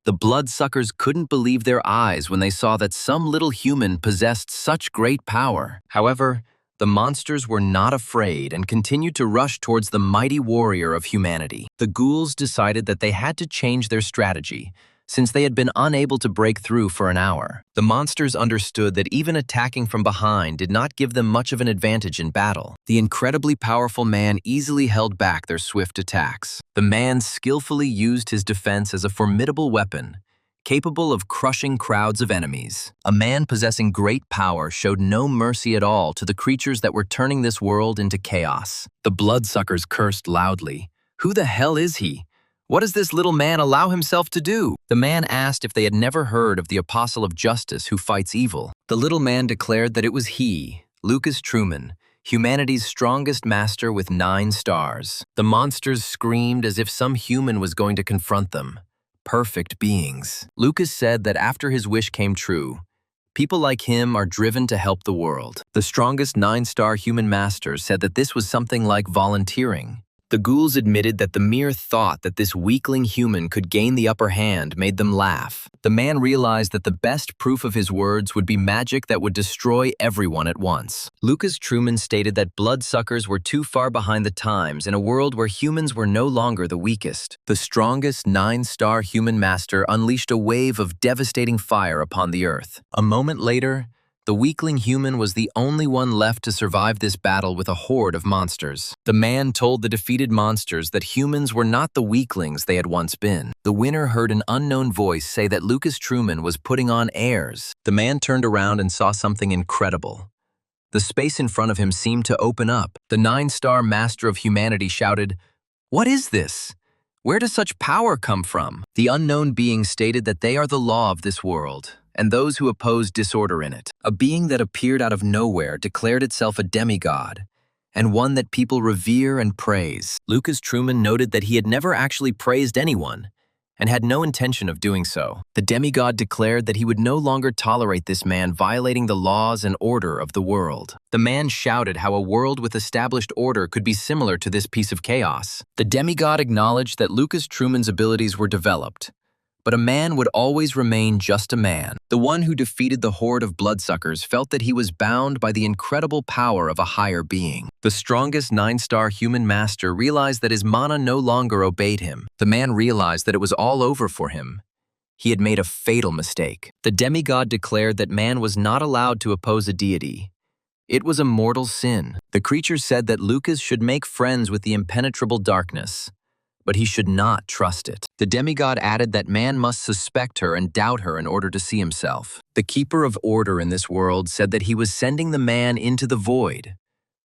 The bloodsuckers couldn't believe their eyes when they saw that some little human possessed such great power. However, the monsters were not afraid and continued to rush towards the mighty warrior of humanity. The ghouls decided that they had to change their strategy, since they had been unable to break through for an hour. The monsters understood that even attacking from behind did not give them much of an advantage in battle. The incredibly powerful man easily held back their swift attacks. The man skillfully used his defense as a formidable weapon, capable of crushing crowds of enemies. A man possessing great power showed no mercy at all to the creatures that were turning this world into chaos. The bloodsuckers cursed loudly. "Who the hell is he? What does this little man allow himself to do?" The man asked if they had never heard of the apostle of justice who fights evil. The little man declared that it was he, Lucas Truman, humanity's strongest master with 9 stars. The monsters screamed as if some human was going to confront them. Perfect beings. Lucas said that after his wish came true, people like him are driven to help the world. The strongest 9-star human master said that this was something like volunteering. The ghouls admitted that the mere thought that this weakling human could gain the upper hand made them laugh. The man realized that the best proof of his words would be magic that would destroy everyone at once. Lucas Truman stated that bloodsuckers were too far behind the times in a world where humans were no longer the weakest. The strongest 9-star human master unleashed a wave of devastating fire upon the earth. A moment later, the weakling human was the only one left to survive this battle with a horde of monsters. The man told the defeated monsters that humans were not the weaklings they had once been. The winner heard an unknown voice say that Lucas Truman was putting on airs. The man turned around and saw something incredible. The space in front of him seemed to open up. The 9-star master of humanity shouted, "What is this? Where does such power come from?" The unknown being stated that they are the law of this world, and those who oppose disorder in it. A being that appeared out of nowhere declared itself a demigod, and one that people revere and praise. Lucas Truman noted that he had never actually praised anyone, and had no intention of doing so. The demigod declared that he would no longer tolerate this man violating the laws and order of the world. The man shouted how a world with established order could be similar to this piece of chaos. The demigod acknowledged that Lucas Truman's abilities were developed, but a man would always remain just a man. The one who defeated the horde of bloodsuckers felt that he was bound by the incredible power of a higher being. The strongest 9-star human master realized that his mana no longer obeyed him. The man realized that it was all over for him. He had made a fatal mistake. The demigod declared that man was not allowed to oppose a deity. It was a mortal sin. The creature said that Lucas should make friends with the impenetrable darkness, but he should not trust it. The demigod added that man must suspect her and doubt her in order to see himself. The keeper of order in this world said that he was sending the man into the void.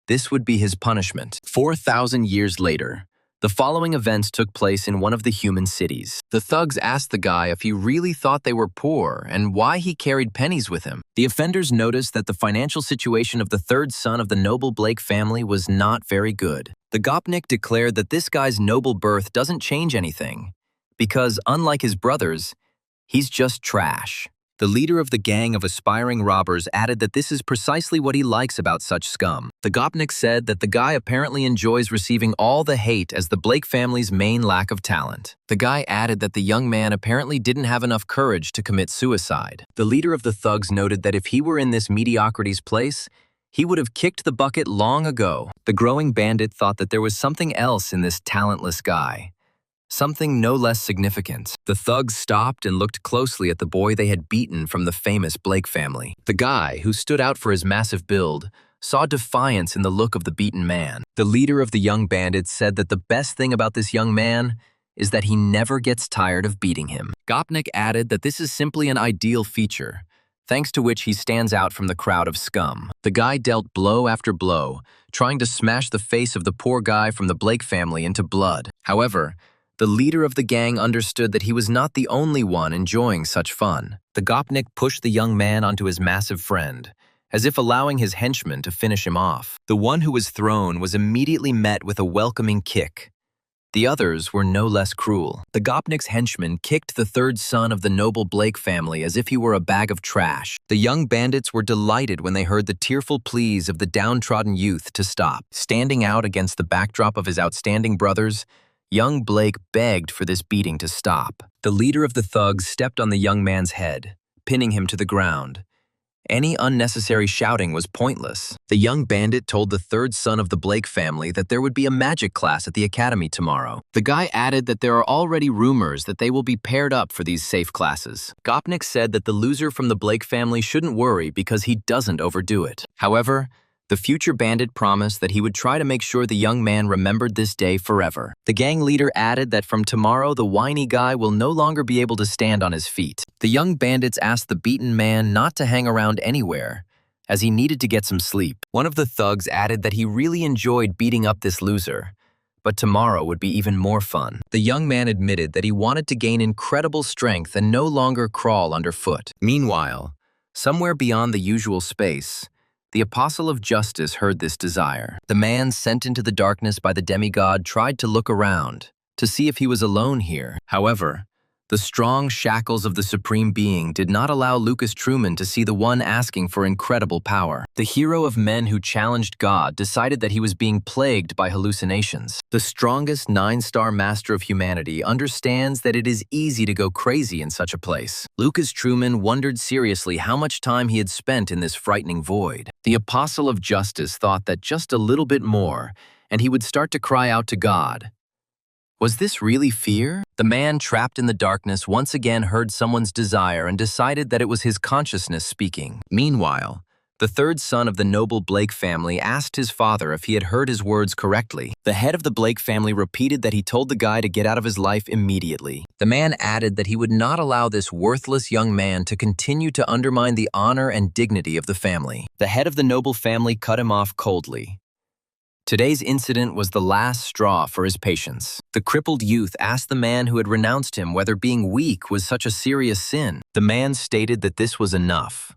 This would be his punishment. 4,000 years later, the following events took place in one of the human cities. The thugs asked the guy if he really thought they were poor and why he carried pennies with him. The offenders noticed that the financial situation of the 3rd son of the noble Blake family was not very good. The Gopnik declared that this guy's noble birth doesn't change anything, because unlike his brothers, he's just trash. The leader of the gang of aspiring robbers added that this is precisely what he likes about such scum. The Gopnik said that the guy apparently enjoys receiving all the hate as the Blake family's main lack of talent. The guy added that the young man apparently didn't have enough courage to commit suicide. The leader of the thugs noted that if he were in this mediocrity's place, he would have kicked the bucket long ago. The growing bandit thought that there was something else in this talentless guy. Something no less significant. The thugs stopped and looked closely at the boy they had beaten from the famous Blake family. The guy, who stood out for his massive build, saw defiance in the look of the beaten man. The leader of the young bandits said that the best thing about this young man is that he never gets tired of beating him. Gopnik added that this is simply an ideal feature, thanks to which he stands out from the crowd of scum. The guy dealt blow after blow, trying to smash the face of the poor guy from the Blake family into blood. However, the leader of the gang understood that he was not the only one enjoying such fun. The Gopnik pushed the young man onto his massive friend, as if allowing his henchmen to finish him off. The one who was thrown was immediately met with a welcoming kick. The others were no less cruel. The Gopnik's henchmen kicked the 3rd son of the noble Blake family as if he were a bag of trash. The young bandits were delighted when they heard the tearful pleas of the downtrodden youth to stop. Standing out against the backdrop of his outstanding brothers, young Blake begged for this beating to stop. The leader of the thugs stepped on the young man's head, pinning him to the ground. Any unnecessary shouting was pointless. The young bandit told the third son of the Blake family that there would be a magic class at the academy tomorrow. The guy added that there are already rumors that they will be paired up for these safe classes. Gopnik said that the loser from the Blake family shouldn't worry because he doesn't overdo it. However, the future bandit promised that he would try to make sure the young man remembered this day forever. The gang leader added that from tomorrow the whiny guy will no longer be able to stand on his feet. The young bandits asked the beaten man not to hang around anywhere, as he needed to get some sleep. One of the thugs added that he really enjoyed beating up this loser, but tomorrow would be even more fun. The young man admitted that he wanted to gain incredible strength and no longer crawl underfoot. Meanwhile, somewhere beyond the usual space, the Apostle of Justice heard this desire. The man sent into the darkness by the demigod tried to look around, to see if he was alone here. However, the strong shackles of the Supreme Being did not allow Lucas Truman to see the one asking for incredible power. The hero of men who challenged God decided that he was being plagued by hallucinations. The strongest 9-star master of humanity understands that it is easy to go crazy in such a place. Lucas Truman wondered seriously how much time he had spent in this frightening void. The Apostle of Justice thought that just a little bit more, and he would start to cry out to God. Was this really fear? The man trapped in the darkness once again heard someone's desire and decided that it was his consciousness speaking. Meanwhile, the third son of the noble Blake family asked his father if he had heard his words correctly. The head of the Blake family repeated that he told the guy to get out of his life immediately. The man added that he would not allow this worthless young man to continue to undermine the honor and dignity of the family. The head of the noble family cut him off coldly. Today's incident was the last straw for his patience. The crippled youth asked the man who had renounced him whether being weak was such a serious sin. The man stated that this was enough.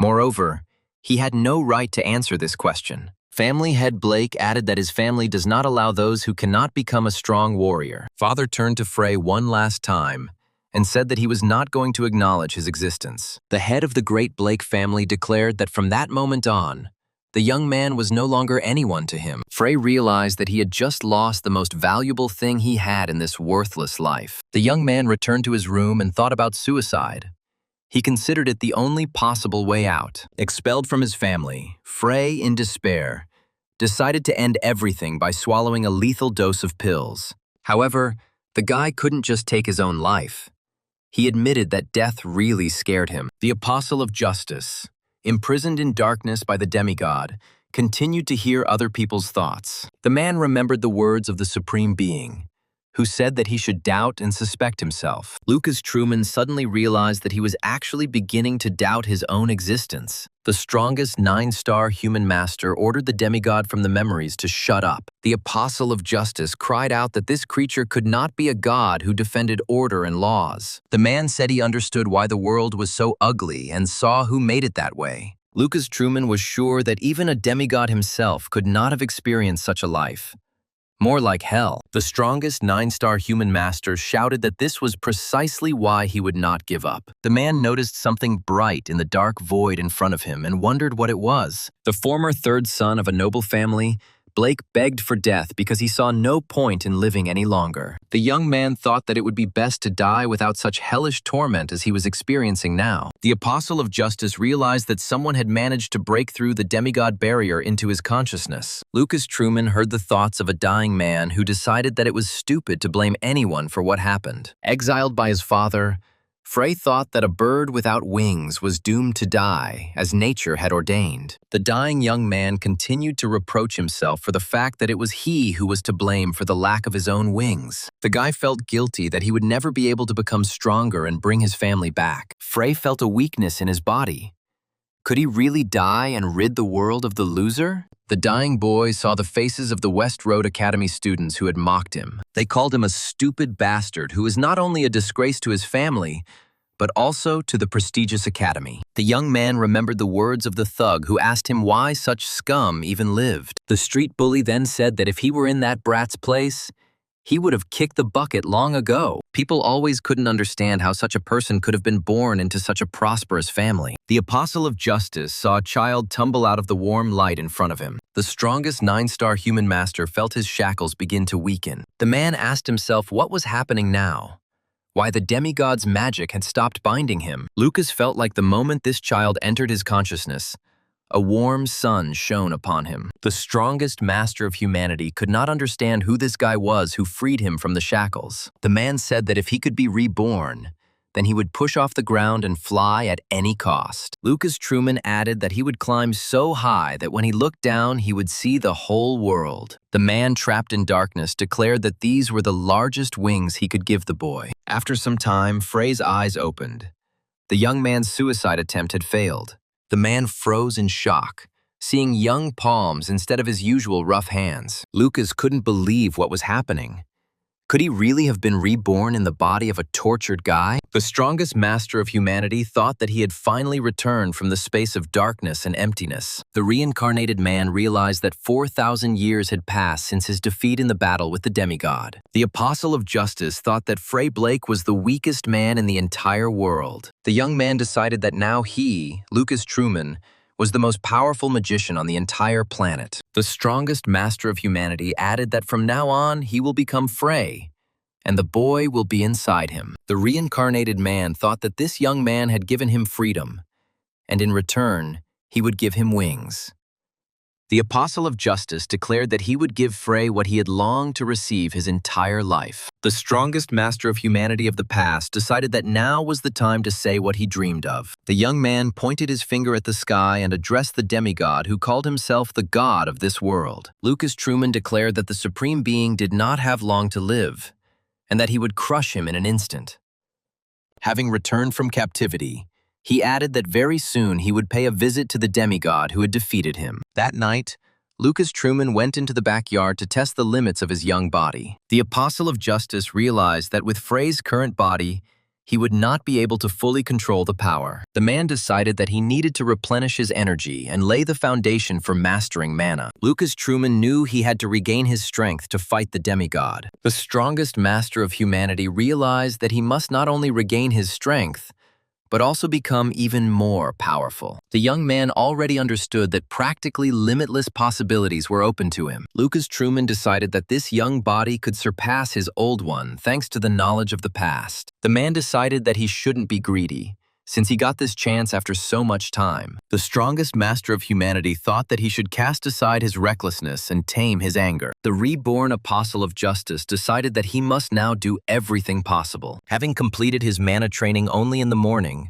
Moreover, he had no right to answer this question. Family head Blake added that his family does not allow those who cannot become a strong warrior. Father turned to Frey one last time and said that he was not going to acknowledge his existence. The head of the great Blake family declared that from that moment on, the young man was no longer anyone to him. Frey realized that he had just lost the most valuable thing he had in this worthless life. The young man returned to his room and thought about suicide. He considered it the only possible way out. Expelled from his family, Frey, in despair, decided to end everything by swallowing a lethal dose of pills. However, the guy couldn't just take his own life. He admitted that death really scared him. The Apostle of Justice, imprisoned in darkness by the demigod, continued to hear other people's thoughts. The man remembered the words of the Supreme Being, who said that he should doubt and suspect himself. Lucas Truman suddenly realized that he was actually beginning to doubt his own existence. The strongest 9-star human master ordered the demigod from the memories to shut up. The Apostle of Justice cried out that this creature could not be a god who defended order and laws. The man said he understood why the world was so ugly and saw who made it that way. Lucas Truman was sure that even a demigod himself could not have experienced such a life. More like hell. The strongest 9-star human master shouted that this was precisely why he would not give up. The man noticed something bright in the dark void in front of him and wondered what it was. The former third son of a noble family, Blake begged for death because he saw no point in living any longer. The young man thought that it would be best to die without such hellish torment as he was experiencing now. The Apostle of Justice realized that someone had managed to break through the demigod barrier into his consciousness. Lucas Truman heard the thoughts of a dying man who decided that it was stupid to blame anyone for what happened. Exiled by his father, Frey thought that a bird without wings was doomed to die, as nature had ordained. The dying young man continued to reproach himself for the fact that it was he who was to blame for the lack of his own wings. The guy felt guilty that he would never be able to become stronger and bring his family back. Frey felt a weakness in his body. Could he really die and rid the world of the loser? The dying boy saw the faces of the West Road Academy students who had mocked him. They called him a stupid bastard who is not only a disgrace to his family, but also to the prestigious academy. The young man remembered the words of the thug who asked him why such scum even lived. The street bully then said that if he were in that brat's place, he would have kicked the bucket long ago. People always couldn't understand how such a person could have been born into such a prosperous family. The Apostle of Justice saw a child tumble out of the warm light in front of him. The strongest 9-star human master felt his shackles begin to weaken. The man asked himself what was happening now. why the demigod's magic had stopped binding him. Lucas felt like the moment this child entered his consciousness, a warm sun shone upon him. The strongest master of humanity could not understand who this guy was who freed him from the shackles. The man said that if he could be reborn, then he would push off the ground and fly at any cost. Lucas Truman added that he would climb so high that when he looked down, he would see the whole world. The man trapped in darkness declared that these were the largest wings he could give the boy. After some time, Frey's eyes opened. The young man's suicide attempt had failed. The man froze in shock, seeing young palms instead of his usual rough hands. Lucas couldn't believe what was happening. Could he really have been reborn in the body of a tortured guy? The strongest master of humanity thought that he had finally returned from the space of darkness and emptiness. The reincarnated man realized that 4,000 years had passed since his defeat in the battle with the demigod. The apostle of justice thought that Frey Blake was the weakest man in the entire world. The young man decided that now he, Lucas Truman, was the most powerful magician on the entire planet. The strongest master of humanity added that from now on he will become Frey, and the boy will be inside him. The reincarnated man thought that this young man had given him freedom, and in return, he would give him wings. The apostle of justice declared that he would give Frey what he had longed to receive his entire life. The strongest master of humanity of the past decided that now was the time to say what he dreamed of. The young man pointed his finger at the sky and addressed the demigod who called himself the god of this world. Lucas Truman declared that the supreme being did not have long to live, and that he would crush him in an instant. Having returned from captivity, he added that very soon he would pay a visit to the demigod who had defeated him. That night, Lucas Truman went into the backyard to test the limits of his young body. The apostle of justice realized that with Frey's current body, he would not be able to fully control the power. The man decided that he needed to replenish his energy and lay the foundation for mastering mana. Lucas Truman knew he had to regain his strength to fight the demigod. The strongest master of humanity realized that he must not only regain his strength, but also become even more powerful. The young man already understood that practically limitless possibilities were open to him. Lucas Truman decided that this young body could surpass his old one thanks to the knowledge of the past. The man decided that he shouldn't be greedy, since he got this chance after so much time. The strongest master of humanity thought that he should cast aside his recklessness and tame his anger. The reborn apostle of justice decided that he must now do everything possible. Having completed his mana training only in the morning,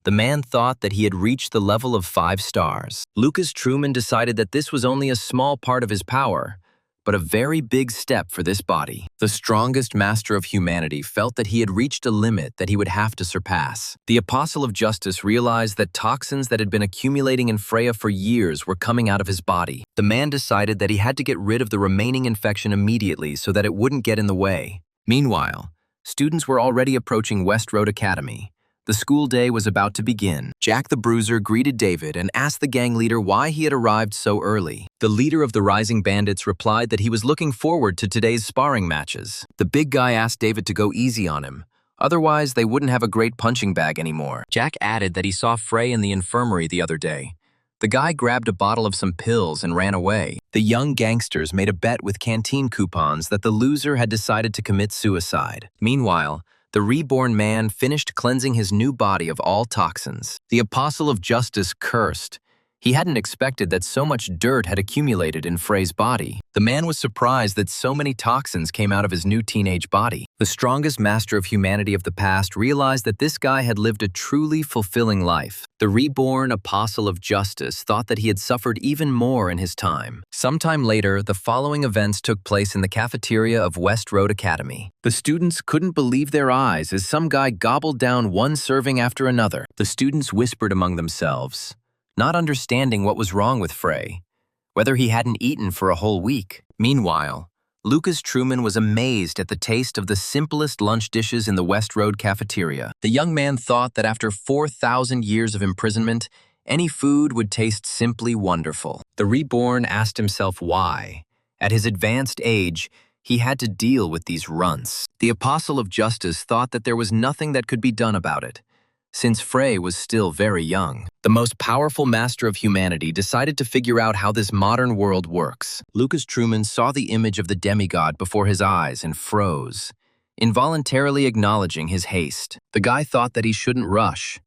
the man thought that he had reached the level of 5 stars. Lucas Truman decided that this was only a small part of his power, but a very big step for this body. The strongest master of humanity felt that he had reached a limit that he would have to surpass. The apostle of justice realized that toxins that had been accumulating in Freya for years were coming out of his body. The man decided that he had to get rid of the remaining infection immediately so that it wouldn't get in the way. Meanwhile, students were already approaching West Road Academy. The school day was about to begin. Jack the Bruiser greeted David and asked the gang leader why he had arrived so early. The leader of the Rising Bandits replied that he was looking forward to today's sparring matches. The big guy asked David to go easy on him. Otherwise, they wouldn't have a great punching bag anymore. Jack added that he saw Frey in the infirmary the other day. The guy grabbed a bottle of some pills and ran away. The young gangsters made a bet with canteen coupons that the loser had decided to commit suicide. Meanwhile, the reborn man finished cleansing his new body of all toxins. The apostle of justice cursed. He hadn't expected that so much dirt had accumulated in Frey's body. The man was surprised that so many toxins came out of his new teenage body. The strongest master of humanity of the past realized that this guy had lived a truly fulfilling life. The reborn apostle of justice thought that he had suffered even more in his time. Sometime later, the following events took place in the cafeteria of West Road Academy. The students couldn't believe their eyes as some guy gobbled down one serving after another. The students whispered among themselves, not understanding what was wrong with Frey, whether he hadn't eaten for a whole week. Meanwhile, Lucas Truman was amazed at the taste of the simplest lunch dishes in the West Road cafeteria. The young man thought that after 4,000 years of imprisonment, any food would taste simply wonderful. The reborn asked himself why, at his advanced age, he had to deal with these runts. The apostle of justice thought that there was nothing that could be done about it, since Frey was still very young. The most powerful master of humanity decided to figure out how this modern world works. Lucas Truman saw the image of the demigod before his eyes and froze. involuntarily acknowledging his haste. The guy thought that he shouldn't rush.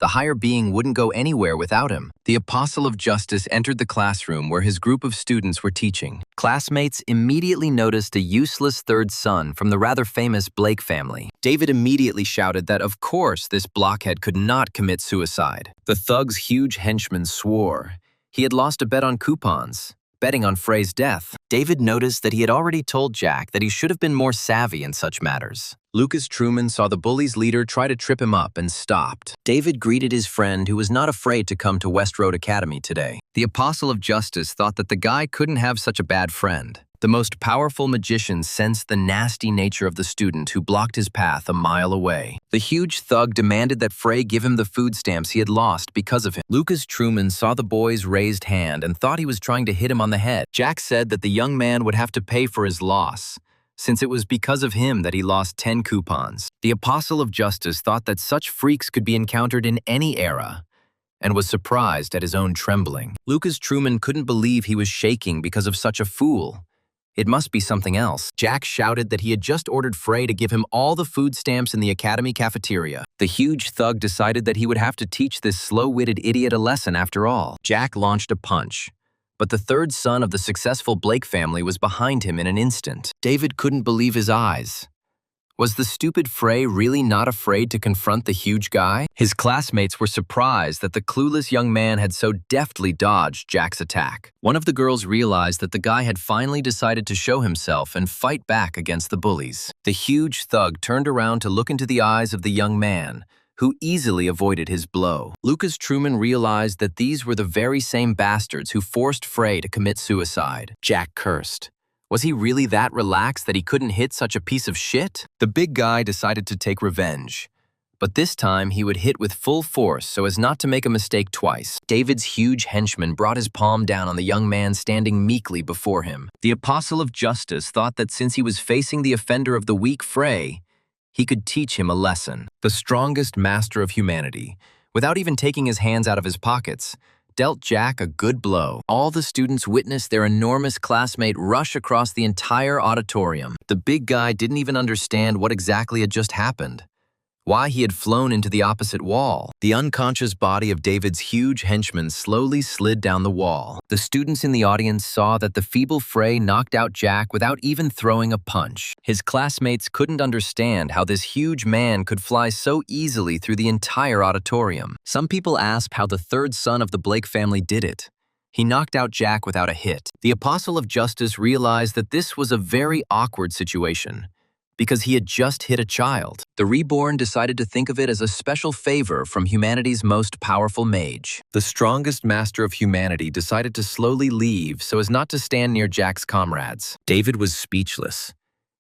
The higher being wouldn't go anywhere without him. The Apostle of Justice entered the classroom where his group of students were teaching. Classmates immediately noticed a useless third son from the rather famous Blake family. David immediately shouted that, of course, this blockhead could not commit suicide. The thug's huge henchman swore he had lost a bet on coupons, betting on Frey's death. David noticed that he had already told Jack that he should have been more savvy in such matters. Lucas Truman saw the bully's leader try to trip him up and stopped. David greeted his friend, who was not afraid to come to West Road Academy today. The Apostle of Justice thought that the guy couldn't have such a bad friend. The most powerful magician sensed the nasty nature of the student who blocked his path a mile away. The huge thug demanded that Frey give him the food stamps he had lost because of him. Lucas Truman saw the boy's raised hand and thought he was trying to hit him on the head. Jack said that the young man would have to pay for his loss, since it was because of him that he lost 10 coupons. The Apostle of Justice thought that such freaks could be encountered in any era, and was surprised at his own trembling. Lucas Truman couldn't believe he was shaking because of such a fool. It must be something else. Jack shouted that he had just ordered Frey to give him all the food stamps in the academy cafeteria. The huge thug decided that he would have to teach this slow-witted idiot a lesson after all. Jack launched a punch, but the third son of the successful Blake family was behind him in an instant. David couldn't believe his eyes. Was the stupid Frey really not afraid to confront the huge guy? His classmates were surprised that the clueless young man had so deftly dodged Jack's attack. One of the girls realized that the guy had finally decided to show himself and fight back against the bullies. The huge thug turned around to look into the eyes of the young man, who easily avoided his blow. Lucas Truman realized that these were the very same bastards who forced Frey to commit suicide. Jack cursed. Was he really that relaxed that he couldn't hit such a piece of shit? The big guy decided to take revenge, but this time he would hit with full force so as not to make a mistake twice. David's huge henchman brought his palm down on the young man standing meekly before him. The Apostle of Justice thought that since he was facing the offender of the weak Frey, he could teach him a lesson. The strongest master of humanity, without even taking his hands out of his pockets, dealt Jack a good blow. All the students witnessed their enormous classmate rush across the entire auditorium. The big guy didn't even understand what exactly had just happened, why he had flown into the opposite wall. The unconscious body of David's huge henchman slowly slid down the wall. The students in the audience saw that the feeble Frey knocked out Jack without even throwing a punch. His classmates couldn't understand how this huge man could fly so easily through the entire auditorium. Some people asked how the third son of the Blake family did it. He knocked out Jack without a hit. The Apostle of Justice realized that this was a very awkward situation, because he had just hit a child. The Reborn decided to think of it as a special favor from humanity's most powerful mage. The strongest master of humanity decided to slowly leave so as not to stand near Jack's comrades. David was speechless.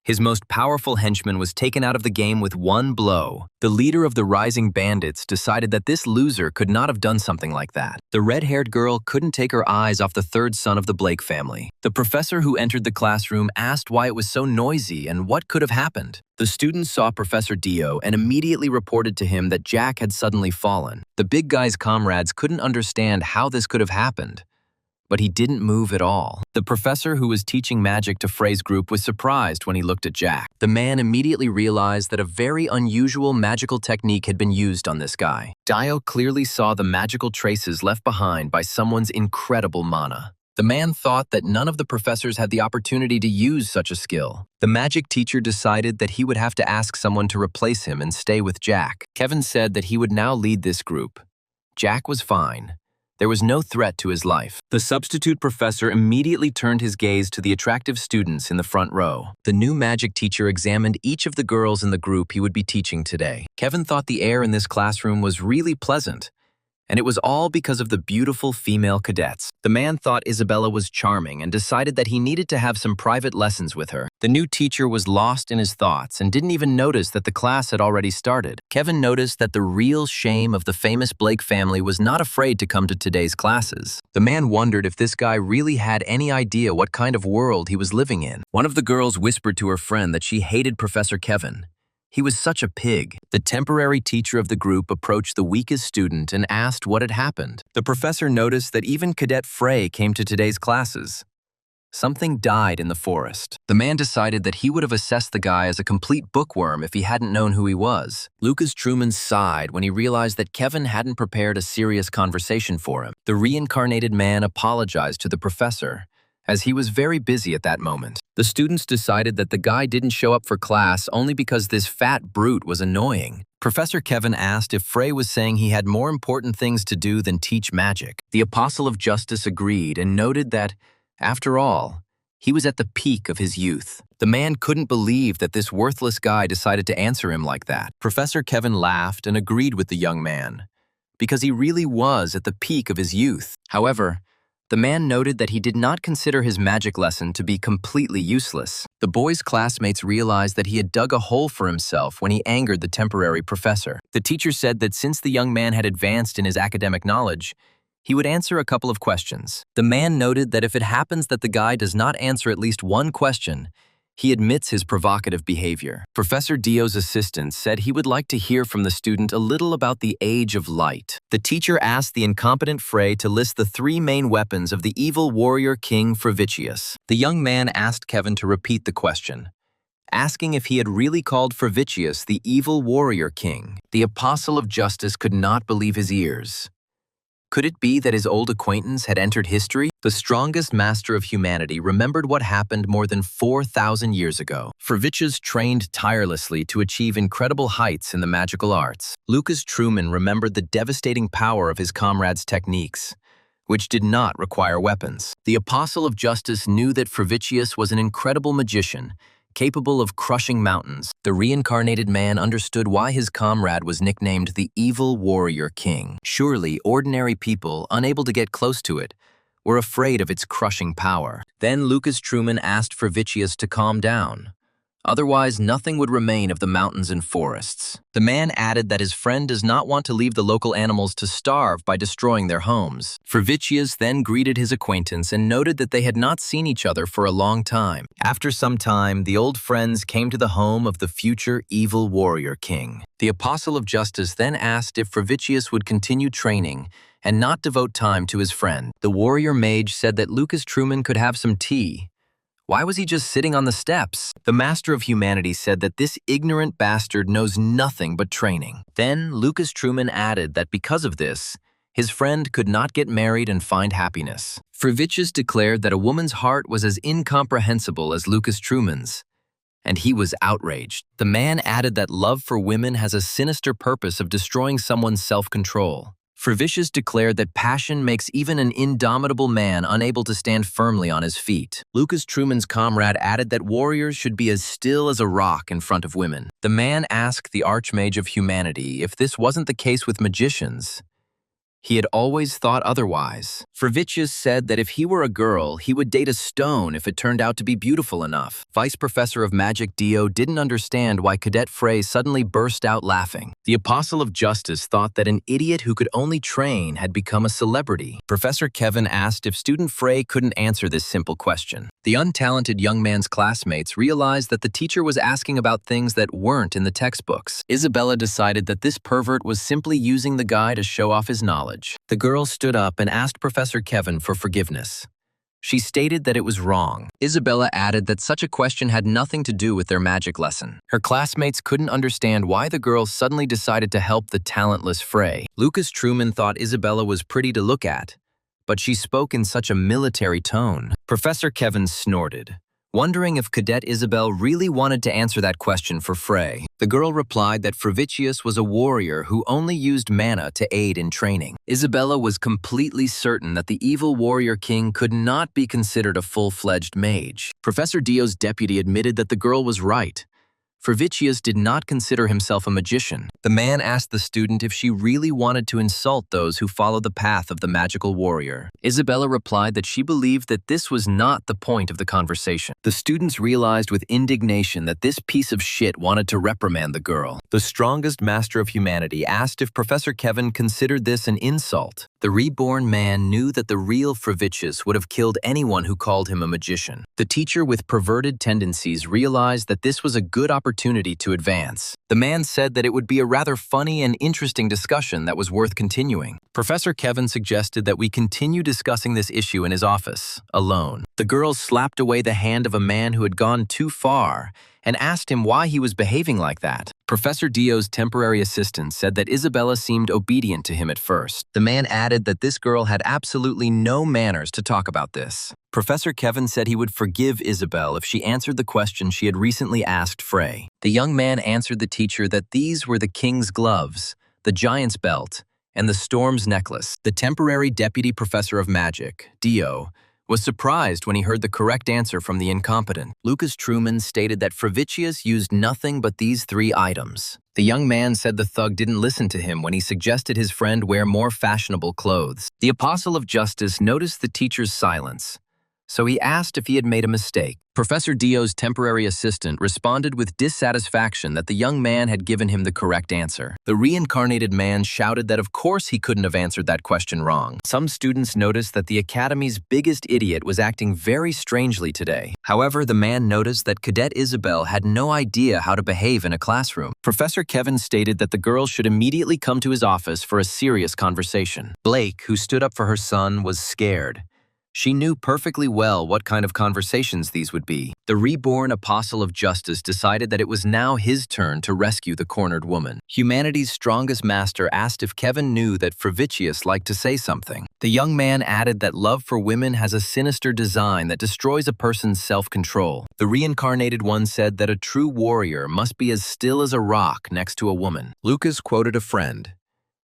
His most powerful henchman was taken out of the game with one blow. The leader of the rising bandits decided that this loser could not have done something like that. The red-haired girl couldn't take her eyes off the third son of the Blake family. The professor who entered the classroom asked why it was so noisy and what could have happened. The students saw Professor Dio and immediately reported to him that Jack had suddenly fallen. The big guy's comrades couldn't understand how this could have happened, but he didn't move at all. The professor who was teaching magic to Frey's group was surprised when he looked at Jack. The man immediately realized that a very unusual magical technique had been used on this guy. Dio clearly saw the magical traces left behind by someone's incredible mana. The man thought that none of the professors had the opportunity to use such a skill. The magic teacher decided that he would have to ask someone to replace him and stay with Jack. Kevin said that he would now lead this group. Jack was fine. There was no threat to his life. The substitute professor immediately turned his gaze to the attractive students in the front row. The new magic teacher examined each of the girls in the group he would be teaching today. Kevin thought the air in this classroom was really pleasant, and it was all because of the beautiful female cadets. The man thought Isabella was charming and decided that he needed to have some private lessons with her. The new teacher was lost in his thoughts and didn't even notice that the class had already started. Kevin noticed that the real shame of the famous Blake family was not afraid to come to today's classes. The man wondered if this guy really had any idea what kind of world he was living in. One of the girls whispered to her friend that she hated Professor Kevin. He was such a pig. The temporary teacher of the group approached the weakest student and asked what had happened. The professor noticed that even Cadet Frey came to today's classes. Something died in the forest. The man decided that he would have assessed the guy as a complete bookworm if he hadn't known who he was. Lucas Truman sighed when he realized that Kevin hadn't prepared a serious conversation for him. The reincarnated man apologized to the professor, as he was very busy at that moment. The students decided that the guy didn't show up for class only because this fat brute was annoying. Professor Kevin asked if Frey was saying he had more important things to do than teach magic. The Apostle of Justice agreed and noted that, after all, he was at the peak of his youth. The man couldn't believe that this worthless guy decided to answer him like that. Professor Kevin laughed and agreed with the young man, because he really was at the peak of his youth. However, the man noted that he did not consider his magic lesson to be completely useless. The boy's classmates realized that he had dug a hole for himself when he angered the temporary professor. The teacher said that since the young man had advanced in his academic knowledge, he would answer a couple of questions. The man noted that if it happens that the guy does not answer at least one question, he admits his provocative behavior. Professor Dio's assistant said he would like to hear from the student a little about the Age of Light. The teacher asked the incompetent Frey to list the 3 main weapons of the evil warrior king Frevicius. The young man asked Kevin to repeat the question, asking if he had really called Frevicius the evil warrior king. The Apostle of Justice could not believe his ears. Could it be that his old acquaintance had entered history? The strongest master of humanity remembered what happened more than 4,000 years ago. Frevicius trained tirelessly to achieve incredible heights in the magical arts. Lucas Truman remembered the devastating power of his comrades' techniques, which did not require weapons. The Apostle of Justice knew that Frevicius was an incredible magician, capable of crushing mountains. The reincarnated man understood why his comrade was nicknamed the Evil Warrior King. Surely, ordinary people, unable to get close to it, were afraid of its crushing power. Then Lucas Truman asked Frevicius to calm down. Otherwise, nothing would remain of the mountains and forests. The man added that his friend does not want to leave the local animals to starve by destroying their homes. Frevicius then greeted his acquaintance and noted that they had not seen each other for a long time. After some time, the old friends came to the home of the future evil warrior king. The Apostle of Justice then asked if Frevicius would continue training and not devote time to his friend. The warrior mage said that Lucas Truman could have some tea. Why was he just sitting on the steps? The master of humanity said that this ignorant bastard knows nothing but training. Then Lucas Truman added that because of this, his friend could not get married and find happiness. Frevicius declared that a woman's heart was as incomprehensible as Lucas Truman's, and he was outraged. The man added that love for women has a sinister purpose of destroying someone's self-control. Frevicius declared that passion makes even an indomitable man unable to stand firmly on his feet. Lucas Truman's comrade added that warriors should be as still as a rock in front of women. The man asked the Archmage of humanity if this wasn't the case with magicians. He had always thought otherwise. Frevicius said that if he were a girl, he would date a stone if it turned out to be beautiful enough. Vice Professor of Magic Dio didn't understand why Cadet Frey suddenly burst out laughing. The Apostle of Justice thought that an idiot who could only train had become a celebrity. Professor Kevin asked if student Frey couldn't answer this simple question. The untalented young man's classmates realized that the teacher was asking about things that weren't in the textbooks. Isabella decided that this pervert was simply using the guy to show off his knowledge. The girl stood up and asked Professor Kevin for forgiveness. She stated that it was wrong. Isabella added that such a question had nothing to do with their magic lesson. Her classmates couldn't understand why the girl suddenly decided to help the talentless Frey. Lucas Truman thought Isabella was pretty to look at, but she spoke in such a military tone. Professor Kevin snorted, wondering if Cadet Isabel really wanted to answer that question for Frey. The girl replied that Frevicius was a warrior who only used mana to aid in training. Isabella was completely certain that the evil warrior king could not be considered a full-fledged mage. Professor Dio's deputy admitted that the girl was right. Frevicius did not consider himself a magician. The man asked the student if she really wanted to insult those who follow the path of the magical warrior. Isabella replied that she believed that this was not the point of the conversation. The students realized with indignation that this piece of shit wanted to reprimand the girl. The strongest master of humanity asked if Professor Kevin considered this an insult. The reborn man knew that the real Frevicius would have killed anyone who called him a magician. The teacher with perverted tendencies realized that this was a good opportunity to advance. The man said that it would be a rather funny and interesting discussion that was worth continuing. Professor Kevin suggested that we continue discussing this issue in his office, alone. The girls slapped away the hand of a man who had gone too far and asked him why he was behaving like that. Professor Dio's temporary assistant said that Isabella seemed obedient to him at first. The man added that this girl had absolutely no manners to talk about this. Professor Kevin said he would forgive Isabel if she answered the question she had recently asked Frey. The young man answered the teacher that these were the king's gloves, the giant's belt, and the storm's necklace. The temporary deputy professor of magic, Dio, was surprised when he heard the correct answer from the incompetent. Lucas Truman stated that Frevicius used nothing but these 3 items. The young man said the thug didn't listen to him when he suggested his friend wear more fashionable clothes. The apostle of justice noticed the teacher's silence, so he asked if he had made a mistake. Professor Dio's temporary assistant responded with dissatisfaction that the young man had given him the correct answer. The reincarnated man shouted that of course he couldn't have answered that question wrong. Some students noticed that the academy's biggest idiot was acting very strangely today. However, the man noticed that Cadet Isabel had no idea how to behave in a classroom. Professor Kevin stated that the girl should immediately come to his office for a serious conversation. Blake, who stood up for her son, was scared. She knew perfectly well what kind of conversations these would be. The reborn apostle of justice decided that it was now his turn to rescue the cornered woman. Humanity's strongest master asked if Kevin knew that Frevicius liked to say something. The young man added that love for women has a sinister design that destroys a person's self-control. The reincarnated one said that a true warrior must be as still as a rock next to a woman. Lucas quoted a friend,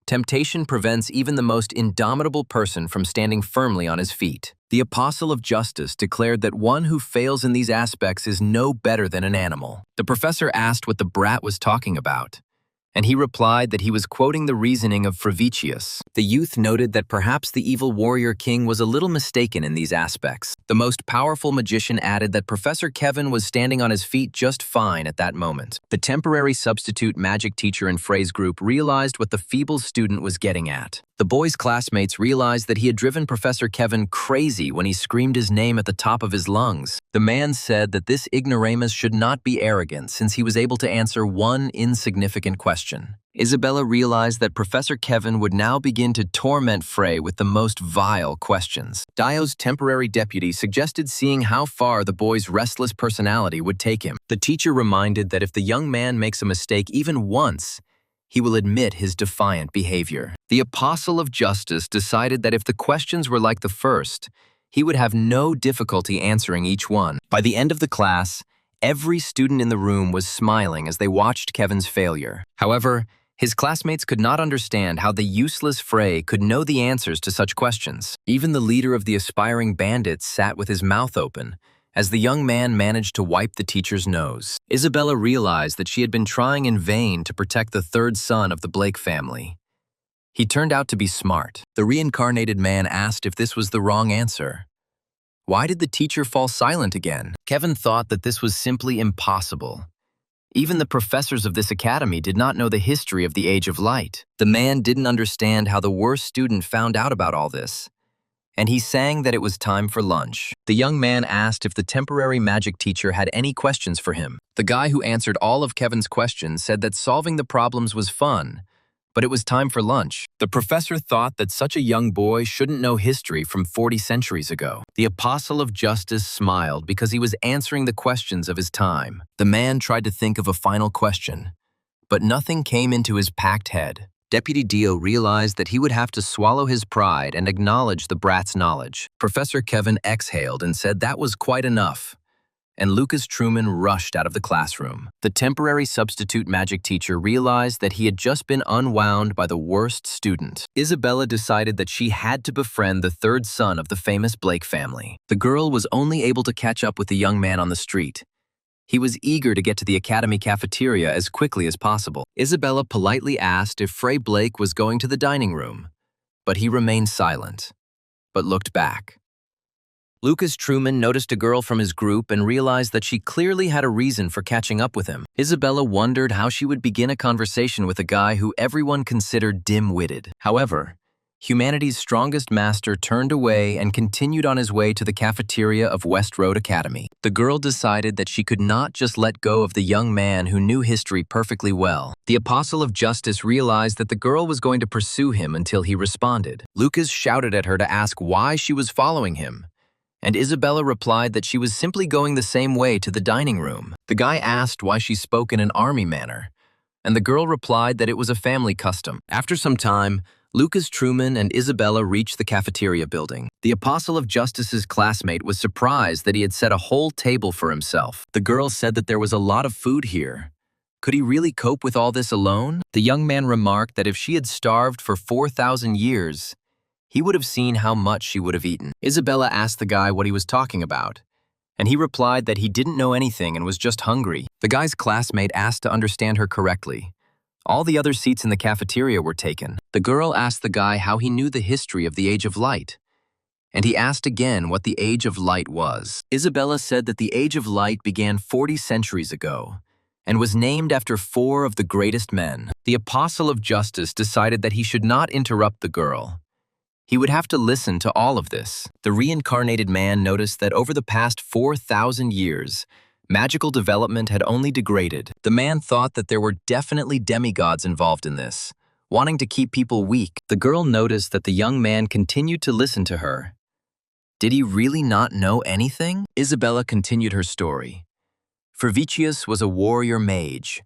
"Temptation prevents even the most indomitable person from standing firmly on his feet." The apostle of justice declared that one who fails in these aspects is no better than an animal. The professor asked what the brat was talking about, and he replied that he was quoting the reasoning of Frevicius. The youth noted that perhaps the evil warrior king was a little mistaken in these aspects. The most powerful magician added that Professor Kevin was standing on his feet just fine at that moment. The temporary substitute magic teacher in Frey's group realized what the feeble student was getting at. The boy's classmates realized that he had driven Professor Kevin crazy when he screamed his name at the top of his lungs. The man said that this ignoramus should not be arrogant since he was able to answer one insignificant question. Isabella realized that Professor Kevin would now begin to torment Frey with the most vile questions. Dio's temporary deputy suggested seeing how far the boy's restless personality would take him. The teacher reminded that if the young man makes a mistake even once, he will admit his defiant behavior. The apostle of justice decided that if the questions were like the first, he would have no difficulty answering each one. By the end of the class, every student in the room was smiling as they watched Kevin's failure. However, his classmates could not understand how the useless Frey could know the answers to such questions. Even the leader of the aspiring bandits sat with his mouth open, as the young man managed to wipe the teacher's nose. Isabella realized that she had been trying in vain to protect the 3rd son of the Blake family. He turned out to be smart. The reincarnated man asked if this was the wrong answer. Why did the teacher fall silent again? Kevin thought that this was simply impossible. Even the professors of this academy did not know the history of the Age of Light. The man didn't understand how the worst student found out about all this, and he sang that it was time for lunch. The young man asked if the temporary magic teacher had any questions for him. The guy who answered all of Kevin's questions said that solving the problems was fun, but it was time for lunch. The professor thought that such a young boy shouldn't know history from 40 centuries ago. The apostle of justice smiled because he was answering the questions of his time. The man tried to think of a final question, but nothing came into his packed head. Deputy Dio realized that he would have to swallow his pride and acknowledge the brat's knowledge. Professor Kevin exhaled and said that was quite enough, and Lucas Truman rushed out of the classroom. The temporary substitute magic teacher realized that he had just been unwound by the worst student. Isabella decided that she had to befriend the 3rd son of the famous Blake family. The girl was only able to catch up with the young man on the street. He was eager to get to the academy cafeteria as quickly as possible. Isabella politely asked if Frey Blake was going to the dining room, but he remained silent, but looked back. Lucas Truman noticed a girl from his group and realized that she clearly had a reason for catching up with him. Isabella wondered how she would begin a conversation with a guy who everyone considered dim-witted. However, humanity's strongest master turned away and continued on his way to the cafeteria of West Road Academy. The girl decided that she could not just let go of the young man who knew history perfectly well. The Apostle of Justice realized that the girl was going to pursue him until he responded. Lucas shouted at her to ask why she was following him, and Isabella replied that she was simply going the same way to the dining room. The guy asked why she spoke in an army manner, and the girl replied that it was a family custom. After some time, Lucas Truman and Isabella reached the cafeteria building. The Apostle of Justice's classmate was surprised that he had set a whole table for himself. The girl said that there was a lot of food here. Could he really cope with all this alone? The young man remarked that if she had starved for 4,000 years, he would have seen how much she would have eaten. Isabella asked the guy what he was talking about, and he replied that he didn't know anything and was just hungry. The guy's classmate asked to understand her correctly. All the other seats in the cafeteria were taken. The girl asked the guy how he knew the history of the Age of Light, and he asked again what the Age of Light was. Isabella said that the Age of Light began 40 centuries ago and was named after 4 of the greatest men. The Apostle of Justice decided that he should not interrupt the girl. He would have to listen to all of this. The reincarnated man noticed that over the past 4,000 years, magical development had only degraded. The man thought that there were definitely demigods involved in this, wanting to keep people weak. The girl noticed that the young man continued to listen to her. Did he really not know anything? Isabella continued her story. Fervicius was a warrior mage.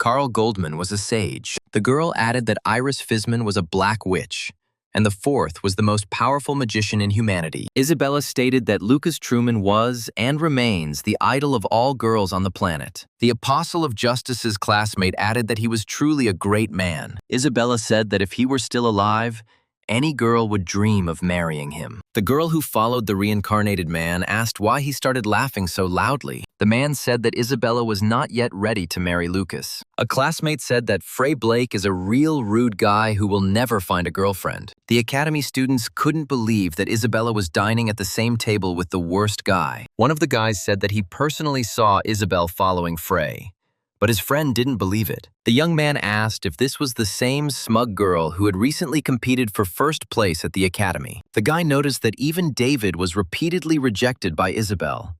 Carl Goldman was a sage. The girl added that Iris Fisman was a black witch, and the 4th was the most powerful magician in humanity. Isabella stated that Lucas Truman was, and remains, the idol of all girls on the planet. The Apostle of Justice's classmate added that he was truly a great man. Isabella said that if he were still alive, any girl would dream of marrying him. The girl who followed the reincarnated man asked why he started laughing so loudly. The man said that Isabella was not yet ready to marry Lucas. A classmate said that Frey Blake is a real rude guy who will never find a girlfriend. The academy students couldn't believe that Isabella was dining at the same table with the worst guy. One of the guys said that he personally saw Isabel following Frey, but his friend didn't believe it. The young man asked if this was the same smug girl who had recently competed for first place at the academy. The guy noticed that even David was repeatedly rejected by Isabel.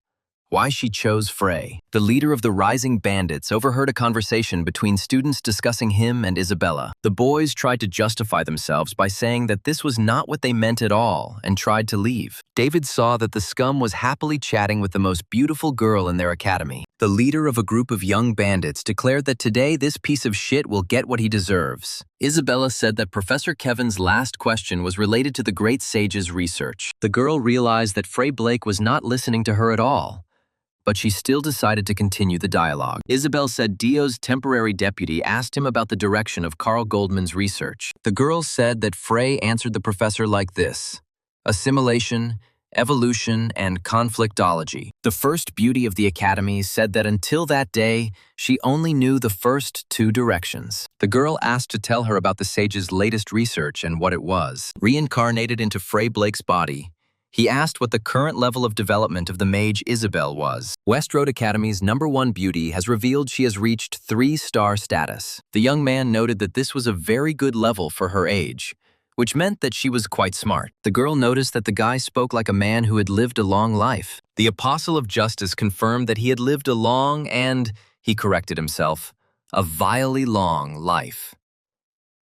Why she chose Frey. The leader of the Rising Bandits overheard a conversation between students discussing him and Isabella. The boys tried to justify themselves by saying that this was not what they meant at all and tried to leave. David saw that the scum was happily chatting with the most beautiful girl in their academy. The leader of a group of young bandits declared that today this piece of shit will get what he deserves. Isabella said that Professor Kevin's last question was related to the great sage's research. The girl realized that Frey Blake was not listening to her at all, but she still decided to continue the dialogue. Isabel said Dio's temporary deputy asked him about the direction of Carl Goldman's research. The girl said that Frey answered the professor like this: assimilation, evolution, and conflictology. The first beauty of the academy said that until that day, she only knew the first 2 directions. The girl asked to tell her about the sage's latest research and what it was. Reincarnated into Frey Blake's body, he asked what the current level of development of the mage Isabel was. West Road Academy's #1 beauty has revealed she has reached 3-star status. The young man noted that this was a very good level for her age, which meant that she was quite smart. The girl noticed that the guy spoke like a man who had lived a long life. The Apostle of Justice confirmed that he had lived a long and, he corrected himself, a vilely long life.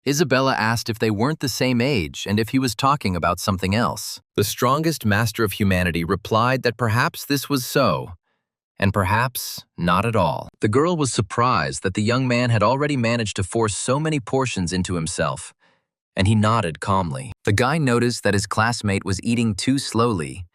Isabella asked if they weren't the same age and if he was talking about something else. The strongest master of humanity replied that perhaps this was so, and perhaps not at all. The girl was surprised that the young man had already managed to force so many portions into himself, and he nodded calmly. The guy noticed that his classmate was eating too slowly,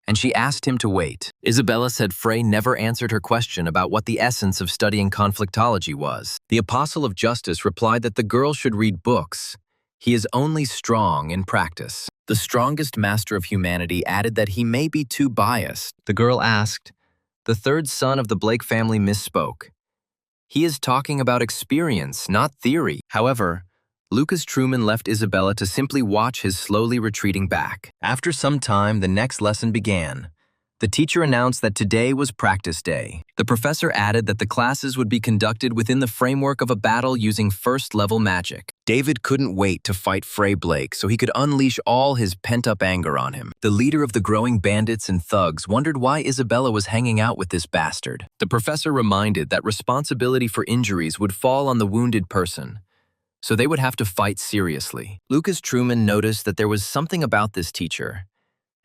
and she asked him to wait. Isabella said Frey never answered her question about what the essence of studying conflictology was. The Apostle of Justice replied that the girl should read books. He is only strong in practice. The strongest master of humanity added that he may be too biased. The girl asked, the 3rd son of the Blake family misspoke. He is talking about experience, not theory. However, Lucas Truman left Isabella to simply watch his slowly retreating back. After some time, the next lesson began. The teacher announced that today was practice day. The professor added that the classes would be conducted within the framework of a battle using first-level magic. David couldn't wait to fight Frey Blake so he could unleash all his pent-up anger on him. The leader of the growing bandits and thugs wondered why Isabella was hanging out with this bastard. The professor reminded that responsibility for injuries would fall on the wounded person, so they would have to fight seriously. Lucas Truman noticed that there was something about this teacher,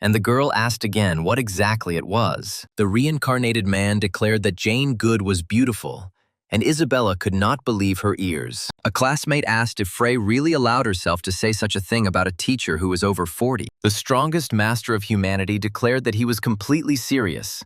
and the girl asked again what exactly it was. The reincarnated man declared that Jane Good was beautiful, and Isabella could not believe her ears. A classmate asked if Frey really allowed herself to say such a thing about a teacher who was over 40. The strongest master of humanity declared that he was completely serious.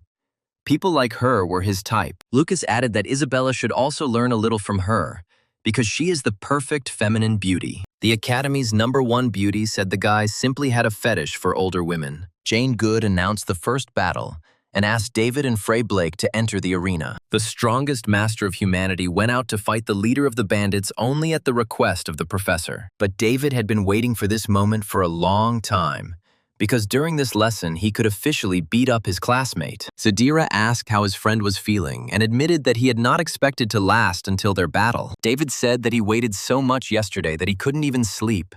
People like her were his type. Lucas added that Isabella should also learn a little from her, because she is the perfect feminine beauty. The Academy's #1 beauty said the guy simply had a fetish for older women. Jane Good announced the first battle and asked David and Frey Blake to enter the arena. The strongest master of humanity went out to fight the leader of the bandits only at the request of the professor. But David had been waiting for this moment for a long time, because during this lesson he could officially beat up his classmate. Zadira asked how his friend was feeling and admitted that he had not expected to last until their battle. David said that he waited so much yesterday that he couldn't even sleep,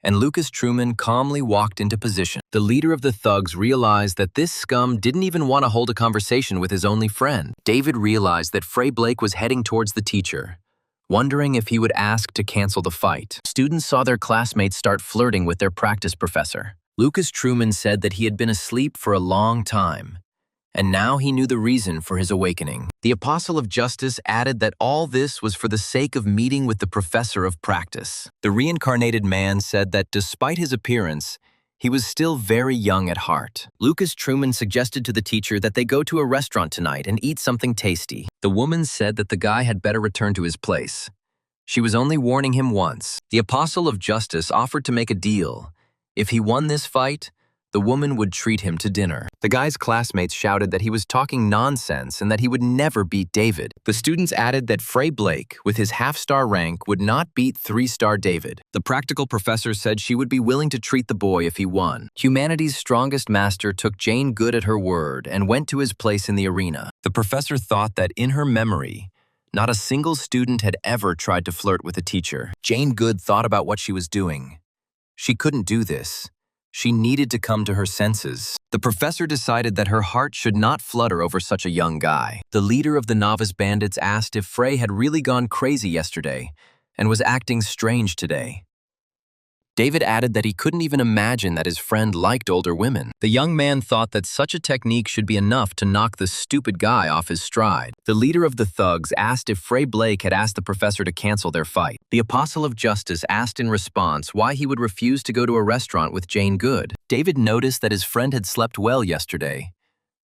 and Lucas Truman calmly walked into position. The leader of the thugs realized that this scum didn't even want to hold a conversation with his only friend. David realized that Frey Blake was heading towards the teacher, wondering if he would ask to cancel the fight. Students saw their classmates start flirting with their practice professor. Lucas Truman said that he had been asleep for a long time, and now he knew the reason for his awakening. The Apostle of Justice added that all this was for the sake of meeting with the professor of practice. The reincarnated man said that despite his appearance, he was still very young at heart. Lucas Truman suggested to the teacher that they go to a restaurant tonight and eat something tasty. The woman said that the guy had better return to his place. She was only warning him once. The Apostle of Justice offered to make a deal. If he won this fight, the woman would treat him to dinner. The guy's classmates shouted that he was talking nonsense and that he would never beat David. The students added that Frey Blake, with his half-star rank, would not beat 3-star David. The practical professor said she would be willing to treat the boy if he won. Humanity's strongest master took Jane Good at her word and went to his place in the arena. The professor thought that in her memory, not a single student had ever tried to flirt with a teacher. Jane Good thought about what she was doing. She couldn't do this. She needed to come to her senses. The professor decided that her heart should not flutter over such a young guy. The leader of the novice bandits asked if Frey had really gone crazy yesterday and was acting strange today. David added that he couldn't even imagine that his friend liked older women. The young man thought that such a technique should be enough to knock the stupid guy off his stride. The leader of the thugs asked if Frey Blake had asked the professor to cancel their fight. The Apostle of Justice asked in response why he would refuse to go to a restaurant with Jane Good. David noticed that his friend had slept well yesterday,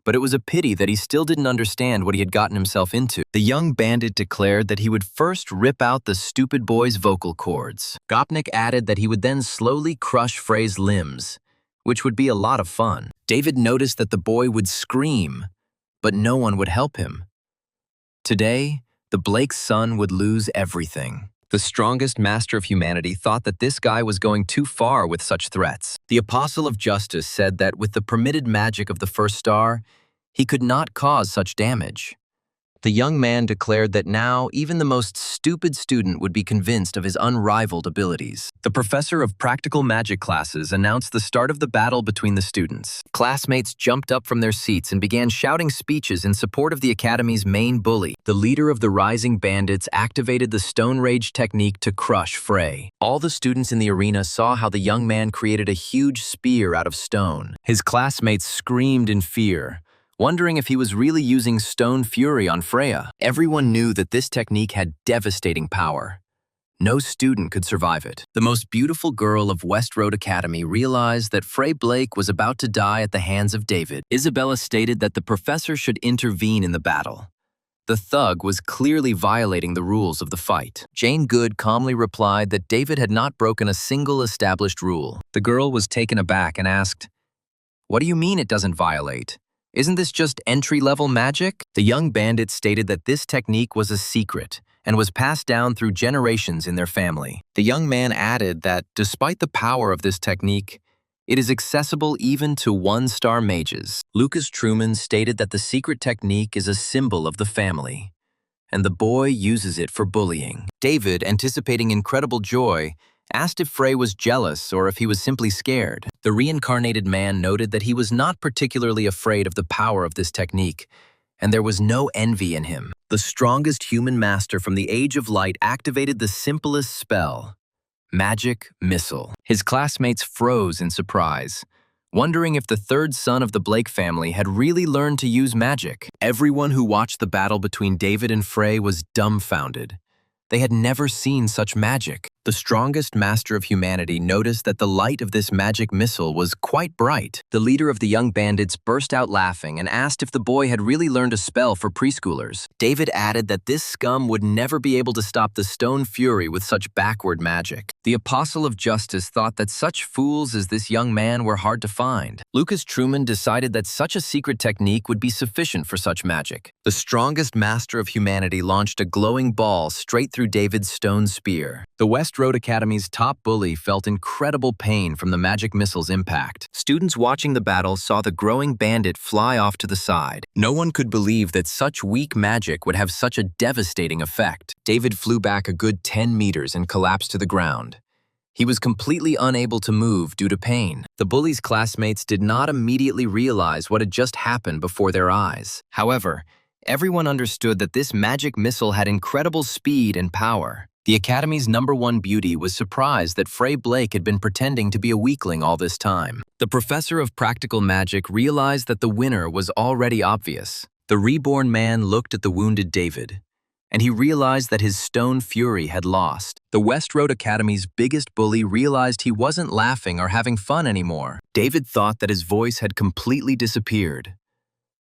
but it was a pity that he still didn't understand what he had gotten himself into. The young bandit declared that he would first rip out the stupid boy's vocal cords. Gopnik added that he would then slowly crush Frey's limbs, which would be a lot of fun. David noticed that the boy would scream, but no one would help him. Today, the Blake's son would lose everything. The strongest master of humanity thought that this guy was going too far with such threats. The Apostle of Justice said that with the permitted magic of the first star, he could not cause such damage. The young man declared that now even the most stupid student would be convinced of his unrivaled abilities. The professor of practical magic classes announced the start of the battle between the students. Classmates jumped up from their seats and began shouting speeches in support of the Academy's main bully. The leader of the rising bandits activated the Stone Rage technique to crush Frey. All the students in the arena saw how the young man created a huge spear out of stone. His classmates screamed in fear, wondering if he was really using Stone Fury on Freya. Everyone knew that this technique had devastating power. No student could survive it. The most beautiful girl of West Road Academy realized that Frey Blake was about to die at the hands of David. Isabella stated that the professor should intervene in the battle. The thug was clearly violating the rules of the fight. Jane Good calmly replied that David had not broken a single established rule. The girl was taken aback and asked, "What do you mean it doesn't violate? Isn't this just entry-level magic?" The young bandit stated that this technique was a secret and was passed down through generations in their family. The young man added that, despite the power of this technique, it is accessible even to one-star mages. Lucas Truman stated that the secret technique is a symbol of the family, and the boy uses it for bullying. David, anticipating incredible joy, asked if Frey was jealous or if he was simply scared. The reincarnated man noted that he was not particularly afraid of the power of this technique, and there was no envy in him. The strongest human master from the Age of Light activated the simplest spell, Magic Missile. His classmates froze in surprise, wondering if the third son of the Blake family had really learned to use magic. Everyone who watched the battle between David and Frey was dumbfounded. They had never seen such magic. The strongest master of humanity noticed that the light of this magic missile was quite bright. The leader of the young bandits burst out laughing and asked if the boy had really learned a spell for preschoolers. David added that this scum would never be able to stop the stone fury with such backward magic. The apostle of justice thought that such fools as this young man were hard to find. Lucas Truman decided that such a secret technique would be sufficient for such magic. The strongest master of humanity launched a glowing ball straight through David's stone spear. The West Road Academy's top bully felt incredible pain from the magic missile's impact. Students watching the battle saw the growing bandit fly off to the side. No one could believe that such weak magic would have such a devastating effect. David flew back a good 10 meters and collapsed to the ground. He was completely unable to move due to pain. The bully's classmates did not immediately realize what had just happened before their eyes. However, everyone understood that this magic missile had incredible speed and power. The Academy's #1 beauty was surprised that Frey Blake had been pretending to be a weakling all this time. The professor of practical magic realized that the winner was already obvious. The reborn man looked at the wounded David, and he realized that his stone fury had lost. The West Road Academy's biggest bully realized he wasn't laughing or having fun anymore. David thought that his voice had completely disappeared.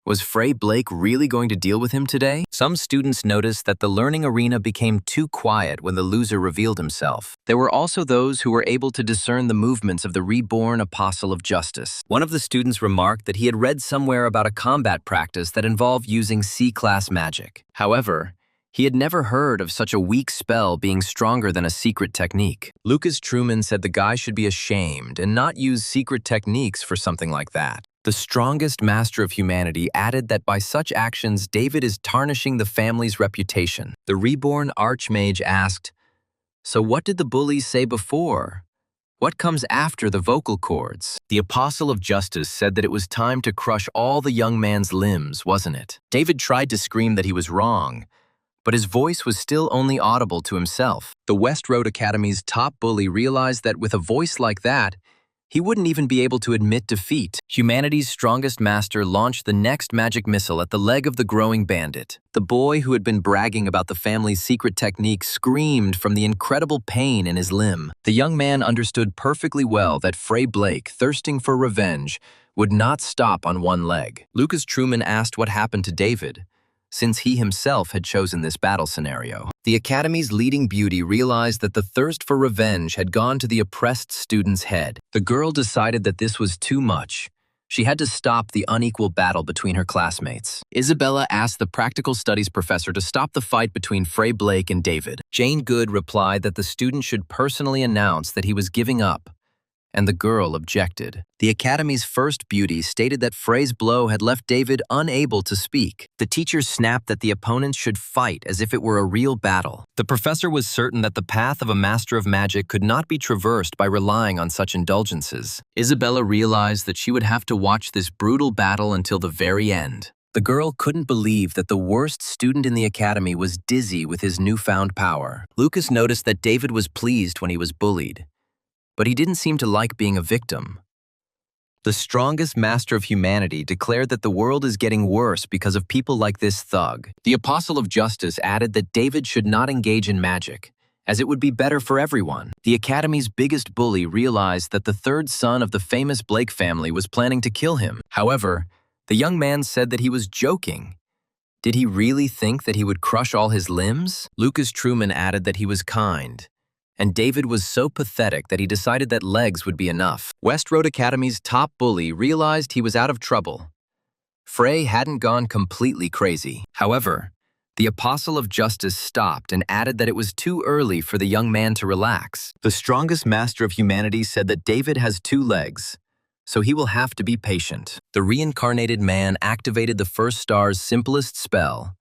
Was Frey Blake really going to deal with him today? Some students noticed that the learning arena became too quiet when the loser revealed himself. There were also those who were able to discern the movements of the reborn apostle of justice. One of the students remarked that he had read somewhere about a combat practice that involved using C-class magic. However, he had never heard of such a weak spell being stronger than a secret technique. Lucas Truman said the guy should be ashamed and not use secret techniques for something like that. The strongest master of humanity added that by such actions, David is tarnishing the family's reputation. The reborn archmage asked, "So what did the bullies say before? What comes after the vocal cords?" The apostle of justice said that it was time to crush all the young man's limbs, wasn't it? David tried to scream that he was wrong, but his voice was still only audible to himself. The West Road Academy's top bully realized that with a voice like that, he wouldn't even be able to admit defeat. Humanity's strongest master launched the next magic missile at the leg of the growing bandit. The boy who had been bragging about the family's secret technique screamed from the incredible pain in his limb. The young man understood perfectly well that Frey Blake, thirsting for revenge, would not stop on one leg. Lucas Truman asked what happened to David, since he himself had chosen this battle scenario. The Academy's leading beauty realized that the thirst for revenge had gone to the oppressed student's head. The girl decided that this was too much. She had to stop the unequal battle between her classmates. Isabella asked the practical studies professor to stop the fight between Frey Blake and David. Jane Good replied that the student should personally announce that he was giving up, and the girl objected. The Academy's first beauty stated that Frey's blow had left David unable to speak. The teacher snapped that the opponents should fight as if it were a real battle. The professor was certain that the path of a master of magic could not be traversed by relying on such indulgences. Isabella realized that she would have to watch this brutal battle until the very end. The girl couldn't believe that the worst student in the Academy was dizzy with his newfound power. Lucas noticed that David was pleased when he was bullied, but he didn't seem to like being a victim. The strongest master of humanity declared that the world is getting worse because of people like this thug. The apostle of justice added that David should not engage in magic, as it would be better for everyone. The Academy's biggest bully realized that the third son of the famous Blake family was planning to kill him. However, the young man said that he was joking. Did he really think that he would crush all his limbs? Lucas Truman added that he was kind, and David was so pathetic that he decided that legs would be enough. West Road Academy's top bully realized he was out of trouble. Frey hadn't gone completely crazy. However, The Apostle of Justice stopped and added that it was too early for the young man to relax. The strongest master of humanity said that David has 2 legs, so he will have to be patient. The reincarnated man activated the first star's simplest spell,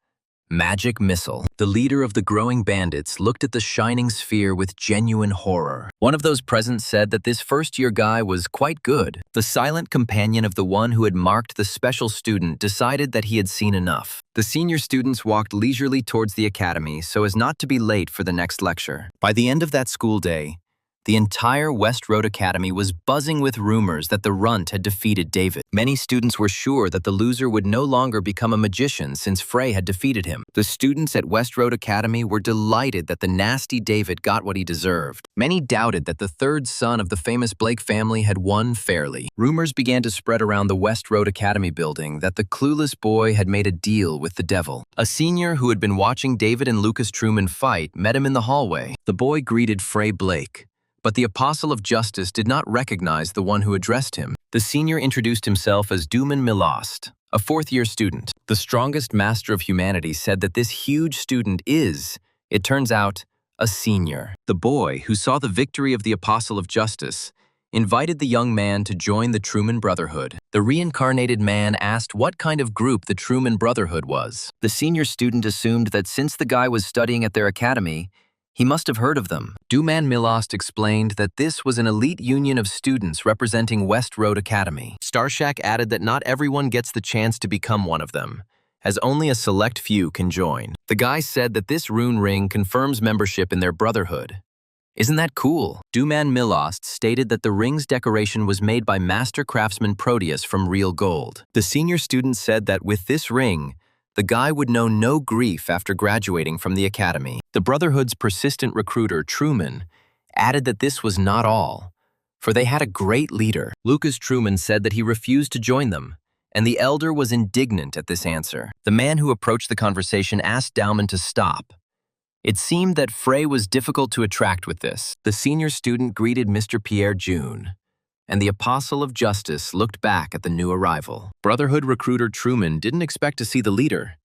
Magic Missile. The leader of the growing bandits looked at the shining sphere with genuine horror. One of those present said that this first-year guy was quite good. The silent companion of the one who had marked the special student decided that he had seen enough. The senior students walked leisurely towards the academy so as not to be late for the next lecture. By the end of that school day, the entire West Road Academy was buzzing with rumors that the runt had defeated David. Many students were sure that the loser would no longer become a magician since Frey had defeated him. The students at West Road Academy were delighted that the nasty David got what he deserved. Many doubted that the 3rd son of the famous Blake family had won fairly. Rumors began to spread around the West Road Academy building that the clueless boy had made a deal with the devil. A senior who had been watching David and Lucas Truman fight met him in the hallway. The boy greeted Frey Blake, but the Apostle of Justice did not recognize the one who addressed him. The senior introduced himself as Duman Milost, a 4th-year student. The strongest master of humanity said that this huge student is, it turns out, a senior. The boy, who saw the victory of the Apostle of Justice, invited the young man to join the Truman Brotherhood. The reincarnated man asked what kind of group the Truman Brotherhood was. The senior student assumed that since the guy was studying at their academy, he must have heard of them. Duman Milost explained that this was an elite union of students representing West Road Academy. Starshak added that not everyone gets the chance to become one of them, as only a select few can join. The guy said that this rune ring confirms membership in their brotherhood. Isn't that cool? Duman Milost stated that the ring's decoration was made by master craftsman Proteus from real gold. The senior student said that with this ring, the guy would know no grief after graduating from the academy. The Brotherhood's persistent recruiter, Truman, added that this was not all, for they had a great leader. Lucas Truman said that he refused to join them, and the elder was indignant at this answer. The man who approached the conversation asked Dauman to stop. It seemed that Frey was difficult to attract with this. The senior student greeted Mr. Pierre June, and the Apostle of Justice looked back at the new arrival. Brotherhood recruiter Truman didn't expect to see the leader.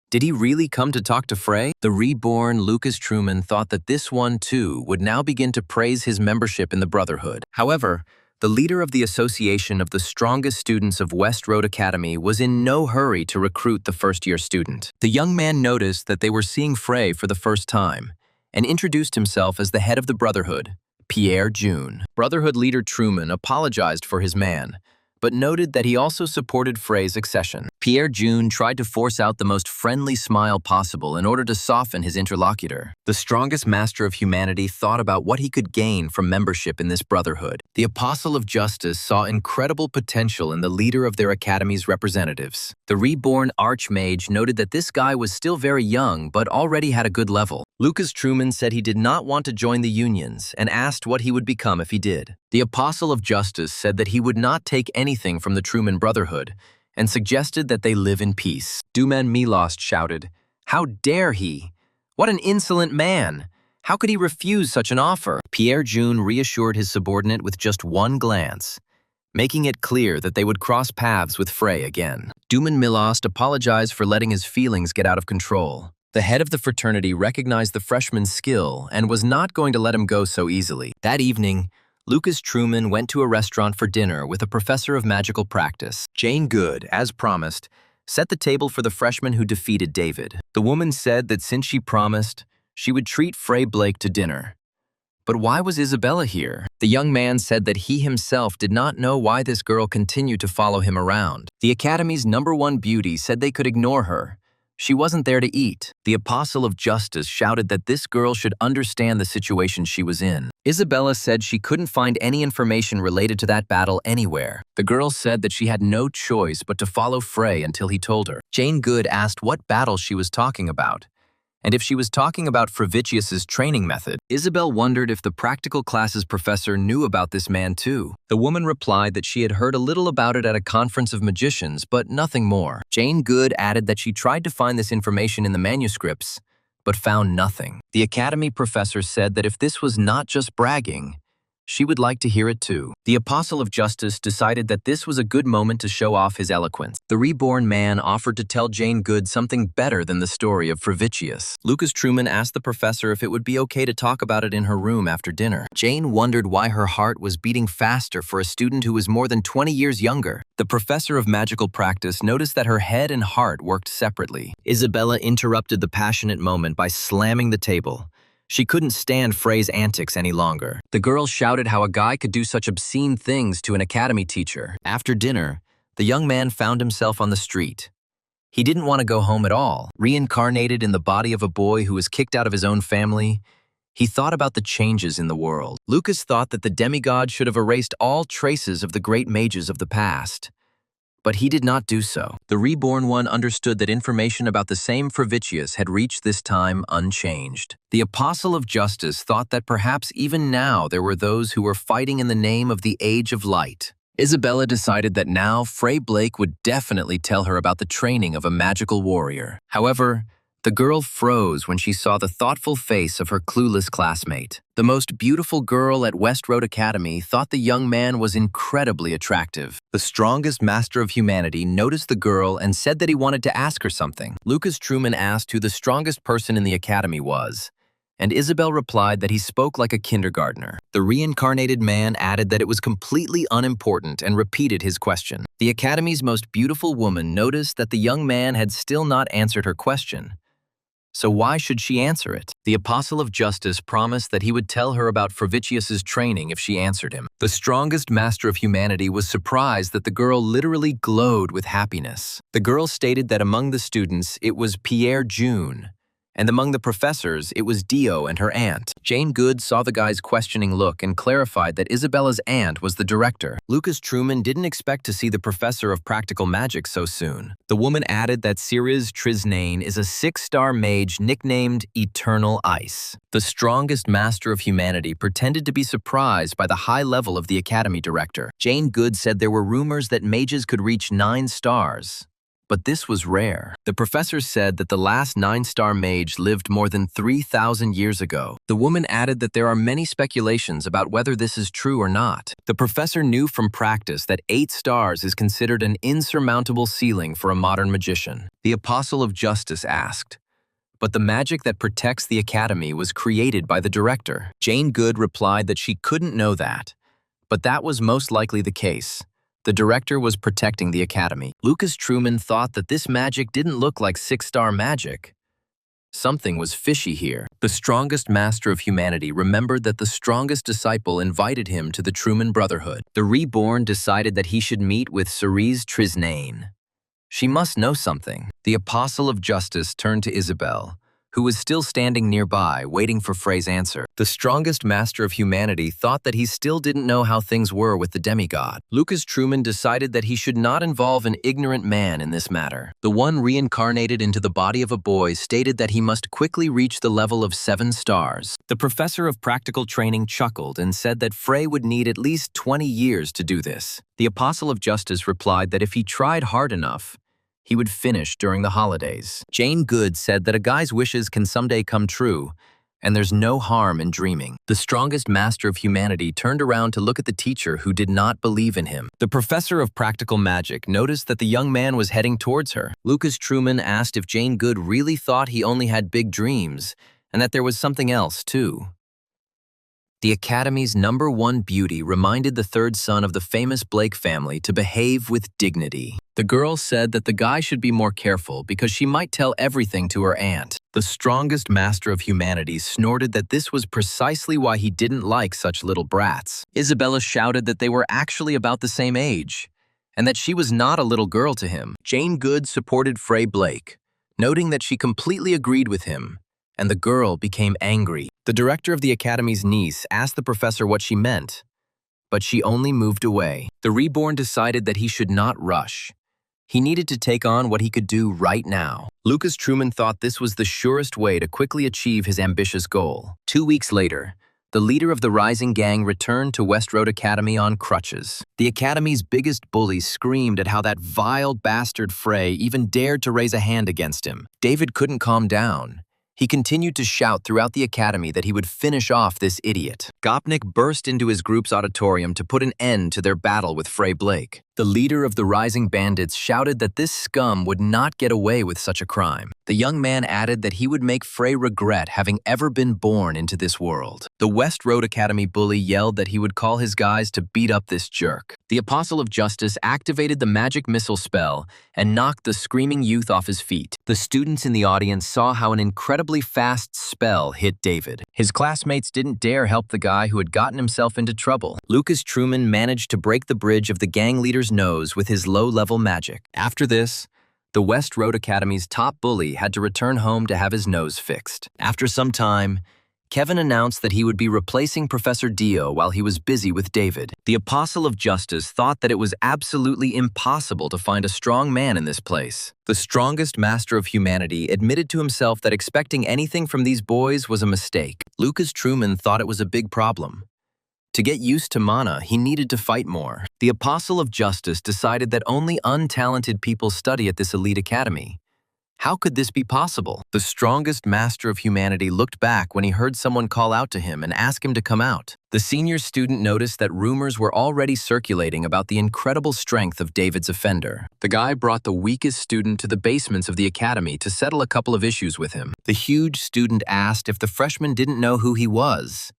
Did he really come to talk to Frey? The reborn Lucas Truman thought that this one, too, would now begin to praise his membership in the Brotherhood. However, the leader of the association of the strongest students of West Road Academy was in no hurry to recruit the first-year student. The young man noticed that they were seeing Frey for the first time and introduced himself as the head of the Brotherhood, Pierre June. Brotherhood leader Truman apologized for his man, but noted that he also supported Frey's accession. Pierre June tried to force out the most friendly smile possible in order to soften his interlocutor. The strongest master of humanity thought about what he could gain from membership in this brotherhood. The Apostle of Justice saw incredible potential in the leader of their academy's representatives. The reborn Archmage noted that this guy was still very young but already had a good level. Lucas Truman said he did not want to join the unions and asked what he would become if he did. The Apostle of Justice said that he would not take anything from the Truman Brotherhood and suggested that they live in peace. Duman Milost shouted, "How dare he? What an insolent man! How could he refuse such an offer?" Pierre June reassured his subordinate with just one glance, making it clear that they would cross paths with Frey again. Duman Milost apologized for letting his feelings get out of control. The head of the fraternity recognized the freshman's skill and was not going to let him go so easily. That evening, Lucas Truman went to a restaurant for dinner with a professor of magical practice. Jane Good, as promised, set the table for the freshman who defeated David. The woman said that since she promised, she would treat Frey Blake to dinner. But why was Isabella here? The young man said that he himself did not know why this girl continued to follow him around. The Academy's #1 beauty said they could ignore her. She wasn't there to eat. The Apostle of Justice shouted that this girl should understand the situation she was in. Isabella said she couldn't find any information related to that battle anywhere. The girl said that she had no choice but to follow Frey until he told her. Jane Good asked what battle she was talking about, and if she was talking about Frevicius's training method. Isabel wondered if the practical classes professor knew about this man too. The woman replied that she had heard a little about it at a conference of magicians, but nothing more. Jane Good added that she tried to find this information in the manuscripts, but found nothing. The academy professor said that if this was not just bragging, She would like to hear it too. The Apostle of Justice decided that this was a good moment to show off his eloquence. The reborn man offered to tell Jane Good something better than the story of Frivicius. Lucas Truman asked the professor if it would be okay to talk about it in her room after dinner. Jane wondered why her heart was beating faster for a student who was more than 20 years younger. The professor of magical practice noticed that her head and heart worked separately. Isabella interrupted the passionate moment by slamming the table. She couldn't stand Frey's antics any longer. The girl shouted how a guy could do such obscene things to an academy teacher. After dinner, the young man found himself on the street. He didn't want to go home at all. Reincarnated in the body of a boy who was kicked out of his own family, he thought about the changes in the world. Lucas thought that the demigod should have erased all traces of the great mages of the past. But he did not do so. The reborn one understood that information about the same Frivicius had reached this time unchanged. The Apostle of Justice thought that perhaps even now there were those who were fighting in the name of the Age of Light. Isabella decided that now Frey Blake would definitely tell her about the training of a magical warrior. However, the girl froze when she saw the thoughtful face of her clueless classmate. The most beautiful girl at West Road Academy thought the young man was incredibly attractive. The strongest master of humanity noticed the girl and said that he wanted to ask her something. Lucas Truman asked who the strongest person in the academy was, and Isabel replied that he spoke like a kindergartner. The reincarnated man added that it was completely unimportant and repeated his question. The academy's most beautiful woman noticed that the young man had still not answered her question. So why should she answer it? The Apostle of Justice promised that he would tell her about Frivicius's training if she answered him. The strongest master of humanity was surprised that the girl literally glowed with happiness. The girl stated that among the students it was Pierre June, and among the professors it was Dio and her aunt. Jane Good saw the guy's questioning look and clarified that Isabella's aunt was the director. Lucas Truman didn't expect to see the professor of practical magic so soon. The woman added that Ceres Trisnane is a 6-star mage nicknamed Eternal Ice. The strongest master of humanity pretended to be surprised by the high level of the academy director. Jane Good said there were rumors that mages could reach 9 stars. But this was rare. The professor said that the last 9-star mage lived more than 3,000 years ago. The woman added that there are many speculations about whether this is true or not. The professor knew from practice that 8 stars is considered an insurmountable ceiling for a modern magician. The Apostle of Justice asked, but the magic that protects the academy was created by the director. Jane Good replied that she couldn't know that, but that was most likely the case. The director was protecting the academy. Lucas Truman thought that this magic didn't look like 6-star magic. Something was fishy here. The strongest master of humanity remembered that the strongest disciple invited him to the Truman Brotherhood. The reborn decided that he should meet with Ceres Trisnane. She must know something. The Apostle of Justice turned to Isabel, who was still standing nearby, waiting for Frey's answer. The strongest master of humanity thought that he still didn't know how things were with the demigod. Lucas Truman decided that he should not involve an ignorant man in this matter. The one reincarnated into the body of a boy stated that he must quickly reach the level of 7 stars. The professor of practical training chuckled and said that Frey would need at least 20 years to do this. The Apostle of Justice replied that if he tried hard enough, he would finish during the holidays. Jane Good said that a guy's wishes can someday come true, and there's no harm in dreaming. The strongest master of humanity turned around to look at the teacher who did not believe in him. The professor of practical magic noticed that the young man was heading towards her. Lucas Truman asked if Jane Good really thought he only had big dreams, and that there was something else too. The Academy's #1 beauty reminded the third son of the famous Blake family to behave with dignity. The girl said that the guy should be more careful because she might tell everything to her aunt. The strongest master of humanity snorted that this was precisely why he didn't like such little brats. Isabella shouted that they were actually about the same age, and that she was not a little girl to him. Jane Good supported Frey Blake, noting that she completely agreed with him, and the girl became angry. The director of the Academy's niece asked the professor what she meant, but she only moved away. The reborn decided that he should not rush. He needed to take on what he could do right now. Lucas Truman thought this was the surest way to quickly achieve his ambitious goal. 2 weeks later, the leader of the rising gang returned to West Road Academy on crutches. The Academy's biggest bully screamed at how that vile bastard Frey even dared to raise a hand against him. David couldn't calm down. He continued to shout throughout the academy that he would finish off this idiot. Gopnik burst into his group's auditorium to put an end to their battle with Frey Blake. The leader of the rising bandits shouted that this scum would not get away with such a crime. The young man added that he would make Frey regret having ever been born into this world. The West Road Academy bully yelled that he would call his guys to beat up this jerk. The Apostle of Justice activated the magic missile spell and knocked the screaming youth off his feet. The students in the audience saw how an incredibly fast spell hit David. His classmates didn't dare help the guy who had gotten himself into trouble. Lucas Truman managed to break the bridge of the gang leader's nose with his low-level magic. After this, the West Road Academy's top bully had to return home to have his nose fixed. After some time, Kevin announced that he would be replacing Professor Dio while he was busy with David. The Apostle of Justice thought that it was absolutely impossible to find a strong man in this place. The strongest master of humanity admitted to himself that expecting anything from these boys was a mistake. Lucas Truman thought it was a big problem. To get used to mana, he needed to fight more. The Apostle of Justice decided that only untalented people study at this elite academy. How could this be possible? The strongest master of humanity looked back when he heard someone call out to him and ask him to come out. The senior student noticed that rumors were already circulating about the incredible strength of David's offender. The guy brought the weakest student to the basements of the academy to settle a couple of issues with him. The huge student asked if the freshman didn't know who he was.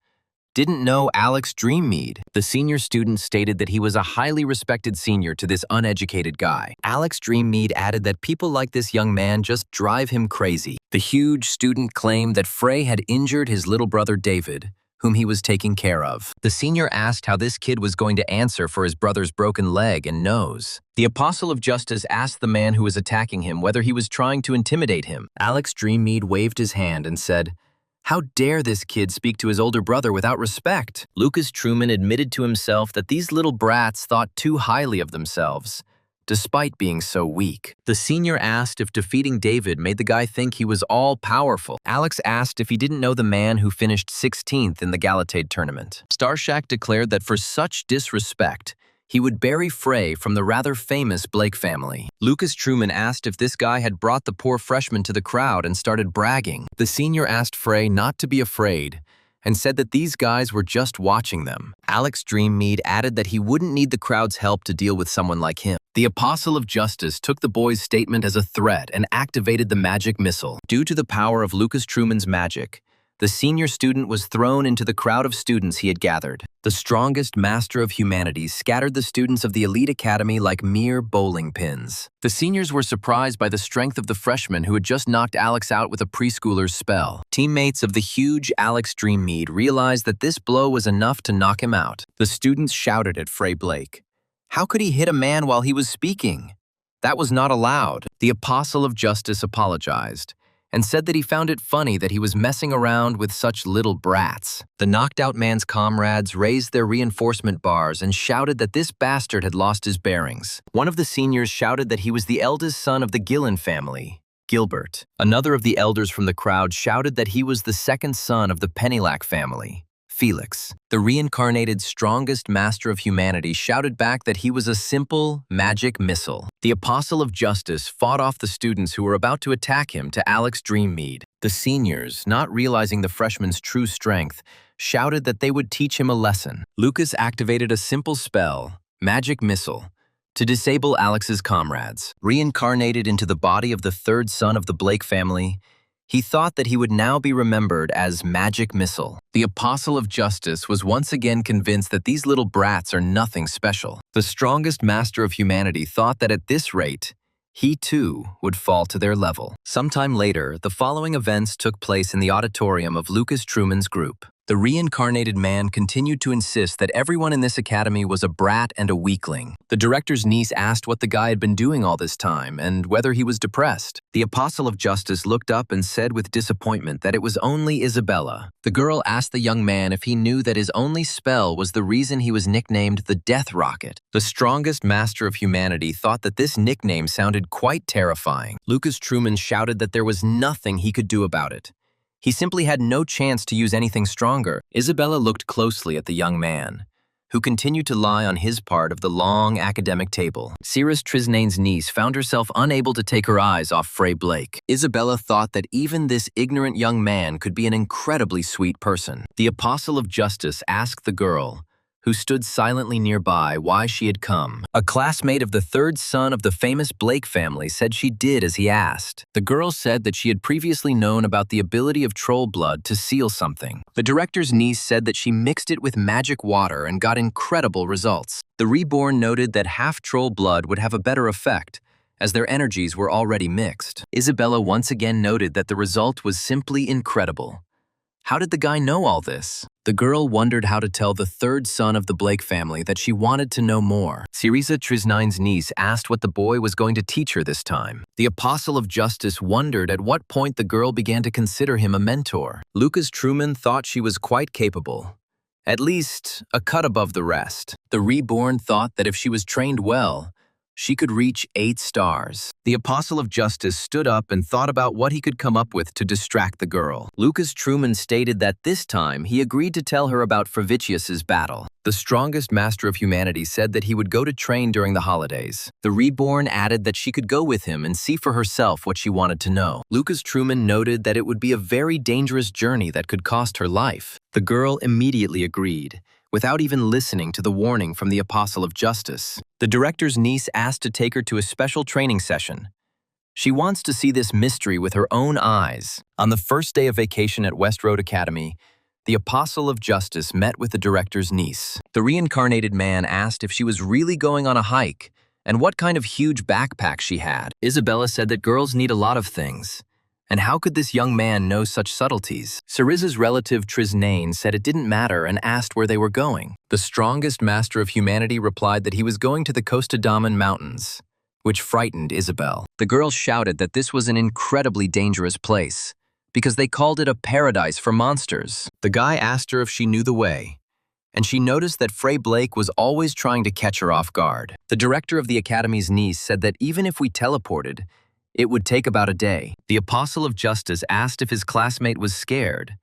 Didn't know Alex Dreammead. The senior student stated that he was a highly respected senior to this uneducated guy. Alex Dreammead added that people like this young man just drive him crazy. The huge student claimed that Frey had injured his little brother David, whom he was taking care of. The senior asked how this kid was going to answer for his brother's broken leg and nose. The Apostle of Justice asked the man who was attacking him whether he was trying to intimidate him. Alex Dreammead waved his hand and said, "How dare this kid speak to his older brother without respect?" Lucas Truman admitted to himself that these little brats thought too highly of themselves, despite being so weak. The senior asked if defeating David made the guy think he was all-powerful. Alex asked if he didn't know the man who finished 16th in the Galatade tournament. Starshack declared that for such disrespect, he would bury Frey from the rather famous Blake family. Lucas Truman asked if this guy had brought the poor freshman to the crowd and started bragging. The senior asked Frey not to be afraid and said that these guys were just watching them. Alex Dreammead added that he wouldn't need the crowd's help to deal with someone like him. The Apostle of Justice took the boy's statement as a threat and activated the magic missile. Due to the power of Lucas Truman's magic, the senior student was thrown into the crowd of students he had gathered. The strongest master of humanity scattered the students of the elite academy like mere bowling pins. The seniors were surprised by the strength of the freshman who had just knocked Alex out with a preschooler's spell. Teammates of the huge Alex Dreammead realized that this blow was enough to knock him out. The students shouted at Frey Blake. How could he hit a man while he was speaking? That was not allowed. The Apostle of Justice apologized and said that he found it funny that he was messing around with such little brats. The knocked-out man's comrades raised their reinforcement bars and shouted that this bastard had lost his bearings. One of the seniors shouted that he was the eldest son of the Gillen family, Gilbert. Another of the elders from the crowd shouted that he was the second son of the Pennylack family, Felix. The reincarnated strongest master of humanity shouted back that he was a simple magic missile. The Apostle of Justice fought off the students who were about to attack him to Alex Dreammead. The seniors, not realizing the freshman's true strength, shouted that they would teach him a lesson. Lucas activated a simple spell, Magic Missile, to disable Alex's comrades. Reincarnated into the body of the third son of the Blake family, he thought that he would now be remembered as Magic Missile. The Apostle of Justice was once again convinced that these little brats are nothing special. The strongest master of humanity thought that at this rate, he too would fall to their level. Sometime later, the following events took place in the auditorium of Lucas Truman's group. The reincarnated man continued to insist that everyone in this academy was a brat and a weakling. The director's niece asked what the guy had been doing all this time and whether he was depressed. The Apostle of Justice looked up and said with disappointment that it was only Isabella. The girl asked the young man if he knew that his only spell was the reason he was nicknamed the Death Rocket. The strongest master of humanity thought that this nickname sounded quite terrifying. Lucas Truman shouted that there was nothing he could do about it. He simply had no chance to use anything stronger. Isabella looked closely at the young man, who continued to lie on his part of the long academic table. Cirrus Trisnane's niece found herself unable to take her eyes off Frey Blake. Isabella thought that even this ignorant young man could be an incredibly sweet person. The Apostle of Justice asked the girl, who stood silently nearby, why she had come. A classmate of the third son of the famous Blake family said she did as he asked. The girl said that she had previously known about the ability of troll blood to seal something. The director's niece said that she mixed it with magic water and got incredible results. The reborn noted that half troll blood would have a better effect, as their energies were already mixed. Isabella once again noted that the result was simply incredible. How did the guy know all this? The girl wondered how to tell the third son of the Blake family that she wanted to know more. Cirrus Trisnane's niece asked what the boy was going to teach her this time. The Apostle of Justice wondered at what point the girl began to consider him a mentor. Lucas Truman thought she was quite capable, at least a cut above the rest. The reborn thought that if she was trained well, she could reach 8 stars. The Apostle of Justice stood up and thought about what he could come up with to distract the girl. Lucas Truman stated that this time he agreed to tell her about Favicius's battle. The strongest master of humanity said that he would go to train during the holidays. The reborn added that she could go with him and see for herself what she wanted to know. Lucas Truman noted that it would be a very dangerous journey that could cost her life. The girl immediately agreed, without even listening to the warning from the Apostle of Justice. The director's niece asked to take her to a special training session. She wants to see this mystery with her own eyes. On the first day of vacation at West Road Academy, the Apostle of Justice met with the director's niece. The reincarnated man asked if she was really going on a hike and what kind of huge backpack she had. Isabella said that girls need a lot of things. And how could this young man know such subtleties? Cirrus's relative Trisnane said it didn't matter and asked where they were going. The strongest master of humanity replied that he was going to the Costa Daman Mountains, which frightened Isabel. The girl shouted that this was an incredibly dangerous place, because they called it a paradise for monsters. The guy asked her if she knew the way, and she noticed that Frey Blake was always trying to catch her off guard. The director of the Academy's niece said that even if we teleported, it would take about a day. The Apostle of Justice asked if his classmate was scared,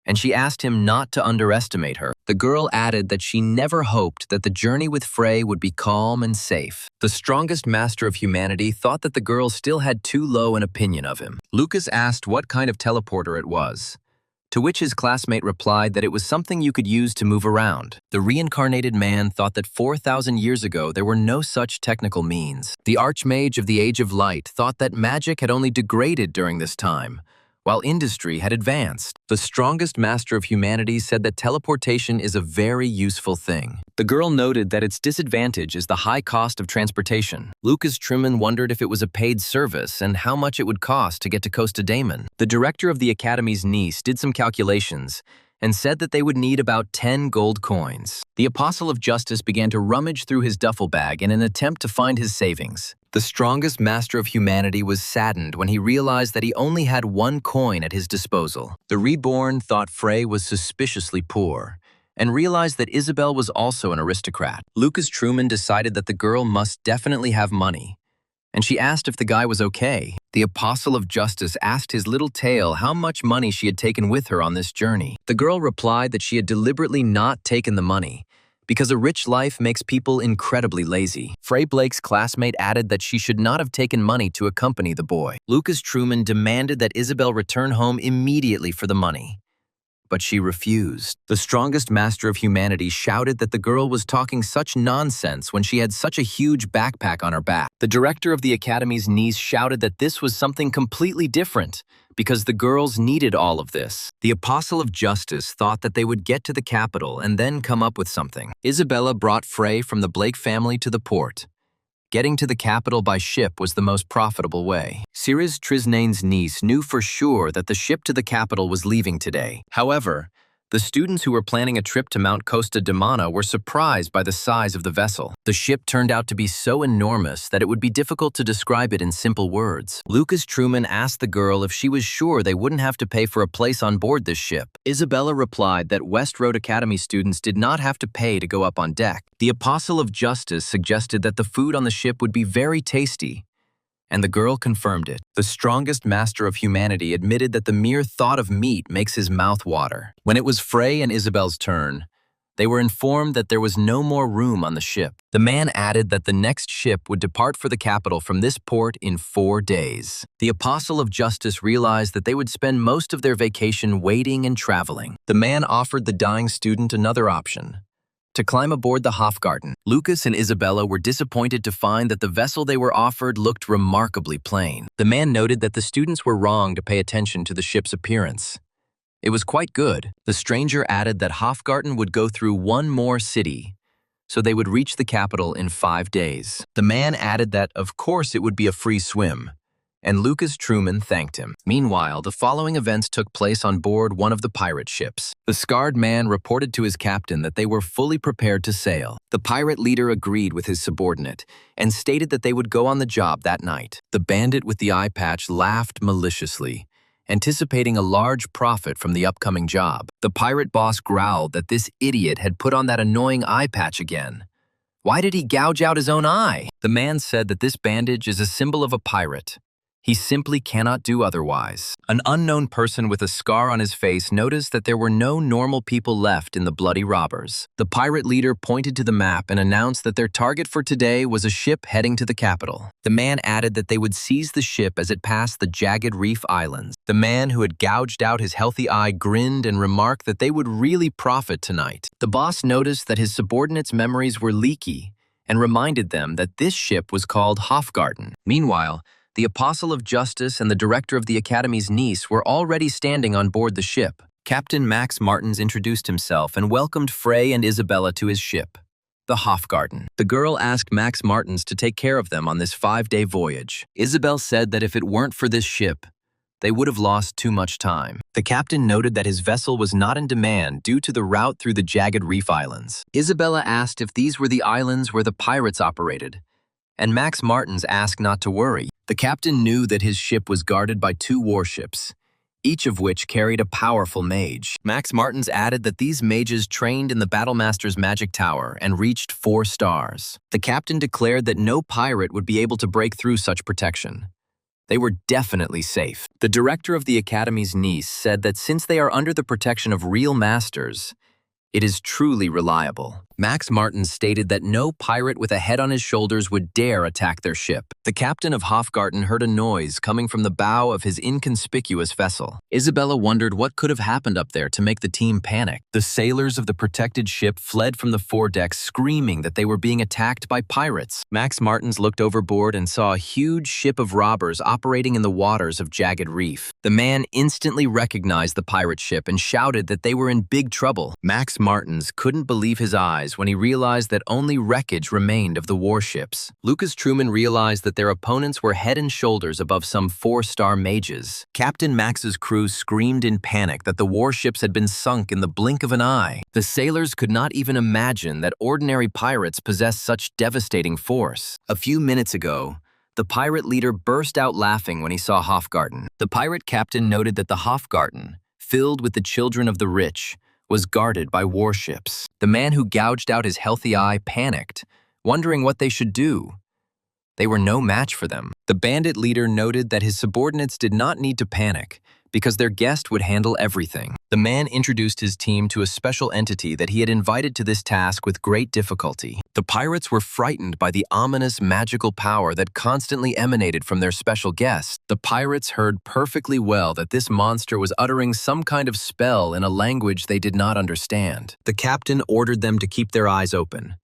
and she asked him not to underestimate her. The girl added that she never hoped that the journey with Frey would be calm and safe. The strongest master of humanity thought that the girl still had too low an opinion of him. Lucas asked what kind of teleporter it was, to which his classmate replied that it was something you could use to move around. The reincarnated man thought that 4,000 years ago there were no such technical means. The Archmage of the Age of Light thought that magic had only degraded during this time, while industry had advanced. The strongest master of humanity said that teleportation is a very useful thing. The girl noted that its disadvantage is the high cost of transportation. Lucas Truman wondered if it was a paid service and how much it would cost to get to Costa Daman. The director of the Academy's niece did some calculations and said that they would need about 10 gold coins. The Apostle of Justice began to rummage through his duffel bag in an attempt to find his savings. The strongest master of humanity was saddened when he realized that he only had 1 coin at his disposal. The reborn thought Frey was suspiciously poor and realized that Isabel was also an aristocrat. Lucas Truman decided that the girl must definitely have money, and she asked if the guy was okay. The Apostle of Justice asked his little tail how much money she had taken with her on this journey. The girl replied that she had deliberately not taken the money, because a rich life makes people incredibly lazy. Frey Blake's classmate added that she should not have taken money to accompany the boy. Lucas Truman demanded that Isabel return home immediately for the money, but she refused. The strongest master of humanity shouted that the girl was talking such nonsense when she had such a huge backpack on her back. The director of the Academy's niece shouted that this was something completely different, because the girls needed all of this. The Apostle of Justice thought that they would get to the capital and then come up with something. Isabella brought Frey from the Blake family to the port. Getting to the capital by ship was the most profitable way. Cirrus Trisnane's niece knew for sure that the ship to the capital was leaving today. However, the students who were planning a trip to Mount Costa de Mana were surprised by the size of the vessel. The ship turned out to be so enormous that it would be difficult to describe it in simple words. Lucas Truman asked the girl if she was sure they wouldn't have to pay for a place on board this ship. Isabella replied that West Road Academy students did not have to pay to go up on deck. The Apostle of Justice suggested that the food on the ship would be very tasty, and the girl confirmed it. The strongest master of humanity admitted that the mere thought of meat makes his mouth water. When it was Frey and Isabel's turn, They were informed that there was no more room on the ship. The man added that the next ship would depart for the capital from this port in 4 days. The Apostle of Justice realized that they would spend most of their vacation waiting and traveling. The man offered the dying student another option: to climb aboard the Hofgarten. Lucas and Isabella were disappointed to find that the vessel they were offered looked remarkably plain. The man noted that the students were wrong to pay attention to the ship's appearance. It was quite good. The stranger added that Hofgarten would go through one more city, so they would reach the capital in 5 days. The man added that, of course, it would be a free swim, and Lucas Truman thanked him. Meanwhile, the following events took place on board one of the pirate ships. The scarred man reported to his captain that they were fully prepared to sail. The pirate leader agreed with his subordinate and stated that they would go on the job that night. The bandit with the eye patch laughed maliciously, anticipating a large profit from the upcoming job. The pirate boss growled that this idiot had put on that annoying eye patch again. Why did he gouge out his own eye? The man said that this bandage is a symbol of a pirate. He simply cannot do otherwise. An unknown person with a scar on his face noticed that there were no normal people left in the bloody robbers. The pirate leader pointed to the map and announced that their target for today was a ship heading to the capital. The man added that they would seize the ship as it passed the jagged reef islands. The man who had gouged out his healthy eye grinned and remarked that they would really profit tonight. The boss noticed that his subordinates' memories were leaky and reminded them that this ship was called Hofgarten. Meanwhile, the Apostle of Justice and the director of the Academy's niece were already standing on board the ship. Captain Max Martins introduced himself and welcomed Frey and Isabella to his ship, the Hofgarten. The girl asked Max Martins to take care of them on this 5-day voyage. Isabel said that if it weren't for this ship, they would have lost too much time. The captain noted that his vessel was not in demand due to the route through the jagged reef islands. Isabella asked if these were the islands where the pirates operated, and Max Martins asked not to worry. The captain knew that his ship was guarded by 2 warships, each of which carried a powerful mage. Max Martins added that these mages trained in the Battlemaster's magic tower and reached 4 stars. The captain declared that no pirate would be able to break through such protection. They were definitely safe. The director of the Academy's niece said that since they are under the protection of real masters, it is truly reliable. Max Martins stated that no pirate with a head on his shoulders would dare attack their ship. The captain of Hofgarten heard a noise coming from the bow of his inconspicuous vessel. Isabella wondered what could have happened up there to make the team panic. The sailors of the protected ship fled from the foredeck screaming that they were being attacked by pirates. Max Martins looked overboard and saw a huge ship of robbers operating in the waters of Jagged Reef. The man instantly recognized the pirate ship and shouted that they were in big trouble. Max Martins couldn't believe his eyes when he realized that only wreckage remained of the warships. Lucas Truman realized that their opponents were head and shoulders above some 4-star mages. Captain Max's crew screamed in panic that the warships had been sunk in the blink of an eye. The sailors could not even imagine that ordinary pirates possessed such devastating force. A few minutes ago, the pirate leader burst out laughing when he saw Hofgarten. The pirate captain noted that the Hofgarten, filled with the children of the rich, was guarded by warships. The man who gouged out his healthy eye panicked, wondering what they should do. They were no match for them. The bandit leader noted that his subordinates did not need to panic because their guest would handle everything. The man introduced his team to a special entity that he had invited to this task with great difficulty. The pirates were frightened by the ominous magical power that constantly emanated from their special guest. The pirates heard perfectly well that this monster was uttering some kind of spell in a language they did not understand. The captain ordered them to keep their eyes open,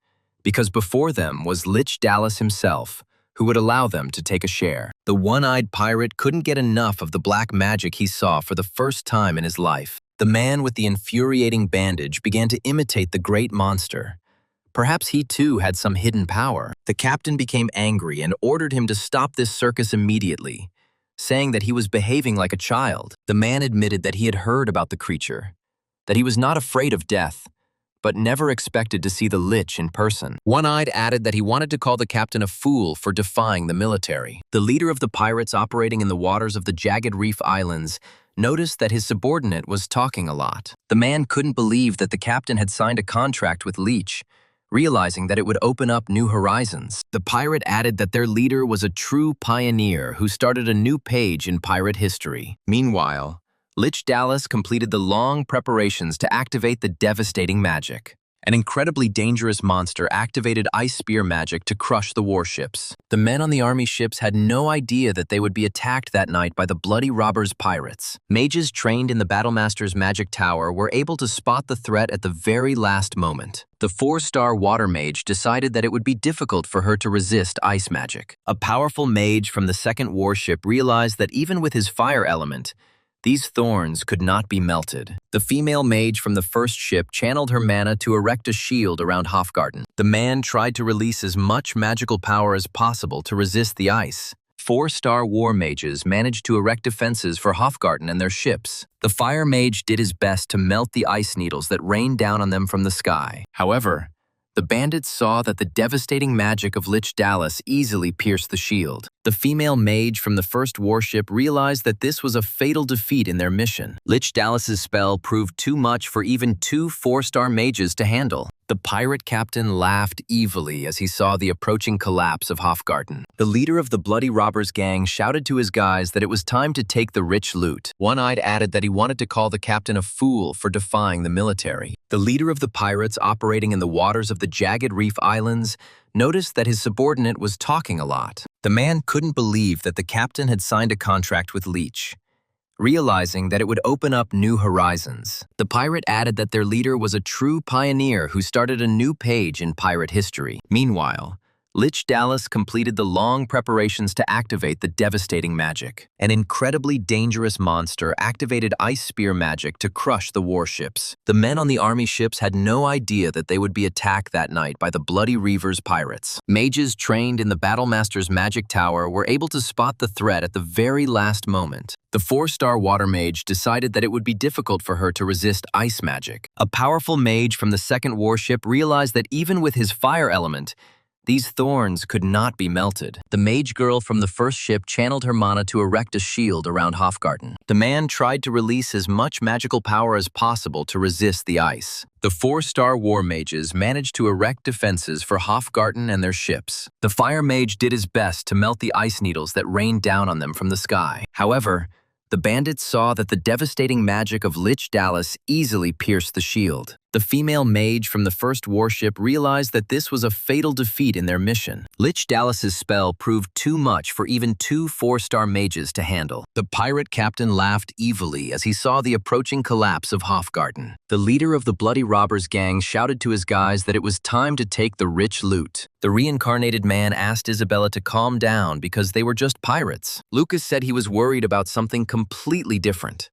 because before them was Lich Dallas himself, who would allow them to take a share. The one-eyed pirate couldn't get enough of the black magic he saw for the first time in his life. The man with the infuriating bandage began to imitate the great monster. Perhaps he too had some hidden power. The captain became angry and ordered him to stop this circus immediately, saying that he was behaving like a child. The man admitted that he had heard about the creature, that he was not afraid of death, but never expected to see the Lich in person. One-Eyed added that he wanted to call the captain a fool for defying the military. The leader of the pirates operating in the waters of the Jagged Reef Islands noticed that his subordinate was talking a lot. The man couldn't believe that the captain had signed a contract with Leech, realizing that it would open up new horizons. The pirate added that their leader was a true pioneer who started a new page in pirate history. Meanwhile, Lich Dallas completed the long preparations to activate the devastating magic. An incredibly dangerous monster activated ice spear magic to crush the warships. The men on the army ships had no idea that they would be attacked that night by the bloody robbers pirates. Mages trained in the Battlemaster's magic tower were able to spot the threat at the very last moment. The 4-star water mage decided that it would be difficult for her to resist ice magic. A powerful mage from the second warship realized that even with his fire element, these thorns could not be melted. The female mage from the first ship channeled her mana to erect a shield around Hofgarten. The man tried to release as much magical power as possible to resist the ice. 4-star war mages managed to erect defenses for Hofgarten and their ships. The fire mage did his best to melt the ice needles that rained down on them from the sky. However, the bandits saw that the devastating magic of Lich Dallas easily pierced the shield. The female mage from the first warship realized that this was a fatal defeat in their mission. Lich Dallas's spell proved too much for even 2 4-star mages to handle. The pirate captain laughed evilly as he saw the approaching collapse of Hofgarten. The leader of the Bloody Robbers gang shouted to his guys that it was time to take the rich loot. One-Eyed added that he wanted to call the captain a fool for defying the military. The leader of the pirates operating in the waters of the Jagged Reef Islands noticed that his subordinate was talking a lot. The man couldn't believe that the captain had signed a contract with Leech, realizing that it would open up new horizons. The pirate added that their leader was a true pioneer who started a new page in pirate history. Meanwhile, Lich Dallas completed the long preparations to activate the devastating magic. An incredibly dangerous monster activated ice spear magic to crush the warships. The men on the army ships had no idea that they would be attacked that night by the Bloody Reavers pirates. Mages trained in the Battlemaster's magic tower were able to spot the threat at the very last moment. The 4-star water mage decided that it would be difficult for her to resist ice magic. A powerful mage from the second warship realized that even with his fire element, these thorns could not be melted. The mage girl from the first ship channeled her mana to erect a shield around Hofgarten. The man tried to release as much magical power as possible to resist the ice. The 4-star war mages managed to erect defenses for Hofgarten and their ships. The fire mage did his best to melt the ice needles that rained down on them from the sky. However, the bandits saw that the devastating magic of Lich Dallas easily pierced the shield. The female mage from the first warship realized that this was a fatal defeat in their mission. Lich Dallas's spell proved too much for even 2 4-star mages to handle. The pirate captain laughed evilly as he saw the approaching collapse of Hofgarten. The leader of the Bloody Robbers gang shouted to his guys that it was time to take the rich loot. The reincarnated man asked Isabella to calm down because they were just pirates. Lucas said he was worried about something completely different,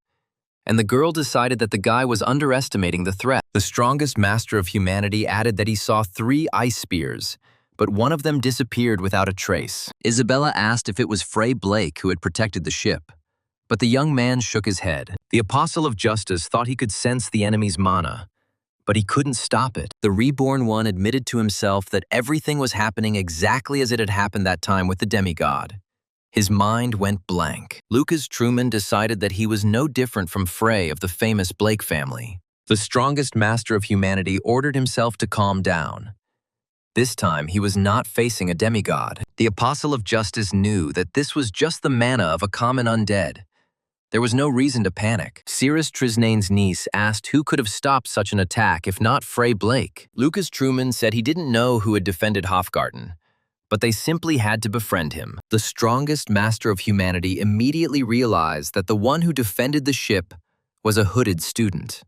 and the girl decided that the guy was underestimating the threat. The strongest master of humanity added that he saw 3 ice spears, but one of them disappeared without a trace. Isabella asked if it was Frey Blake who had protected the ship, but the young man shook his head. The Apostle of Justice thought he could sense the enemy's mana, but he couldn't stop it. The Reborn One admitted to himself that everything was happening exactly as it had happened that time with the demigod. His mind went blank. Lucas Truman decided that he was no different from Frey of the famous Blake family. The strongest master of humanity ordered himself to calm down. This time, he was not facing a demigod. The Apostle of Justice knew that this was just the mana of a common undead. There was no reason to panic. Cirrus Trisnane's niece asked who could have stopped such an attack if not Frey Blake. Lucas Truman said he didn't know who had defended Hofgarten, but they simply had to befriend him. The strongest master of humanity immediately realized that the one who defended the ship was a hooded student.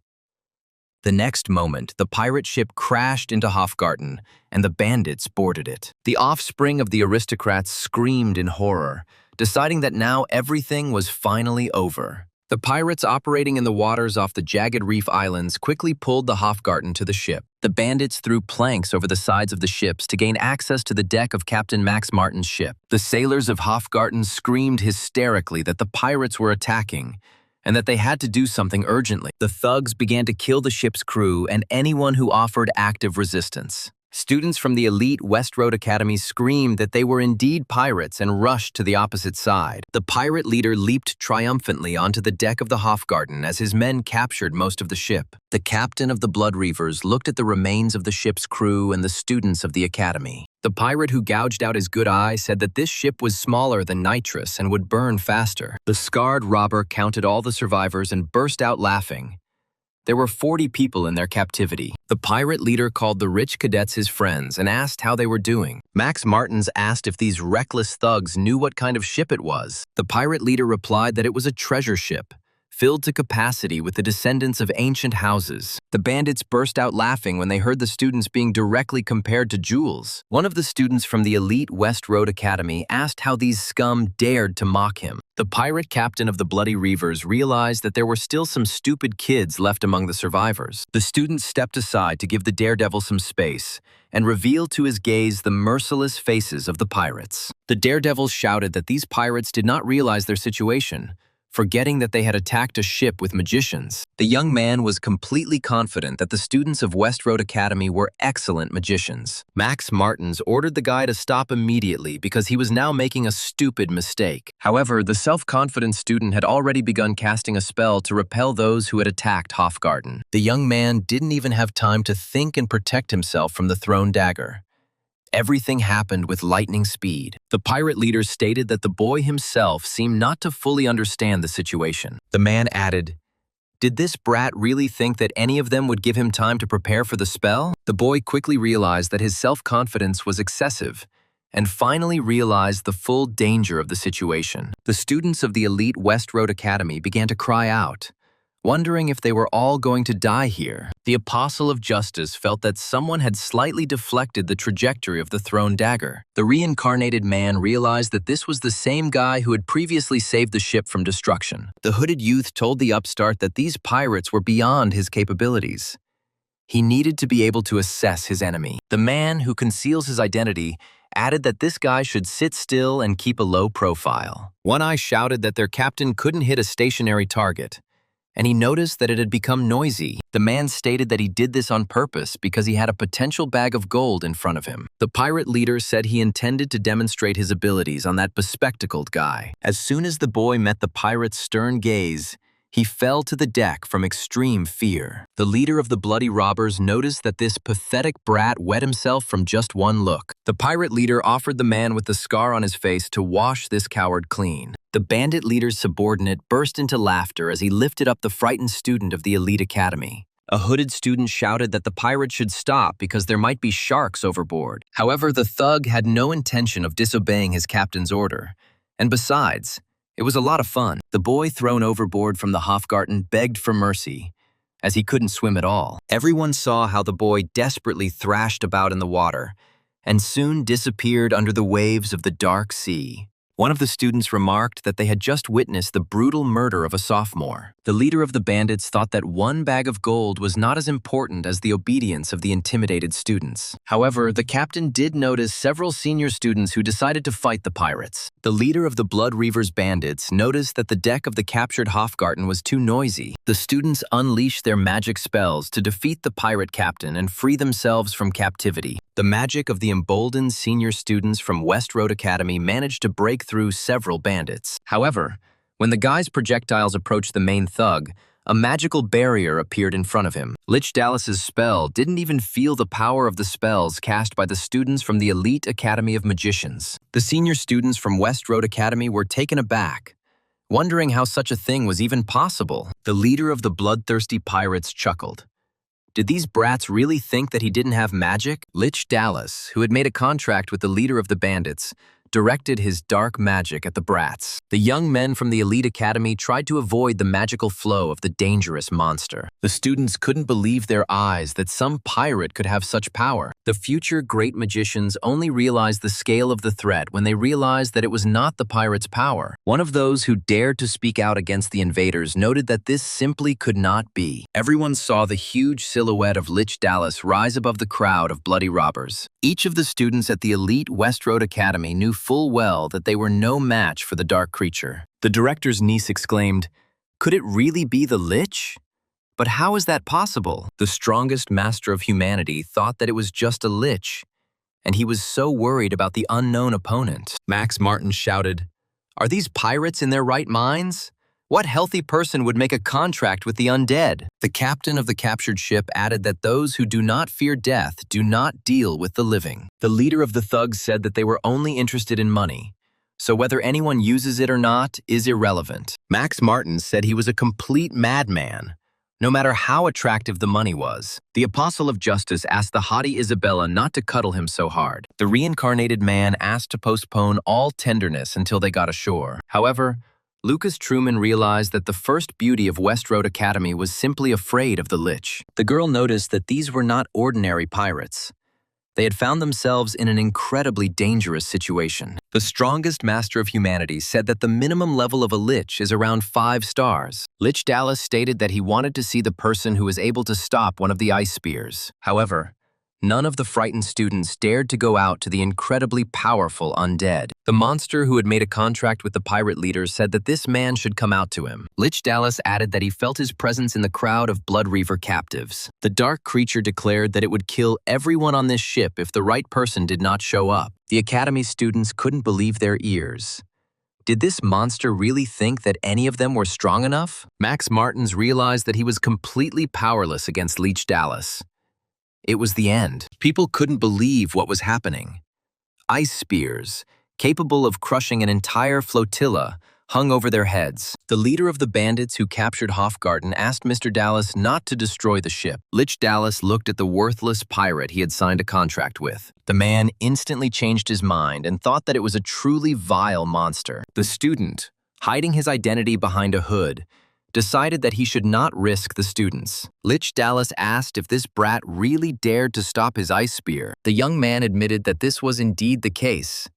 The next moment, the pirate ship crashed into Hofgarten, and the bandits boarded it. The offspring of the aristocrats screamed in horror, deciding that now everything was finally over. The pirates operating in the waters off the Jagged Reef Islands quickly pulled the Hofgarten to the ship. The bandits threw planks over the sides of the ships to gain access to the deck of Captain Max Martin's ship. The sailors of Hofgarten screamed hysterically that the pirates were attacking, and that they had to do something urgently. The thugs began to kill the ship's crew and anyone who offered active resistance. Students from the elite West Road Academy screamed that they were indeed pirates and rushed to the opposite side. The pirate leader leaped triumphantly onto the deck of the Hofgarten as his men captured most of the ship. The captain of the Blood Reavers looked at the remains of the ship's crew and the students of the academy. The pirate who gouged out his good eye said that this ship was smaller than nitrous and would burn faster. The scarred robber counted all the survivors and burst out laughing. There were 40 people in their captivity. The pirate leader called the rich cadets his friends and asked how they were doing. Max Martins asked if these reckless thugs knew what kind of ship it was. The pirate leader replied that it was a treasure ship, filled to capacity with the descendants of ancient houses. The bandits burst out laughing when they heard the students being directly compared to jewels. One of the students from the elite West Road Academy asked how these scum dared to mock him. The pirate captain of the Bloody Reavers realized that there were still some stupid kids left among the survivors. The student stepped aside to give the daredevil some space and revealed to his gaze the merciless faces of the pirates. The daredevils shouted that these pirates did not realize their situation, forgetting that they had attacked a ship with magicians. The young man was completely confident that the students of West Road Academy were excellent magicians. Max Martins ordered the guy to stop immediately because he was now making a stupid mistake. However, the self-confident student had already begun casting a spell to repel those who had attacked Hofgarten. The young man didn't even have time to think and protect himself from the thrown dagger. Everything happened with lightning speed. The pirate leader stated that the boy himself seemed not to fully understand the situation. The man added, "Did this brat really think that any of them would give him time to prepare for the spell?" The boy quickly realized that his self-confidence was excessive and finally realized the full danger of the situation. The students of the elite West Road Academy began to cry out, wondering if they were all going to die here. The Apostle of Justice felt that someone had slightly deflected the trajectory of the thrown dagger. The reincarnated man realized that this was the same guy who had previously saved the ship from destruction. The hooded youth told the upstart that these pirates were beyond his capabilities. He needed to be able to assess his enemy. The man who conceals his identity added that this guy should sit still and keep a low profile. One Eye shouted that their captain couldn't hit a stationary target, and he noticed that it had become noisy. The man stated that he did this on purpose because he had a potential bag of gold in front of him. The pirate leader said he intended to demonstrate his abilities on that bespectacled guy. As soon as the boy met the pirate's stern gaze, he fell to the deck from extreme fear. The leader of the Bloody Robbers noticed that this pathetic brat wet himself from just one look. The pirate leader offered the man with the scar on his face to wash this coward clean. The bandit leader's subordinate burst into laughter as he lifted up the frightened student of the elite academy. A hooded student shouted that the pirate should stop because there might be sharks overboard. However, the thug had no intention of disobeying his captain's order. And besides, it was a lot of fun. The boy thrown overboard from the Hofgarten begged for mercy, as he couldn't swim at all. Everyone saw how the boy desperately thrashed about in the water and soon disappeared under the waves of the dark sea. One of the students remarked that they had just witnessed the brutal murder of a sophomore. The leader of the bandits thought that one bag of gold was not as important as the obedience of the intimidated students. However, the captain did notice several senior students who decided to fight the pirates. The leader of the Blood Reavers bandits noticed that the deck of the captured Hofgarten was too noisy. The students unleashed their magic spells to defeat the pirate captain and free themselves from captivity. The magic of the emboldened senior students from West Road Academy managed to break through several bandits. However, when the guy's projectiles approached the main thug, a magical barrier appeared in front of him. Lich Dallas's spell didn't even feel the power of the spells cast by the students from the elite Academy of Magicians. The senior students from West Road Academy were taken aback, wondering how such a thing was even possible. The leader of the bloodthirsty pirates chuckled. Did these brats really think that he didn't have magic? Lich Dallas, who had made a contract with the leader of the bandits, directed his dark magic at the brats. The young men from the elite academy tried to avoid the magical flow of the dangerous monster. The students couldn't believe their eyes that some pirate could have such power. The future great magicians only realized the scale of the threat when they realized that it was not the pirate's power. One of those who dared to speak out against the invaders noted that this simply could not be. Everyone saw the huge silhouette of Lich Dallas rise above the crowd of bloody robbers. Each of the students at the elite West Road Academy knew full well that they were no match for the dark creature. The director's niece exclaimed, "Could it really be the Lich? But how is that possible?" The strongest master of humanity thought that it was just a Lich, and he was so worried about the unknown opponent. Max Martin shouted, "Are these pirates in their right minds? What healthy person would make a contract with the undead?" The captain of the captured ship added that those who do not fear death do not deal with the living. The leader of the thugs said that they were only interested in money, so whether anyone uses it or not is irrelevant. Max Martin said he was a complete madman. no matter how attractive the money was. The Apostle of Justice asked the haughty Isabella not to cuddle him so hard. The reincarnated man asked to postpone all tenderness until they got ashore. However, Lucas Truman realized that the first beauty of West Road Academy was simply afraid of the Lich. The girl noticed that these were not ordinary pirates. They had found themselves in an incredibly dangerous situation. The strongest master of humanity said that the minimum level of a Lich is around 5 stars. Lich Dallas stated that he wanted to see the person who was able to stop one of the ice spears. However, none of the frightened students dared to go out to the incredibly powerful undead. The monster who had made a contract with the pirate leader said that this man should come out to him. Lich Dallas added that he felt his presence in the crowd of Blood Reaver captives. The dark creature declared that it would kill everyone on this ship if the right person did not show up. The Academy students couldn't believe their ears. Did this monster really think that any of them were strong enough? Max Martins realized that he was completely powerless against Lich Dallas. It was the end. People couldn't believe what was happening. Ice spears, capable of crushing an entire flotilla, hung over their heads. The leader of the bandits who captured Hofgarten asked Mr. Dallas not to destroy the ship. Lich Dallas looked at the worthless pirate he had signed a contract with. The man instantly changed his mind and thought that it was a truly vile monster. The student, hiding his identity behind a hood, decided that he should not risk the students. Lich Dallas asked if this brat really dared to stop his ice spear. The young man admitted that this was indeed the case.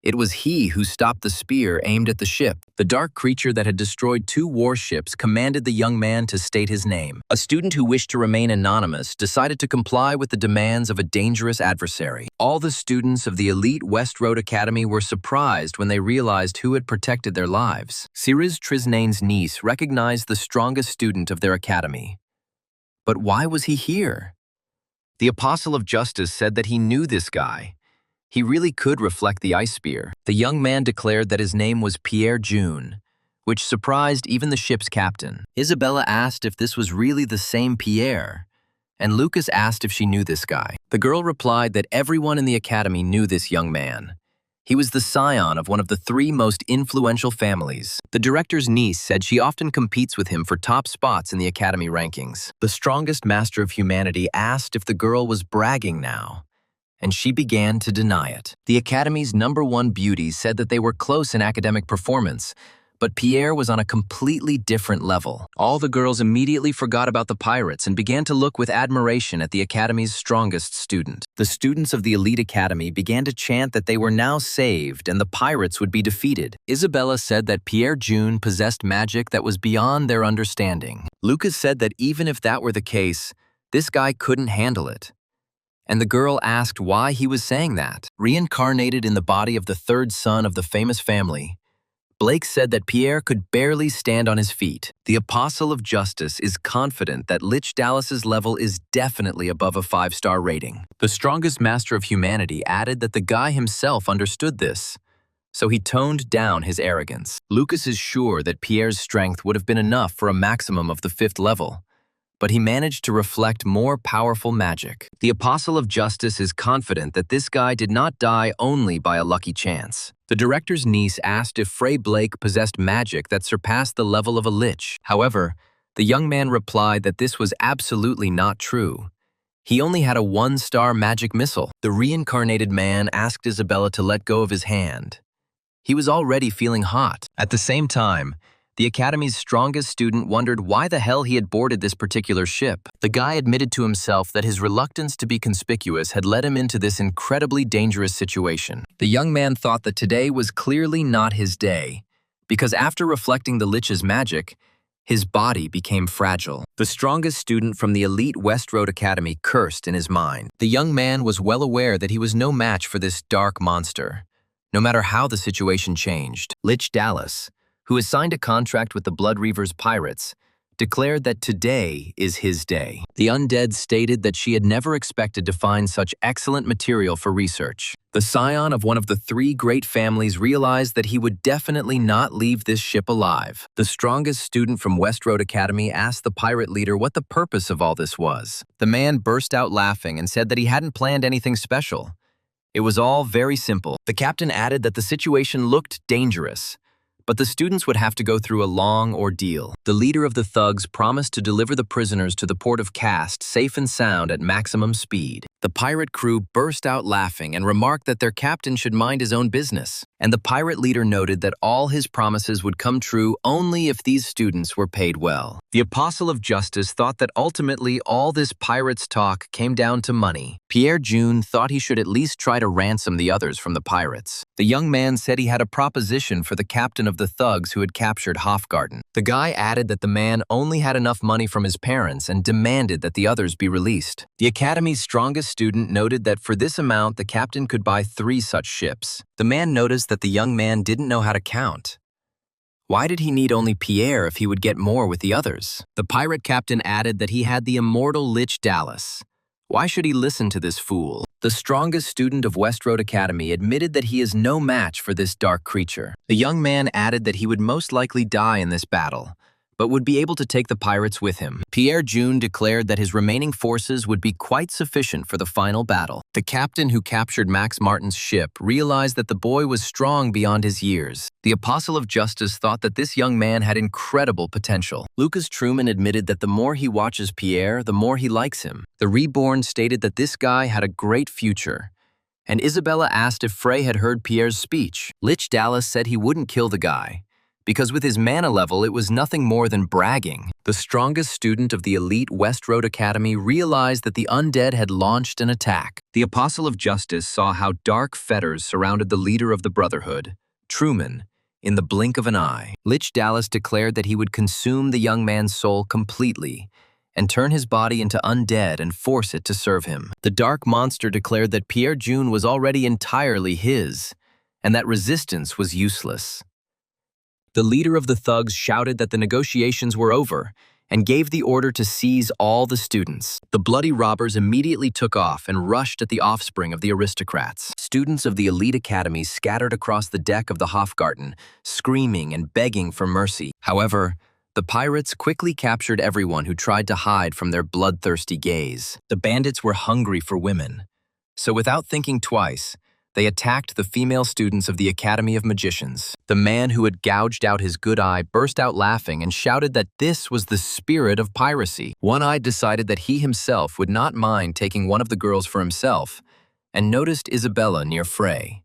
It was he who stopped the spear aimed at the ship. The dark creature that had destroyed 2 warships commanded the young man to state his name. A student who wished to remain anonymous decided to comply with the demands of a dangerous adversary. All the students of the elite West Road Academy were surprised when they realized who had protected their lives. Ciriz Trisnane's niece recognized the strongest student of their academy. But why was he here? The Apostle of Justice said that he knew this guy. He really could reflect the ice spear. The young man declared that his name was Pierre June, which surprised even the ship's captain. Isabella asked if this was really the same Pierre, and Lucas asked if she knew this guy. The girl replied that everyone in the academy knew this young man. He was the scion of one of the 3 most influential families. The director's niece said she often competes with him for top spots in the academy rankings. The strongest master of humanity asked if the girl was bragging now, and she began to deny it. The Academy's #1 beauty said that they were close in academic performance, but Pierre was on a completely different level. All the girls immediately forgot about the pirates and began to look with admiration at the Academy's strongest student. The students of the elite academy began to chant that they were now saved and the pirates would be defeated. Isabella said that Pierre June possessed magic that was beyond their understanding. Lucas said that even if that were the case, this guy couldn't handle it. And the girl asked why he was saying that. Reincarnated in the body of the 3rd son of the famous family, Blake said that Pierre could barely stand on his feet. The Apostle of Justice is confident that Lich Dallas's level is definitely above a 5-star rating. The strongest master of humanity added that the guy himself understood this, so he toned down his arrogance. Lucas is sure that Pierre's strength would have been enough for a maximum of the 5th level, but he managed to reflect more powerful magic. The Apostle of Justice is confident that this guy did not die only by a lucky chance. The director's niece asked if Frey Blake possessed magic that surpassed the level of a lich. However, the young man replied that this was absolutely not true. He only had a 1-star magic missile. The reincarnated man asked Isabella to let go of his hand. He was already feeling hot. At the same time, the Academy's strongest student wondered why the hell he had boarded this particular ship. The guy admitted to himself that his reluctance to be conspicuous had led him into this incredibly dangerous situation. The young man thought that today was clearly not his day, because after reflecting the Lich's magic, his body became fragile. The strongest student from the elite West Road Academy cursed in his mind. The young man was well aware that he was no match for this dark monster, no matter how the situation changed. Lich Dallas, who has signed a contract with the Blood Reaver's pirates, declared that today is his day. The undead stated that she had never expected to find such excellent material for research. The scion of one of the 3 great families realized that he would definitely not leave this ship alive. The strongest student from West Road Academy asked the pirate leader what the purpose of all this was. The man burst out laughing and said that he hadn't planned anything special. It was all very simple. The captain added that the situation looked dangerous, but the students would have to go through a long ordeal. The leader of the thugs promised to deliver the prisoners to the port of Cast safe and sound at maximum speed. The pirate crew burst out laughing and remarked that their captain should mind his own business. And the pirate leader noted that all his promises would come true only if these students were paid well. The Apostle of Justice thought that ultimately all this pirates' talk came down to money. Pierre June thought he should at least try to ransom the others from the pirates. The young man said he had a proposition for the captain of the thugs who had captured Hofgarten. The guy added that the man only had enough money from his parents and demanded that the others be released. The academy's strongest student noted that for this amount the captain could buy 3 such ships. The man noticed that the young man didn't know how to count. Why did he need only Pierre if he would get more with the others? The pirate captain added that he had the immortal Lich Dallas. Why should he listen to this fool? The strongest student of West Road Academy admitted that he is no match for this dark creature. The young man added that he would most likely die in this battle, but would be able to take the pirates with him. Pierre June declared that his remaining forces would be quite sufficient for the final battle. The captain who captured Max Martin's ship realized that the boy was strong beyond his years. The Apostle of Justice thought that this young man had incredible potential. Lucas Truman admitted that the more he watches Pierre, the more he likes him. The Reborn stated that this guy had a great future. And Isabella asked if Frey had heard Pierre's speech. Lich Dallas said he wouldn't kill the guy, because with his mana level, it was nothing more than bragging. The strongest student of the elite West Road Academy realized that the undead had launched an attack. The Apostle of Justice saw how dark fetters surrounded the leader of the Brotherhood, Truman, in the blink of an eye. Lich Dallas declared that he would consume the young man's soul completely and turn his body into undead and force it to serve him. The dark monster declared that Pierre June was already entirely his, and that resistance was useless. The leader of the thugs shouted that the negotiations were over and gave the order to seize all the students. The bloody robbers immediately took off and rushed at the offspring of the aristocrats. Students of the elite academy scattered across the deck of the Hofgarten, screaming and begging for mercy. However, the pirates quickly captured everyone who tried to hide from their bloodthirsty gaze. The bandits were hungry for women, so without thinking twice, they attacked the female students of the Academy of Magicians. The man who had gouged out his good eye burst out laughing and shouted that this was the spirit of piracy. One-Eyed decided that he himself would not mind taking one of the girls for himself, and noticed Isabella near Frey.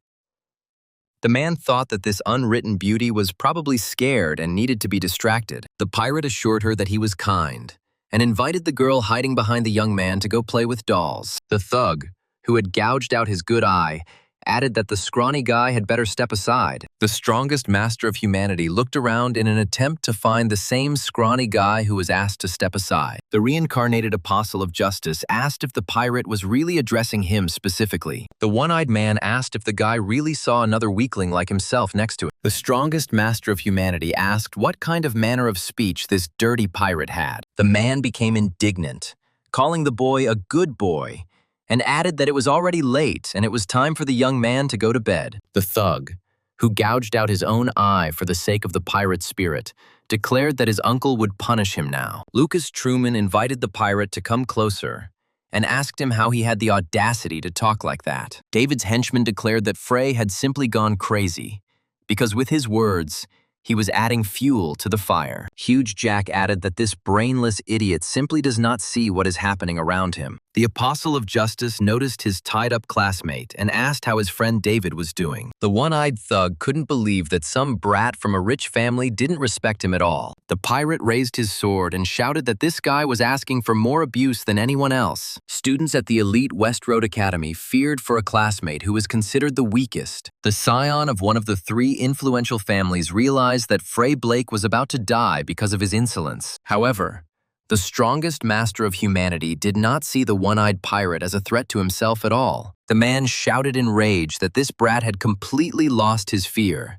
The man thought that this unwritten beauty was probably scared and needed to be distracted. The pirate assured her that he was kind, and invited the girl hiding behind the young man to go play with dolls. The thug, who had gouged out his good eye, added that the scrawny guy had better step aside. The strongest master of humanity looked around in an attempt to find the same scrawny guy who was asked to step aside. The reincarnated Apostle of Justice asked if the pirate was really addressing him specifically. The one-eyed man asked if the guy really saw another weakling like himself next to it. The strongest master of humanity asked what kind of manner of speech this dirty pirate had. The man became indignant, calling the boy a good boy, and added that it was already late and it was time for the young man to go to bed. The thug, who gouged out his own eye for the sake of the pirate spirit, declared that his uncle would punish him now. Lucas Truman invited the pirate to come closer and asked him how he had the audacity to talk like that. David's henchman declared that Frey had simply gone crazy, because with his words, he was adding fuel to the fire. Huge Jack added that this brainless idiot simply does not see what is happening around him. The Apostle of Justice noticed his tied-up classmate and asked how his friend David was doing. The one-eyed thug couldn't believe that some brat from a rich family didn't respect him at all. The pirate raised his sword and shouted that this guy was asking for more abuse than anyone else. Students at the elite West Road Academy feared for a classmate who was considered the weakest. The scion of one of the 3 influential families realized that Frey Blake was about to die because of his insolence. However, the strongest master of humanity did not see the one-eyed pirate as a threat to himself at all. The man shouted in rage that this brat had completely lost his fear.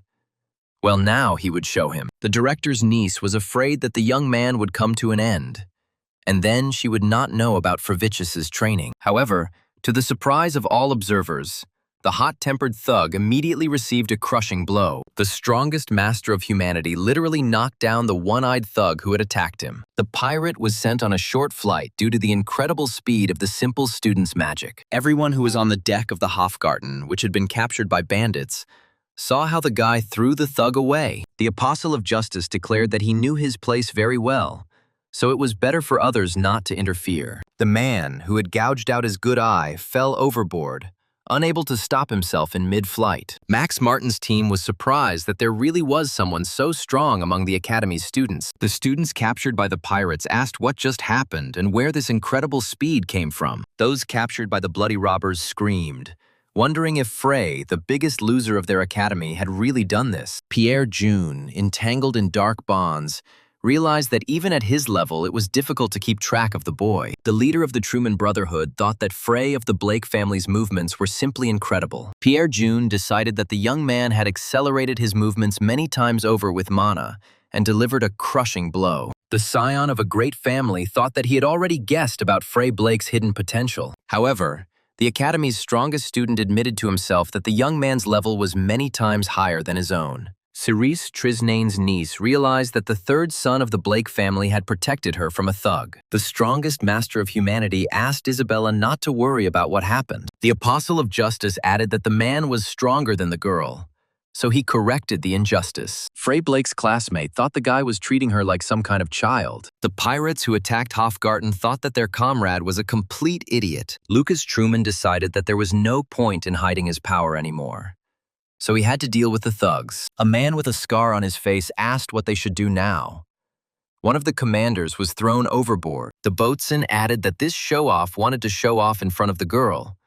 Well, now he would show him. The director's niece was afraid that the young man would come to an end, and then she would not know about Frevicius's training. However, to the surprise of all observers, the hot-tempered thug immediately received a crushing blow. The strongest master of humanity literally knocked down the one-eyed thug who had attacked him. The pirate was sent on a short flight due to the incredible speed of the simple student's magic. Everyone who was on the deck of the Hofgarten, which had been captured by bandits, saw how the guy threw the thug away. The Apostle of Justice declared that he knew his place very well, so it was better for others not to interfere. The man, who had gouged out his good eye, fell overboard, unable to stop himself in mid-flight. Max Martin's team was surprised that there really was someone so strong among the Academy's students. The students captured by the pirates asked what just happened and where this incredible speed came from. Those captured by the bloody robbers screamed, wondering if Frey, the biggest loser of their academy, had really done this. Pierre June, entangled in dark bonds, realized that even at his level, it was difficult to keep track of the boy. The leader of the Truman Brotherhood thought that Frey of the Blake family's movements were simply incredible. Pierre June decided that the young man had accelerated his movements many times over with mana and delivered a crushing blow. The scion of a great family thought that he had already guessed about Frey Blake's hidden potential. However, the Academy's strongest student admitted to himself that the young man's level was many times higher than his own. Cerise Trisnane's niece realized that the third son of the Blake family had protected her from a thug. The strongest master of humanity asked Isabella not to worry about what happened. The Apostle of Justice added that the man was stronger than the girl, so he corrected the injustice. Frey Blake's classmate thought the guy was treating her like some kind of child. The pirates who attacked Hofgarten thought that their comrade was a complete idiot. Lucas Truman decided that there was no point in hiding his power anymore, so he had to deal with the thugs. A man with a scar on his face asked what they should do now. One of the commanders was thrown overboard. The boatswain added that this show-off wanted to show off in front of the girl,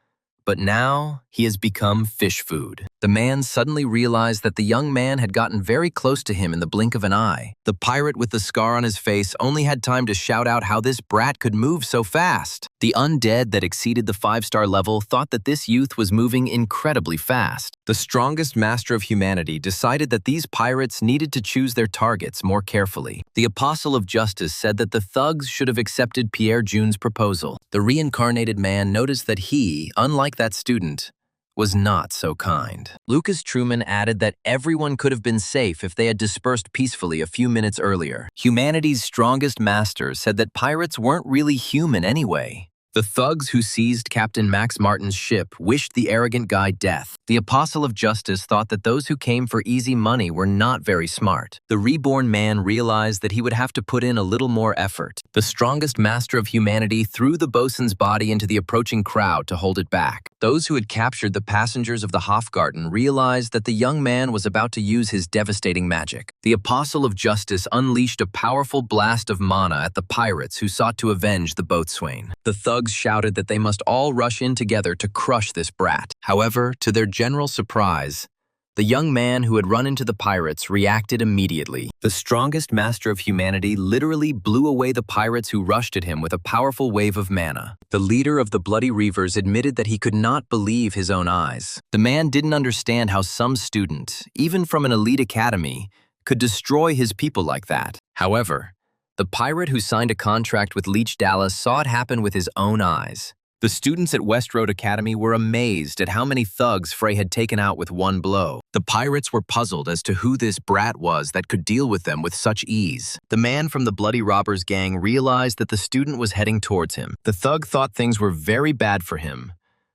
but now he has become fish food. The man suddenly realized that the young man had gotten very close to him in the blink of an eye. The pirate with the scar on his face only had time to shout out how this brat could move so fast. The undead that exceeded the 5-star level thought that this youth was moving incredibly fast. The strongest master of humanity decided that these pirates needed to choose their targets more carefully. The Apostle of Justice said that the thugs should have accepted Pierre June's proposal. The reincarnated man noticed that he, unlike that student, was not so kind. Lucas Truman added that everyone could have been safe if they had dispersed peacefully a few minutes earlier. Humanity's strongest master said that pirates weren't really human anyway. The thugs who seized Captain Max Martin's ship wished the arrogant guy death. The Apostle of Justice thought that those who came for easy money were not very smart. The reborn man realized that he would have to put in a little more effort. The strongest master of humanity threw the bosun's body into the approaching crowd to hold it back. Those who had captured the passengers of the Hofgarten realized that the young man was about to use his devastating magic. The Apostle of Justice unleashed a powerful blast of mana at the pirates who sought to avenge the boatswain. The thugs shouted that they must all rush in together to crush this brat. However, to their general surprise, the young man who had run into the pirates reacted immediately. The strongest master of humanity literally blew away the pirates who rushed at him with a powerful wave of mana. The leader of the Bloody Reavers admitted that he could not believe his own eyes. The man didn't understand how some student, even from an elite academy, could destroy his people like that. However, the pirate who signed a contract with Leech Dallas saw it happen with his own eyes. The students at West Road Academy were amazed at how many thugs Frey had taken out with one blow. The pirates were puzzled as to who this brat was that could deal with them with such ease. The man from the Bloody Robbers gang realized that the student was heading towards him. The thug thought things were very bad for him,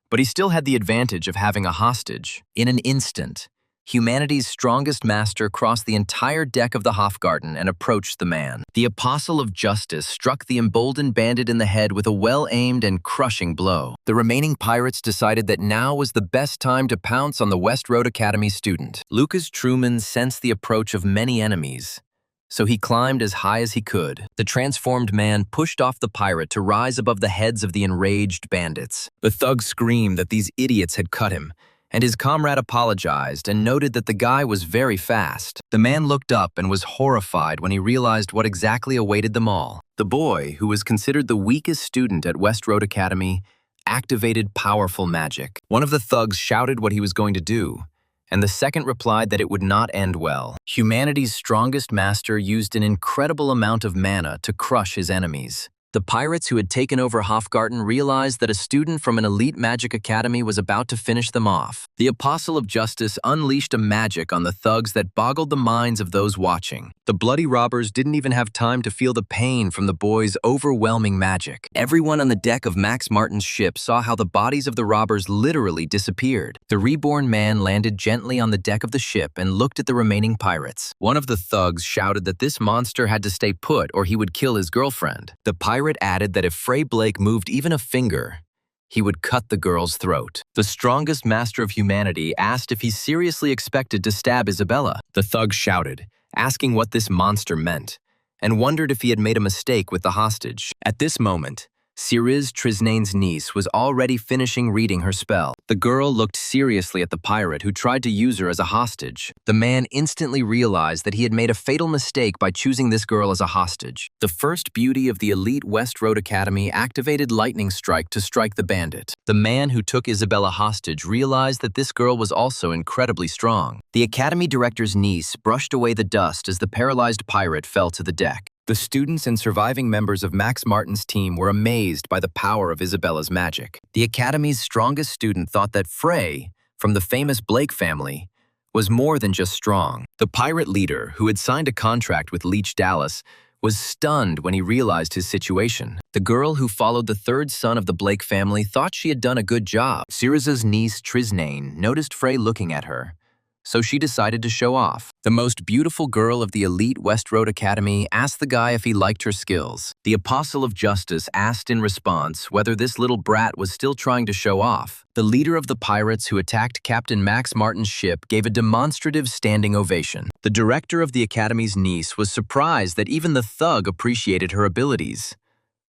but he still had the advantage of having a hostage. In an instant, humanity's strongest master crossed the entire deck of the Hofgarten and approached the man. The Apostle of Justice struck the emboldened bandit in the head with a well-aimed and crushing blow. The remaining pirates decided that now was the best time to pounce on the West Road Academy student. Lucas Truman sensed the approach of many enemies, so he climbed as high as he could. The transformed man pushed off the pirate to rise above the heads of the enraged bandits. The thug screamed that these idiots had cut him, and his comrade apologized and noted that the guy was very fast. The man looked up and was horrified when he realized what exactly awaited them all. The boy, who was considered the weakest student at West Road Academy, activated powerful magic. One of the thugs shouted what he was going to do, and the second replied that it would not end well. Humanity's strongest master used an incredible amount of mana to crush his enemies. The pirates who had taken over Hofgarten realized that a student from an elite magic academy was about to finish them off. The Apostle of Justice unleashed a magic on the thugs that boggled the minds of those watching. The bloody robbers didn't even have time to feel the pain from the boy's overwhelming magic. Everyone on the deck of Max Martin's ship saw how the bodies of the robbers literally disappeared. The reborn man landed gently on the deck of the ship and looked at the remaining pirates. One of the thugs shouted that this monster had to stay put or he would kill his girlfriend. The pirate added that if Frey Blake moved even a finger, he would cut the girl's throat. The strongest master of humanity asked if he seriously expected to stab Isabella. The thug shouted, asking what this monster meant, and wondered if he had made a mistake with the hostage. At this moment, Ciriz Trisnane's niece was already finishing reading her spell. The girl looked seriously at the pirate who tried to use her as a hostage. The man instantly realized that he had made a fatal mistake by choosing this girl as a hostage. The first beauty of the elite West Road Academy activated Lightning Strike to strike the bandit. The man who took Isabella hostage realized that this girl was also incredibly strong. The academy director's niece brushed away the dust as the paralyzed pirate fell to the deck. The students and surviving members of Max Martin's team were amazed by the power of Isabella's magic. The Academy's strongest student thought that Frey, from the famous Blake family, was more than just strong. The pirate leader, who had signed a contract with Leech Dallas, was stunned when he realized his situation. The girl who followed the third son of the Blake family thought she had done a good job. Ciriz's niece, Trisnane, noticed Frey looking at her, so she decided to show off. The most beautiful girl of the elite West Road Academy asked the guy if he liked her skills. The Apostle of Justice asked in response whether this little brat was still trying to show off. The leader of the pirates who attacked Captain Max Martin's ship gave a demonstrative standing ovation. The director of the Academy's niece was surprised that even the thug appreciated her abilities,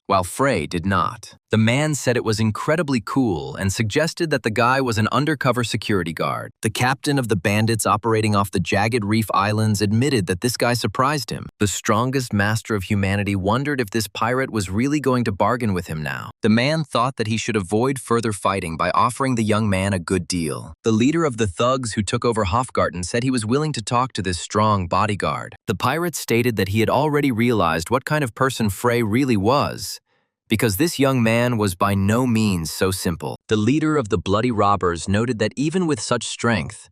while Frey did not. The man said it was incredibly cool and suggested that the guy was an undercover security guard. The captain of the bandits operating off the Jagged Reef Islands admitted that this guy surprised him. The strongest master of humanity wondered if this pirate was really going to bargain with him now. The man thought that he should avoid further fighting by offering the young man a good deal. The leader of the thugs who took over Hofgarten said he was willing to talk to this strong bodyguard. The pirate stated that he had already realized what kind of person Frey really was, because this young man was by no means so simple. The leader of the bloody robbers noted that even with such strength,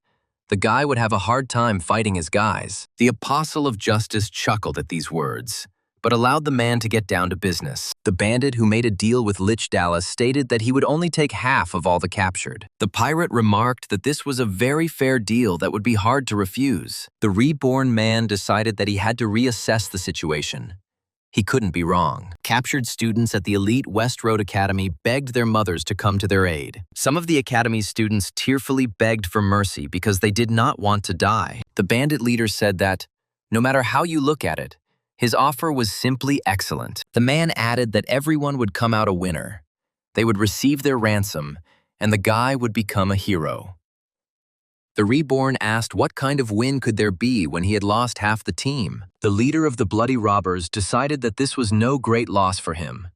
the guy would have a hard time fighting his guys. The Apostle of Justice chuckled at these words, but allowed the man to get down to business. The bandit who made a deal with Lich Dallas stated that he would only take half of all the captured. The pirate remarked that this was a very fair deal that would be hard to refuse. The reborn man decided that he had to reassess the situation. He couldn't be wrong. Captured students at the elite West Road Academy begged their mothers to come to their aid. Some of the academy's students tearfully begged for mercy because they did not want to die. The bandit leader said that, no matter how you look at it, his offer was simply excellent. The man added that everyone would come out a winner. They would receive their ransom, and the guy would become a hero. The reborn asked what kind of win could there be when he had lost half the team. The leader of the bloody robbers decided that this was no great loss for him.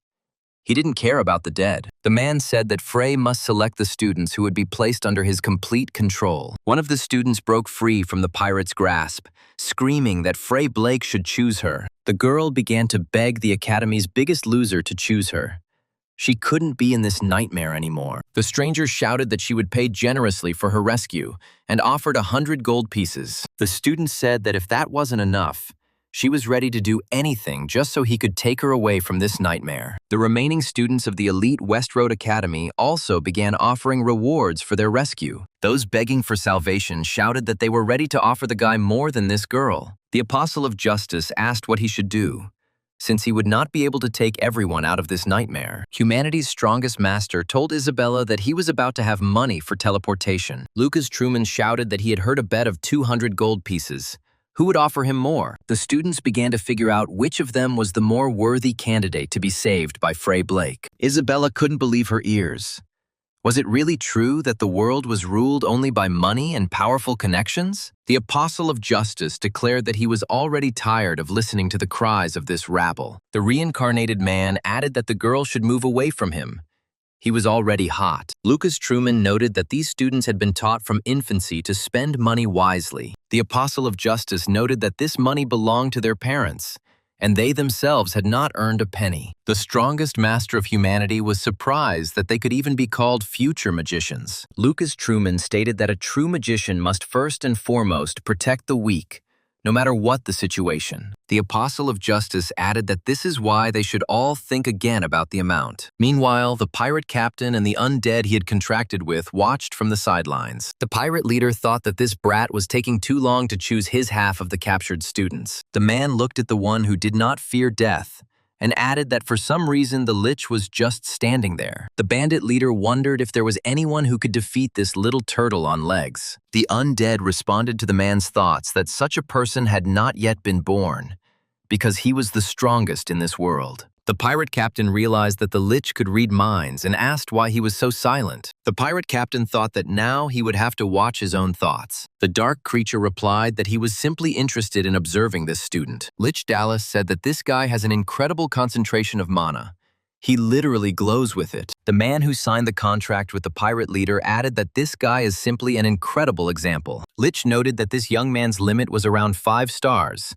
He didn't care about the dead. The man said that Frey must select the students who would be placed under his complete control. One of the students broke free from the pirate's grasp, screaming that Frey Blake should choose her. The girl began to beg the academy's biggest loser to choose her. She couldn't be in this nightmare anymore. The stranger shouted that she would pay generously for her rescue and offered 100 gold pieces. The student said that if that wasn't enough, she was ready to do anything just so he could take her away from this nightmare. The remaining students of the elite West Road Academy also began offering rewards for their rescue. Those begging for salvation shouted that they were ready to offer the guy more than this girl. The Apostle of Justice asked what he should do, since he would not be able to take everyone out of this nightmare. Humanity's strongest master told Isabella that he was about to have money for teleportation. Lucas Truman shouted that he had heard a bet of 200 gold pieces. Who would offer him more? The students began to figure out which of them was the more worthy candidate to be saved by Frey Blake. Isabella couldn't believe her ears. Was it really true that the world was ruled only by money and powerful connections? The Apostle of Justice declared that he was already tired of listening to the cries of this rabble. The reincarnated man added that the girl should move away from him. He was already hot. Lucas Truman noted that these students had been taught from infancy to spend money wisely. The Apostle of Justice noted that this money belonged to their parents, and they themselves had not earned a penny. The strongest master of humanity was surprised that they could even be called future magicians. Lucas Truman stated that a true magician must first and foremost protect the weak, no matter what the situation. The Apostle of Justice added that this is why they should all think again about the amount. Meanwhile, the pirate captain and the undead he had contracted with watched from the sidelines. The pirate leader thought that this brat was taking too long to choose his half of the captured students. The man looked at the one who did not fear death and added that for some reason the lich was just standing there. The bandit leader wondered if there was anyone who could defeat this little turtle on legs. The undead responded to the man's thoughts that such a person had not yet been born, because he was the strongest in this world. The pirate captain realized that the lich could read minds and asked why he was so silent. The pirate captain thought that now he would have to watch his own thoughts. The dark creature replied that he was simply interested in observing this student. Lich Dallas said that this guy has an incredible concentration of mana. He literally glows with it. The man who signed the contract with the pirate leader added that this guy is simply an incredible example. Lich noted that this young man's limit was around 5 stars.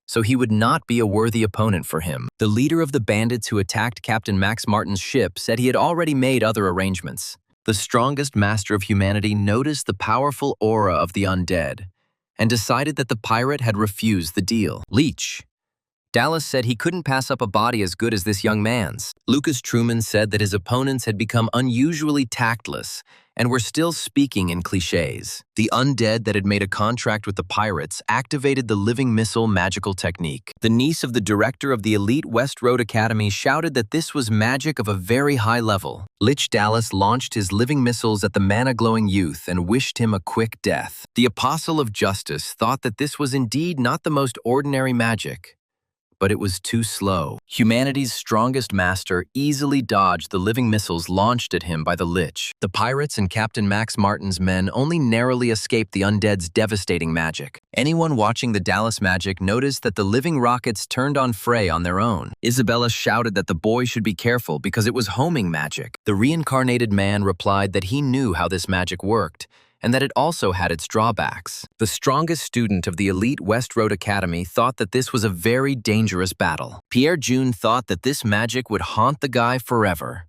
So he would not be a worthy opponent for him. The leader of the bandits who attacked Captain Max Martin's ship said he had already made other arrangements. The strongest master of humanity noticed the powerful aura of the undead and decided that the pirate had refused the deal. Leech. Dallas said he couldn't pass up a body as good as this young man's. Lucas Truman said that his opponents had become unusually tactless and were still speaking in cliches. The undead that had made a contract with the pirates activated the living missile magical technique. The niece of the director of the elite West Road Academy shouted that this was magic of a very high level. Lich Dallas launched his living missiles at the mana-glowing youth and wished him a quick death. The Apostle of Justice thought that this was indeed not the most ordinary magic, but it was too slow. Humanity's strongest master easily dodged the living missiles launched at him by the Lich. The pirates and Captain Max Martin's men only narrowly escaped the undead's devastating magic. Anyone watching the Dallas magic noticed that the living rockets turned on Frey on their own. Isabella shouted that the boy should be careful because it was homing magic. The reincarnated man replied that he knew how this magic worked, and that it also had its drawbacks. The strongest student of the elite West Road Academy thought that this was a very dangerous battle. Pierre June thought that this magic would haunt the guy forever.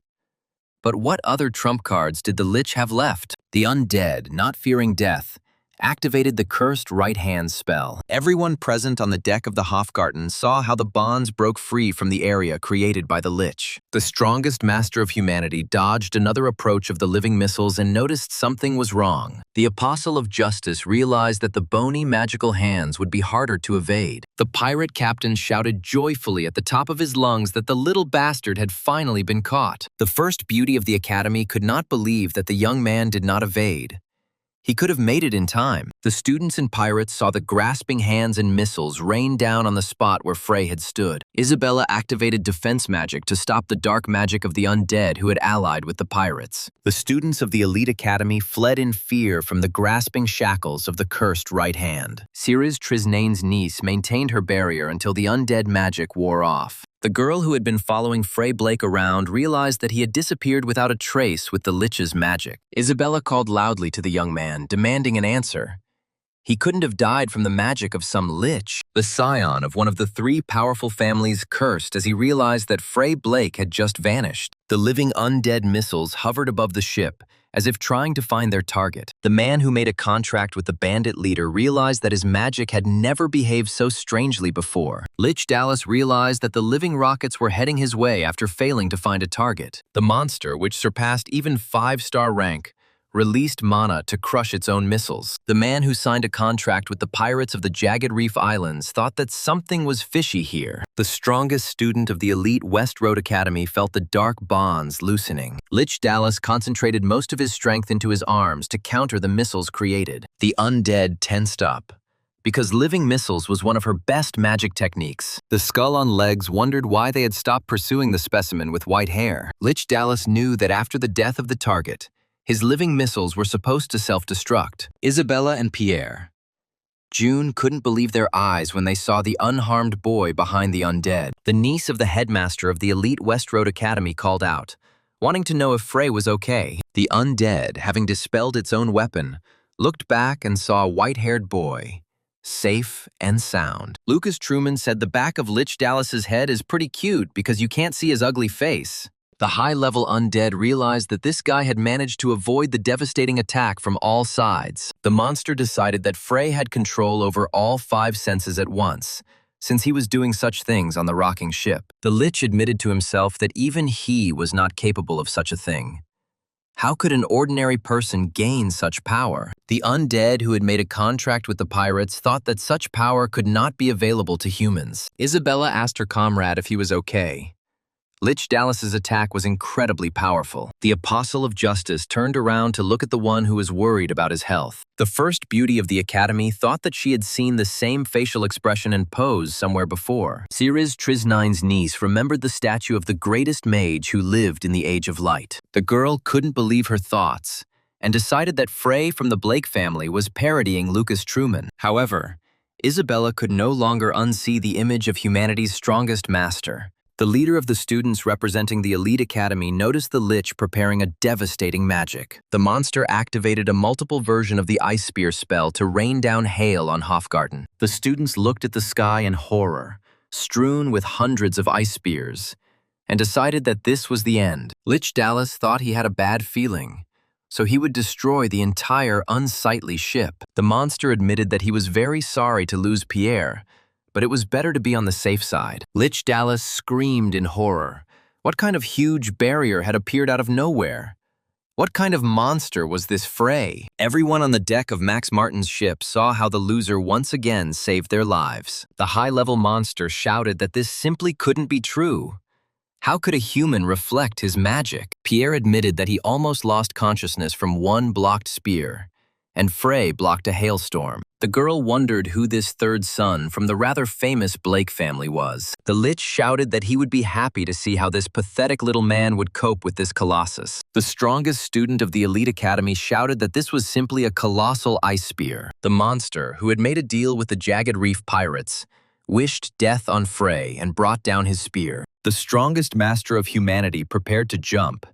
But what other trump cards did the Lich have left? The undead, not fearing death, activated the cursed right-hand spell. Everyone present on the deck of the Hofgarten saw how the bonds broke free from the area created by the Lich. The strongest master of humanity dodged another approach of the living missiles and noticed something was wrong. The Apostle of Justice realized that the bony magical hands would be harder to evade. The pirate captain shouted joyfully at the top of his lungs that the little bastard had finally been caught. The first beauty of the academy could not believe that the young man did not evade. He could have made it in time. The students and pirates saw the grasping hands and missiles rain down on the spot where Frey had stood. Isabella activated defense magic to stop the dark magic of the undead who had allied with the pirates. The students of the elite academy fled in fear from the grasping shackles of the cursed right hand. Ceres Trisnane's niece maintained her barrier until the undead magic wore off. The girl who had been following Frey Blake around realized that he had disappeared without a trace with the Lich's magic. Isabella called loudly to the young man, demanding an answer. He couldn't have died from the magic of some Lich. The scion of one of the 3 powerful families cursed as he realized that Frey Blake had just vanished. The living undead missiles hovered above the ship, as if trying to find their target. The man who made a contract with the bandit leader realized that his magic had never behaved so strangely before. Lich Dallas realized that the living rockets were heading his way after failing to find a target. The monster, which surpassed even 5-star rank, released mana to crush its own missiles. The man who signed a contract with the pirates of the Jagged Reef Islands thought that something was fishy here. The strongest student of the elite West Road Academy felt the dark bonds loosening. Lich Dallas concentrated most of his strength into his arms to counter the missiles created. The undead tensed up, because living missiles was one of her best magic techniques. The skull on legs wondered why they had stopped pursuing the specimen with white hair. Lich Dallas knew that after the death of the target, his living missiles were supposed to self-destruct. Isabella and Pierre June couldn't believe their eyes when they saw the unharmed boy behind the undead. The niece of the headmaster of the elite West Road Academy called out, wanting to know if Frey was okay. The undead, having dispelled its own weapon, looked back and saw a white-haired boy safe and sound. Lucas Truman said the back of Lich Dallas's head is pretty cute because you can't see his ugly face. The high-level undead realized that this guy had managed to avoid the devastating attack from all sides. The monster decided that Frey had control over all 5 senses at once, since he was doing such things on the rocking ship. The Lich admitted to himself that even he was not capable of such a thing. How could an ordinary person gain such power? The undead who had made a contract with the pirates thought that such power could not be available to humans. Isabella asked her comrade if he was okay. Lich Dallas's attack was incredibly powerful. The Apostle of Justice turned around to look at the one who was worried about his health. The first beauty of the academy thought that she had seen the same facial expression and pose somewhere before. Ceres Trisnine's niece remembered the statue of the greatest mage who lived in the Age of Light. The girl couldn't believe her thoughts and decided that Frey from the Blake family was parodying Lucas Truman. However, Isabella could no longer unsee the image of humanity's strongest master. The leader of the students representing the elite academy noticed the Lich preparing a devastating magic. The monster activated a multiple version of the Ice Spear spell to rain down hail on Hofgarten. The students looked at the sky in horror, strewn with hundreds of ice spears, and decided that this was the end. Lich Dallas thought he had a bad feeling, so he would destroy the entire unsightly ship. The monster admitted that he was very sorry to lose Pierre, but it was better to be on the safe side. Lich Dallas screamed in horror. What kind of huge barrier had appeared out of nowhere? What kind of monster was this Frey? Everyone on the deck of Max Martin's ship saw how the loser once again saved their lives. The high-level monster shouted that this simply couldn't be true. How could a human reflect his magic? Pierre admitted that he almost lost consciousness from one blocked spear, and Frey blocked a hailstorm. The girl wondered who this third son from the rather famous Blake family was. The Lich shouted that he would be happy to see how this pathetic little man would cope with this colossus. The strongest student of the elite academy shouted that this was simply a colossal ice spear. The monster, who had made a deal with the Jagged Reef pirates, wished death on Frey and brought down his spear. The strongest master of humanity prepared to jump.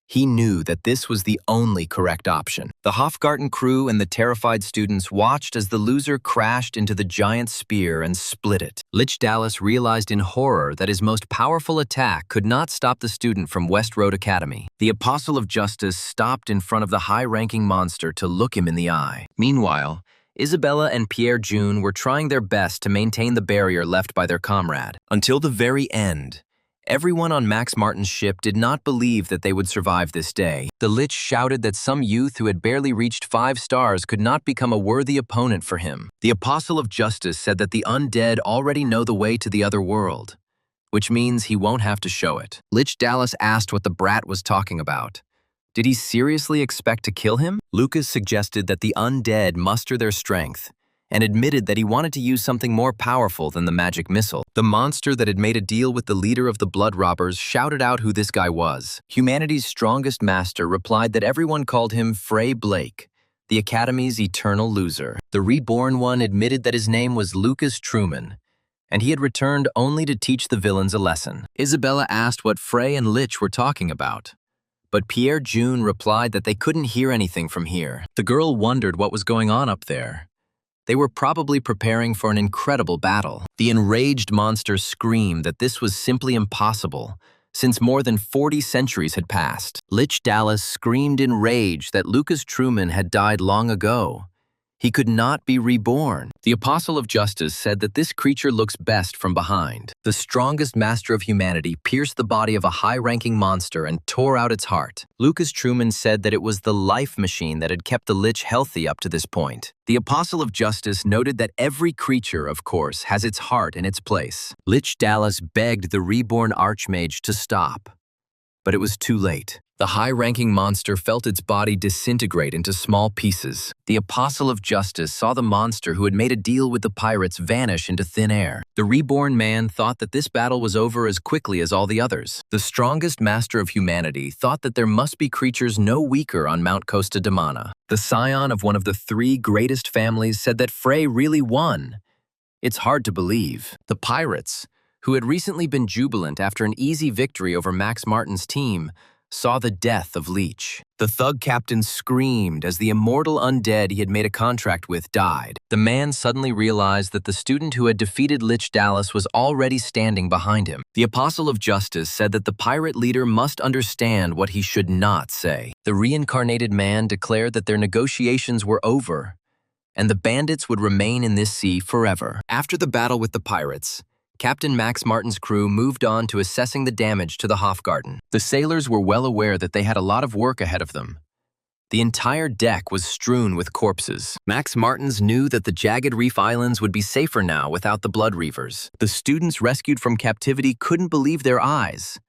He knew that this was the only correct option. The Hofgarten crew and the terrified students watched as the loser crashed into the giant spear and split it. Lich Dallas realized in horror that his most powerful attack could not stop the student from West Road Academy. The Apostle of Justice stopped in front of the high-ranking monster to look him in the eye. Meanwhile, Isabella and Pierre June were trying their best to maintain the barrier left by their comrade. Until the very end, everyone on Max Martin's ship did not believe that they would survive this day. The Lich shouted that some youth who had barely reached 5 stars could not become a worthy opponent for him. The Apostle of Justice said that the undead already know the way to the other world, which means he won't have to show it. Lich Dallas asked what the brat was talking about. Did he seriously expect to kill him? Lucas suggested that the undead muster their strength, and admitted that he wanted to use something more powerful than the magic missile. The monster that had made a deal with the leader of the blood robbers shouted out who this guy was. Humanity's strongest master replied that everyone called him Frey Blake, the Academy's eternal loser. The reborn one admitted that his name was Lucas Truman, and he had returned only to teach the villains a lesson. Isabella asked what Frey and Lich were talking about, but Pierre June replied that they couldn't hear anything from here. The girl wondered what was going on up there. They were probably preparing for an incredible battle. The enraged monster screamed that this was simply impossible, since more than 40 centuries had passed. Lich Dallas screamed in rage that Lucas Truman had died long ago. He could not be reborn. The Apostle of Justice said that this creature looks best from behind. The strongest master of humanity pierced the body of a high-ranking monster and tore out its heart. Lucas Truman said that it was the life machine that had kept the Lich healthy up to this point. The Apostle of Justice noted that every creature, of course, has its heart in its place. Lich Dallas begged the reborn Archmage to stop, but it was too late. The high-ranking monster felt its body disintegrate into small pieces. The Apostle of Justice saw the monster who had made a deal with the pirates vanish into thin air. The reborn man thought that this battle was over as quickly as all the others. The strongest master of humanity thought that there must be creatures no weaker on Mount Costa de Mana. The scion of one of the 3 greatest families said that Frey really won. It's hard to believe. The pirates, who had recently been jubilant after an easy victory over Max Martin's team, saw the death of Leech. The thug captain screamed as the immortal undead he had made a contract with died. The man suddenly realized that the student who had defeated Lich Dallas was already standing behind him. The Apostle of Justice said that the pirate leader must understand what he should not say. The reincarnated man declared that their negotiations were over, and the bandits would remain in this sea forever. After the battle with the pirates, Captain Max Martin's crew moved on to assessing the damage to the Hofgarten. The sailors were well aware that they had a lot of work ahead of them. The entire deck was strewn with corpses. Max Martins knew that the jagged reef islands would be safer now without the blood reavers. The students rescued from captivity couldn't believe their eyes.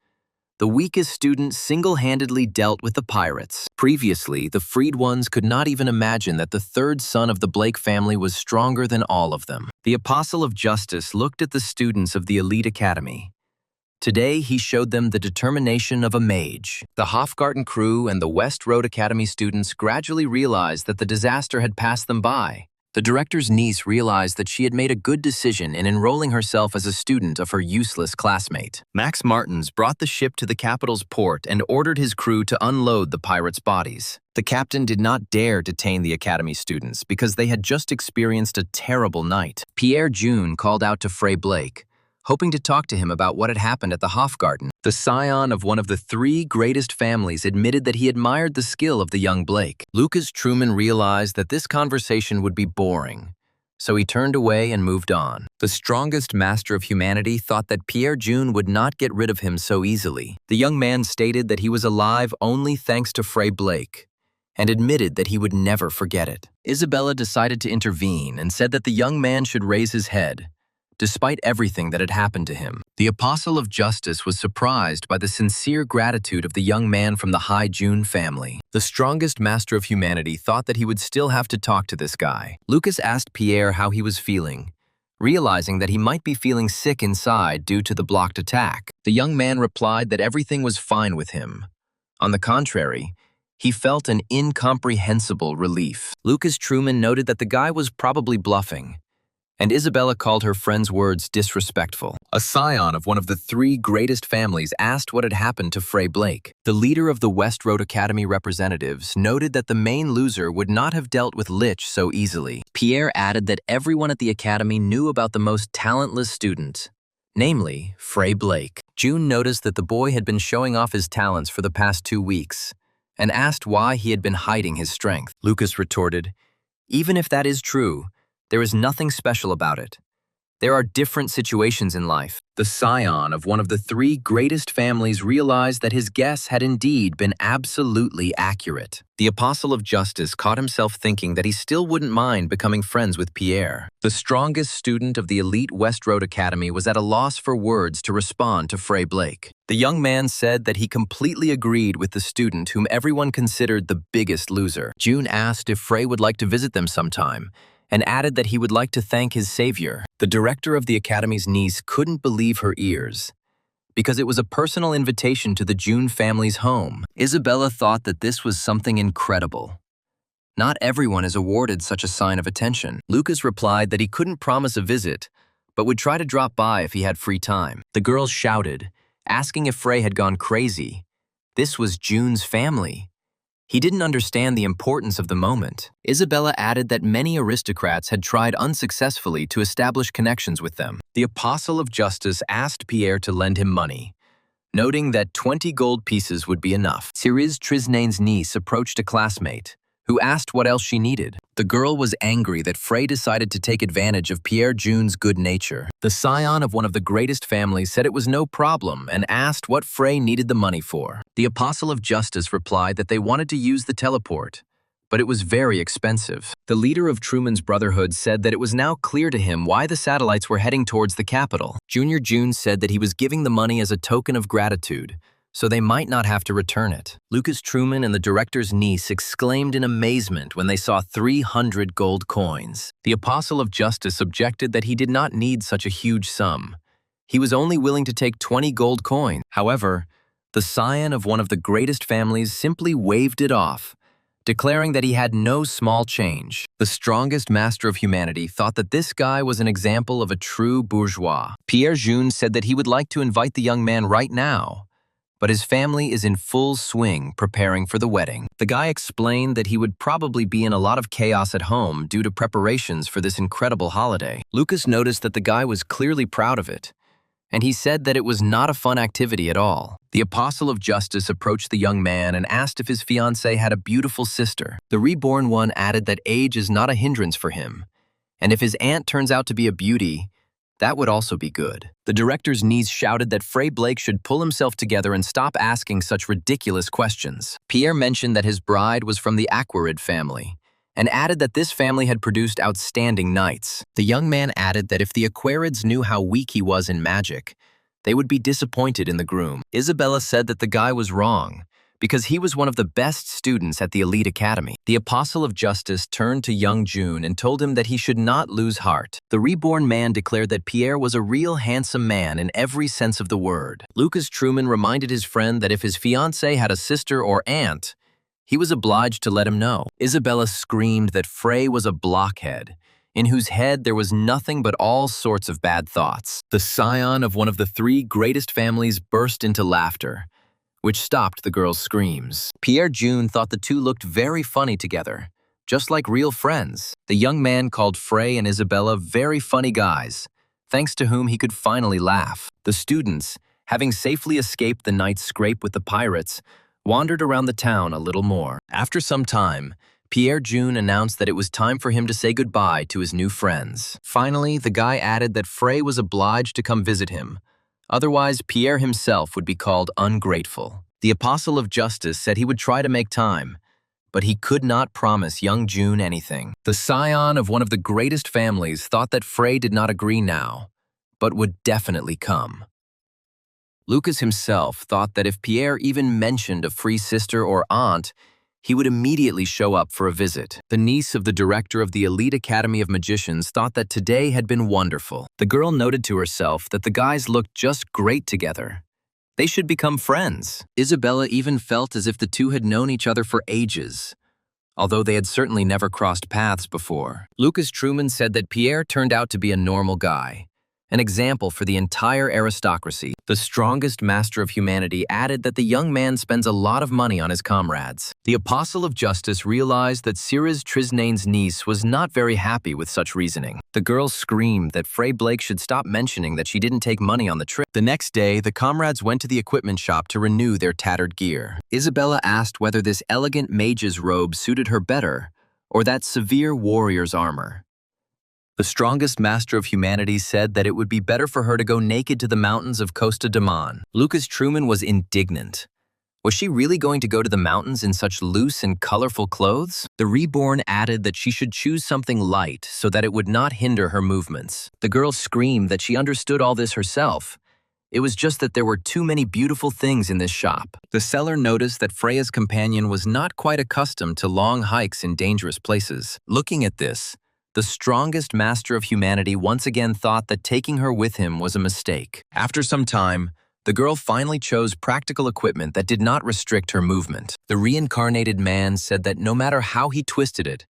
The weakest student single-handedly dealt with the pirates. Previously, the freed ones could not even imagine that the third son of the Blake family was stronger than all of them. The Apostle of Justice looked at the students of the elite academy. Today, he showed them the determination of a mage. The Hofgarten crew and the West Road Academy students gradually realized that the disaster had passed them by. The director's niece realized that she had made a good decision in enrolling herself as a student of her useless classmate. Max Martins brought the ship to the capital's port and ordered his crew to unload the pirates' bodies. The captain did not dare detain the academy students because they had just experienced a terrible night. Pierre June called out to Frey Blake, hoping to talk to him about what had happened at the Hofgarten. The scion of one of the three greatest families admitted that he admired the skill of the young Blake. Lucas Truman realized that this conversation would be boring, so he turned away and moved on. The strongest master of humanity thought that Pierre June would not get rid of him so easily. The young man stated that he was alive only thanks to Frey Blake, and admitted that he would never forget it. Isabella decided to intervene and said that the young man should raise his head, despite everything that had happened to him. The Apostle of Justice was surprised by the sincere gratitude of the young man from the High June family. The strongest master of humanity thought that he would still have to talk to this guy. Lucas asked Pierre how he was feeling, realizing that he might be feeling sick inside due to the blocked attack. The young man replied that everything was fine with him. On the contrary, he felt an incomprehensible relief. Lucas Truman noted that the guy was probably bluffing, and Isabella called her friend's words disrespectful. A scion of one of the three greatest families asked what had happened to Frey Blake. The leader of the West Road Academy representatives noted that the main loser would not have dealt with Lich so easily. Pierre added that everyone at the academy knew about the most talentless student, namely Frey Blake. June noticed that the boy had been showing off his talents for the past 2 weeks, and asked why he had been hiding his strength. Lucas retorted, "Even if that is true, there is nothing special about it. There are different situations in life." The scion of one of the three greatest families realized that his guess had indeed been absolutely accurate. The Apostle of Justice caught himself thinking that he still wouldn't mind becoming friends with Pierre. The strongest student of the elite West Road Academy was at a loss for words to respond to Frey Blake. The young man said that he completely agreed with the student whom everyone considered the biggest loser. June asked if Frey would like to visit them sometime, and added that he would like to thank his savior. The director of the academy's niece couldn't believe her ears, because it was a personal invitation to the June family's home. Isabella thought that this was something incredible. Not everyone is awarded such a sign of attention. Lucas replied that he couldn't promise a visit, but would try to drop by if he had free time. The girls shouted, asking if Frey had gone crazy. This was June's family. He didn't understand the importance of the moment. Isabella added that many aristocrats had tried unsuccessfully to establish connections with them. The Apostle of Justice asked Pierre to lend him money, noting that 20 gold pieces would be enough. Ciriz Trisnane's niece approached a classmate, who asked what else she needed. The girl was angry that Frey decided to take advantage of Pierre June's good nature. The scion of one of the greatest families said it was no problem and asked what Frey needed the money for. The Apostle of Justice replied that they wanted to use the teleport, but it was very expensive. The leader of Truman's Brotherhood said that it was now clear to him why the satellites were heading towards the capital. Junior June said that he was giving the money as a token of gratitude, so they might not have to return it. Lucas Truman and the director's niece exclaimed in amazement when they saw 300 gold coins. The Apostle of Justice objected that he did not need such a huge sum. He was only willing to take 20 gold coins. However, the scion of one of the greatest families simply waved it off, declaring that he had no small change. The strongest master of humanity thought that this guy was an example of a true bourgeois. Pierre June said that he would like to invite the young man right now, but his family is in full swing preparing for the wedding. The guy explained that he would probably be in a lot of chaos at home due to preparations for this incredible holiday. Lucas noticed that the guy was clearly proud of it, and he said that it was not a fun activity at all. The Apostle of Justice approached the young man and asked if his fiancée had a beautiful sister. The reborn one added that age is not a hindrance for him, and if his aunt turns out to be a beauty, that would also be good. The director's niece shouted that Frey Blake should pull himself together and stop asking such ridiculous questions. Pierre mentioned that his bride was from the Aquarid family, and added that this family had produced outstanding knights. The young man added that if the Aquarids knew how weak he was in magic, they would be disappointed in the groom. Isabella said that the guy was wrong, because he was one of the best students at the elite academy. The Apostle of Justice turned to young June and told him that he should not lose heart. The reborn man declared that Pierre was a real handsome man in every sense of the word. Lucas Truman reminded his friend that if his fiancée had a sister or aunt, he was obliged to let him know. Isabella screamed that Frey was a blockhead, in whose head there was nothing but all sorts of bad thoughts. The scion of one of the three greatest families burst into laughter, which stopped the girl's screams. Pierre June thought the two looked very funny together, just like real friends. The young man called Frey and Isabella very funny guys, thanks to whom he could finally laugh. The students, having safely escaped the night's scrape with the pirates, wandered around the town a little more. After some time, Pierre June announced that it was time for him to say goodbye to his new friends. Finally, the guy added that Frey was obliged to come visit him. Otherwise, Pierre himself would be called ungrateful. The Apostle of Justice said he would try to make time, but he could not promise young June anything. The scion of one of the greatest families thought that Frey did not agree now, but would definitely come. Lucas himself thought that if Pierre even mentioned a free sister or aunt, he would immediately show up for a visit. The niece of the director of the Elite Academy of Magicians thought that today had been wonderful. The girl noted to herself that the guys looked just great together. They should become friends. Isabella even felt as if the two had known each other for ages, although they had certainly never crossed paths before. Lucas Truman said that Pierre turned out to be a normal guy, an example for the entire aristocracy. The strongest master of humanity added that the young man spends a lot of money on his comrades. The Apostle of Justice realized that Siriz Trisnane's niece was not very happy with such reasoning. The girl screamed that Frey Blake should stop mentioning that she didn't take money on the trip. The next day, the comrades went to the equipment shop to renew their tattered gear. Isabella asked whether this elegant mage's robe suited her better, or that severe warrior's armor. The strongest master of humanity said that it would be better for her to go naked to the mountains of Costa de Mon. Lucas Truman was indignant. Was she really going to go to the mountains in such loose and colorful clothes? The reborn added that she should choose something light so that it would not hinder her movements. The girl screamed that she understood all this herself. It was just that there were too many beautiful things in this shop. The seller noticed that Freya's companion was not quite accustomed to long hikes in dangerous places. Looking at this, the strongest master of humanity once again thought that taking her with him was a mistake. After some time, the girl finally chose practical equipment that did not restrict her movement. The reincarnated man said that no matter how he twisted it,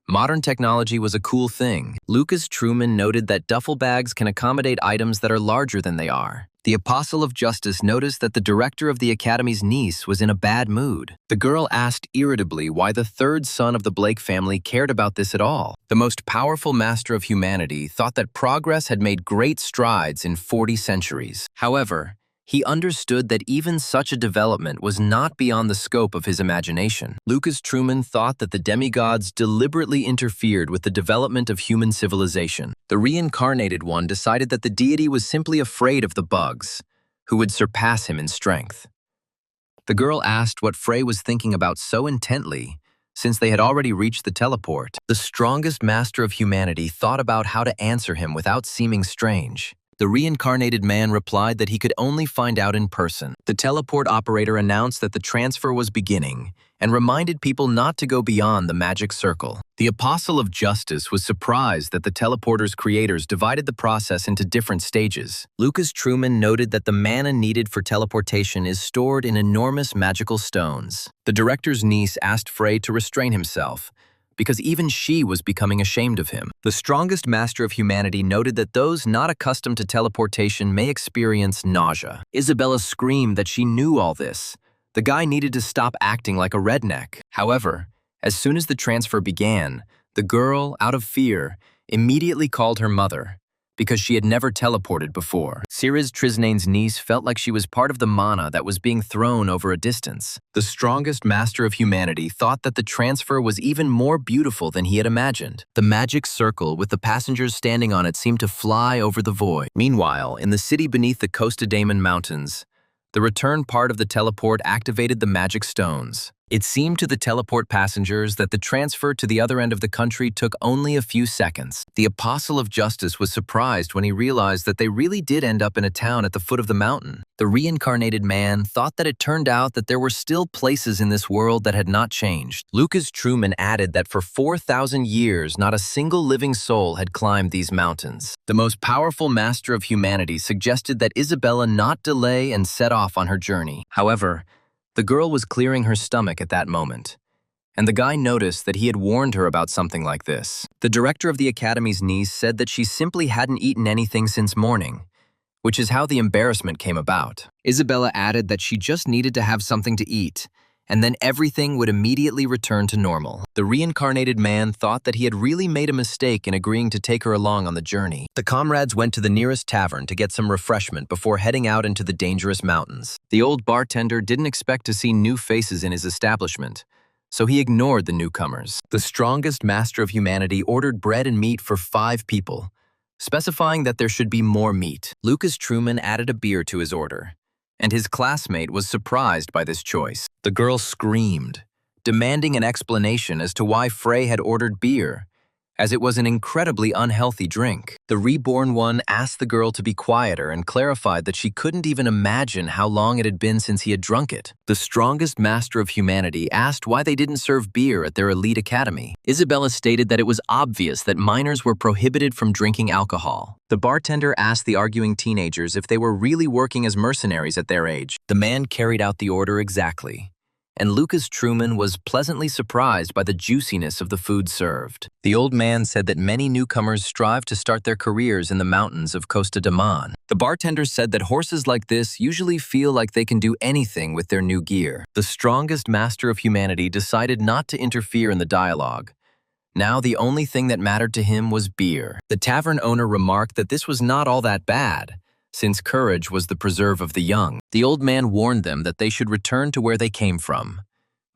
modern technology was a cool thing. Lucas Truman noted that duffel bags can accommodate items that are larger than they are. The Apostle of Justice noticed that the director of the Academy's niece was in a bad mood. The girl asked irritably why the third son of the Blake family cared about this at all. The most powerful master of humanity thought that progress had made great strides in 40 centuries. However, he understood that even such a development was not beyond the scope of his imagination. Lucas Truman thought that the demigods deliberately interfered with the development of human civilization. The reincarnated one decided that the deity was simply afraid of the bugs, who would surpass him in strength. The girl asked what Frey was thinking about so intently, since they had already reached the teleport. The strongest master of humanity thought about how to answer him without seeming strange. The reincarnated man replied that he could only find out in person. The teleport operator announced that the transfer was beginning and reminded people not to go beyond the magic circle. The Apostle of Justice was surprised that the teleporter's creators divided the process into different stages. Lucas Truman noted that the mana needed for teleportation is stored in enormous magical stones. The director's niece asked Frey to restrain himself, because even she was becoming ashamed of him. The strongest master of humanity noted that those not accustomed to teleportation may experience nausea. Isabella screamed that she knew all this. The guy needed to stop acting like a redneck. However, as soon as the transfer began, the girl, out of fear, immediately called her mother, because she had never teleported before. Siriz Trisnane's niece felt like she was part of the mana that was being thrown over a distance. The strongest master of humanity thought that the transfer was even more beautiful than he had imagined. The magic circle with the passengers standing on it seemed to fly over the void. Meanwhile, in the city beneath the Costa Daemon Mountains, the return part of the teleport activated the magic stones. It seemed to the teleport passengers that the transfer to the other end of the country took only a few seconds. The Apostle of Justice was surprised when he realized that they really did end up in a town at the foot of the mountain. The reincarnated man thought that it turned out that there were still places in this world that had not changed. Lucas Truman added that for 4,000 years, not a single living soul had climbed these mountains. The most powerful master of humanity suggested that Isabella not delay and set off on her journey. However, the girl was clearing her stomach at that moment, and the guy noticed that he had warned her about something like this. The director of the academy's niece said that she simply hadn't eaten anything since morning, which is how the embarrassment came about. Isabella added that she just needed to have something to eat, and then everything would immediately return to normal. The reincarnated man thought that he had really made a mistake in agreeing to take her along on the journey. The comrades went to the nearest tavern to get some refreshment before heading out into the dangerous mountains. The old bartender didn't expect to see new faces in his establishment, so he ignored the newcomers. The strongest master of humanity ordered bread and meat for 5 people, specifying that there should be more meat. Lucas Truman added a beer to his order, and his classmate was surprised by this choice. The girl screamed, demanding an explanation as to why Frey had ordered beer, as it was an incredibly unhealthy drink. The reborn one asked the girl to be quieter and clarified that she couldn't even imagine how long it had been since he had drunk it. The strongest master of humanity asked why they didn't serve beer at their elite academy. Isabella stated that it was obvious that minors were prohibited from drinking alcohol. The bartender asked the arguing teenagers if they were really working as mercenaries at their age. The man carried out the order exactly, and Lucas Truman was pleasantly surprised by the juiciness of the food served. The old man said that many newcomers strive to start their careers in the mountains of Costa Daemon. The bartender said that horses like this usually feel like they can do anything with their new gear. The strongest master of humanity decided not to interfere in the dialogue. Now the only thing that mattered to him was beer. The tavern owner remarked that this was not all that bad, since courage was the preserve of the young. The old man warned them that they should return to where they came from,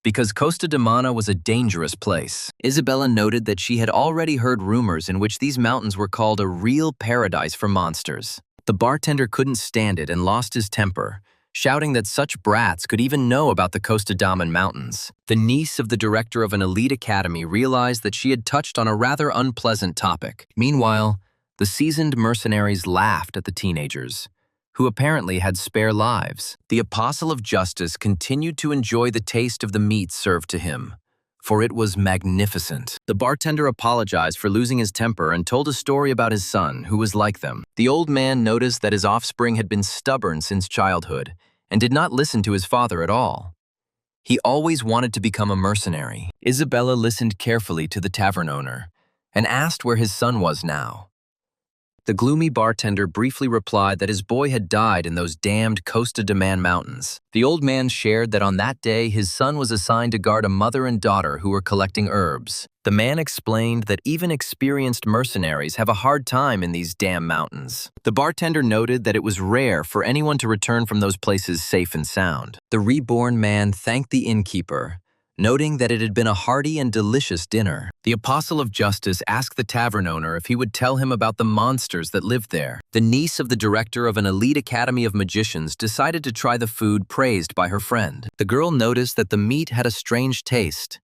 because Costa Daemon was a dangerous place. Isabella noted that she had already heard rumors in which these mountains were called a real paradise for monsters. The bartender couldn't stand it and lost his temper, shouting that such brats could even know about the Costa Daemon Mountains. The niece of the director of an elite academy realized that she had touched on a rather unpleasant topic. Meanwhile, the seasoned mercenaries laughed at the teenagers, who apparently had spare lives. The Apostle of Justice continued to enjoy the taste of the meat served to him, for it was magnificent. The bartender apologized for losing his temper and told a story about his son, who was like them. The old man noticed that his offspring had been stubborn since childhood and did not listen to his father at all. He always wanted to become a mercenary. Isabella listened carefully to the tavern owner and asked where his son was now. The gloomy bartender briefly replied that his boy had died in those damned Costa Daemon Mountains. The old man shared that on that day his son was assigned to guard a mother and daughter who were collecting herbs. The man explained that even experienced mercenaries have a hard time in these damn mountains. The bartender noted that it was rare for anyone to return from those places safe and sound. The reborn man thanked the innkeeper, noting that it had been a hearty and delicious dinner. The Apostle of Justice asked the tavern owner if he would tell him about the monsters that lived there. The niece of the director of an elite academy of magicians decided to try the food praised by her friend. The girl noticed that the meat had a strange taste.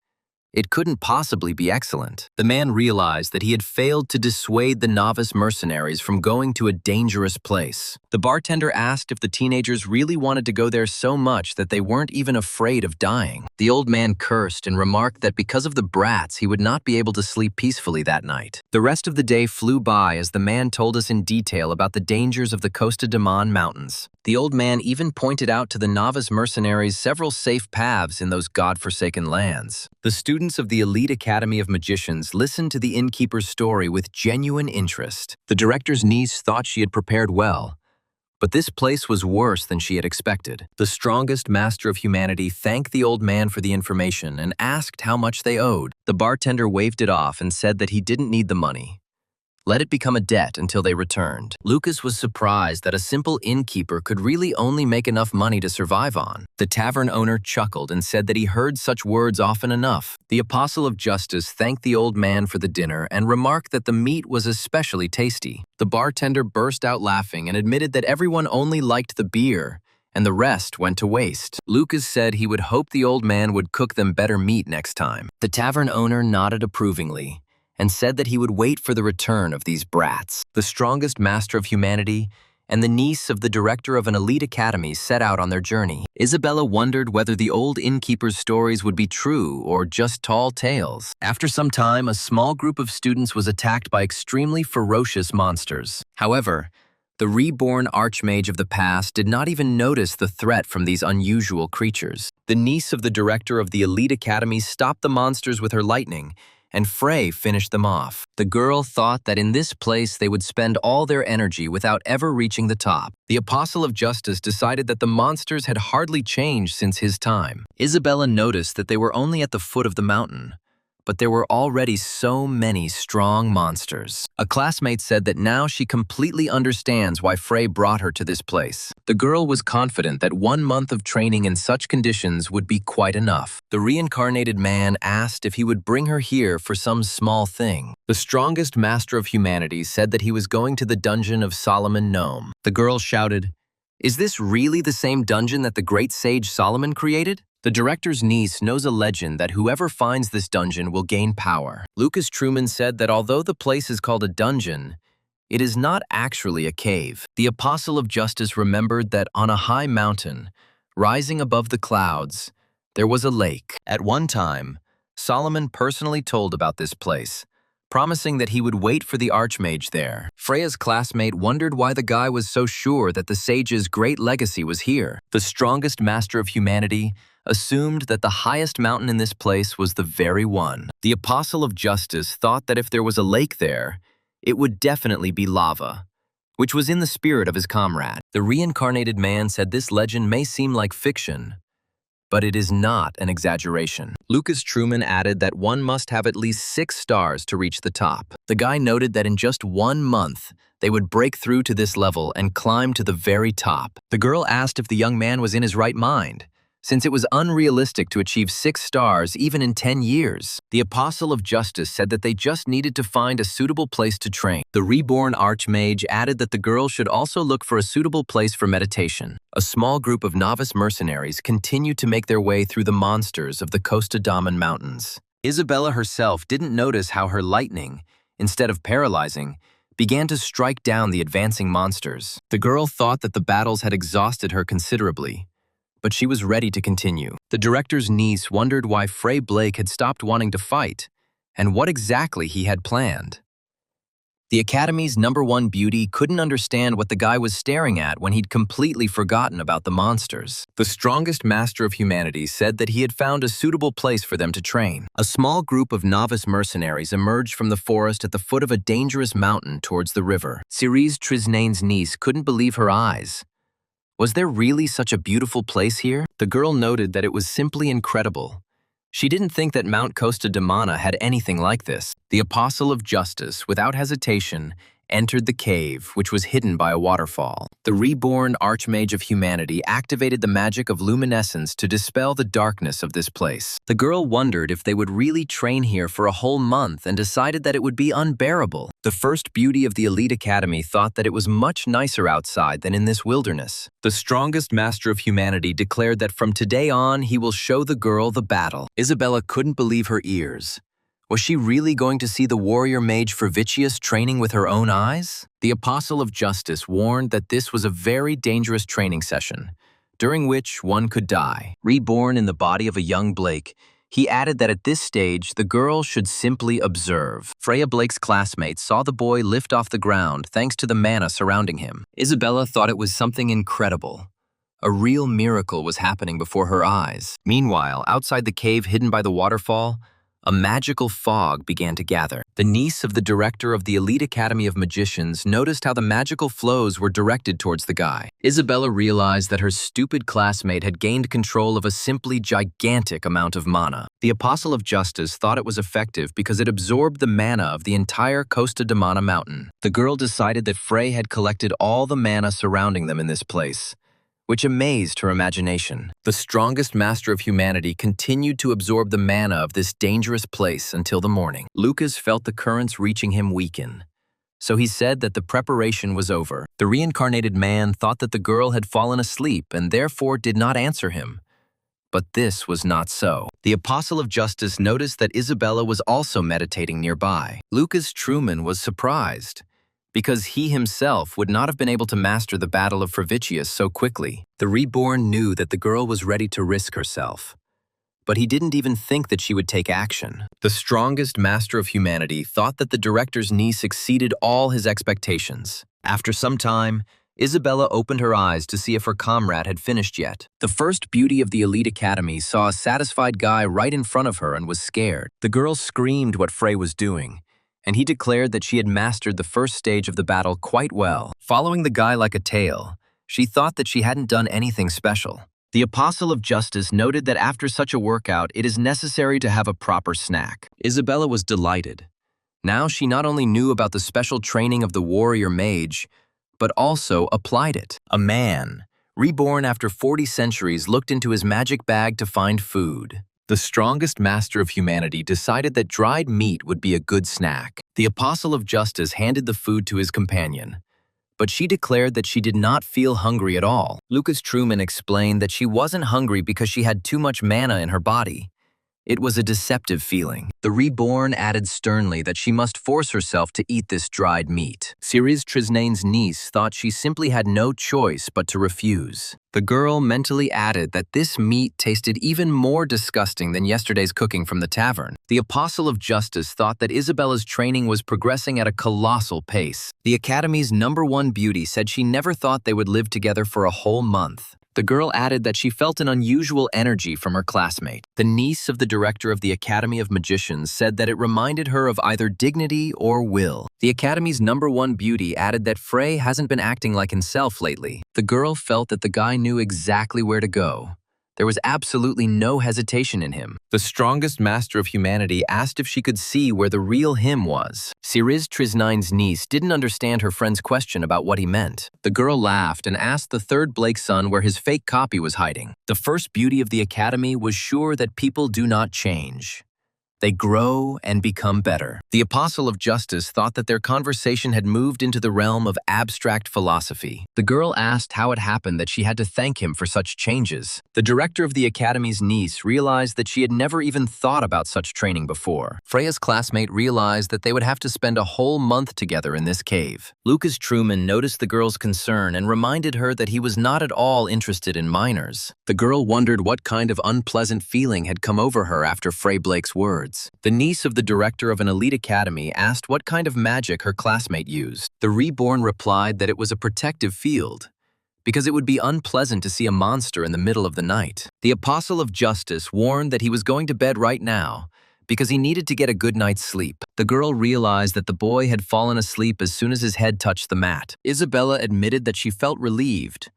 It couldn't possibly be excellent. The man realized that he had failed to dissuade the novice mercenaries from going to a dangerous place. The bartender asked if the teenagers really wanted to go there so much that they weren't even afraid of dying. The old man cursed and remarked that because of the brats, he would not be able to sleep peacefully that night. The rest of the day flew by as the man told us in detail about the dangers of the Costa Daemon Mountains. The old man even pointed out to the novice mercenaries several safe paths in those godforsaken lands. The students students of the elite Academy of Magicians listened to the innkeeper's story with genuine interest. The director's niece thought she had prepared well, but this place was worse than she had expected. The strongest master of humanity thanked the old man for the information and asked how much they owed. The bartender waved it off and said that he didn't need the money. Let it become a debt until they returned. Lucas was surprised that a simple innkeeper could really only make enough money to survive on. The tavern owner chuckled and said that he heard such words often enough. The apostle of justice thanked the old man for the dinner and remarked that the meat was especially tasty. The bartender burst out laughing and admitted that everyone only liked the beer, and the rest went to waste. Lucas said he would hope the old man would cook them better meat next time. The tavern owner nodded approvingly and said that he would wait for the return of these brats. The strongest master of humanity and the niece of the director of an elite academy set out on their journey. Isabella wondered whether the old innkeeper's stories would be true or just tall tales. After some time, a small group of students was attacked by extremely ferocious monsters. However, the reborn archmage of the past did not even notice the threat from these unusual creatures. The niece of the director of the elite academy stopped the monsters with her lightning, and Frey finished them off. The girl thought that in this place they would spend all their energy without ever reaching the top. The apostle of justice decided that the monsters had hardly changed since his time. Isabella noticed that they were only at the foot of the mountain, but there were already so many strong monsters. A classmate said that now she completely understands why Frey brought her to this place. The girl was confident that 1 month of training in such conditions would be quite enough. The reincarnated man asked if he would bring her here for some small thing. The strongest master of humanity said that he was going to the dungeon of Solomon Gnome. The girl shouted, "Is this really the same dungeon that the great sage Solomon created?" The director's niece knows a legend that whoever finds this dungeon will gain power. Lucas Truman said that although the place is called a dungeon, it is not actually a cave. The apostle of justice remembered that on a high mountain, rising above the clouds, there was a lake. At one time, Solomon personally told about this place, promising that he would wait for the archmage there. Freya's classmate wondered why the guy was so sure that the sage's great legacy was here. The strongest master of humanity assumed that the highest mountain in this place was the very one. The apostle of justice thought that if there was a lake there, it would definitely be lava, which was in the spirit of his comrade. The reincarnated man said this legend may seem like fiction, but it is not an exaggeration. Lucas Truman added that one must have at least 6 stars to reach the top. The guy noted that in just 1 month, they would break through to this level and climb to the very top. The girl asked if the young man was in his right mind, since it was unrealistic to achieve 6 stars even in 10 years. The apostle of justice said that they just needed to find a suitable place to train. The reborn archmage added that the girl should also look for a suitable place for meditation. A small group of novice mercenaries continued to make their way through the monsters of the Costa Daman Mountains. Isabella herself didn't notice how her lightning, instead of paralyzing, began to strike down the advancing monsters. The girl thought that the battles had exhausted her considerably, but she was ready to continue. The director's niece wondered why Frey Blake had stopped wanting to fight, and what exactly he had planned. The Academy's #1 beauty couldn't understand what the guy was staring at when he'd completely forgotten about the monsters. The strongest master of humanity said that he had found a suitable place for them to train. A small group of novice mercenaries emerged from the forest at the foot of a dangerous mountain towards the river. Cerise Trisnane's niece couldn't believe her eyes. Was there really such a beautiful place here? The girl noted that it was simply incredible. She didn't think that Mount Costa de Mana had anything like this. The apostle of justice, without hesitation, entered the cave, which was hidden by a waterfall. The reborn archmage of humanity activated the magic of luminescence to dispel the darkness of this place. The girl wondered if they would really train here for a whole month and decided that it would be unbearable. The first beauty of the elite academy thought that it was much nicer outside than in this wilderness. The strongest master of humanity declared that from today on he will show the girl the battle. Isabella couldn't believe her ears. Was she really going to see the warrior mage Fervicius training with her own eyes? The apostle of justice warned that this was a very dangerous training session, during which one could die. Reborn in the body of a young Blake, he added that at this stage, the girl should simply observe. Freya Blake's classmates saw the boy lift off the ground thanks to the mana surrounding him. Isabella thought it was something incredible. A real miracle was happening before her eyes. Meanwhile, outside the cave hidden by the waterfall, a magical fog began to gather. The niece of the director of the elite academy of magicians noticed how the magical flows were directed towards the guy. Isabella realized that her stupid classmate had gained control of a simply gigantic amount of mana. The Apostle of Justice thought it was effective because it absorbed the mana of the entire Costa de Mana mountain. The girl decided that Frey had collected all the mana surrounding them in this place, which amazed her imagination. The strongest master of humanity continued to absorb the mana of this dangerous place until the morning. Lucas felt the currents reaching him weaken, so he said that the preparation was over. The reincarnated man thought that the girl had fallen asleep and therefore did not answer him. But this was not so. The Apostle of Justice noticed that Isabella was also meditating nearby. Lucas Truman was surprised, because he himself would not have been able to master the Battle of Frevicius so quickly. The Reborn knew that the girl was ready to risk herself, but he didn't even think that she would take action. The strongest master of humanity thought that the director's niece exceeded all his expectations. After some time, Isabella opened her eyes to see if her comrade had finished yet. The first beauty of the elite academy saw a satisfied guy right in front of her and was scared. The girl screamed what Frey was doing, and he declared that she had mastered the first stage of the battle quite well. Following the guy like a tail, she thought that she hadn't done anything special. The Apostle of Justice noted that after such a workout, it is necessary to have a proper snack. Isabella was delighted. Now she not only knew about the special training of the warrior mage, but also applied it. A man, reborn after 40 centuries, looked into his magic bag to find food. The strongest master of humanity decided that dried meat would be a good snack. The Apostle of Justice handed the food to his companion, but she declared that she did not feel hungry at all. Lucas Truman explained that she wasn't hungry because she had too much mana in her body. It was a deceptive feeling. The Reborn added sternly that she must force herself to eat this dried meat. Ceres Trisnane's niece thought she simply had no choice but to refuse. The girl mentally added that this meat tasted even more disgusting than yesterday's cooking from the tavern. The Apostle of Justice thought that Isabella's training was progressing at a colossal pace. The Academy's #1 beauty said she never thought they would live together for a whole month. The girl added that she felt an unusual energy from her classmate. The niece of the director of the Academy of Magicians said that it reminded her of either dignity or will. The Academy's #1 beauty added that Frey hasn't been acting like himself lately. The girl felt that the guy knew exactly where to go. There was absolutely no hesitation in him. The strongest master of humanity asked if she could see where the real him was. Ceres Trisnane's niece didn't understand her friend's question about what he meant. The girl laughed and asked the third Blake's son where his fake copy was hiding. The first beauty of the Academy was sure that people do not change. They grow and become better. The Apostle of Justice thought that their conversation had moved into the realm of abstract philosophy. The girl asked how it happened that she had to thank him for such changes. The director of the Academy's niece realized that she had never even thought about such training before. Freya's classmate realized that they would have to spend a whole month together in this cave. Lucas Truman noticed the girl's concern and reminded her that he was not at all interested in minors. The girl wondered what kind of unpleasant feeling had come over her after Frey Blake's words. The niece of the director of an elite academy asked what kind of magic her classmate used. The Reborn replied that it was a protective field, because it would be unpleasant to see a monster in the middle of the night. The Apostle of Justice warned that he was going to bed right now, because he needed to get a good night's sleep. The girl realized that the boy had fallen asleep as soon as his head touched the mat. Isabella admitted that she felt relieved,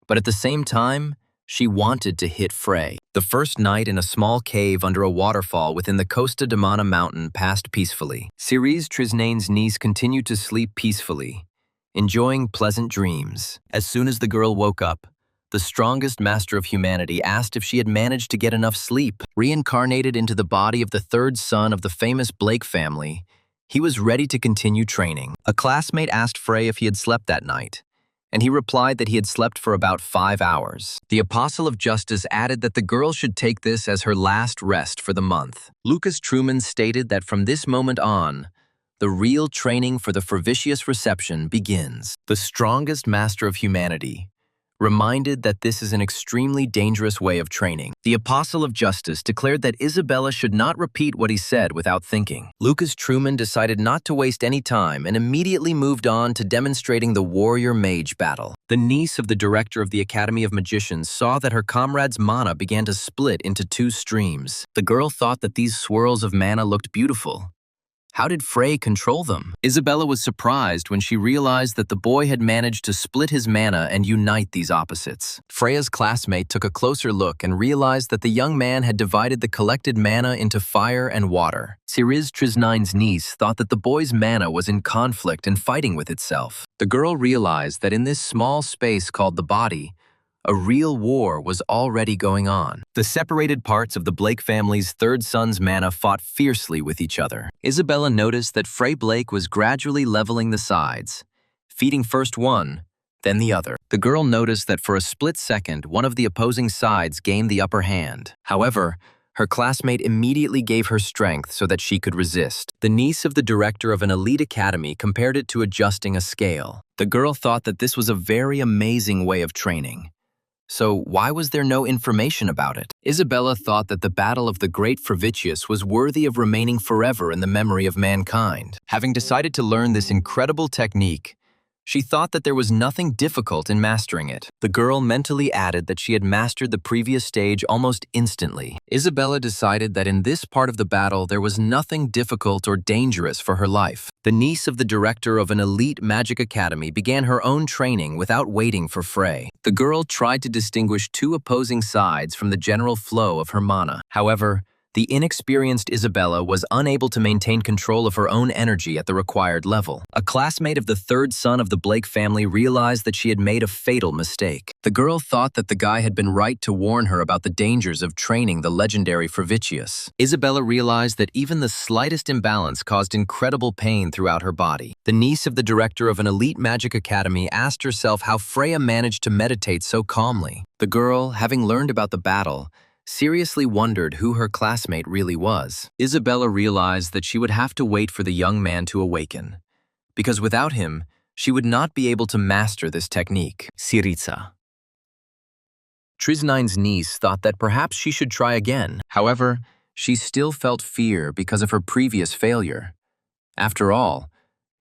but at the same time, she wanted to hit Frey. The first night in a small cave under a waterfall within the Costa de Mana mountain passed peacefully. Ceres Trisnane's niece continued to sleep peacefully, enjoying pleasant dreams. As soon as the girl woke up, the strongest master of humanity asked if she had managed to get enough sleep. Reincarnated into the body of the third son of the famous Blake family, he was ready to continue training. A classmate asked Frey if he had slept that night, and he replied that he had slept for about 5 hours. The Apostle of Justice added that the girl should take this as her last rest for the month. Lucas Truman stated that from this moment on, the real training for the Frevicius reception begins. The strongest master of humanity reminded that this is an extremely dangerous way of training. The Apostle of Justice declared that Isabella should not repeat what he said without thinking. Lucas Truman decided not to waste any time and immediately moved on to demonstrating the warrior-mage battle. The niece of the director of the Academy of Magicians saw that her comrade's mana began to split into two streams. The girl thought that these swirls of mana looked beautiful. How did Frey control them? Isabella was surprised when she realized that the boy had managed to split his mana and unite these opposites. Freya's classmate took a closer look and realized that the young man had divided the collected mana into fire and water. Ciriz Trisnine's niece thought that the boy's mana was in conflict and fighting with itself. The girl realized that in this small space called the body, a real war was already going on. The separated parts of the Blake family's third son's mana fought fiercely with each other. Isabella noticed that Frey Blake was gradually leveling the sides, feeding first one, then the other. The girl noticed that for a split second, one of the opposing sides gained the upper hand. However, her classmate immediately gave her strength so that she could resist. The niece of the director of an elite academy compared it to adjusting a scale. The girl thought that this was a very amazing way of training. So why was there no information about it? Isabella thought that the battle of the great Frevitius was worthy of remaining forever in the memory of mankind. Having decided to learn this incredible technique, she thought that there was nothing difficult in mastering it. The girl mentally added that she had mastered the previous stage almost instantly. Isabella decided that in this part of the battle there was nothing difficult or dangerous for her life. The niece of the director of an elite magic academy began her own training without waiting for Frey. The girl tried to distinguish two opposing sides from the general flow of her mana. However, the inexperienced Isabella was unable to maintain control of her own energy at the required level. A classmate of the third son of the Blake family realized that she had made a fatal mistake. The girl thought that the guy had been right to warn her about the dangers of training the legendary Frevitius. Isabella realized that even the slightest imbalance caused incredible pain throughout her body. The niece of the director of an elite magic academy asked herself how Freya managed to meditate so calmly. The girl, having learned about the battle, seriously wondered who her classmate really was. Isabella realized that she would have to wait for the young man to awaken, because without him, she would not be able to master this technique. Syriza. Trisnine's niece thought that perhaps she should try again. However, she still felt fear because of her previous failure. After all,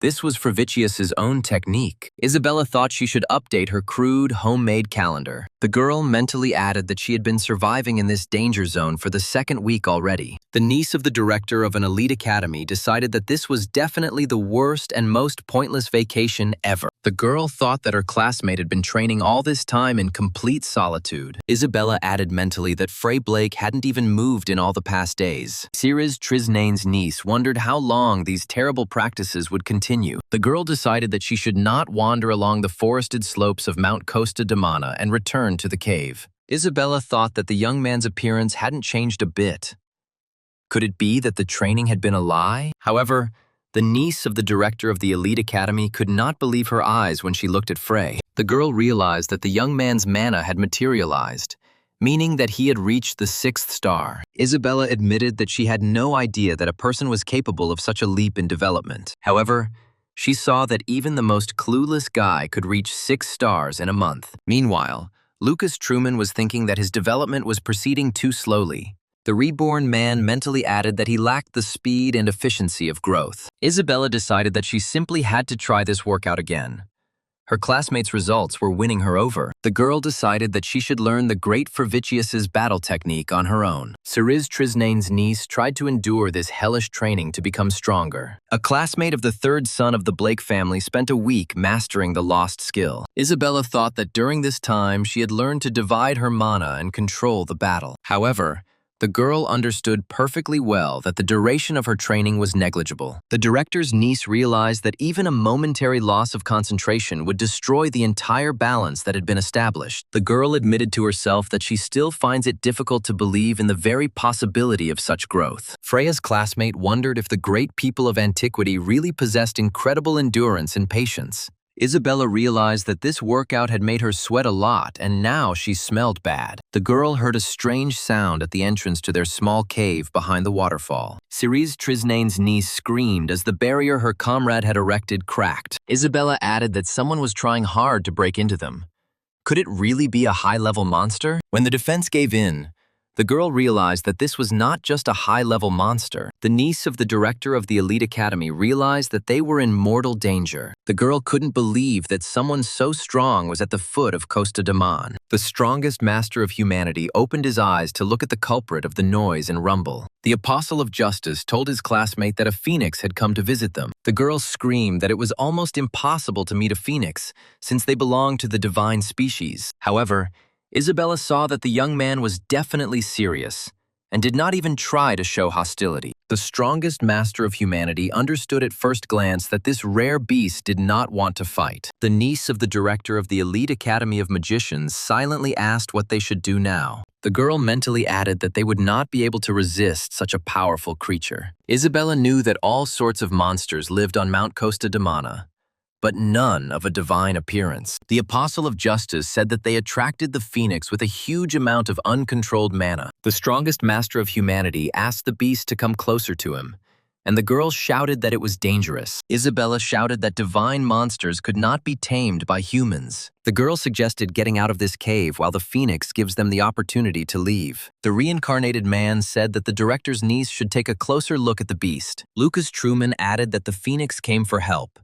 this was Frevitius's own technique. Isabella thought she should update her crude, homemade calendar. The girl mentally added that she had been surviving in this danger zone for the second week already. The niece of the director of an elite academy decided that this was definitely the worst and most pointless vacation ever. The girl thought that her classmate had been training all this time in complete solitude. Isabella added mentally that Frey Blake hadn't even moved in all the past days. Ciriz Trisnane's niece wondered how long these terrible practices would continue. The girl decided that she should not wander along the forested slopes of Mount Costa de Mana and return to the cave. Isabella thought that the young man's appearance hadn't changed a bit. Could it be that the training had been a lie? However, the niece of the director of the elite academy could not believe her eyes when she looked at Frey. The girl realized that the young man's mana had materialized, meaning that he had reached the 6th star. Isabella admitted that she had no idea that a person was capable of such a leap in development. However, she saw that even the most clueless guy could reach 6 stars in a month. Meanwhile, Lucas Truman was thinking that his development was proceeding too slowly. The reborn man mentally added that he lacked the speed and efficiency of growth. Isabella decided that she simply had to try this workout again. Her classmates' results were winning her over. The girl decided that she should learn the great Frevitius's battle technique on her own. Ciriz Trisnane's niece tried to endure this hellish training to become stronger. A classmate of the third son of the Blake family spent a week mastering the lost skill. Isabella thought that during this time she had learned to divide her mana and control the battle. However, the girl understood perfectly well that the duration of her training was negligible. The director's niece realized that even a momentary loss of concentration would destroy the entire balance that had been established. The girl admitted to herself that she still finds it difficult to believe in the very possibility of such growth. Freya's classmate wondered if the great people of antiquity really possessed incredible endurance and patience. Isabella realized that this workout had made her sweat a lot, and now she smelled bad. The girl heard a strange sound at the entrance to their small cave behind the waterfall. Ciriz Trisnane's niece screamed as the barrier her comrade had erected cracked. Isabella added that someone was trying hard to break into them. Could it really be a high-level monster? When the defense gave in, the girl realized that this was not just a high-level monster. The niece of the director of the elite academy realized that they were in mortal danger. The girl couldn't believe that someone so strong was at the foot of Costa de Man. The strongest master of humanity opened his eyes to look at the culprit of the noise and rumble. The apostle of justice told his classmate that a phoenix had come to visit them. The girl screamed that it was almost impossible to meet a phoenix since they belonged to the divine species. However, Isabella saw that the young man was definitely serious and did not even try to show hostility. The strongest master of humanity understood at first glance that this rare beast did not want to fight. The niece of the director of the elite academy of magicians silently asked what they should do now. The girl mentally added that they would not be able to resist such a powerful creature. Isabella knew that all sorts of monsters lived on Mount Costa de Mana, but none of a divine appearance. The apostle of justice said that they attracted the phoenix with a huge amount of uncontrolled mana. The strongest master of humanity asked the beast to come closer to him, and the girl shouted that it was dangerous. Isabella shouted that divine monsters could not be tamed by humans. The girl suggested getting out of this cave while the phoenix gives them the opportunity to leave. The reincarnated man said that the director's niece should take a closer look at the beast. Lucas Truman added that the phoenix came for help,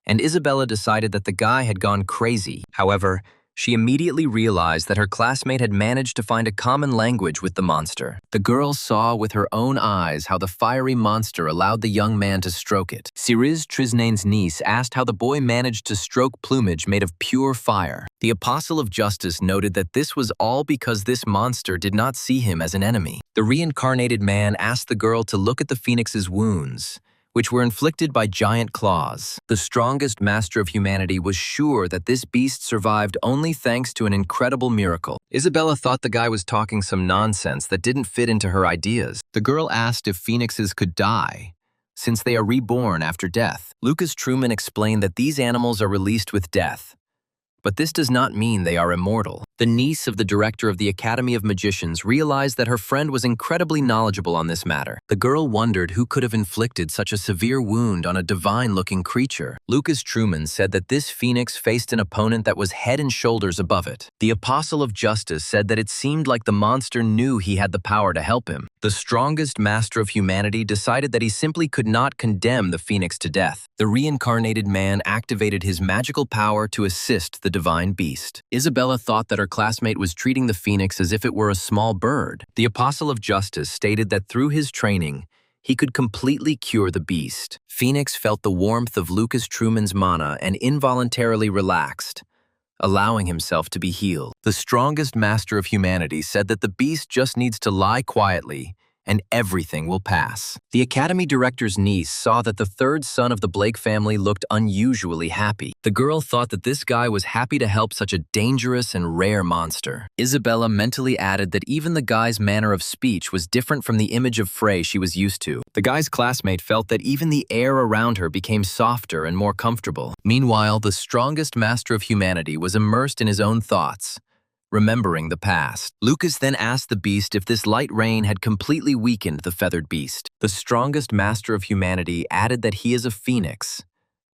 and Isabella decided that the guy had gone crazy. However, she immediately realized that her classmate had managed to find a common language with the monster. The girl saw with her own eyes how the fiery monster allowed the young man to stroke it. Ciriz Trisnane's niece asked how the boy managed to stroke plumage made of pure fire. The apostle of justice noted that this was all because this monster did not see him as an enemy. The reincarnated man asked the girl to look at the phoenix's wounds, which were inflicted by giant claws. The strongest master of humanity was sure that this beast survived only thanks to an incredible miracle. Isabella thought the guy was talking some nonsense that didn't fit into her ideas. The girl asked if phoenixes could die, since they are reborn after death. Lucas Truman explained that these animals are released with death, but this does not mean they are immortal. The niece of the director of the Academy of Magicians realized that her friend was incredibly knowledgeable on this matter. The girl wondered who could have inflicted such a severe wound on a divine-looking creature. Lucas Truman said that this phoenix faced an opponent that was head and shoulders above it. The apostle of justice said that it seemed like the monster knew he had the power to help him. The strongest master of humanity decided that he simply could not condemn the phoenix to death. The reincarnated man activated his magical power to assist the divine beast. Isabella thought that her classmate was treating the phoenix as if it were a small bird. The apostle of justice stated that through his training, he could completely cure the beast. Phoenix felt the warmth of Lucas Truman's mana and involuntarily relaxed, allowing himself to be healed. The strongest master of humanity said that the beast just needs to lie quietly and everything will pass. The academy director's niece saw that the third son of the Blake family looked unusually happy. The girl thought that this guy was happy to help such a dangerous and rare monster. Isabella mentally added that even the guy's manner of speech was different from the image of Frey she was used to. The guy's classmate felt that even the air around her became softer and more comfortable. Meanwhile, the strongest master of humanity was immersed in his own thoughts, remembering the past. Lucas then asked the beast if this light rain had completely weakened the feathered beast. The strongest master of humanity added that he is a phoenix.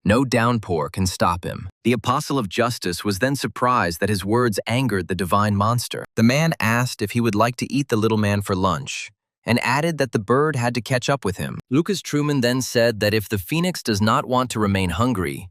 No downpour can stop him. The apostle of justice was then surprised that his words angered the divine monster. The man asked if he would like to eat the little man for lunch, and added that the bird had to catch up with him. Lucas Truman then said that if the phoenix does not want to remain hungry,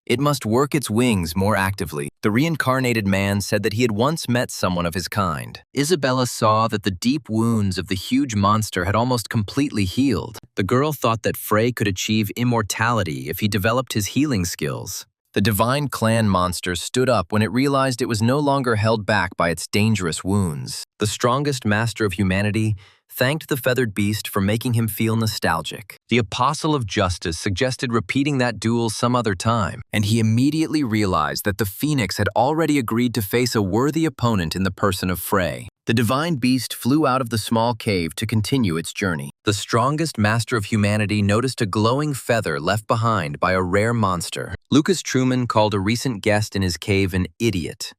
it must work its wings more actively. The reincarnated man said that he had once met someone of his kind. Isabella saw that the deep wounds of the huge monster had almost completely healed. The girl thought that Frey could achieve immortality if he developed his healing skills. The divine clan monster stood up when it realized it was no longer held back by its dangerous wounds. The strongest master of humanity thanked the feathered beast for making him feel nostalgic. The apostle of justice suggested repeating that duel some other time, and he immediately realized that the phoenix had already agreed to face a worthy opponent in the person of Frey. The divine beast flew out of the small cave to continue its journey. The strongest master of humanity noticed a glowing feather left behind by a rare monster. Lucas Truman called a recent guest in his cave an idiot,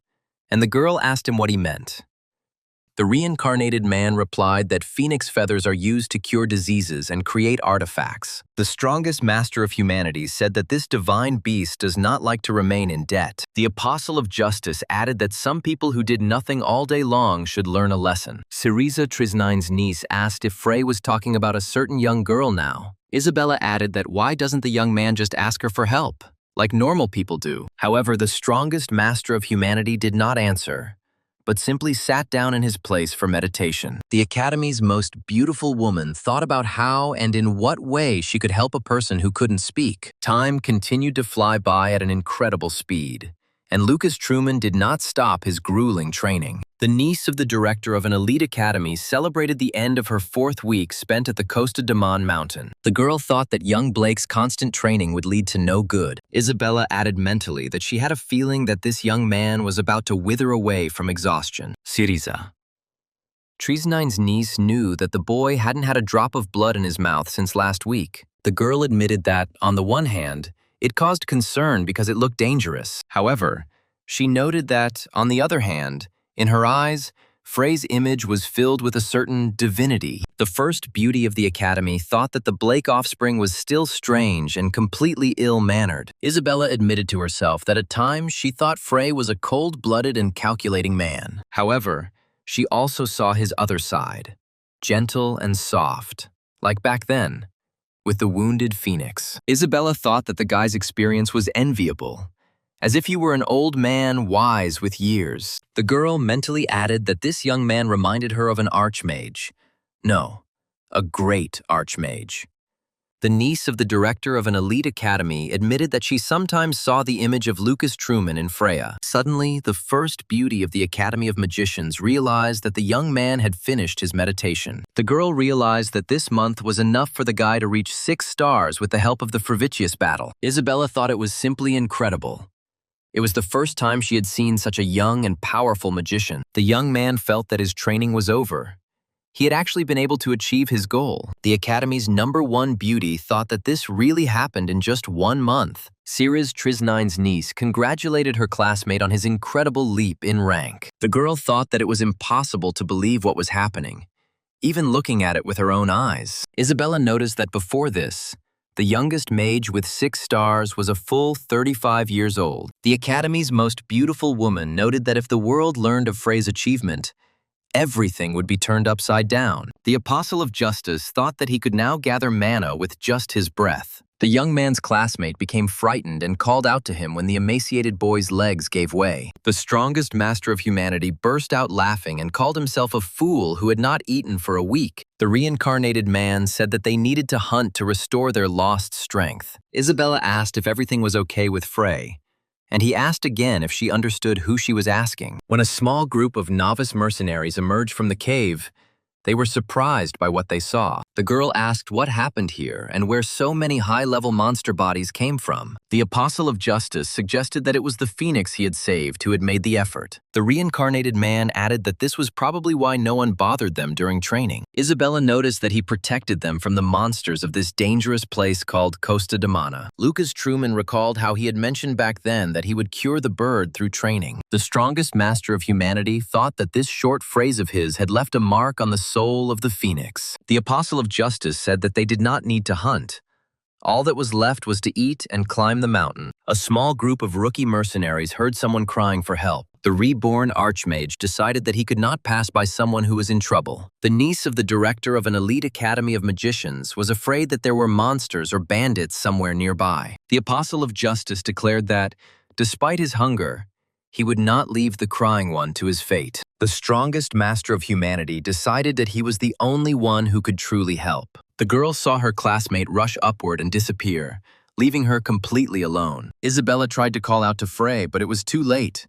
and the girl asked him what he meant. The reincarnated man replied that phoenix feathers are used to cure diseases and create artifacts. The strongest master of humanity said that this divine beast does not like to remain in debt. The apostle of justice added that some people who did nothing all day long should learn a lesson. Syriza Trisnine's niece asked if Frey was talking about a certain young girl now. Isabella added that why doesn't the young man just ask her for help, like normal people do? However, the strongest master of humanity did not answer, but simply sat down in his place for meditation. The Academy's most beautiful woman thought about how and in what way she could help a person who couldn't speak. Time continued to fly by at an incredible speed, and Lucas Truman did not stop his grueling training. The niece of the director of an elite academy celebrated the end of her 4th week spent at the Costa de Mon mountain. The girl thought that young Blake's constant training would lead to no good. Isabella added mentally that she had a feeling that this young man was about to wither away from exhaustion. Syriza. Trisnine's niece knew that the boy hadn't had a drop of blood in his mouth since last week. The girl admitted that, on the one hand, it caused concern because it looked dangerous. However, she noted that, on the other hand, in her eyes, Frey's image was filled with a certain divinity. The first beauty of the academy thought that the Blake offspring was still strange and completely ill-mannered. Isabella admitted to herself that at times she thought Frey was a cold-blooded and calculating man. However, she also saw his other side, gentle and soft, like back then, with the wounded phoenix. Isabella thought that the guy's experience was enviable, as if he were an old man wise with years. The girl mentally added that this young man reminded her of an archmage. No, a great archmage. The niece of the director of an elite academy admitted that she sometimes saw the image of Lucas Truman in Freya. Suddenly, the first beauty of the Academy of Magicians realized that the young man had finished his meditation. The girl realized that this month was enough for the guy to reach 6 stars with the help of the Frivicius battle. Isabella thought it was simply incredible. It was the first time she had seen such a young and powerful magician. The young man felt that his training was over. He had actually been able to achieve his goal. The Academy's #1 beauty thought that this really happened in just 1 month. Syriza Trisnine's niece congratulated her classmate on his incredible leap in rank. The girl thought that it was impossible to believe what was happening, even looking at it with her own eyes. Isabella noticed that before this, the youngest mage with 6 stars was a full 35 years old. The Academy's most beautiful woman noted that if the world learned of Frey's achievement, everything would be turned upside down. The apostle of justice thought that he could now gather mana with just his breath. The young man's classmate became frightened and called out to him when the emaciated boy's legs gave way. The strongest master of humanity burst out laughing and called himself a fool who had not eaten for a week. The reincarnated man said that they needed to hunt to restore their lost strength. Isabella asked if everything was okay with Frey, and he asked again if she understood who she was asking. When a small group of novice mercenaries emerged from the cave, they were surprised by what they saw. The girl asked what happened here and where so many high-level monster bodies came from. The apostle of justice suggested that it was the phoenix he had saved who had made the effort. The reincarnated man added that this was probably why no one bothered them during training. Isabella noticed that he protected them from the monsters of this dangerous place called Costa de Mana. Lucas Truman recalled how he had mentioned back then that he would cure the bird through training. The strongest master of humanity thought that this short phrase of his had left a mark on the soul of the phoenix. The apostle of justice said that they did not need to hunt. All that was left was to eat and climb the mountain. A small group of rookie mercenaries heard someone crying for help. The reborn archmage decided that he could not pass by someone who was in trouble. The niece of the director of an elite academy of magicians was afraid that there were monsters or bandits somewhere nearby. The apostle of justice declared that, despite his hunger, he would not leave the crying one to his fate. The strongest master of humanity decided that he was the only one who could truly help. The girl saw her classmate rush upward and disappear, leaving her completely alone. Isabella tried to call out to Frey, but it was too late.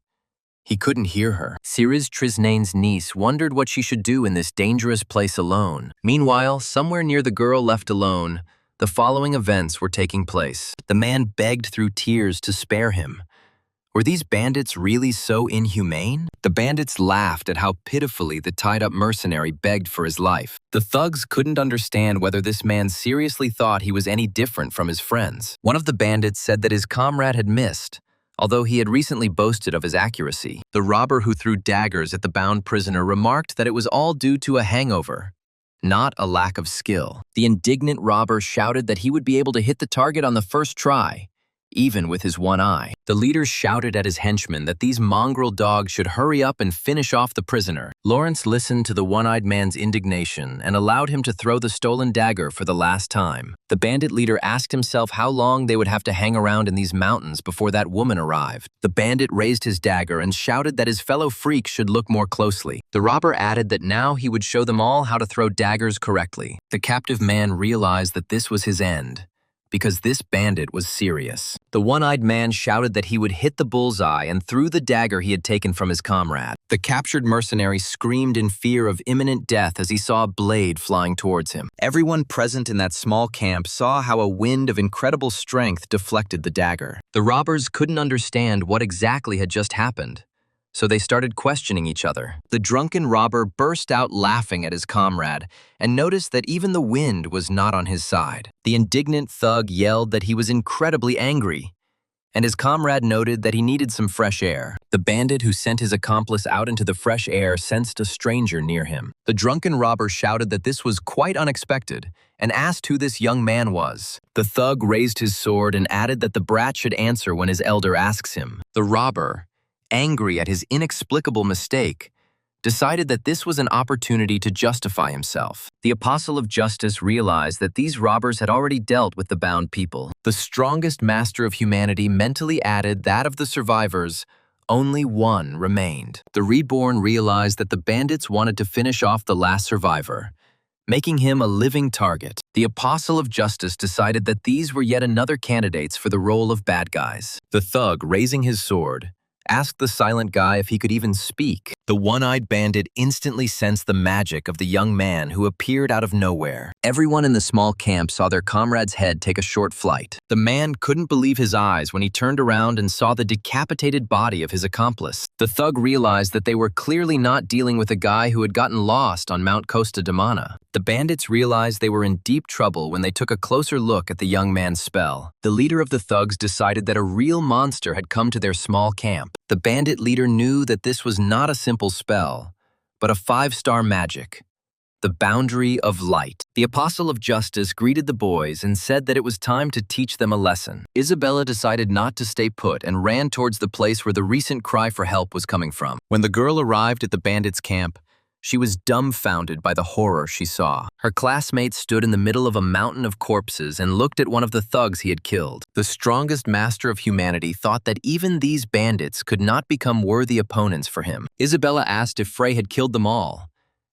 He couldn't hear her. Syriza Trisnine's niece wondered what she should do in this dangerous place alone. Meanwhile, somewhere near the girl left alone, the following events were taking place. The man begged through tears to spare him. Were these bandits really so inhumane? The bandits laughed at how pitifully the tied-up mercenary begged for his life. The thugs couldn't understand whether this man seriously thought he was any different from his friends. One of the bandits said that his comrade had missed, although he had recently boasted of his accuracy. The robber who threw daggers at the bound prisoner remarked that it was all due to a hangover, not a lack of skill. The indignant robber shouted that he would be able to hit the target on the first try, even with his one eye. The leader shouted at his henchmen that these mongrel dogs should hurry up and finish off the prisoner. Lawrence listened to the one-eyed man's indignation and allowed him to throw the stolen dagger for the last time. The bandit leader asked himself how long they would have to hang around in these mountains before that woman arrived. The bandit raised his dagger and shouted that his fellow freaks should look more closely. The robber added that now he would show them all how to throw daggers correctly. The captive man realized that this was his end, because this bandit was serious. The one-eyed man shouted that he would hit the bullseye and threw the dagger he had taken from his comrade. The captured mercenary screamed in fear of imminent death as he saw a blade flying towards him. Everyone present in that small camp saw how a wind of incredible strength deflected the dagger. The robbers couldn't understand what exactly had just happened, so they started questioning each other. The drunken robber burst out laughing at his comrade and noticed that even the wind was not on his side. The indignant thug yelled that he was incredibly angry, and his comrade noted that he needed some fresh air. The bandit who sent his accomplice out into the fresh air sensed a stranger near him. The drunken robber shouted that this was quite unexpected and asked who this young man was. The thug raised his sword and added that the brat should answer when his elder asks him. The robber, angry at his inexplicable mistake, decided that this was an opportunity to justify himself. The apostle of justice realized that these robbers had already dealt with the bound people. The strongest master of humanity mentally added that of the survivors, only one remained. The reborn realized that the bandits wanted to finish off the last survivor, making him a living target. The apostle of justice decided that these were yet another candidates for the role of bad guys. The thug, raising his sword, asked the silent guy if he could even speak. The one-eyed bandit instantly sensed the magic of the young man who appeared out of nowhere. Everyone in the small camp saw their comrade's head take a short flight. The man couldn't believe his eyes when he turned around and saw the decapitated body of his accomplice. The thug realized that they were clearly not dealing with a guy who had gotten lost on Mount Costa de Mana. The bandits realized they were in deep trouble when they took a closer look at the young man's spell. The leader of the thugs decided that a real monster had come to their small camp. The bandit leader knew that this was not a simple spell, but a 5-star magic, the boundary of light. The apostle of justice greeted the boys and said that it was time to teach them a lesson. Isabella decided not to stay put and ran towards the place where the recent cry for help was coming from. When the girl arrived at the bandits' camp, she was dumbfounded by the horror she saw. Her classmate stood in the middle of a mountain of corpses and looked at one of the thugs he had killed. The strongest master of humanity thought that even these bandits could not become worthy opponents for him. Isabella asked if Frey had killed them all,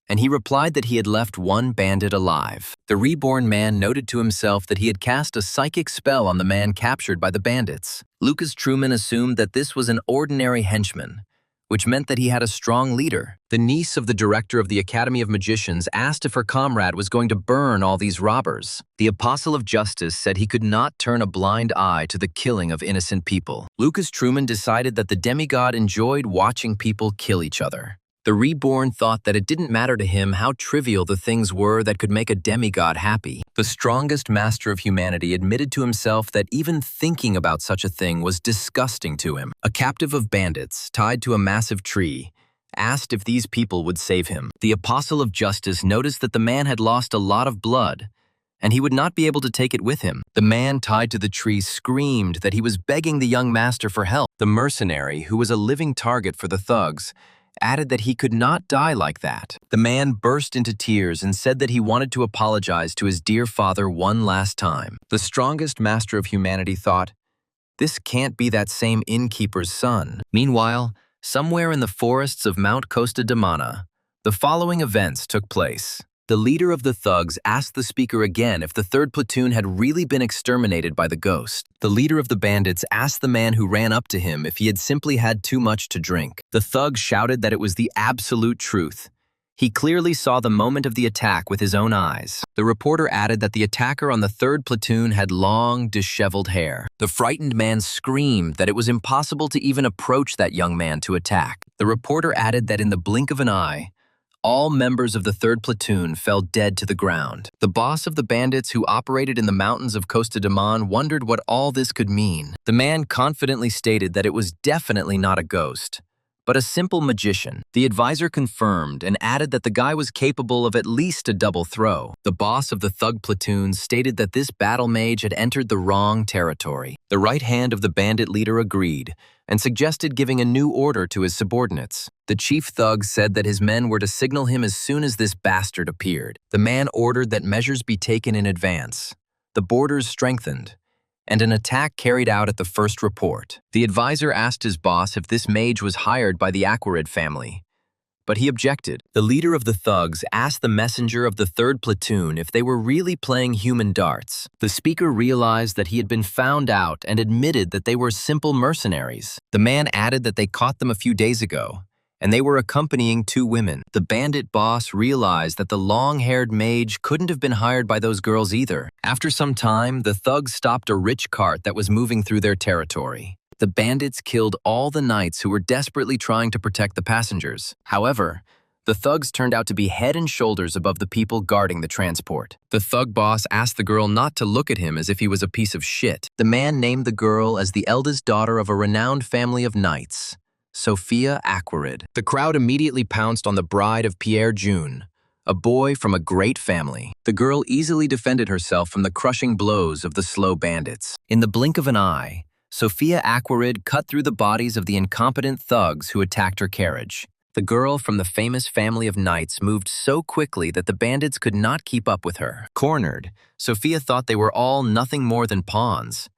and he replied that he had left one bandit alive. The reborn man noted to himself that he had cast a psychic spell on the man captured by the bandits. Lucas Truman assumed that this was an ordinary henchman, which meant that he had a strong leader. The niece of the director of the Academy of Magicians asked if her comrade was going to burn all these robbers. The apostle of justice said he could not turn a blind eye to the killing of innocent people. Lucas Truman decided that the demigod enjoyed watching people kill each other. The reborn thought that it didn't matter to him how trivial the things were that could make a demigod happy. The strongest master of humanity admitted to himself that even thinking about such a thing was disgusting to him. A captive of bandits, tied to a massive tree, asked if these people would save him. The apostle of justice noticed that the man had lost a lot of blood, and he would not be able to take it with him. The man tied to the tree screamed that he was begging the young master for help. The mercenary, who was a living target for the thugs, added that he could not die like that. The man burst into tears and said that he wanted to apologize to his dear father one last time. The strongest master of humanity thought, this can't be that same innkeeper's son. Meanwhile, somewhere in the forests of Mount Costa de Mana, the following events took place. The leader of the thugs asked the speaker again if the third platoon had really been exterminated by the ghost. The leader of the bandits asked the man who ran up to him if he had simply had too much to drink. The thug shouted that it was the absolute truth. He clearly saw the moment of the attack with his own eyes. The reporter added that the attacker on the third platoon had long, disheveled hair. The frightened man screamed that it was impossible to even approach that young man to attack. The reporter added that in the blink of an eye, All members of the 3rd platoon fell dead to the ground. The boss of the bandits who operated in the mountains of Costa de Mon wondered what all this could mean. The man confidently stated that it was definitely not a ghost, but a simple magician. The advisor confirmed and added that the guy was capable of at least a double throw. The boss of the thug platoon stated that this battle mage had entered the wrong territory. The right hand of the bandit leader agreed and suggested giving a new order to his subordinates. The chief thug said that his men were to signal him as soon as this bastard appeared. The man ordered that measures be taken in advance. The borders strengthened, and an attack carried out at the first report. The advisor asked his boss if this mage was hired by the Aquarid family, but he objected. The leader of the thugs asked the messenger of the 3rd platoon if they were really playing human darts. The speaker realized that he had been found out and admitted that they were simple mercenaries. The man added that they caught them a few days ago, and they were accompanying 2 women. The bandit boss realized that the long-haired mage couldn't have been hired by those girls either. After some time, the thugs stopped a rich cart that was moving through their territory. The bandits killed all the knights who were desperately trying to protect the passengers. However, the thugs turned out to be head and shoulders above the people guarding the transport. The thug boss asked the girl not to look at him as if he was a piece of shit. The man named the girl as the eldest daughter of a renowned family of knights, Sophia Aquarid. The crowd immediately pounced on the bride of Pierre June, a boy from a great family. The girl easily defended herself from the crushing blows of the slow bandits. In the blink of an eye, Sophia Aquarid cut through the bodies of the incompetent thugs who attacked her carriage. The girl from the famous family of knights moved so quickly that the bandits could not keep up with her. Cornered, Sophia thought they were all nothing more than pawns,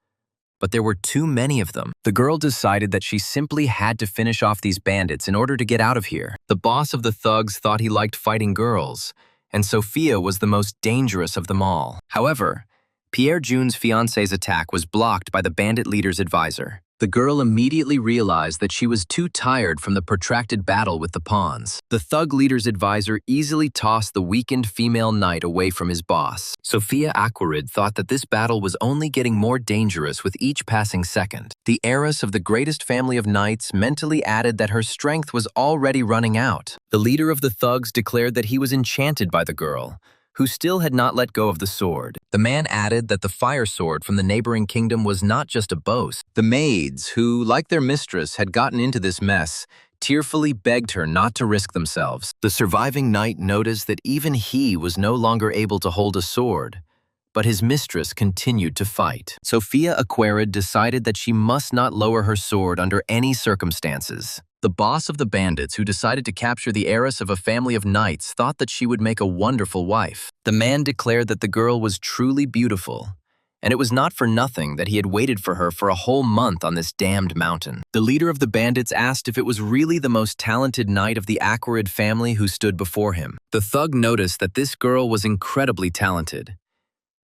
but there were too many of them. The girl decided that she simply had to finish off these bandits in order to get out of here. The boss of the thugs thought he liked fighting girls, and Sophia was the most dangerous of them all. However, Pierre June's fiancé's attack was blocked by the bandit leader's advisor. The girl immediately realized that she was too tired from the protracted battle with the pawns. The thug leader's advisor easily tossed the weakened female knight away from his boss. Sophia Aquarid thought that this battle was only getting more dangerous with each passing second. The heiress of the greatest family of knights mentally added that her strength was already running out. The leader of the thugs declared that he was enchanted by the girl, who still had not let go of the sword. The man added that the fire sword from the neighboring kingdom was not just a boast. The maids, who, like their mistress, had gotten into this mess, tearfully begged her not to risk themselves. The surviving knight noticed that even he was no longer able to hold a sword, but his mistress continued to fight. Sophia Aquarid decided that she must not lower her sword under any circumstances. The boss of the bandits who decided to capture the heiress of a family of knights thought that she would make a wonderful wife. The man declared that the girl was truly beautiful, and it was not for nothing that he had waited for her for a whole month on this damned mountain. The leader of the bandits asked if it was really the most talented knight of the Aquarid family who stood before him. The thug noticed that this girl was incredibly talented.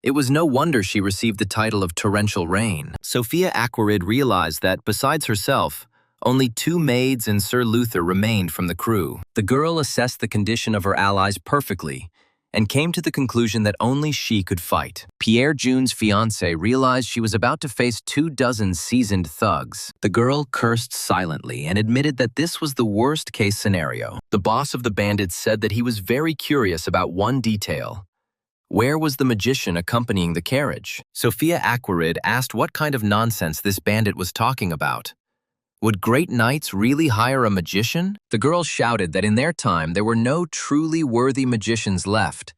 It was no wonder she received the title of Torrential Rain. Sophia Aquarid realized that, besides herself, only 2 maids and Sir Luther remained from the crew. The girl assessed the condition of her allies perfectly and came to the conclusion that only she could fight. Pierre June's fiancé realized she was about to face 24 seasoned thugs. The girl cursed silently and admitted that this was the worst-case scenario. The boss of the bandits said that he was very curious about one detail. Where was the magician accompanying the carriage? Sophia Aquarid asked what kind of nonsense this bandit was talking about. Would great knights really hire a magician? The girl shouted that in their time there were no truly worthy magicians left.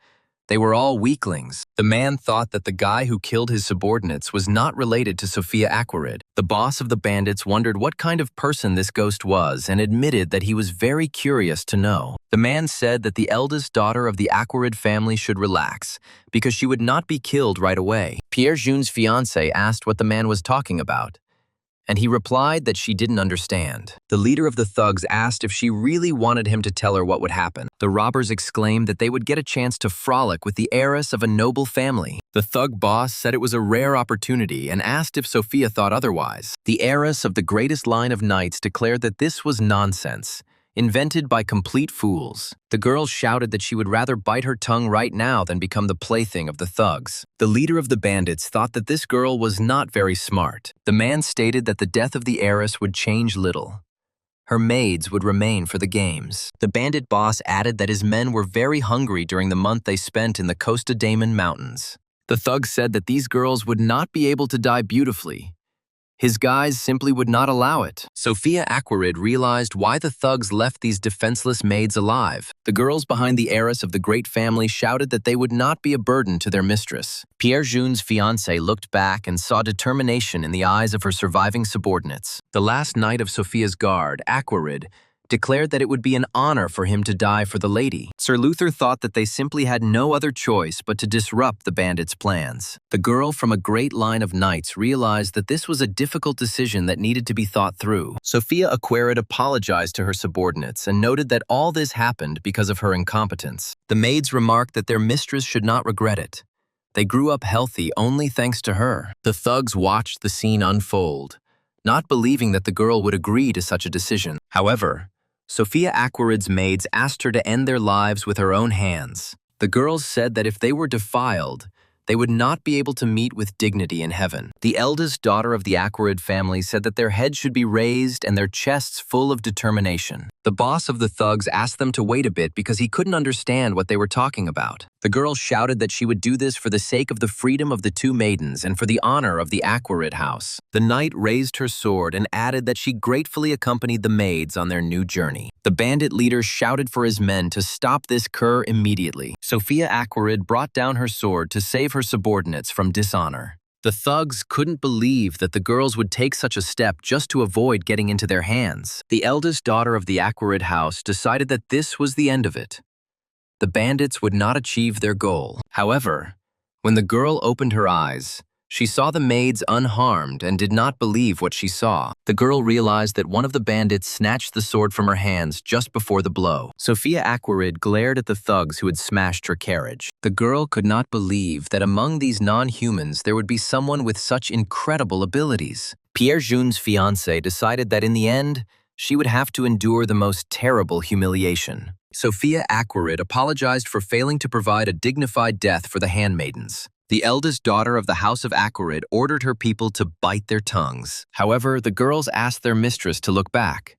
They were all weaklings. The man thought that the guy who killed his subordinates was not related to Sophia Aquarid. The boss of the bandits wondered what kind of person this ghost was and admitted that he was very curious to know. The man said that the eldest daughter of the Aquarid family should relax, because she would not be killed right away. Pierre June's fiancé asked what the man was talking about, and he replied that she didn't understand. The leader of the thugs asked if she really wanted him to tell her what would happen. The robbers exclaimed that they would get a chance to frolic with the heiress of a noble family. The thug boss said it was a rare opportunity and asked if Sophia thought otherwise. The heiress of the greatest line of knights declared that this was nonsense, invented by complete fools. The girl shouted that she would rather bite her tongue right now than become the plaything of the thugs. The leader of the bandits thought that this girl was not very smart. The man stated that the death of the heiress would change little. her maids would remain for the games. The bandit boss added that his men were very hungry during the month they spent in the Costa Damon Mountains. The thugs said that these girls would not be able to die beautifully. His guys simply would not allow it. Sophia Aquarid realized why the thugs left these defenseless maids alive. The girls behind the heiress of the great family shouted that they would not be a burden to their mistress. Pierre June's fiancé looked back and saw determination in the eyes of her surviving subordinates. The last night of Sophia's guard, Aquarid, declared that it would be an honor for him to die for the lady. Sir Luther thought that they simply had no other choice but to disrupt the bandits' plans. The girl from a great line of knights realized that this was a difficult decision that needed to be thought through. Sophia Aquarid apologized to her subordinates and noted that all this happened because of her incompetence. The maids remarked that their mistress should not regret it. They grew up healthy only thanks to her. The thugs watched the scene unfold, not believing that the girl would agree to such a decision. However, Sophia Aquarid's maids asked her to end their lives with her own hands. The girls said that if they were defiled, they would not be able to meet with dignity in heaven. The eldest daughter of the Aquarid family said that their heads should be raised and their chests full of determination. The boss of the thugs asked them to wait a bit because he couldn't understand what they were talking about. The girl shouted that she would do this for the sake of the freedom of the two maidens and for the honor of the Aquarid house. The knight raised her sword and added that she gratefully accompanied the maids on their new journey. The bandit leader shouted for his men to stop this cur immediately. Sophia Aquarid brought down her sword to save her subordinates from dishonor. The thugs couldn't believe that the girls would take such a step just to avoid getting into their hands. The eldest daughter of the Aquarid house decided that this was the end of it. The bandits would not achieve their goal. However, when the girl opened her eyes, she saw the maids unharmed and did not believe what she saw. The girl realized that one of the bandits snatched the sword from her hands just before the blow. Sophia Aquarid glared at the thugs who had smashed her carriage. The girl could not believe that among these non-humans there would be someone with such incredible abilities. Pierre June's fiancé decided that in the end, she would have to endure the most terrible humiliation. Sophia Aquarid apologized for failing to provide a dignified death for the handmaidens. The eldest daughter of the House of Aquarid ordered her people to bite their tongues. However, the girls asked their mistress to look back.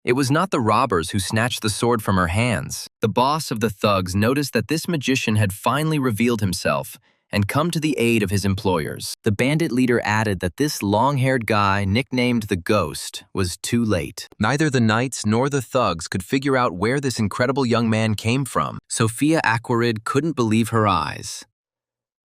It was not the robbers who snatched the sword from her hands. The boss of the thugs noticed that this magician had finally revealed himself and come to the aid of his employers. The bandit leader added that this long-haired guy, nicknamed the Ghost, was too late. Neither the knights nor the thugs could figure out where this incredible young man came from. Sophia Aquarid couldn't believe her eyes.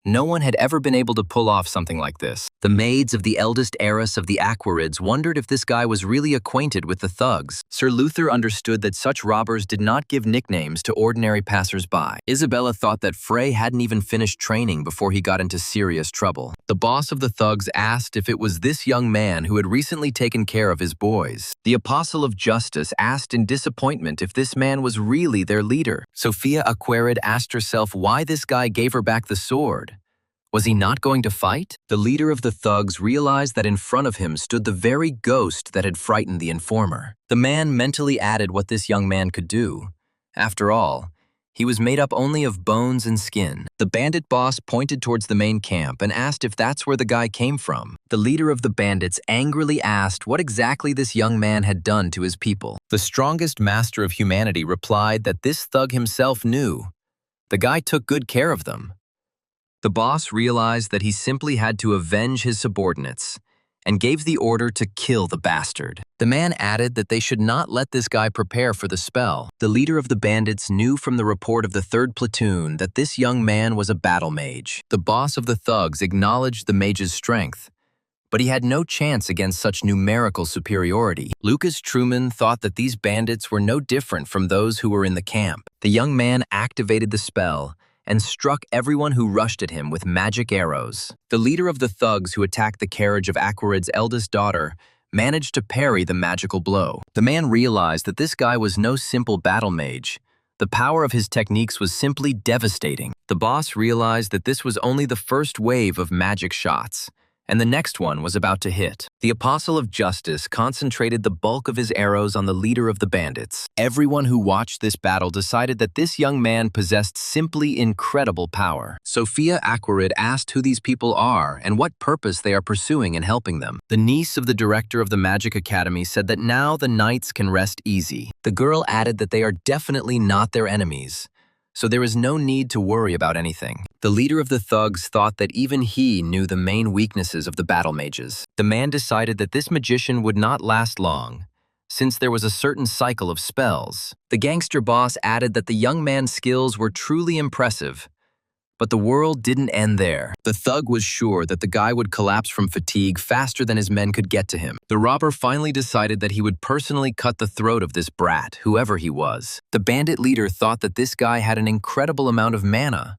No one had ever been able to pull off something like this. The maids of the eldest heiress of the Aquarids wondered if this guy was really acquainted with the thugs. Sir Luther understood that such robbers did not give nicknames to ordinary passers-by. Isabella thought that Frey hadn't even finished training before he got into serious trouble. The boss of the thugs asked if it was this young man who had recently taken care of his boys. The Apostle of Justice asked in disappointment if this man was really their leader. Sophia Aquarid asked herself why this guy gave her back the sword. Was he not going to fight? The leader of the thugs realized that in front of him stood the very ghost that had frightened the informer. The man mentally added what this young man could do. After all, he was made up only of bones and skin. The bandit boss pointed towards the main camp and asked if that's where the guy came from. The leader of the bandits angrily asked what exactly this young man had done to his people. The strongest master of humanity replied that this thug himself knew. The guy took good care of them. The boss realized that he simply had to avenge his subordinates and gave the order to kill the bastard. The man added that they should not let this guy prepare for the spell. The leader of the bandits knew from the report of the 3rd platoon that this young man was a battle mage. The boss of the thugs acknowledged the mage's strength, but he had no chance against such numerical superiority. Lucas Truman thought that these bandits were no different from those who were in the camp. The young man activated the spell and struck everyone who rushed at him with magic arrows. The leader of the thugs who attacked the carriage of Aquarid's eldest daughter managed to parry the magical blow. The man realized that this guy was no simple battle mage. The power of his techniques was simply devastating. The boss realized that this was only the first wave of magic shots, and the next one was about to hit. The Apostle of Justice concentrated the bulk of his arrows on the leader of the bandits. Everyone who watched this battle decided that this young man possessed simply incredible power. Sophia Aquarid asked who these people are and what purpose they are pursuing in helping them. The niece of the director of the Magic Academy said that now the knights can rest easy. The girl added that they are definitely not their enemies, so there is no need to worry about anything. The leader of the thugs thought that even he knew the main weaknesses of the battle mages. The man decided that this magician would not last long, since there was a certain cycle of spells. The gangster boss added that the young man's skills were truly impressive, but the world didn't end there. The thug was sure that the guy would collapse from fatigue faster than his men could get to him. The robber finally decided that he would personally cut the throat of this brat, whoever he was. The bandit leader thought that this guy had an incredible amount of mana.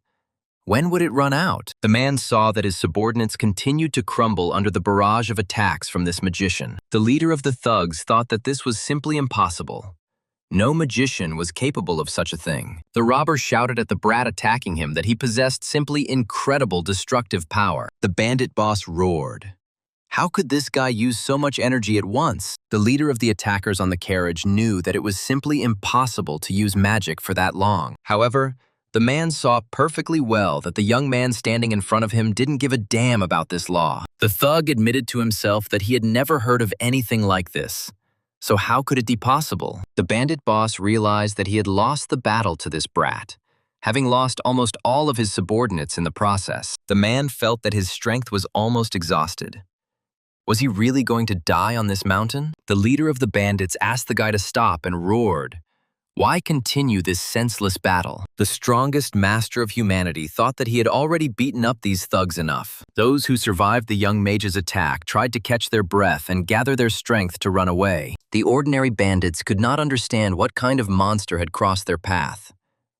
When would it run out? The man saw that his subordinates continued to crumble under the barrage of attacks from this magician. The leader of the thugs thought that this was simply impossible. No magician was capable of such a thing. The robber shouted at the brat attacking him that he possessed simply incredible destructive power. The bandit boss roared. How could this guy use so much energy at once? The leader of the attackers on the carriage knew that it was simply impossible to use magic for that long. However, the man saw perfectly well that the young man standing in front of him didn't give a damn about this law. The thug admitted to himself that he had never heard of anything like this. So how could it be possible? The bandit boss realized that he had lost the battle to this brat, having lost almost all of his subordinates in the process. The man felt that his strength was almost exhausted. Was he really going to die on this mountain? The leader of the bandits asked the guy to stop and roared, "Why continue this senseless battle?" The strongest master of humanity thought that he had already beaten up these thugs enough. Those who survived the young mage's attack tried to catch their breath and gather their strength to run away. The ordinary bandits could not understand what kind of monster had crossed their path.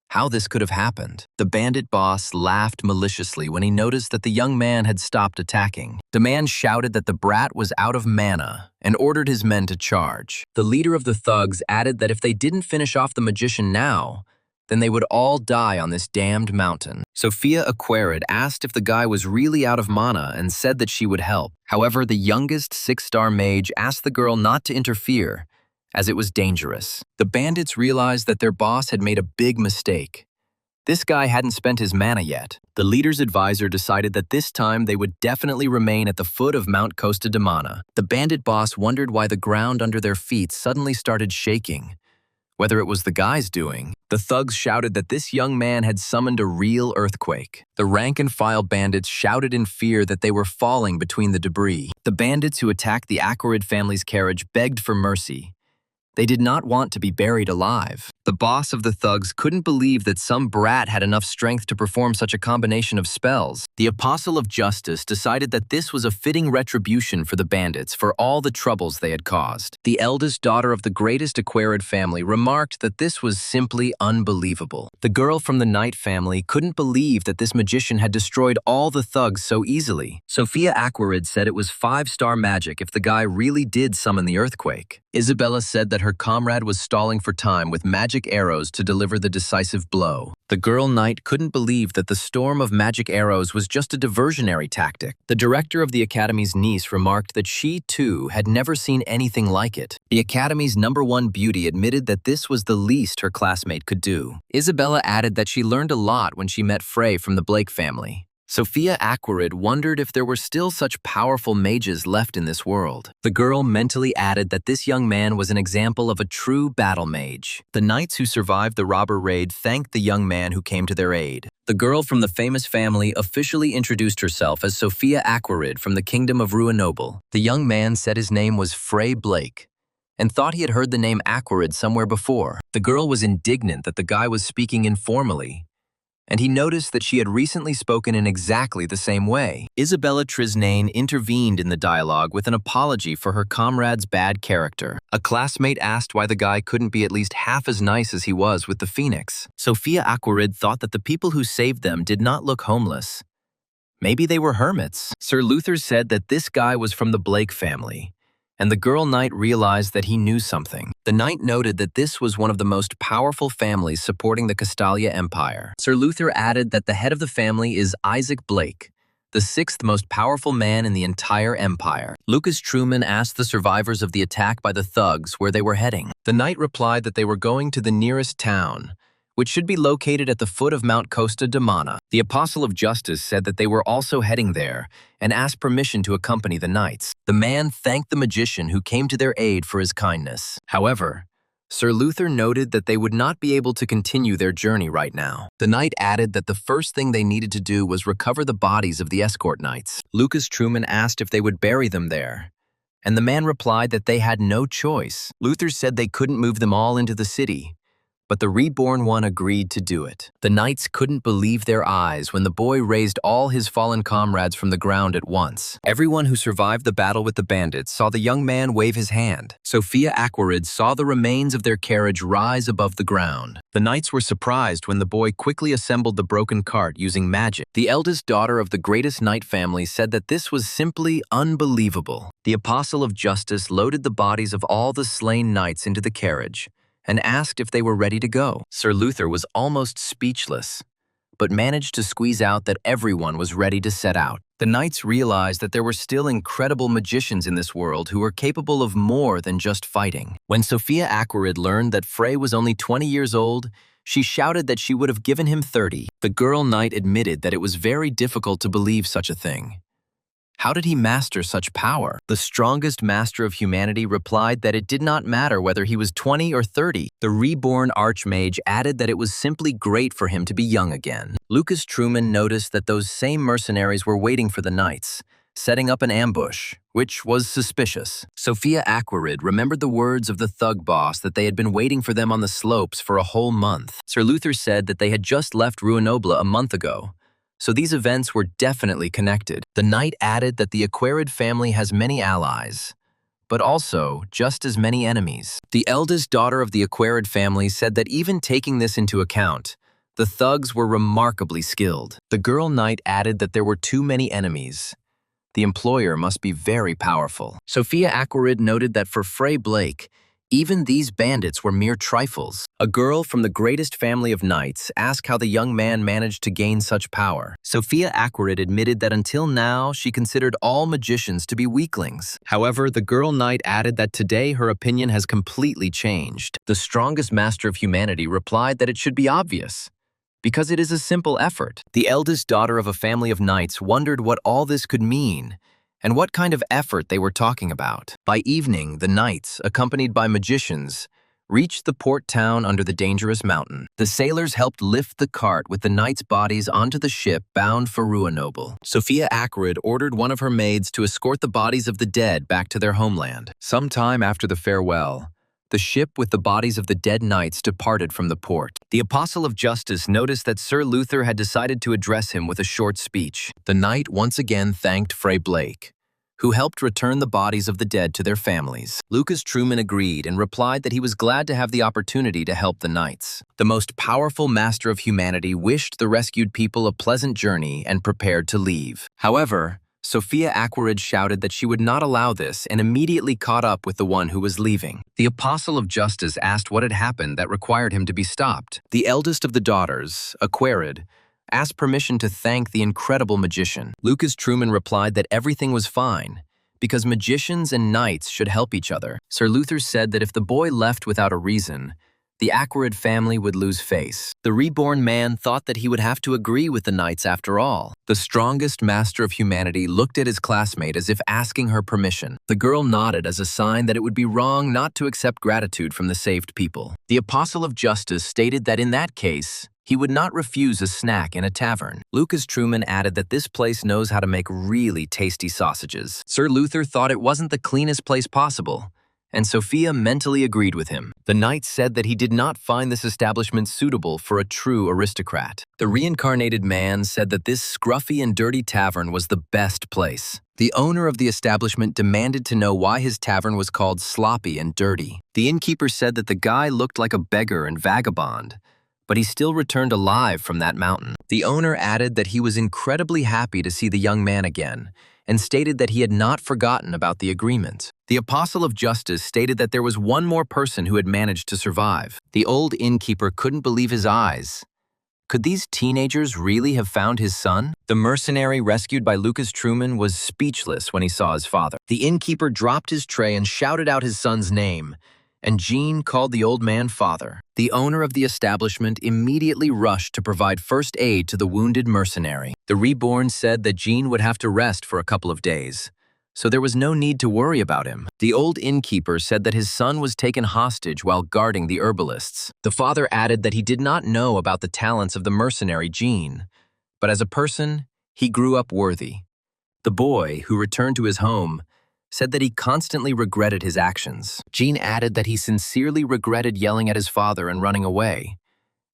How this could have happened. The bandit boss laughed maliciously when he noticed that the young man had stopped attacking. The man shouted that the brat was out of mana and ordered his men to charge. The leader of the thugs added that if they didn't finish off the magician now, then they would all die on this damned mountain. Sophia Aquarid asked if the guy was really out of mana and said that she would help. However, the youngest 6-star mage asked the girl not to interfere, as it was dangerous. The bandits realized that their boss had made a big mistake. This guy hadn't spent his mana yet. The leader's advisor decided that this time they would definitely remain at the foot of Mount Costa de Mana. The bandit boss wondered why the ground under their feet suddenly started shaking. Whether it was the guy's doing, the thugs shouted that this young man had summoned a real earthquake. The rank-and-file bandits shouted in fear that they were falling between the debris. The bandits who attacked the Aquarid family's carriage begged for mercy. They did not want to be buried alive. The boss of the thugs couldn't believe that some brat had enough strength to perform such a combination of spells. The Apostle of Justice decided that this was a fitting retribution for the bandits for all the troubles they had caused. The eldest daughter of the greatest Aquarid family remarked that this was simply unbelievable. The girl from the Knight family couldn't believe that this magician had destroyed all the thugs so easily. Sophia Aquarid said it was 5-star magic if the guy really did summon the earthquake. Isabella said that her comrade was stalling for time with magic arrows to deliver the decisive blow. The girl knight couldn't believe that the storm of magic arrows was just a diversionary tactic. The director of the academy's niece remarked that she, too, had never seen anything like it. The academy's #1 beauty admitted that this was the least her classmate could do. Isabella added that she learned a lot when she met Frey from the Blake family. Sophia Aquarid wondered if there were still such powerful mages left in this world. The girl mentally added that this young man was an example of a true battle mage. The knights who survived the robber raid thanked the young man who came to their aid. The girl from the famous family officially introduced herself as Sophia Aquarid from the kingdom of Ruinoble. The young man said his name was Frey Blake and thought he had heard the name Aquarid somewhere before. The girl was indignant that the guy was speaking informally, and he noticed that she had recently spoken in exactly the same way. Isabella Trisnane intervened in the dialogue with an apology for her comrade's bad character. A classmate asked why the guy couldn't be at least half as nice as he was with the Phoenix. Sophia Aquarid thought that the people who saved them did not look homeless. Maybe they were hermits. Sir Luther said that this guy was from the Blake family, and the girl knight realized that he knew something. The knight noted that this was one of the most powerful families supporting the Castalia Empire. Sir Luther added that the head of the family is Isaac Blake, the sixth most powerful man in the entire empire. Lucas Truman asked the survivors of the attack by the thugs where they were heading. The knight replied that they were going to the nearest town, which should be located at the foot of Mount Costa de Mana. The Apostle of Justice said that they were also heading there and asked permission to accompany the knights. The man thanked the magician who came to their aid for his kindness. However, Sir Luther noted that they would not be able to continue their journey right now. The knight added that the first thing they needed to do was recover the bodies of the escort knights. Lucas Truman asked if they would bury them there, and the man replied that they had no choice. Luther said they couldn't move them all into the city, but the reborn one agreed to do it. The knights couldn't believe their eyes when the boy raised all his fallen comrades from the ground at once. Everyone who survived the battle with the bandits saw the young man wave his hand. Sophia Aquarid saw the remains of their carriage rise above the ground. The knights were surprised when the boy quickly assembled the broken cart using magic. The eldest daughter of the greatest knight family said that this was simply unbelievable. The Apostle of Justice loaded the bodies of all the slain knights into the carriage and asked if they were ready to go. Sir Luther was almost speechless, but managed to squeeze out that everyone was ready to set out. The knights realized that there were still incredible magicians in this world who were capable of more than just fighting. When Sophia Aquarid learned that Frey was only 20 years old, she shouted that she would have given him 30. The girl knight admitted that it was very difficult to believe such a thing. How did he master such power? The strongest master of humanity replied that it did not matter whether he was 20 or 30. The reborn archmage added that it was simply great for him to be young again. Lucas Truman noticed that those same mercenaries were waiting for the knights, setting up an ambush, which was suspicious. Sophia Aquarid remembered the words of the thug boss that they had been waiting for them on the slopes for a whole month. Sir Luther said that they had just left Ruinobla a month ago, so these events were definitely connected. The knight added that the Aquarid family has many allies, but also just as many enemies. The eldest daughter of the Aquarid family said that even taking this into account, the thugs were remarkably skilled. The girl knight added that there were too many enemies. The employer must be very powerful. Sophia Aquarid noted that for Frey Blake, even these bandits were mere trifles. A girl from the greatest family of knights asked how the young man managed to gain such power. Sophia Aquarid admitted that until now she considered all magicians to be weaklings. However, the girl knight added that today her opinion has completely changed. The strongest master of humanity replied that it should be obvious, because it is a simple effort. The eldest daughter of a family of knights wondered what all this could mean, and what kind of effort they were talking about. By evening, the knights, accompanied by magicians, reached the port town under the dangerous mountain. The sailors helped lift the cart with the knights' bodies onto the ship bound for Ruinobla. Sophia Aquarid ordered one of her maids to escort the bodies of the dead back to their homeland. Sometime after the farewell, the ship with the bodies of the dead knights departed from the port. The Apostle of Justice noticed that Sir Luther had decided to address him with a short speech. The knight once again thanked Frey Blake, who helped return the bodies of the dead to their families. Lucas Truman agreed and replied that he was glad to have the opportunity to help the knights. The most powerful master of humanity wished the rescued people a pleasant journey and prepared to leave. However, Sophia Aquarid shouted that she would not allow this and immediately caught up with the one who was leaving. The Apostle of Justice asked what had happened that required him to be stopped. The eldest of the daughters, Aquarid, asked permission to thank the incredible magician. Lucas Truman replied that everything was fine, because magicians and knights should help each other. Sir Luther said that if the boy left without a reason, the Aquarid family would lose face. The reborn man thought that he would have to agree with the knights after all. The strongest master of humanity looked at his classmate as if asking her permission. The girl nodded as a sign that it would be wrong not to accept gratitude from the saved people. The Apostle of Justice stated that in that case, he would not refuse a snack in a tavern. Lucas Truman added that this place knows how to make really tasty sausages. Sir Luther thought it wasn't the cleanest place possible, and Sophia mentally agreed with him. The knight said that he did not find this establishment suitable for a true aristocrat. The reincarnated man said that this scruffy and dirty tavern was the best place. The owner of the establishment demanded to know why his tavern was called sloppy and dirty. The innkeeper said that the guy looked like a beggar and vagabond, but he still returned alive from that mountain. The owner added that he was incredibly happy to see the young man again, and stated that he had not forgotten about the agreement. The Apostle of Justice stated that there was one more person who had managed to survive. The old innkeeper couldn't believe his eyes. Could these teenagers really have found his son? The mercenary rescued by Lucas Truman was speechless when he saw his father. The innkeeper dropped his tray and shouted out his son's name, and Gene called the old man father. The owner of the establishment immediately rushed to provide first aid to the wounded mercenary. The reborn said that Gene would have to rest for a couple of days, so there was no need to worry about him. The old innkeeper said that his son was taken hostage while guarding the herbalists. The father added that he did not know about the talents of the mercenary Gene, but as a person, he grew up worthy. The boy, who returned to his home, said that he constantly regretted his actions. Gene added that he sincerely regretted yelling at his father and running away,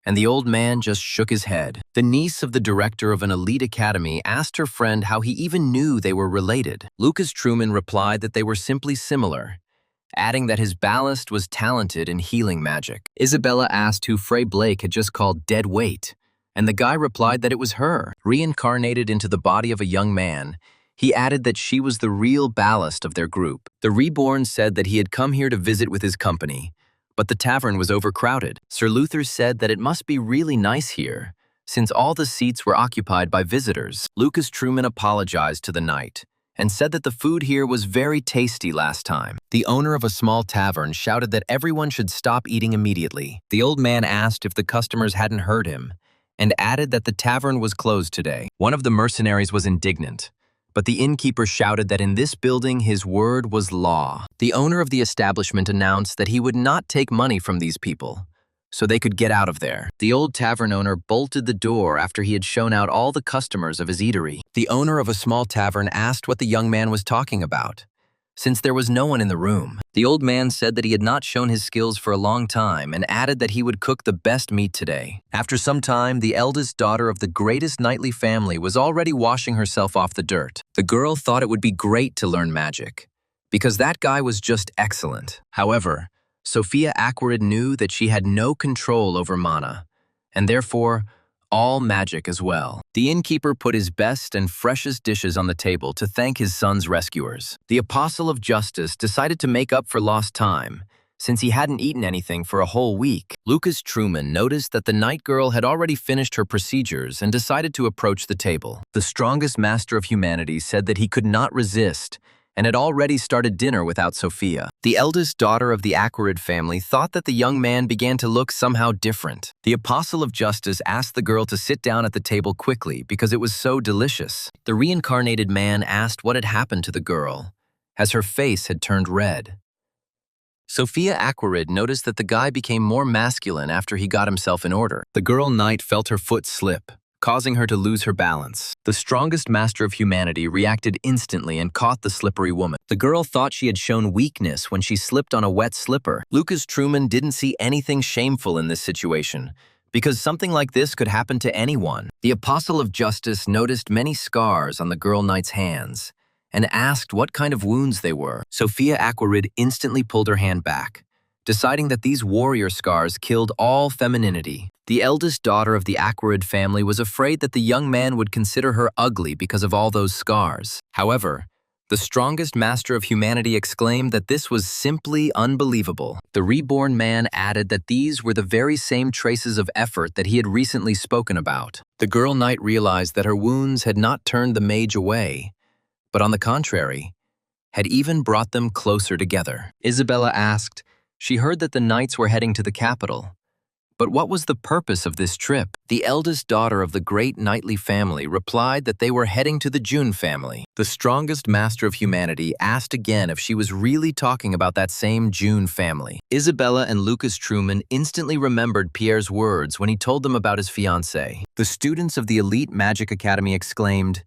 and the old man just shook his head. The niece of the director of an elite academy asked her friend how he even knew they were related. Lucas Truman replied that they were simply similar, adding that his ballast was talented in healing magic. Isabella asked who Frey Blake had just called dead weight, and the guy replied that it was her. Reincarnated into the body of a young man, he added that she was the real ballast of their group. The reborn said that he had come here to visit with his company, but the tavern was overcrowded. Sir Luther said that it must be really nice here, since all the seats were occupied by visitors. Lucas Truman apologized to the knight and said that the food here was very tasty last time. The owner of a small tavern shouted that everyone should stop eating immediately. The old man asked if the customers hadn't heard him and added that the tavern was closed today. One of the mercenaries was indignant, but the innkeeper shouted that in this building his word was law. The owner of the establishment announced that he would not take money from these people, so they could get out of there. The old tavern owner bolted the door after he had shown out all the customers of his eatery. The owner of a small tavern asked what the young man was talking about, since there was no one in the room. The old man said that he had not shown his skills for a long time and added that he would cook the best meat today. After some time, the eldest daughter of the greatest knightly family was already washing herself off the dirt. The girl thought it would be great to learn magic, because that guy was just excellent. However, Sophia Aquarid knew that she had no control over mana, and therefore all magic as well. The innkeeper put his best and freshest dishes on the table to thank his son's rescuers. The Apostle of Justice decided to make up for lost time, since he hadn't eaten anything for a whole week. Lucas Truman noticed that the night girl had already finished her procedures and decided to approach the table. The strongest master of humanity said that he could not resist and had already started dinner without Sophia. The eldest daughter of the Aquarid family thought that the young man began to look somehow different. The Apostle of Justice asked the girl to sit down at the table quickly because it was so delicious. The reincarnated man asked what had happened to the girl, as her face had turned red. Sophia Aquarid noticed that the guy became more masculine after he got himself in order. The girl knight felt her foot slip, causing her to lose her balance. The strongest master of humanity reacted instantly and caught the slippery woman. The girl thought she had shown weakness when she slipped on a wet slipper. Lucas Truman didn't see anything shameful in this situation, because something like this could happen to anyone. The Apostle of Justice noticed many scars on the girl knight's hands and asked what kind of wounds they were. Sophia Aquarid instantly pulled her hand back, deciding that these warrior scars killed all femininity. The eldest daughter of the Aquarid family was afraid that the young man would consider her ugly because of all those scars. However, the strongest master of humanity exclaimed that this was simply unbelievable. The reborn man added that these were the very same traces of effort that he had recently spoken about. The girl knight realized that her wounds had not turned the mage away, but on the contrary, had even brought them closer together. Isabella asked, she heard that the knights were heading to the capital. But what was the purpose of this trip? The eldest daughter of the great knightly family replied that they were heading to the June family. The strongest master of humanity asked again if she was really talking about that same June family. Isabella and Lucas Truman instantly remembered Pierre's words when he told them about his fiancée. The students of the elite magic academy exclaimed,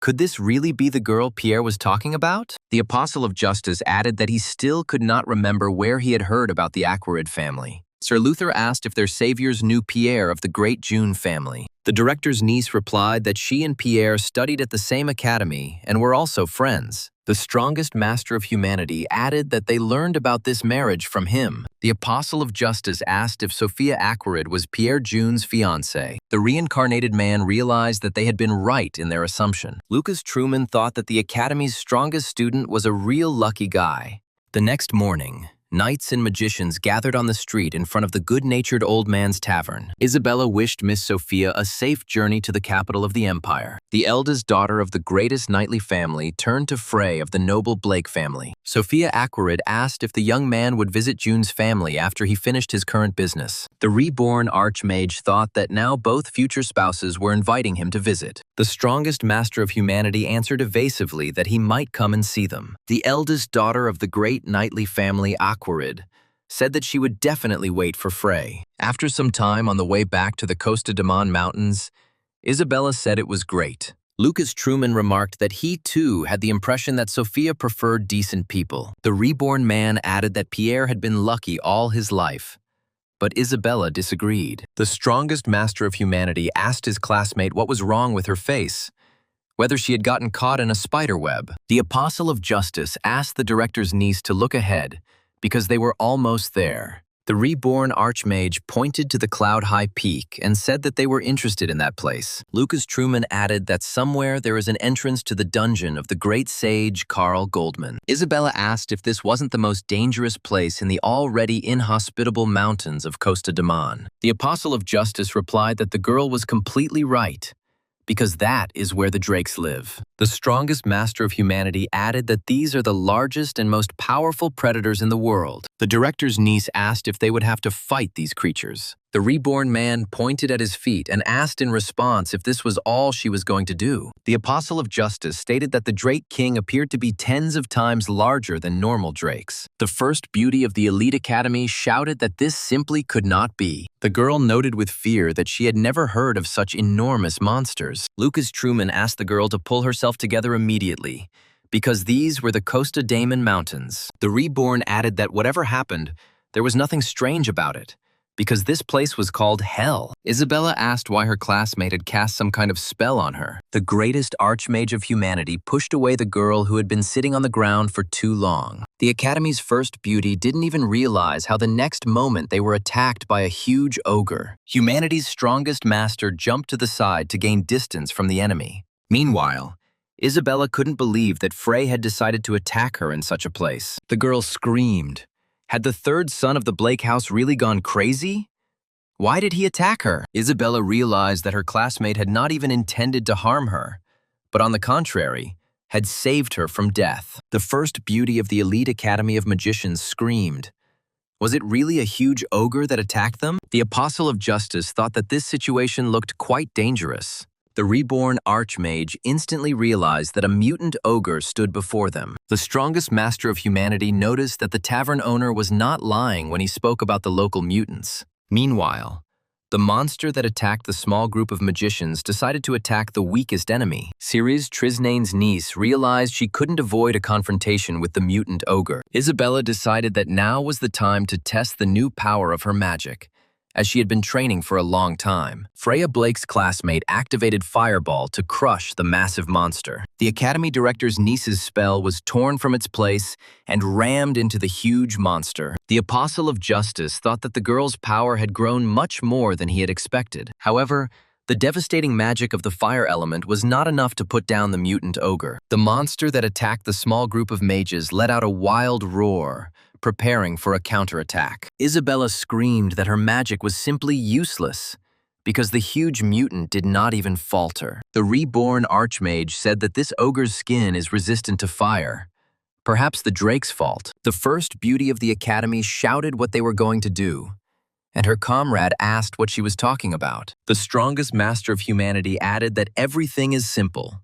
"Could this really be the girl Pierre was talking about?" The Apostle of Justice added that he still could not remember where he had heard about the Aquarid family. Sir Luther asked if their saviors knew Pierre of the great June family. The director's niece replied that she and Pierre studied at the same academy and were also friends. The strongest master of humanity added that they learned about this marriage from him. The Apostle of Justice asked if Sophia Aquarid was Pierre June's fiancée. The reincarnated man realized that they had been right in their assumption. Lucas Truman thought that the academy's strongest student was a real lucky guy. The next morning, Knights and magicians gathered on the street in front of the good-natured old man's tavern. Isabella wished Miss Sophia a safe journey to the capital of the empire. The eldest daughter of the greatest knightly family turned to Frey of the noble Blake family. Sophia Aquarid asked if the young man would visit June's family after he finished his current business. The reborn archmage thought that now both future spouses were inviting him to visit. The strongest master of humanity answered evasively that he might come and see them. The eldest daughter of the great knightly family Aquarid said that she would definitely wait for Frey. After some time on the way back to the Costa Damon Mountains, Isabella said it was great. Lucas Truman remarked that he too had the impression that Sophia preferred decent people. The reborn man added that Pierre had been lucky all his life, but Isabella disagreed. The strongest master of humanity asked his classmate what was wrong with her face, whether she had gotten caught in a spider web. The apostle of justice asked the director's niece to look ahead because they were almost there. The reborn archmage pointed to the cloud-high peak and said that they were interested in that place. Lucas Truman added that somewhere there is an entrance to the dungeon of the great sage Carl Goldman. Isabella asked if this wasn't the most dangerous place in the already inhospitable mountains of Costa Damon. The apostle of justice replied that the girl was completely right, because that is where the drakes live. The strongest master of humanity added that these are the largest and most powerful predators in the world. The director's niece asked if they would have to fight these creatures. The reborn man pointed at his feet and asked in response if this was all she was going to do. The apostle of justice stated that the Drake King appeared to be tens of times larger than normal drakes. The first beauty of the elite academy shouted that this simply could not be. The girl noted with fear that she had never heard of such enormous monsters. Lucas Truman asked the girl to pull herself together immediately, because these were the Costa Damon Mountains. The reborn added that whatever happened, there was nothing strange about it, because this place was called Hell. Isabella asked why her classmate had cast some kind of spell on her. The greatest archmage of humanity pushed away the girl who had been sitting on the ground for too long. The Academy's first beauty didn't even realize how the next moment they were attacked by a huge ogre. Humanity's strongest master jumped to the side to gain distance from the enemy. Meanwhile, Isabella couldn't believe that Frey had decided to attack her in such a place. The girl screamed. Had the third son of the Blake house really gone crazy? Why did he attack her? Isabella realized that her classmate had not even intended to harm her, but on the contrary, had saved her from death. The first beauty of the elite academy of magicians screamed. Was it really a huge ogre that attacked them? The apostle of justice thought that this situation looked quite dangerous. The reborn archmage instantly realized that a mutant ogre stood before them. The strongest master of humanity noticed that the tavern owner was not lying when he spoke about the local mutants. Meanwhile, the monster that attacked the small group of magicians decided to attack the weakest enemy. Ceres Trisnane's niece realized she couldn't avoid a confrontation with the mutant ogre. Isabella decided that now was the time to test the new power of her magic, as she had been training for a long time. Freya Blake's classmate activated Fireball to crush the massive monster. The Academy Director's niece's spell was torn from its place and rammed into the huge monster. The Apostle of Justice thought that the girl's power had grown much more than he had expected. However, the devastating magic of the fire element was not enough to put down the mutant ogre. The monster that attacked the small group of mages let out a wild roar, preparing for a counterattack. Isabella screamed that her magic was simply useless because the huge mutant did not even falter. The reborn archmage said that this ogre's skin is resistant to fire. Perhaps the drake's fault. The first beauty of the academy shouted what they were going to do, and her comrade asked what she was talking about. The strongest master of humanity added that everything is simple.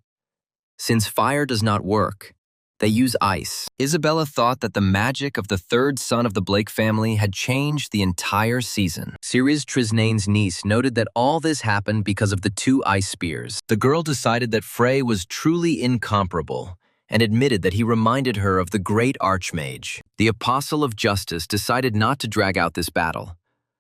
Since fire does not work, they use ice. Isabella thought that the magic of the third son of the Blake family had changed the entire season. Ceres Trisnane's niece noted that all this happened because of the two ice spears. The girl decided that Frey was truly incomparable and admitted that he reminded her of the great archmage. The Apostle of Justice decided not to drag out this battle,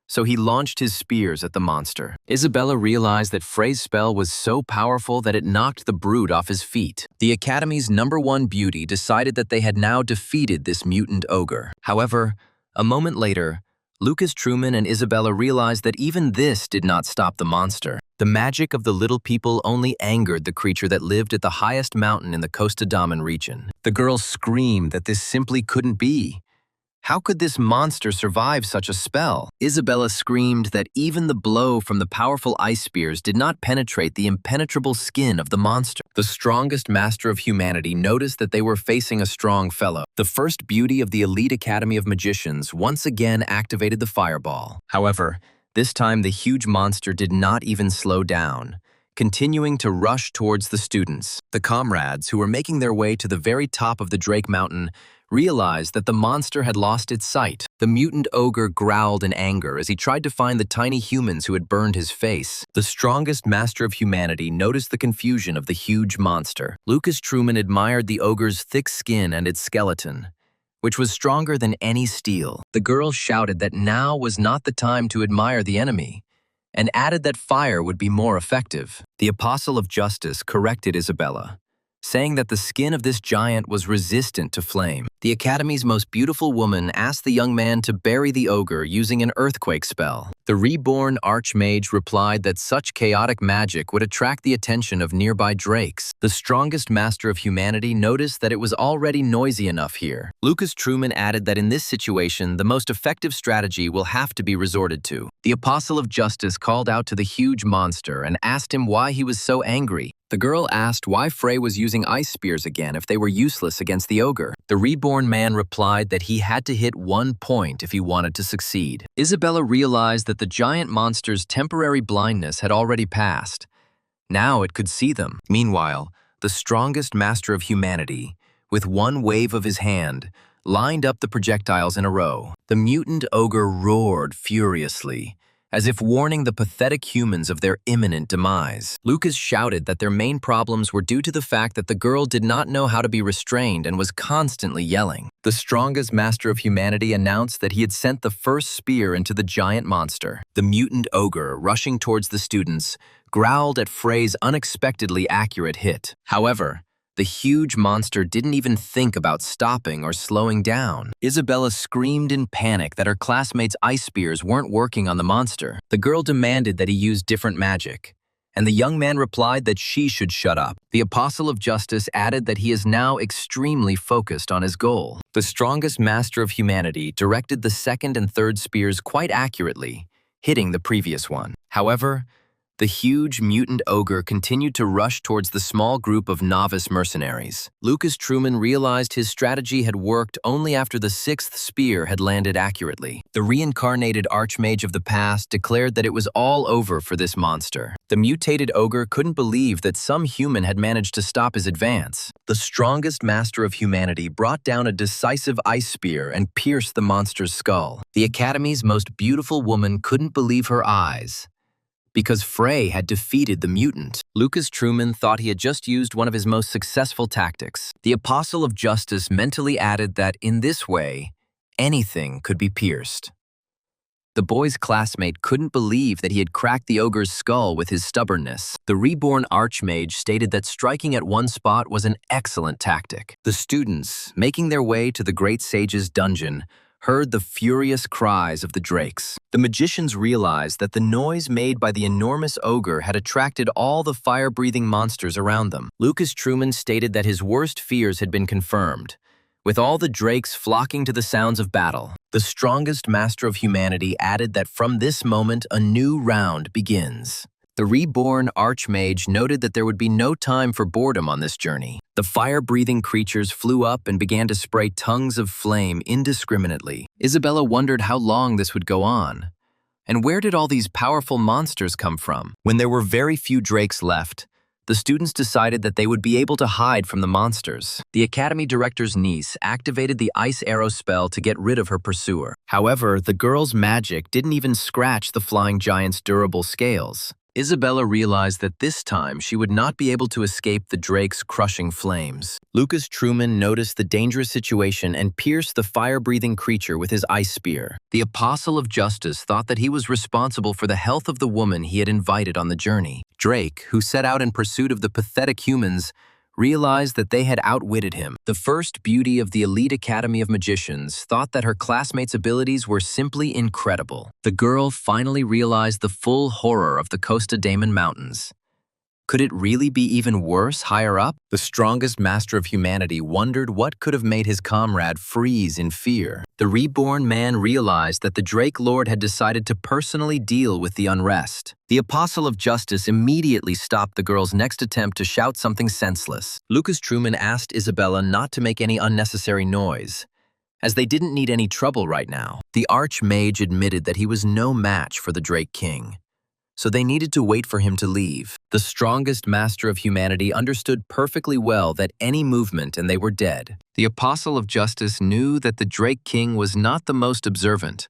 so he launched his spears at the monster. Isabella realized that Frey's spell was so powerful that it knocked the brute off his feet. The Academy's #1 beauty decided that they had now defeated this mutant ogre. However, a moment later, Lucas Truman and Isabella realized that even this did not stop the monster. The magic of the little people only angered the creature that lived at the highest mountain in the Costa Daman region. The girl screamed that this simply couldn't be. How could this monster survive such a spell? Isabella screamed that even the blow from the powerful ice spears did not penetrate the impenetrable skin of the monster. The strongest master of humanity noticed that they were facing a strong fellow. The first beauty of the elite academy of magicians once again activated the fireball. However, this time the huge monster did not even slow down, continuing to rush towards the students. The comrades, who were making their way to the very top of the Drake Mountain, realized that the monster had lost its sight. The mutant ogre growled in anger as he tried to find the tiny humans who had burned his face. The strongest master of humanity noticed the confusion of the huge monster. Lucas Truman admired the ogre's thick skin and its skeleton, which was stronger than any steel. The girl shouted that now was not the time to admire the enemy, and added that fire would be more effective. The Apostle of Justice corrected Isabella, saying that the skin of this giant was resistant to flame. The Academy's most beautiful woman asked the young man to bury the ogre using an earthquake spell. The reborn Archmage replied that such chaotic magic would attract the attention of nearby drakes. The strongest master of humanity noticed that it was already noisy enough here. Lucas Truman added that in this situation, the most effective strategy will have to be resorted to. The Apostle of Justice called out to the huge monster and asked him why he was so angry. The girl asked why Frey was using ice spears again if they were useless against the ogre. The reborn man replied that he had to hit 1 point if he wanted to succeed. Isabella realized that the giant monster's temporary blindness had already passed. Now it could see them. Meanwhile, the strongest master of humanity, with one wave of his hand, lined up the projectiles in a row. The mutant ogre roared furiously, as if warning the pathetic humans of their imminent demise. Lucas shouted that their main problems were due to the fact that the girl did not know how to be restrained and was constantly yelling. The strongest master of humanity announced that he had sent the first spear into the giant monster. The mutant ogre, rushing towards the students, growled at Frey's unexpectedly accurate hit. However, the huge monster didn't even think about stopping or slowing down. Isabella screamed in panic that her classmates' ice spears weren't working on the monster. The girl demanded that he use different magic, and the young man replied that she should shut up. The Apostle of Justice added that he is now extremely focused on his goal. The strongest master of humanity directed the second and third spears quite accurately, hitting the previous one. However, the huge mutant ogre continued to rush towards the small group of novice mercenaries. Lucas Truman realized his strategy had worked only after the sixth spear had landed accurately. The reincarnated archmage of the past declared that it was all over for this monster. The mutated ogre couldn't believe that some human had managed to stop his advance. The strongest master of humanity brought down a decisive ice spear and pierced the monster's skull. The Academy's most beautiful woman couldn't believe her eyes, because Frey had defeated the mutant. Lucas Truman thought he had just used one of his most successful tactics. The Apostle of Justice mentally added that in this way, anything could be pierced. The boy's classmate couldn't believe that he had cracked the ogre's skull with his stubbornness. The reborn archmage stated that striking at one spot was an excellent tactic. The students, making their way to the great sage's dungeon, heard the furious cries of the drakes. The magicians realized that the noise made by the enormous ogre had attracted all the fire-breathing monsters around them. Lucas Truman stated that his worst fears had been confirmed, with all the drakes flocking to the sounds of battle. The strongest master of humanity added that from this moment a new round begins. The reborn archmage noted that there would be no time for boredom on this journey. The fire-breathing creatures flew up and began to spray tongues of flame indiscriminately. Isabella wondered how long this would go on, and where did all these powerful monsters come from? When there were very few drakes left, the students decided that they would be able to hide from the monsters. The Academy director's niece activated the ice arrow spell to get rid of her pursuer. However, the girl's magic didn't even scratch the flying giant's durable scales. Isabella realized that this time she would not be able to escape the drake's crushing flames. Lucas Truman noticed the dangerous situation and pierced the fire-breathing creature with his ice spear. The Apostle of Justice thought that he was responsible for the health of the woman he had invited on the journey. Drake, who set out in pursuit of the pathetic humans, realized that they had outwitted him. The first beauty of the elite Academy of Magicians thought that her classmates' abilities were simply incredible. The girl finally realized the full horror of the Costa Daemon Mountains. Could it really be even worse higher up? The strongest master of humanity wondered what could have made his comrade freeze in fear. The reborn man realized that the Drake Lord had decided to personally deal with the unrest. The Apostle of Justice immediately stopped the girl's next attempt to shout something senseless. Lucas Truman asked Isabella not to make any unnecessary noise, as they didn't need any trouble right now. The Archmage admitted that he was no match for the Drake King, so they needed to wait for him to leave. The strongest master of humanity understood perfectly well that any movement and they were dead. The Apostle of Justice knew that the Drake King was not the most observant,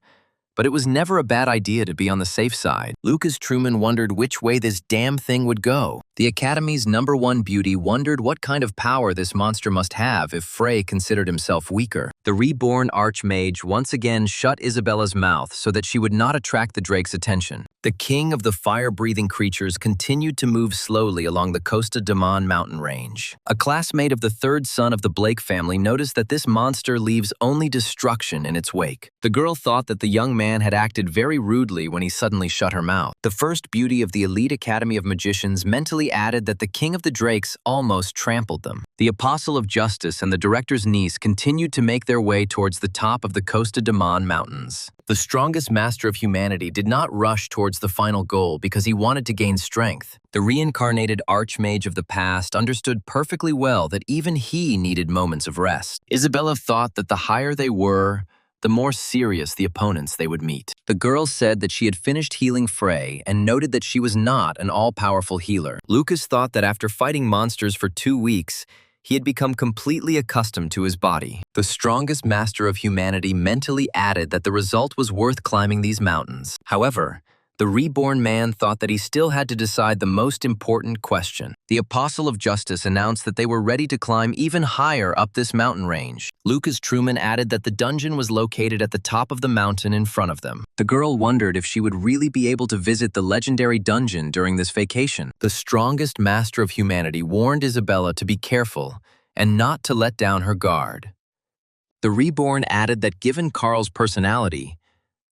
but it was never a bad idea to be on the safe side. Lucas Truman wondered which way this damn thing would go. The Academy's #1 beauty wondered what kind of power this monster must have if Frey considered himself weaker. The reborn Archmage once again shut Isabella's mouth so that she would not attract the Drake's attention. The king of the fire-breathing creatures continued to move slowly along the Costa Damon mountain range. A classmate of the third son of the Blake family noticed that this monster leaves only destruction in its wake. The girl thought that the young man had acted very rudely when he suddenly shut her mouth. The first beauty of the elite Academy of Magicians mentally added that the king of the Drakes almost trampled them. The Apostle of Justice and the director's niece continued to make their way towards the top of the Costa Damon mountains. The strongest master of humanity did not rush towards the final goal because he wanted to gain strength. The reincarnated Archmage of the past understood perfectly well that even he needed moments of rest. Isabella thought that the higher they were, the more serious the opponents they would meet. The girl said that she had finished healing Frey and noted that she was not an all-powerful healer. Lucas thought that after fighting monsters for 2 weeks, he had become completely accustomed to his body. The strongest master of humanity mentally added that the result was worth climbing these mountains. However, the reborn man thought that he still had to decide the most important question. The Apostle of Justice announced that they were ready to climb even higher up this mountain range. Lucas Truman added that the dungeon was located at the top of the mountain in front of them. The girl wondered if she would really be able to visit the legendary dungeon during this vacation. The strongest master of humanity warned Isabella to be careful and not to let down her guard. The reborn added that given Carl's personality,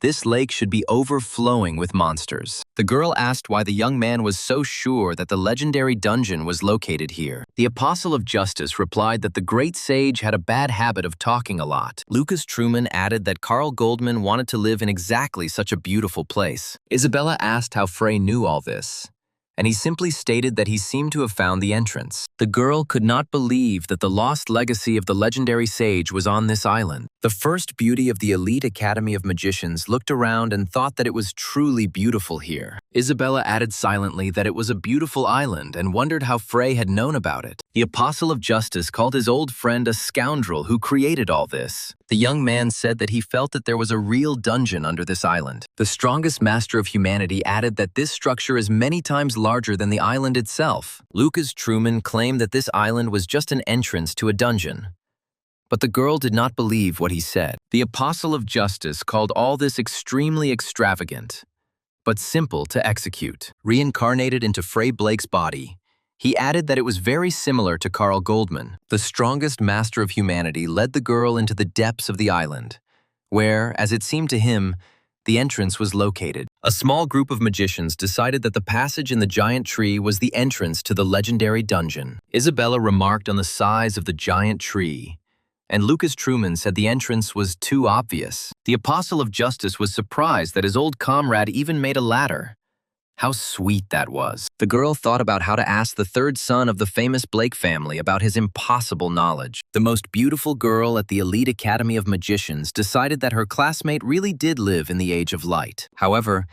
this lake should be overflowing with monsters. The girl asked why the young man was so sure that the legendary dungeon was located here. The Apostle of Justice replied that the great sage had a bad habit of talking a lot. Lucas Truman added that Carl Goldman wanted to live in exactly such a beautiful place. Isabella asked how Frey knew all this, and he simply stated that he seemed to have found the entrance. The girl could not believe that the lost legacy of the legendary sage was on this island. The first beauty of the elite Academy of Magicians looked around and thought that it was truly beautiful here. Isabella added silently that it was a beautiful island and wondered how Frey had known about it. The Apostle of Justice called his old friend a scoundrel who created all this. The young man said that he felt that there was a real dungeon under this island. The strongest master of humanity added that this structure is many times larger than the island itself. Lucas Truman claimed that this island was just an entrance to a dungeon, but the girl did not believe what he said. The Apostle of Justice called all this extremely extravagant, but simple to execute. Reincarnated into Frey Blake's body, he added that it was very similar to Carl Goldman. The strongest master of humanity led the girl into the depths of the island, where, as it seemed to him, the entrance was located. A small group of magicians decided that the passage in the giant tree was the entrance to the legendary dungeon. Isabella remarked on the size of the giant tree, and Lucas Truman said the entrance was too obvious. The Apostle of Justice was surprised that his old comrade even made a ladder. How sweet that was. The girl thought about how to ask the third son of the famous Blake family about his impossible knowledge. The most beautiful girl at the elite Academy of Magicians decided that her classmate really did live in the Age of Light. However,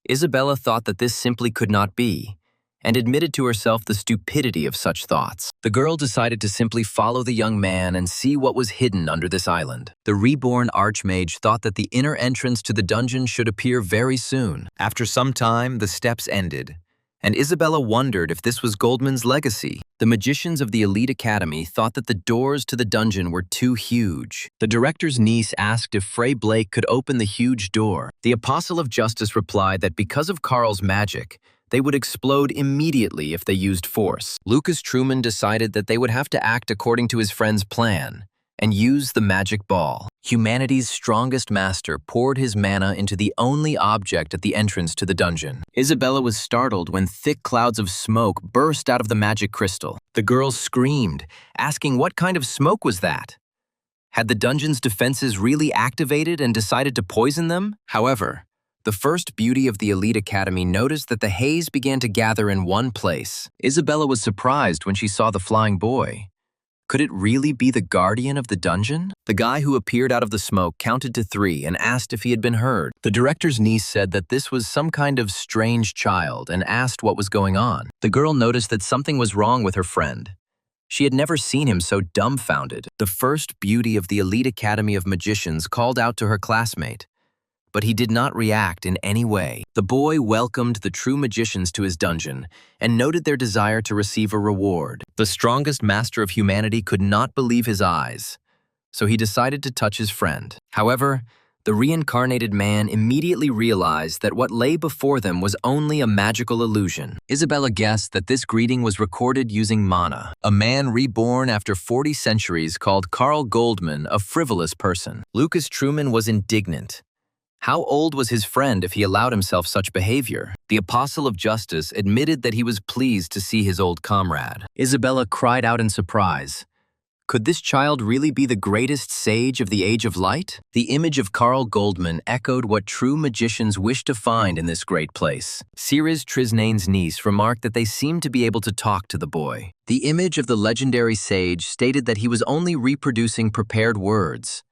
Isabella thought that this simply could not be, and admitted to herself the stupidity of such thoughts. The girl decided to simply follow the young man and see what was hidden under this island. The reborn Archmage thought that the inner entrance to the dungeon should appear very soon. After some time, the steps ended, and Isabella wondered if this was Goldman's legacy. The magicians of the elite academy thought that the doors to the dungeon were too huge. The director's niece asked if Frey Blake could open the huge door. The Apostle of Justice replied that because of Carl's magic, they would explode immediately if they used force. Lucas Truman decided that they would have to act according to his friend's plan and use the magic ball. humanity's strongest master poured his mana into the only object at the entrance to the dungeon. Isabella was startled when thick clouds of smoke burst out of the magic crystal. The girl screamed, asking what kind of smoke was that? Had the dungeon's defenses really activated and decided to poison them? However, the first beauty of the elite academy noticed that the haze began to gather in one place. Isabella was surprised when she saw the flying boy. Could it really be the guardian of the dungeon? The guy who appeared out of the smoke counted to 3 and asked if he had been heard. The director's niece said that this was some kind of strange child and asked what was going on. The girl noticed that something was wrong with her friend. She had never seen him so dumbfounded. The first beauty of the elite academy of magicians called out to her classmate, but he did not react in any way. The boy welcomed the true magicians to his dungeon and noted their desire to receive a reward. The strongest master of humanity could not believe his eyes, so he decided to touch his friend. However, the reincarnated man immediately realized that what lay before them was only a magical illusion. Isabella guessed that this greeting was recorded using mana. A man reborn after 40 centuries called Carl Goldman a frivolous person. Lucas Truman was indignant. How old was his friend if he allowed himself such behavior? The apostle of justice admitted that he was pleased to see his old comrade. Isabella cried out in surprise. Could this child really be the greatest sage of the Age of Light? The image of Carl Goldman echoed what true magicians wish to find in this great place. Ceres Trisnane's niece remarked that they seemed to be able to talk to the boy. The image of the legendary sage stated that he was only reproducing prepared words.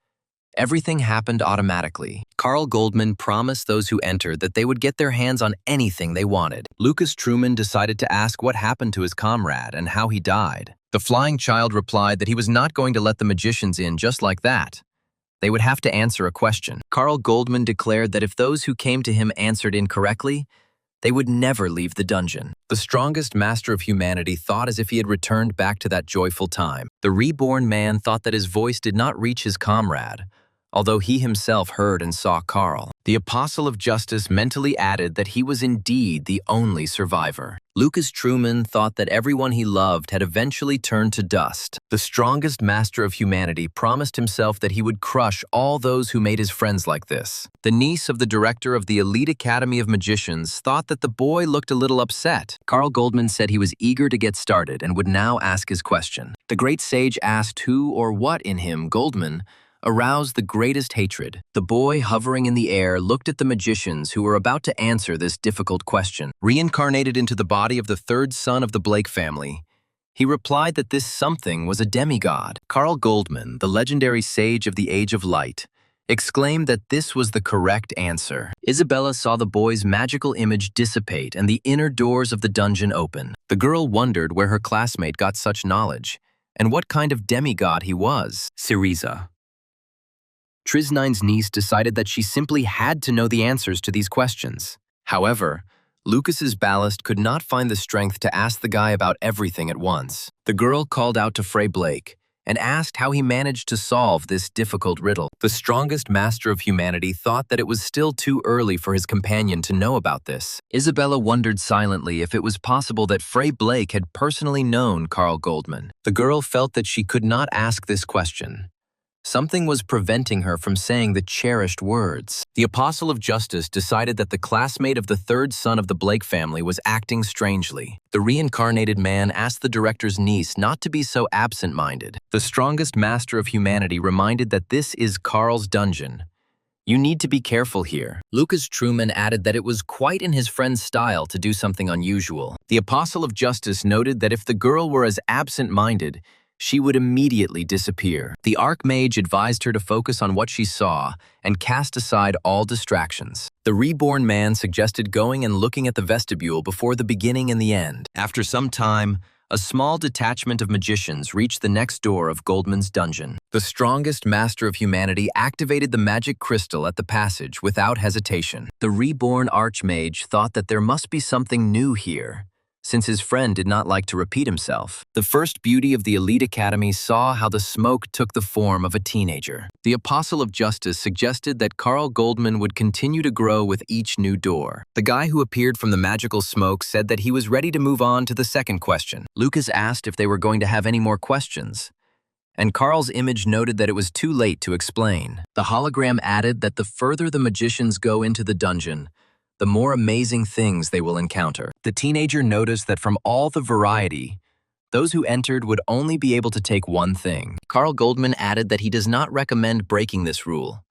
Everything happened automatically. Carl Goldman promised those who entered that they would get their hands on anything they wanted. Lucas Truman decided to ask what happened to his comrade and how he died. The flying child replied that he was not going to let the magicians in just like that. They would have to answer a question. Carl Goldman declared that if those who came to him answered incorrectly, they would never leave the dungeon. The strongest master of humanity thought as if he had returned back to that joyful time. The reborn man thought that his voice did not reach his comrade, although he himself heard and saw Carl. The apostle of justice mentally added that he was indeed the only survivor. Lucas Truman thought that everyone he loved had eventually turned to dust. The strongest master of humanity promised himself that he would crush all those who made his friends like this. The niece of the director of the elite academy of magicians thought that the boy looked a little upset. Carl Goldman said he was eager to get started and would now ask his question. The great sage asked who or what in him, Goldman, aroused the greatest hatred. The boy, hovering in the air, looked at the magicians who were about to answer this difficult question. Reincarnated into the body of the 3rd son of the Blake family, he replied that this something was a demigod. Carl Goldman, the legendary sage of the Age of Light, exclaimed that this was the correct answer. Isabella saw the boy's magical image dissipate and the inner doors of the dungeon open. The girl wondered where her classmate got such knowledge and what kind of demigod he was. Syriza, Trisnane's niece, decided that she simply had to know the answers to these questions. However, Lucas's ballast could not find the strength to ask the guy about everything at once. The girl called out to Frey Blake and asked how he managed to solve this difficult riddle. The strongest master of humanity thought that it was still too early for his companion to know about this. Isabella wondered silently if it was possible that Frey Blake had personally known Carl Goldman. The girl felt that she could not ask this question. Something was preventing her from saying the cherished words. The apostle of justice decided that the classmate of the 3rd son of the Blake family was acting strangely. The reincarnated man asked the director's niece not to be so absent-minded. The strongest master of humanity reminded that this is Carl's dungeon. You need to be careful here. Lucas Truman added that it was quite in his friend's style to do something unusual. The apostle of justice noted that if the girl were as absent-minded, she would immediately disappear. The Archmage advised her to focus on what she saw and cast aside all distractions. The reborn man suggested going and looking at the vestibule before the beginning and the end. After some time, a small detachment of magicians reached the next door of Goldman's dungeon. The strongest master of humanity activated the magic crystal at the passage without hesitation. The reborn Archmage thought that there must be something new here, since his friend did not like to repeat himself. The first beauty of the elite academy saw how the smoke took the form of a teenager. The apostle of justice suggested that Carl Goldman would continue to grow with each new door. The guy who appeared from the magical smoke said that he was ready to move on to the second question. Lucas asked if they were going to have any more questions, and Carl's image noted that it was too late to explain. The hologram added that the further the magicians go into the dungeon, the more amazing things they will encounter. The teenager noticed that from all the variety, those who entered would only be able to take one thing. Carl Goldman added that he does not recommend breaking this rule.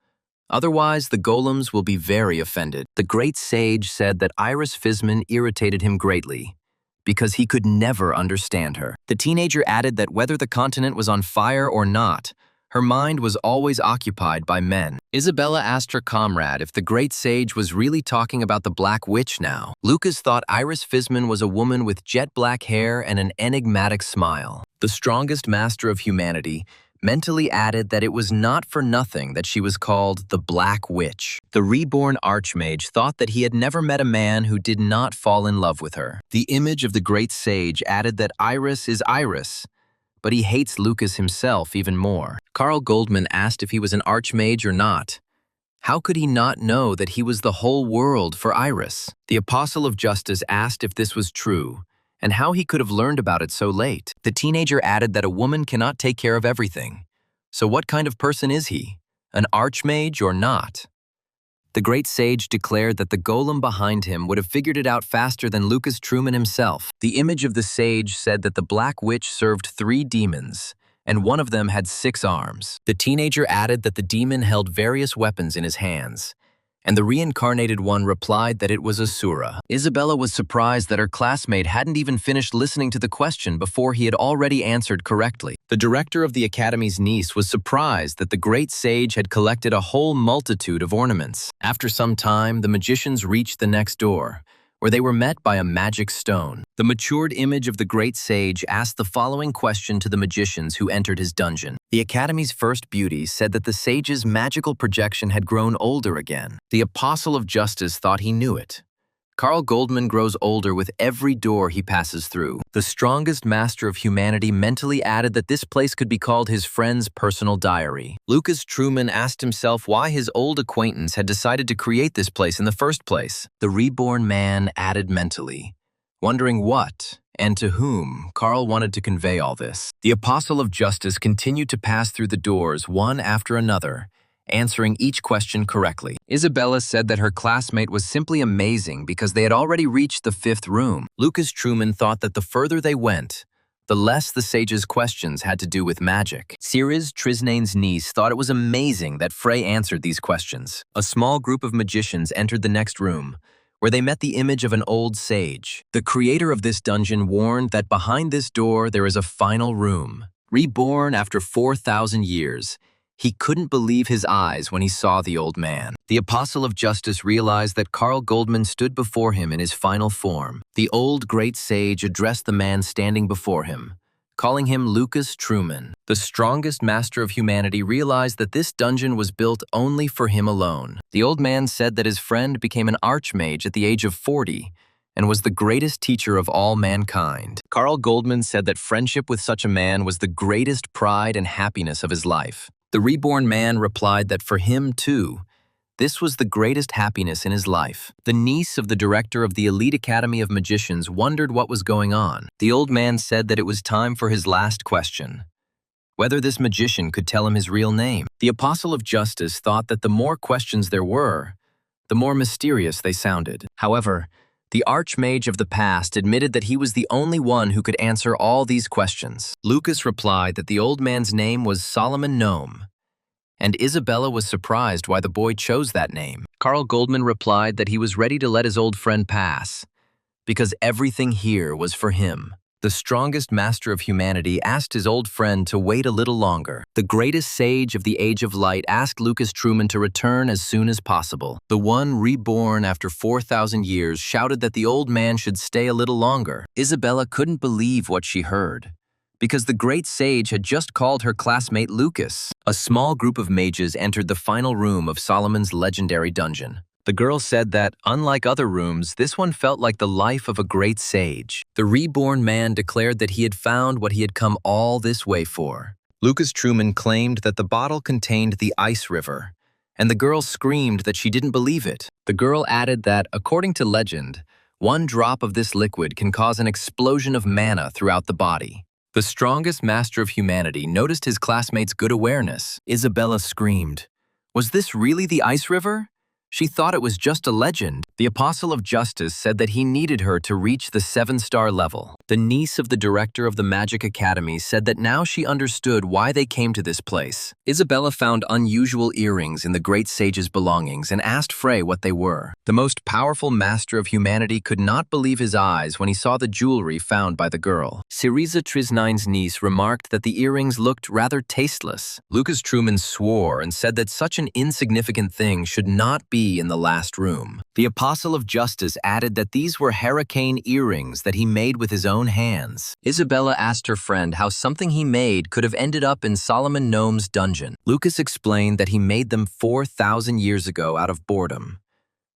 Otherwise, the golems will be very offended. The great sage said that Iris Fizman irritated him greatly because he could never understand her. The teenager added that whether the continent was on fire or not, her mind was always occupied by men. Isabella asked her comrade if the great sage was really talking about the Black Witch now. Lucas thought Iris Fizman was a woman with jet black hair and an enigmatic smile. The strongest master of humanity mentally added that it was not for nothing that she was called the Black Witch. The reborn archmage thought that he had never met a man who did not fall in love with her. The image of the great sage added that Iris is Iris, but he hates Lucas himself even more. Carl Goldman asked if he was an archmage or not. How could he not know that he was the whole world for Iris? The Apostle of Justice asked if this was true, and how he could have learned about it so late. The teenager added that a woman cannot take care of everything. So what kind of person is he? An archmage or not? The great sage declared that the golem behind him would have figured it out faster than Lucas Truman himself. The image of the sage said that the Black Witch served 3 demons, and one of them had 6 arms. The teenager added that the demon held various weapons in his hands, and the reincarnated one replied that it was Asura. Isabella was surprised that her classmate hadn't even finished listening to the question before he had already answered correctly. The director of the academy's niece was surprised that the great sage had collected a whole multitude of ornaments. After some time, the magicians reached the next door, where they were met by a magic stone. The matured image of the great sage asked the following question to the magicians who entered his dungeon. The Academy's first beauty said that the sage's magical projection had grown older again. The Apostle of Justice thought he knew it. Carl Goldman grows older with every door he passes through. The strongest master of humanity mentally added that this place could be called his friend's personal diary. Lucas Truman asked himself why his old acquaintance had decided to create this place in the first place. The reborn man added mentally, wondering what and to whom Carl wanted to convey all this. The Apostle of Justice continued to pass through the doors one after another, answering each question correctly. Isabella said that her classmate was simply amazing because they had already reached the 5th room. Lucas Truman thought that the further they went, the less the sage's questions had to do with magic. Ceres, Trisnane's niece, thought it was amazing that Frey answered these questions. A small group of magicians entered the next room, where they met the image of an old sage. The creator of this dungeon warned that behind this door there is a final room. Reborn after 4,000 years, he couldn't believe his eyes when he saw the old man. The Apostle of Justice realized that Carl Goldman stood before him in his final form. The old great sage addressed the man standing before him, calling him Lucas Truman. The strongest master of humanity realized that this dungeon was built only for him alone. The old man said that his friend became an archmage at the age of 40 and was the greatest teacher of all mankind. Carl Goldman said that friendship with such a man was the greatest pride and happiness of his life. The reborn man replied that for him, too, this was the greatest happiness in his life. The niece of the director of the Elite Academy of Magicians wondered what was going on. The old man said that it was time for his last question, whether this magician could tell him his real name. The Apostle of Justice thought that the more questions there were, the more mysterious they sounded. However, the archmage of the past admitted that he was the only one who could answer all these questions. Lucas replied that the old man's name was Solomon Gnome, and Isabella was surprised why the boy chose that name. Carl Goldman replied that he was ready to let his old friend pass, because everything here was for him. The strongest master of humanity asked his old friend to wait a little longer. The greatest sage of the Age of Light asked Lucas Truman to return as soon as possible. The one reborn after 4,000 years shouted that the old man should stay a little longer. Isabella couldn't believe what she heard, because the great sage had just called her classmate Lucas. A small group of mages entered the final room of Solomon's legendary dungeon. The girl said that, unlike other rooms, this one felt like the life of a great sage. The reborn man declared that he had found what he had come all this way for. Lucas Truman claimed that the bottle contained the ice river, and the girl screamed that she didn't believe it. The girl added that, according to legend, one drop of this liquid can cause an explosion of mana throughout the body. The strongest master of humanity noticed his classmate's good awareness. Isabella screamed. Was this really the ice river? She thought it was just a legend. The Apostle of Justice said that he needed her to reach the 7-star level. The niece of the director of the Magic Academy said that now she understood why they came to this place. Isabella found unusual earrings in the great sage's belongings and asked Frey what they were. The most powerful master of humanity could not believe his eyes when he saw the jewelry found by the girl. Syriza Trisnine's niece remarked that the earrings looked rather tasteless. Lucas Truman swore and said that such an insignificant thing should not be in the last room. The Apostle of Justice added that these were hurricane earrings that he made with his own hands. Isabella asked her friend how something he made could have ended up in Solomon Gnome's dungeon. Lucas explained that he made them 4,000 years ago out of boredom.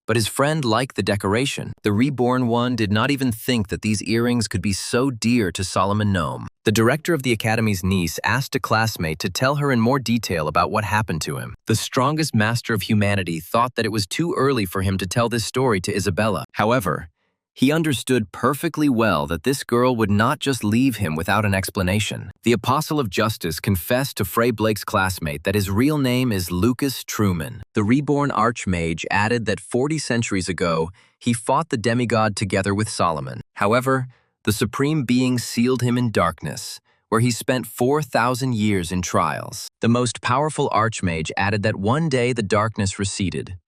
But his friend liked the decoration. The reborn one did not even think that these earrings could be so dear to Solomon Gnome. The director of the Academy's niece asked a classmate to tell her in more detail about what happened to him. The strongest master of humanity thought that it was too early for him to tell this story to Isabella. However, he understood perfectly well that this girl would not just leave him without an explanation. The Apostle of Justice confessed to Frey Blake's classmate that his real name is Lucas Truman. The reborn Archmage added that 40 centuries ago, he fought the demigod together with Solomon. However, the Supreme Being sealed him in darkness, where he spent 4,000 years in trials. The most powerful Archmage added that one day the darkness receded,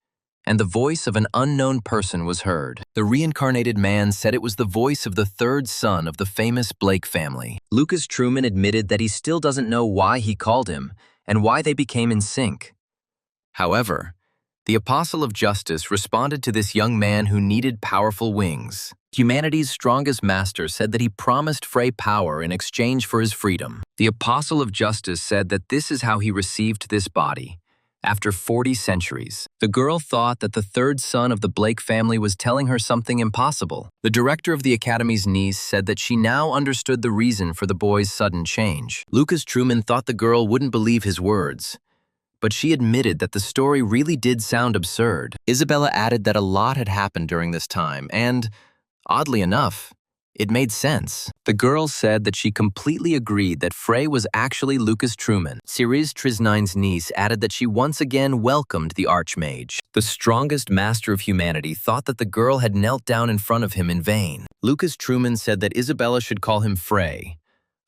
and the voice of an unknown person was heard. The reincarnated man said it was the voice of the third son of the famous Blake family. Lucas Truman admitted that he still doesn't know why he called him and why they became in sync. However, the Apostle of Justice responded to this young man who needed powerful wings. Humanity's strongest master said that he promised Frey power in exchange for his freedom. The Apostle of Justice said that this is how he received this body. After 40 centuries, the girl thought that the third son of the Blake family was telling her something impossible. The director of the Academy's niece said that she now understood the reason for the boy's sudden change. Lucas Truman thought the girl wouldn't believe his words, but she admitted that the story really did sound absurd. Isabella added that a lot had happened during this time, and, oddly enough, it made sense. The girl said that she completely agreed that Frey was actually Lucas Truman. Syriza Trisnine's niece added that she once again welcomed the Archmage. The strongest master of humanity thought that the girl had knelt down in front of him in vain. Lucas Truman said that Isabella should call him Frey.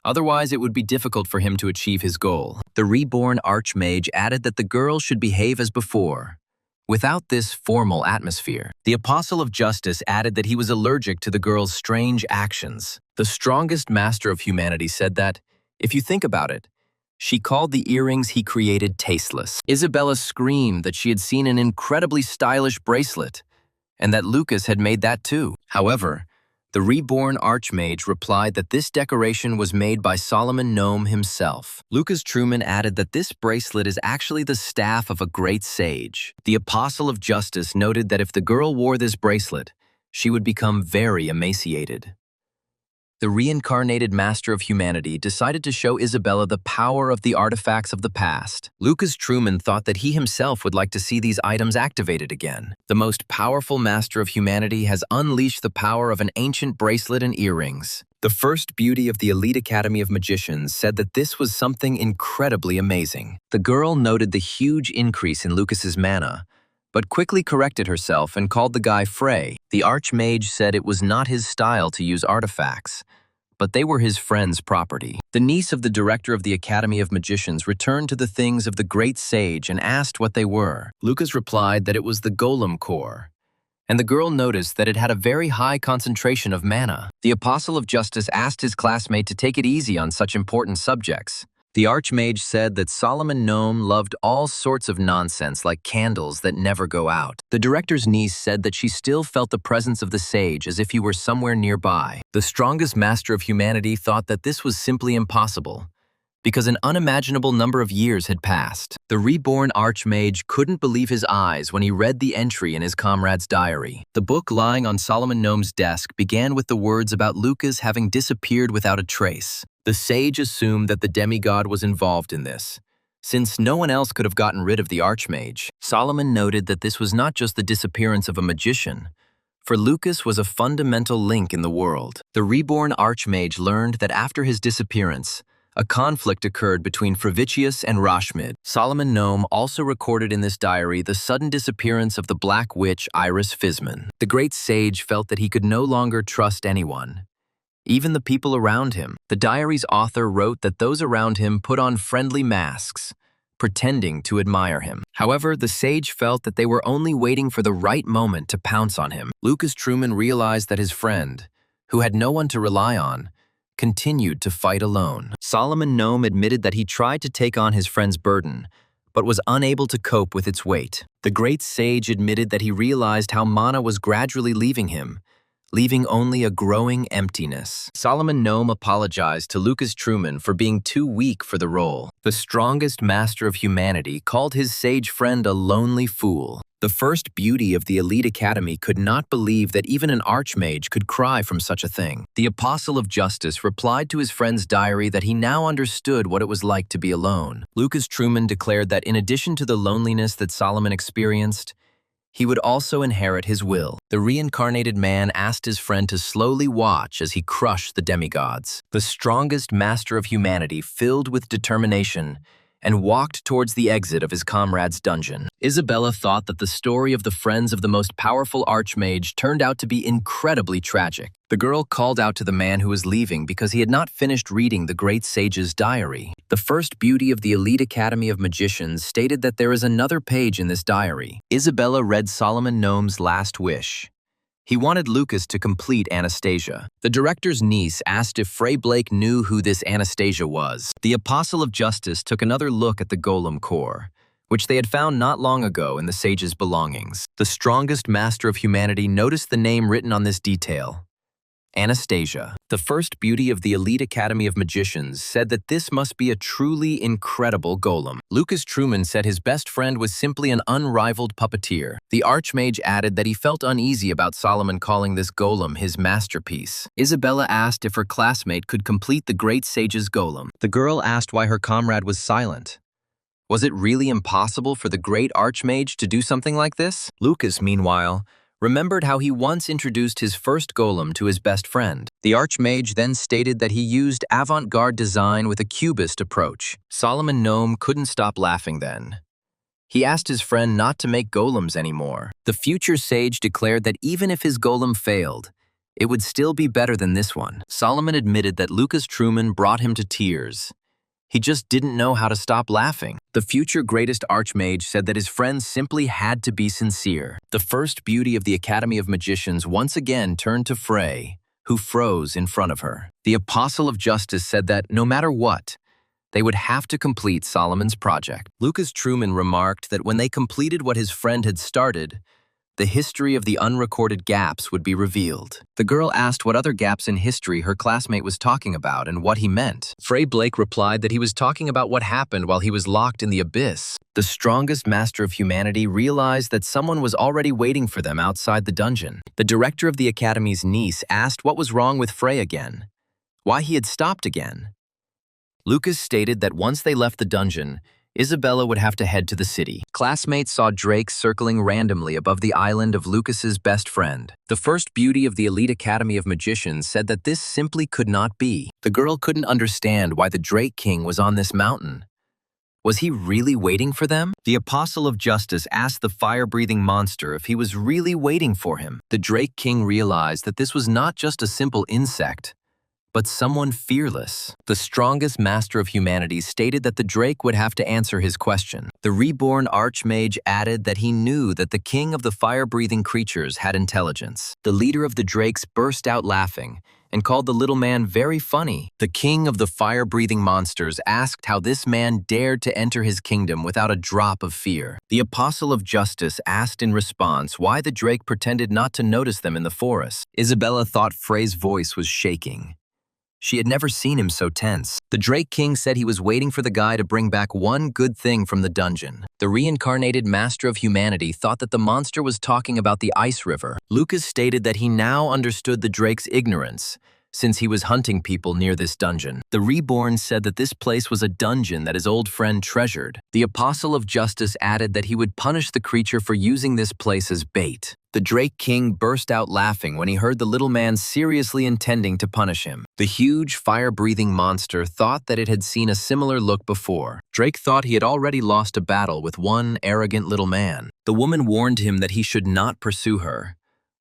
Otherwise, it would be difficult for him to achieve his goal. The reborn Archmage added that the girl should behave as before, without this formal atmosphere. The Apostle of Justice added that he was allergic to the girl's strange actions. The strongest master of humanity said that, if you think about it, she called the earrings he created tasteless. Isabella screamed that she had seen an incredibly stylish bracelet, and that Lucas had made that too. However, the reborn Archmage replied that this decoration was made by Solomon Gnome himself. Lucas Truman added that this bracelet is actually the staff of a great sage. The Apostle of Justice noted that if the girl wore this bracelet, she would become very emaciated. The reincarnated master of humanity decided to show Isabella the power of the artifacts of the past. Lucas Truman thought that he himself would like to see these items activated again. The most powerful master of humanity has unleashed the power of an ancient bracelet and earrings. The first beauty of the elite Academy of Magicians said that this was something incredibly amazing. The girl noted the huge increase in Lucas's mana, but quickly corrected herself and called the guy Frey. The Archmage said it was not his style to use artifacts, but they were his friend's property. The niece of the director of the Academy of Magicians returned to the things of the great sage and asked what they were. Lucas replied that it was the golem core, and the girl noticed that it had a very high concentration of mana. The Apostle of Justice asked his classmate to take it easy on such important subjects. The Archmage said that Solomon Gnome loved all sorts of nonsense like candles that never go out. The director's niece said that she still felt the presence of the sage as if he were somewhere nearby. The strongest master of humanity thought that this was simply impossible, because an unimaginable number of years had passed. The reborn Archmage couldn't believe his eyes when he read the entry in his comrade's diary. The book lying on Solomon Gnome's desk began with the words about Lucas having disappeared without a trace. The sage assumed that the demigod was involved in this, since no one else could have gotten rid of the Archmage. Solomon noted that this was not just the disappearance of a magician, for Lucas was a fundamental link in the world. The reborn Archmage learned that after his disappearance, a conflict occurred between Fravicius and Rashmid. Solomon Gnome also recorded in this diary the sudden disappearance of the Black Witch Iris Fizman. The great sage felt that he could no longer trust anyone, even the people around him. The diary's author wrote that those around him put on friendly masks, pretending to admire him. However, the sage felt that they were only waiting for the right moment to pounce on him. Lucas Truman realized that his friend, who had no one to rely on, continued to fight alone. Solomon Gnome admitted that he tried to take on his friend's burden, but was unable to cope with its weight. The great sage admitted that he realized how mana was gradually leaving him, leaving only a growing emptiness. Solomon Gnome apologized to Lucas Truman for being too weak for the role. The strongest master of humanity called his sage friend a lonely fool. The first beauty of the elite academy could not believe that even an archmage could cry from such a thing. The apostle of justice replied to his friend's diary that he now understood what it was like to be alone. Lucas Truman declared that in addition to the loneliness that Solomon experienced, he would also inherit his will. The reincarnated man asked his friend to slowly watch as he crushed the demigods. The strongest master of humanity, filled with determination, and walked towards the exit of his comrade's dungeon. Isabella thought that the story of the friends of the most powerful archmage turned out to be incredibly tragic. The girl called out to the man who was leaving because he had not finished reading the great sage's diary. The first beauty of the elite academy of magicians stated that there is another page in this diary. Isabella read Solomon Gnome's last wish. He wanted Lucas to complete Anastasia. The director's niece asked if Frey Blake knew who this Anastasia was. The Apostle of Justice took another look at the golem core, which they had found not long ago in the sage's belongings. The strongest master of humanity noticed the name written on this detail: Anastasia. The first beauty of the elite academy of magicians said that this must be a truly incredible golem. Lucas Truman said his best friend was simply an unrivaled puppeteer. The archmage added that he felt uneasy about Solomon calling this golem his masterpiece. Isabella asked if her classmate could complete the great sage's golem. The girl asked why her comrade was silent. Was it really impossible for the great archmage to do something like this? Lucas, meanwhile, remembered how he once introduced his first golem to his best friend. The archmage then stated that he used avant-garde design with a cubist approach. Solomon Gnome couldn't stop laughing then. He asked his friend not to make golems anymore. The future sage declared that even if his golem failed, it would still be better than this one. Solomon admitted that Lucas Truman brought him to tears. He just didn't know how to stop laughing. The future greatest archmage said that his friends simply had to be sincere. The first beauty of the Academy of Magicians once again turned to Frey, who froze in front of her. The Apostle of Justice said that no matter what, they would have to complete Solomon's project. Lucas Truman remarked that when they completed what his friend had started, the history of the unrecorded gaps would be revealed. The girl asked what other gaps in history her classmate was talking about and what he meant. Frey Blake replied that he was talking about what happened while he was locked in the abyss. The strongest master of humanity realized that someone was already waiting for them outside the dungeon. The director of the academy's niece asked what was wrong with Frey again, why he had stopped again. Lucas stated that once they left the dungeon, Isabella would have to head to the city. Classmates saw Drake circling randomly above the island of Lucas's best friend. The first beauty of the elite academy of magicians said that this simply could not be. The girl couldn't understand why the Drake King was on this mountain. Was he really waiting for them? The Apostle of Justice asked the fire-breathing monster if he was really waiting for him. The Drake King realized that this was not just a simple insect, but someone fearless. The strongest master of humanity stated that the Drake would have to answer his question. The reborn archmage added that he knew that the king of the fire-breathing creatures had intelligence. The leader of the Drakes burst out laughing and called the little man very funny. The king of the fire-breathing monsters asked how this man dared to enter his kingdom without a drop of fear. The Apostle of Justice asked in response why the Drake pretended not to notice them in the forest. Isabella thought Frey's voice was shaking. She had never seen him so tense. The Drake King said he was waiting for the guy to bring back one good thing from the dungeon. The reincarnated master of humanity thought that the monster was talking about the ice river. Lucas stated that he now understood the Drake's ignorance, since he was hunting people near this dungeon. The Reborn said that this place was a dungeon that his old friend treasured. The Apostle of Justice added that he would punish the creature for using this place as bait. The Drake King burst out laughing when he heard the little man seriously intending to punish him. The huge, fire-breathing monster thought that it had seen a similar look before. Drake thought he had already lost a battle with one arrogant little man. The woman warned him that he should not pursue her.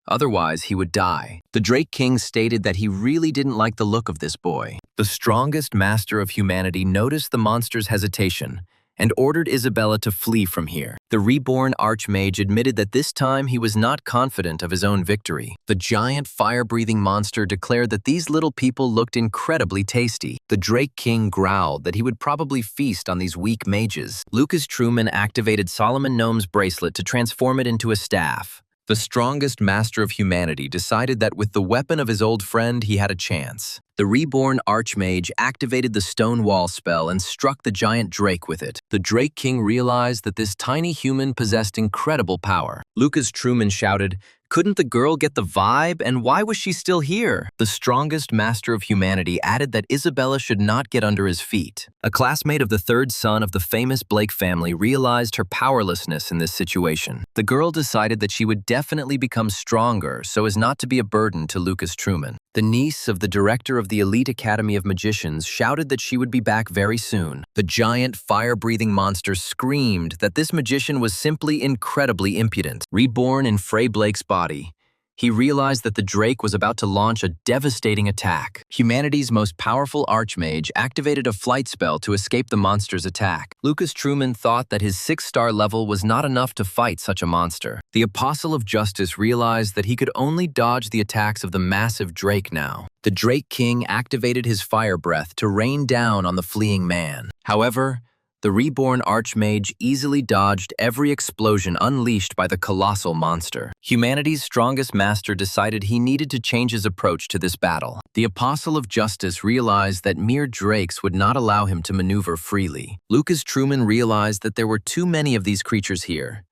Otherwise, he would die. The Drake King stated that he really didn't like the look of this boy. The strongest master of humanity noticed the monster's hesitation and ordered Isabella to flee from here. The reborn Archmage admitted that this time he was not confident of his own victory. The giant fire-breathing monster declared that these little people looked incredibly tasty. The Drake King growled that he would probably feast on these weak mages. Lucas Truman activated Solomon Gnome's bracelet to transform it into a staff. The strongest master of humanity decided that with the weapon of his old friend, he had a chance. The reborn Archmage activated the stone wall spell and struck the giant Drake with it. The Drake King realized that this tiny human possessed incredible power. Lucas Truman shouted, "Couldn't the girl get the vibe, and why was she still here?" The strongest master of humanity added that Isabella should not get under his feet. A classmate of the third son of the famous Blake family realized her powerlessness in this situation. The girl decided that she would definitely become stronger so as not to be a burden to Lucas Truman. The niece of the director of the Elite Academy of Magicians shouted that she would be back very soon. The giant, fire-breathing monster screamed that this magician was simply incredibly impudent. Reborn in Frey Blake's body, he realized that the Drake was about to launch a devastating attack. Humanity's most powerful Archmage activated a flight spell to escape the monster's attack. Lucas Truman thought that his 6-star level was not enough to fight such a monster. The Apostle of Justice realized that he could only dodge the attacks of the massive Drake now. The Drake King activated his fire breath to rain down on the fleeing man. However, the reborn Archmage easily dodged every explosion unleashed by the colossal monster. Humanity's strongest master decided he needed to change his approach to this battle. The Apostle of Justice realized that mere drakes would not allow him to maneuver freely. Lucas Truman realized that there were too many of these creatures here.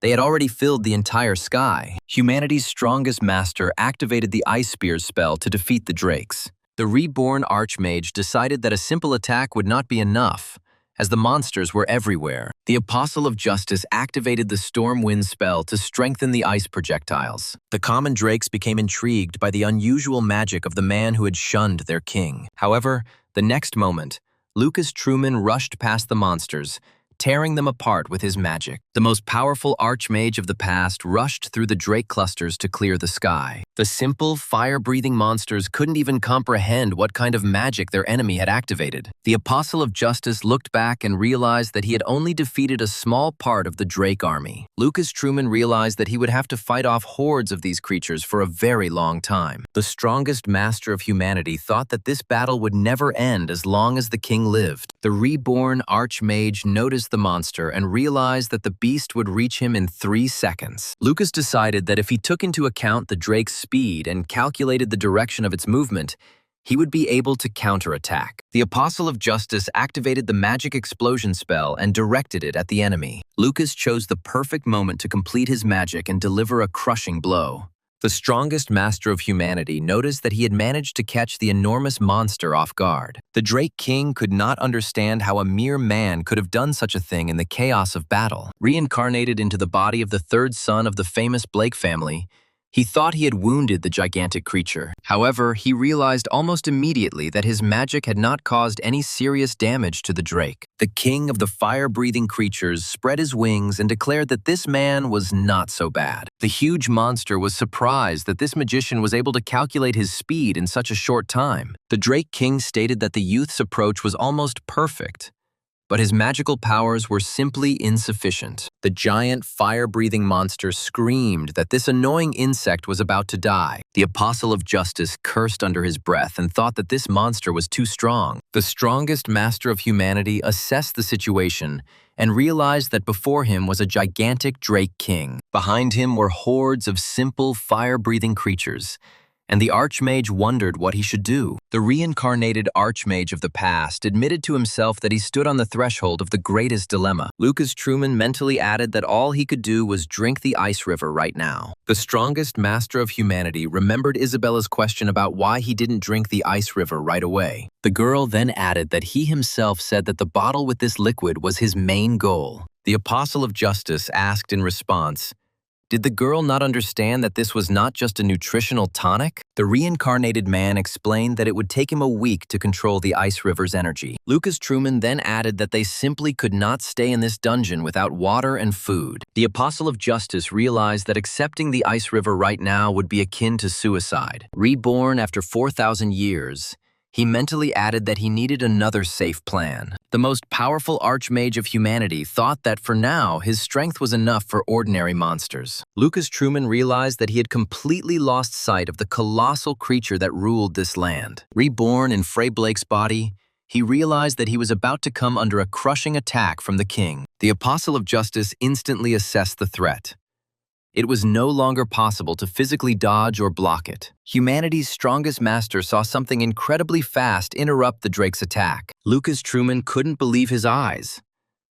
They had already filled the entire sky. Humanity's strongest master activated the Ice Spears spell to defeat the drakes. The reborn Archmage decided that a simple attack would not be enough, as the monsters were everywhere. The Apostle of Justice activated the Storm Wind spell to strengthen the ice projectiles. The common drakes became intrigued by the unusual magic of the man who had shunned their king. However, the next moment, Lucas Truman rushed past the monsters, tearing them apart with his magic. The most powerful Archmage of the past rushed through the Drake clusters to clear the sky. The simple, fire-breathing monsters couldn't even comprehend what kind of magic their enemy had activated. The Apostle of Justice looked back and realized that he had only defeated a small part of the Drake army. Lucas Truman realized that he would have to fight off hordes of these creatures for a very long time. The strongest master of humanity thought that this battle would never end as long as the king lived. The reborn Archmage noticed the monster and realized that the beast would reach him in 3 seconds. Lucas decided that if he took into account the Drake's speed and calculated the direction of its movement, he would be able to counterattack. The Apostle of Justice activated the magic explosion spell and directed it at the enemy. Lucas chose the perfect moment to complete his magic and deliver a crushing blow. The strongest master of humanity noticed that he had managed to catch the enormous monster off guard. The Drake King could not understand how a mere man could have done such a thing in the chaos of battle. Reincarnated into the body of the third son of the famous Blake family, he thought he had wounded the gigantic creature. However, he realized almost immediately that his magic had not caused any serious damage to the Drake. The king of the fire-breathing creatures spread his wings and declared that this man was not so bad. The huge monster was surprised that this magician was able to calculate his speed in such a short time. The Drake King stated that the youth's approach was almost perfect, but his magical powers were simply insufficient. The giant, fire-breathing monster screamed that this annoying insect was about to die. The Apostle of Justice cursed under his breath and thought that this monster was too strong. The strongest master of humanity assessed the situation and realized that before him was a gigantic Drake King. Behind him were hordes of simple, fire-breathing creatures, and the Archmage wondered what he should do. The reincarnated Archmage of the past admitted to himself that he stood on the threshold of the greatest dilemma. Lucas Truman mentally added that all he could do was drink the ice river right now. The strongest master of humanity remembered Isabella's question about why he didn't drink the ice river right away. The girl then added that he himself said that the bottle with this liquid was his main goal. The Apostle of Justice asked in response, did the girl not understand that this was not just a nutritional tonic? The reincarnated man explained that it would take him a week to control the ice river's energy. Lucas Truman then added that they simply could not stay in this dungeon without water and food. The Apostle of Justice realized that accepting the ice river right now would be akin to suicide. Reborn after 4,000 years, he mentally added that he needed another safe plan. The most powerful Archmage of humanity thought that for now, his strength was enough for ordinary monsters. Lucas Truman realized that he had completely lost sight of the colossal creature that ruled this land. Reborn in Frey Blake's body, he realized that he was about to come under a crushing attack from the king. The Apostle of Justice instantly assessed the threat. It was no longer possible to physically dodge or block it. Humanity's strongest master saw something incredibly fast interrupt the Drake's attack. Lucas Truman couldn't believe his eyes.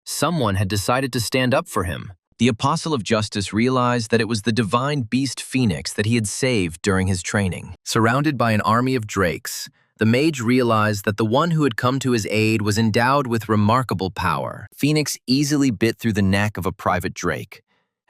Someone had decided to stand up for him. The Apostle of Justice realized that it was the divine beast Phoenix that he had saved during his training. Surrounded by an army of drakes, the mage realized that the one who had come to his aid was endowed with remarkable power. Phoenix easily bit through the neck of a private drake,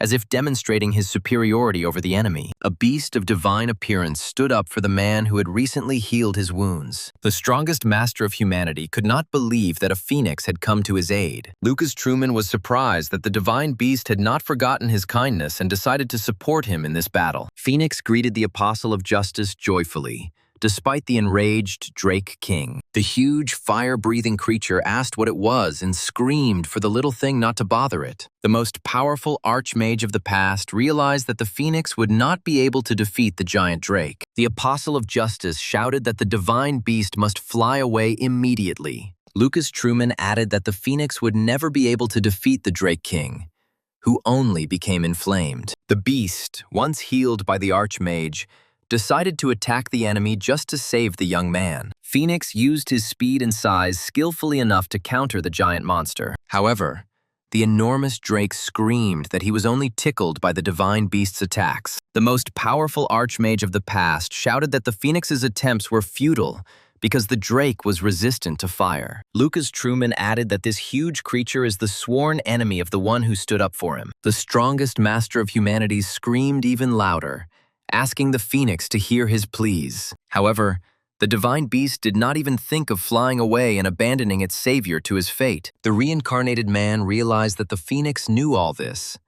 as if demonstrating his superiority over the enemy. A beast of divine appearance stood up for the man who had recently healed his wounds. The strongest master of humanity could not believe that a phoenix had come to his aid. Lucas Truman was surprised that the divine beast had not forgotten his kindness and decided to support him in this battle. Phoenix greeted the Apostle of Justice joyfully, despite the enraged Drake King. The huge, fire-breathing creature asked what it was and screamed for the little thing not to bother it. The most powerful Archmage of the past realized that the Phoenix would not be able to defeat the giant Drake. The Apostle of Justice shouted that the divine beast must fly away immediately. Lucas Truman added that the Phoenix would never be able to defeat the Drake King, who only became inflamed. The beast, once healed by the Archmage, decided to attack the enemy just to save the young man. Phoenix used his speed and size skillfully enough to counter the giant monster. However, the enormous Drake screamed that he was only tickled by the divine beast's attacks. The most powerful Archmage of the past shouted that the Phoenix's attempts were futile because the Drake was resistant to fire. Lucas Truman added that this huge creature is the sworn enemy of the one who stood up for him. The strongest master of humanity screamed even louder, asking the Phoenix to hear his pleas. However, the divine beast did not even think of flying away and abandoning its savior to his fate. The reincarnated man realized that the Phoenix knew all this,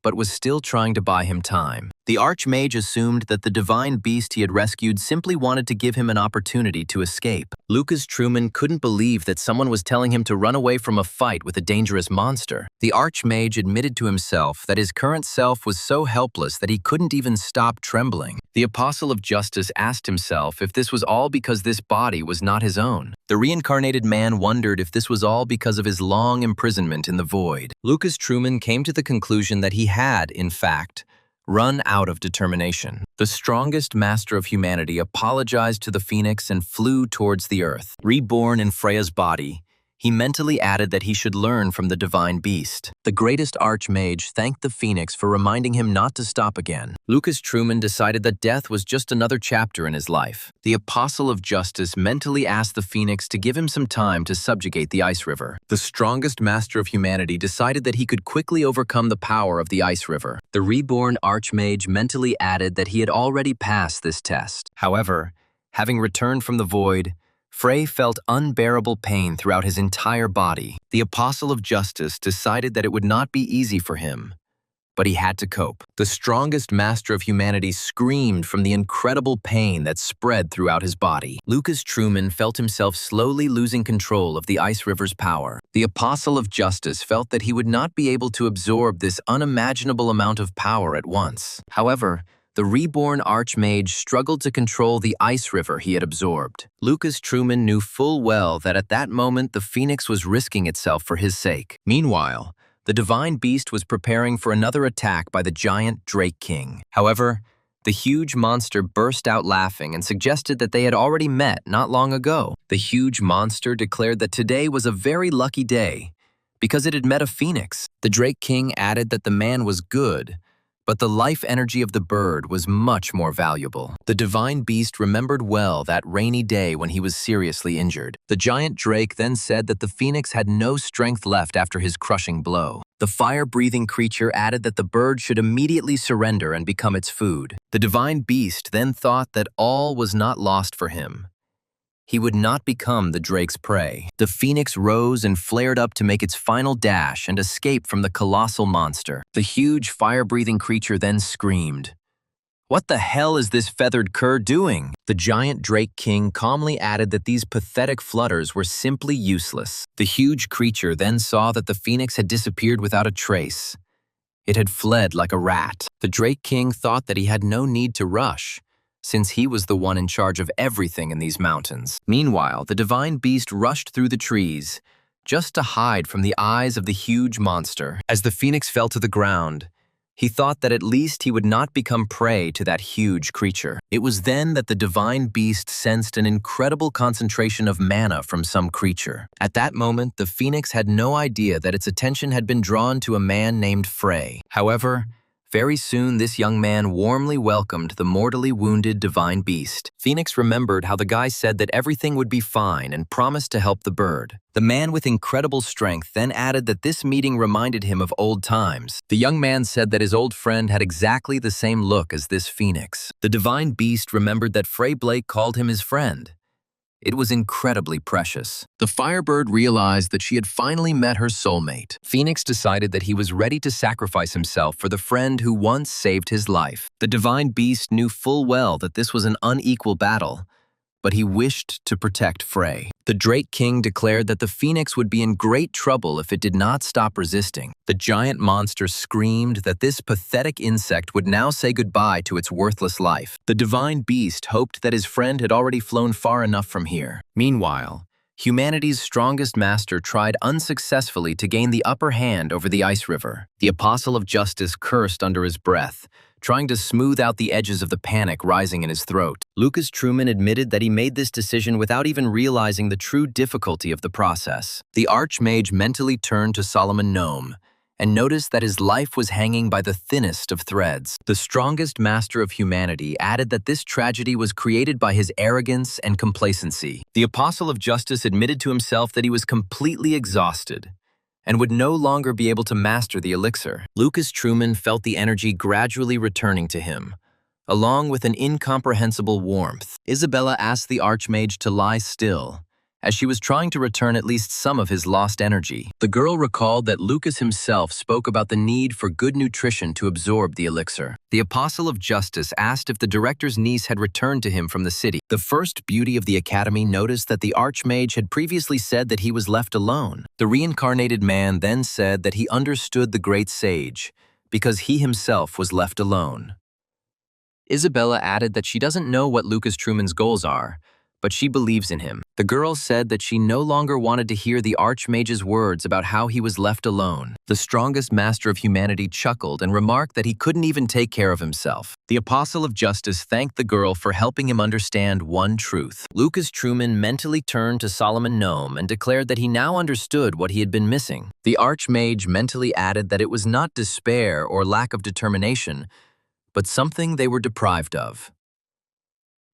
but was still trying to buy him time. The Archmage assumed that the divine beast he had rescued simply wanted to give him an opportunity to escape. Lucas Truman couldn't believe that someone was telling him to run away from a fight with a dangerous monster. The Archmage admitted to himself that his current self was so helpless that he couldn't even stop trembling. The Apostle of Justice asked himself if this was all because this body was not his own. The reincarnated man wondered if this was all because of his long imprisonment in the void. Lucas Truman came to the conclusion that he had, in fact, run out of determination. The strongest master of humanity apologized to the Phoenix and flew towards the earth. Reborn in Freya's body, he mentally added that he should learn from the divine beast. The greatest Archmage thanked the Phoenix for reminding him not to stop again. Lucas Truman decided that death was just another chapter in his life. The Apostle of Justice mentally asked the Phoenix to give him some time to subjugate the ice river. The strongest master of humanity decided that he could quickly overcome the power of the ice river. The reborn Archmage mentally added that he had already passed this test. However, having returned from the void, Frey felt unbearable pain throughout his entire body. The Apostle of Justice decided that it would not be easy for him, but he had to cope. The strongest master of humanity screamed from the incredible pain that spread throughout his body. Lucas Truman felt himself slowly losing control of the ice river's power. The Apostle of Justice felt that he would not be able to absorb this unimaginable amount of power at once. However, the reborn Archmage struggled to control the ice river he had absorbed. Lucas Truman knew full well that at that moment the Phoenix was risking itself for his sake. Meanwhile, the divine beast was preparing for another attack by the giant Drake King. However, The huge monster burst out laughing and suggested that they had already met not long ago. The huge monster declared that today was a very lucky day because it had met a phoenix. The Drake King added that the man was good, but the life energy of the bird was much more valuable. The divine beast remembered well that rainy day when he was seriously injured. The giant drake then said that the phoenix had no strength left after his crushing blow. The fire-breathing creature added that the bird should immediately surrender and become its food. The divine beast then thought that all was not lost for him. He would not become the drake's prey. The phoenix rose and flared up to make its final dash and escape from the colossal monster. The huge fire-breathing creature then screamed, "What the hell is this feathered cur doing?" The giant Drake King calmly added that these pathetic flutters were simply useless. The huge creature then saw that the phoenix had disappeared without a trace. It had fled like a rat. The Drake King thought that he had no need to rush, since he was the one in charge of everything in these mountains. Meanwhile, the divine beast rushed through the trees, just to hide from the eyes of the huge monster. As the phoenix fell to the ground, he thought that at least he would not become prey to that huge creature. It was then that the divine beast sensed an incredible concentration of mana from some creature. At that moment, the phoenix had no idea that its attention had been drawn to a man named Frey. However, very soon, this young man warmly welcomed the mortally wounded divine beast. Phoenix remembered how the guy said that everything would be fine and promised to help the bird. The man with incredible strength then added that this meeting reminded him of old times. The young man said that his old friend had exactly the same look as this phoenix. The divine beast remembered that Frey Blake called him his friend. It was incredibly precious. The Firebird realized that she had finally met her soulmate. Phoenix decided that he was ready to sacrifice himself for the friend who once saved his life. The divine beast knew full well that this was an unequal battle, but he wished to protect Frey. The Drake King declared that the phoenix would be in great trouble if it did not stop resisting. The giant monster screamed that this pathetic insect would now say goodbye to its worthless life. The divine beast hoped that his friend had already flown far enough from here. Meanwhile, humanity's strongest master tried unsuccessfully to gain the upper hand over the ice river. The apostle of justice cursed under his breath, trying to smooth out the edges of the panic rising in his throat. Lucas Truman admitted that he made this decision without even realizing the true difficulty of the process. The Archmage mentally turned to Solomon Gnome and noticed that his life was hanging by the thinnest of threads. The strongest master of humanity added that this tragedy was created by his arrogance and complacency. The apostle of justice admitted to himself that he was completely exhausted and would no longer be able to master the elixir. Lucas Truman felt the energy gradually returning to him, along with an incomprehensible warmth. Isabella asked the Archmage to lie still, as she was trying to return at least some of his lost energy. The girl recalled that Lucas himself spoke about the need for good nutrition to absorb the elixir. The Apostle of Justice asked if the director's niece had returned to him from the city. The first beauty of the academy noticed that the Archmage had previously said that he was left alone. The reincarnated man then said that he understood the great sage because he himself was left alone. Isabella added that she doesn't know what Lucas Truman's goals are, but she believes in him. The girl said that she no longer wanted to hear the Archmage's words about how he was left alone. The strongest master of humanity chuckled and remarked that he couldn't even take care of himself. The Apostle of Justice thanked the girl for helping him understand one truth. Lucas Truman mentally turned to Solomon Gnome and declared that he now understood what he had been missing. The Archmage mentally added that it was not despair or lack of determination, but something they were deprived of.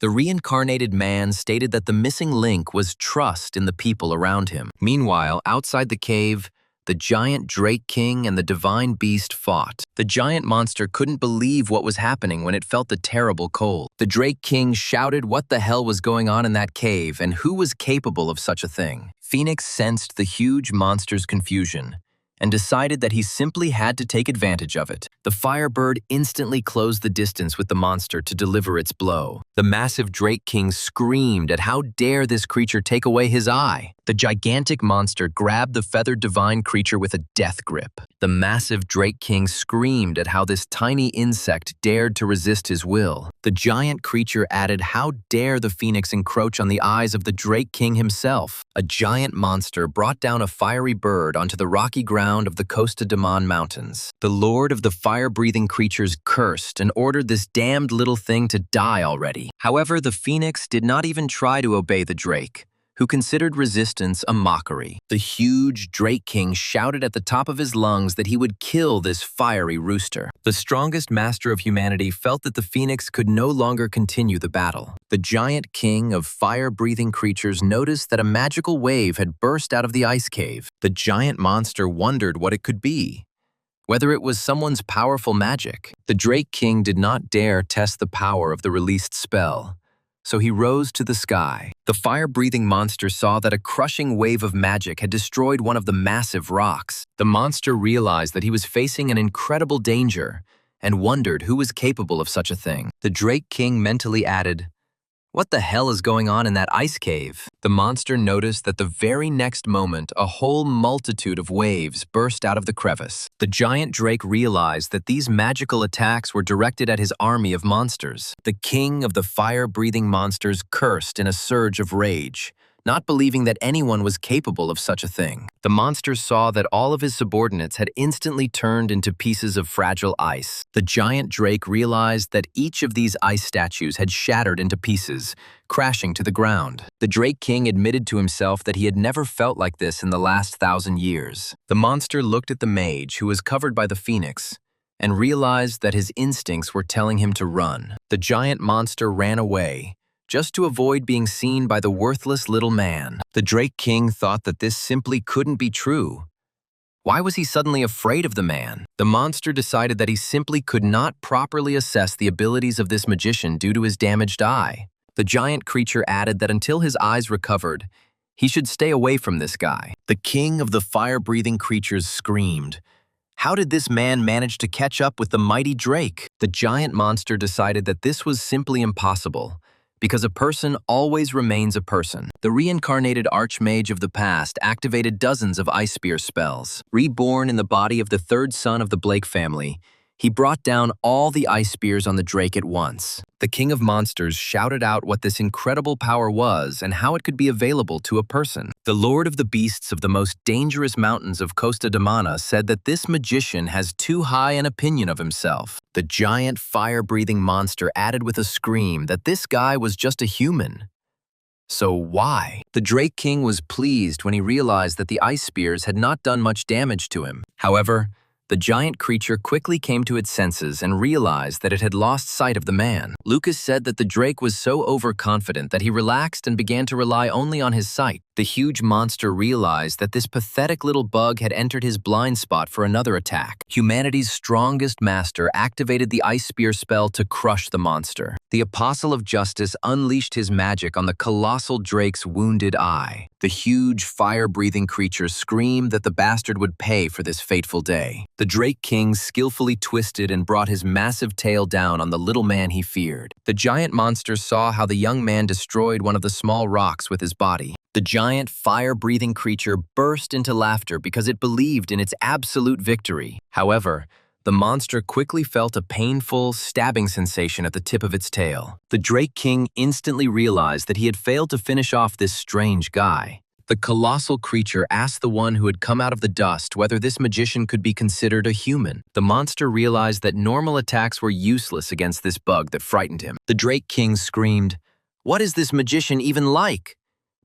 The reincarnated man stated that the missing link was trust in the people around him. Meanwhile, outside the cave, the giant Drake King and the divine beast fought. The giant monster couldn't believe what was happening when it felt the terrible cold. The Drake King shouted what the hell was going on in that cave and who was capable of such a thing. Phoenix sensed the huge monster's confusion and decided that he simply had to take advantage of it. The Firebird instantly closed the distance with the monster to deliver its blow. The massive Drake King screamed at how dare this creature take away his eye. The gigantic monster grabbed the feathered divine creature with a death grip. The massive Drake King screamed at how this tiny insect dared to resist his will. The giant creature added, "How dare the phoenix encroach on the eyes of the Drake King himself?" A giant monster brought down a fiery bird onto the rocky ground of the Costa de Mon Mountains. The lord of the fire-breathing creatures cursed and ordered this damned little thing to die already. However, the phoenix did not even try to obey the Drake, who considered resistance a mockery. The huge Drake King shouted at the top of his lungs that he would kill this fiery rooster. The strongest master of humanity felt that the phoenix could no longer continue the battle. The giant king of fire-breathing creatures noticed that a magical wave had burst out of the ice cave. The giant monster wondered what it could be, whether it was someone's powerful magic. The Drake King did not dare test the power of the released spell, so he rose to the sky. The fire-breathing monster saw that a crushing wave of magic had destroyed one of the massive rocks. The monster realized that he was facing an incredible danger and wondered who was capable of such a thing. The Drake King mentally added, "What the hell is going on in that ice cave?" The monster noticed that the very next moment, a whole multitude of waves burst out of the crevice. The giant Drake realized that these magical attacks were directed at his army of monsters. The king of the fire-breathing monsters cursed in a surge of rage, not believing that anyone was capable of such a thing. The monster saw that all of his subordinates had instantly turned into pieces of fragile ice. The giant Drake realized that each of these ice statues had shattered into pieces, crashing to the ground. The Drake King admitted to himself that he had never felt like this in the last 1,000 years. The monster looked at the mage, who was covered by the phoenix, and realized that his instincts were telling him to run. The giant monster ran away, just to avoid being seen by the worthless little man. The Drake King thought that this simply couldn't be true. Why was he suddenly afraid of the man? The monster decided that he simply could not properly assess the abilities of this magician due to his damaged eye. The giant creature added that until his eyes recovered, he should stay away from this guy. The king of the fire-breathing creatures screamed, "How did this man manage to catch up with the mighty Drake?" The giant monster decided that this was simply impossible, because a person always remains a person. The reincarnated archmage of the past activated dozens of ice spear spells. Reborn in the body of the third son of the Blake family, he brought down all the ice spears on the Drake at once. The king of monsters shouted out what this incredible power was and how it could be available to a person. The lord of the beasts of the most dangerous mountains of Costa de Mana said that this magician has too high an opinion of himself. The giant fire-breathing monster added with a scream that this guy was just a human. So why? The Drake King was pleased when he realized that the ice spears had not done much damage to him. However, the giant creature quickly came to its senses and realized that it had lost sight of the man. Lucas said that the Drake was so overconfident that he relaxed and began to rely only on his sight. The huge monster realized that this pathetic little bug had entered his blind spot for another attack. Humanity's strongest master activated the ice spear spell to crush the monster. The Apostle of Justice unleashed his magic on the colossal Drake's wounded eye. The huge fire-breathing creature screamed that the bastard would pay for this fateful day. The Drake King skillfully twisted and brought his massive tail down on the little man he feared. The giant monster saw how the young man destroyed one of the small rocks with his body. The giant fire-breathing creature burst into laughter because it believed in its absolute victory. However, the monster quickly felt a painful, stabbing sensation at the tip of its tail. The Drake King instantly realized that he had failed to finish off this strange guy. The colossal creature asked the one who had come out of the dust whether this magician could be considered a human. The monster realized that normal attacks were useless against this bug that frightened him. The Drake King screamed, "What is this magician even like?"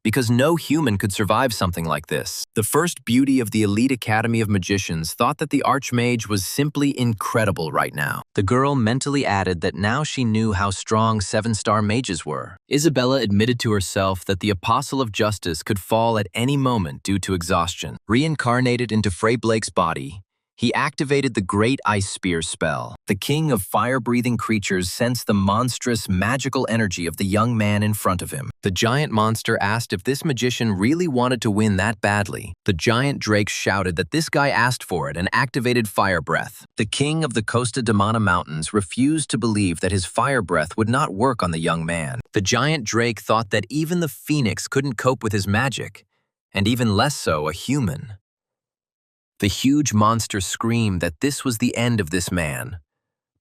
Because no human could survive something like this. The first beauty of the elite academy of magicians thought that the archmage was simply incredible right now. The girl mentally added that now she knew how strong 7-star mages were. Isabella admitted to herself that the Apostle of Justice could fall at any moment due to exhaustion. Reincarnated into Frey Blake's body, he activated the Great Ice Spear spell. The king of fire-breathing creatures sensed the monstrous, magical energy of the young man in front of him. The giant monster asked if this magician really wanted to win that badly. The giant Drake shouted that this guy asked for it and activated fire breath. The king of the Costa de Mana Mountains refused to believe that his fire breath would not work on the young man. The giant Drake thought that even the phoenix couldn't cope with his magic, and even less so a human. The huge monster screamed that this was the end of this man,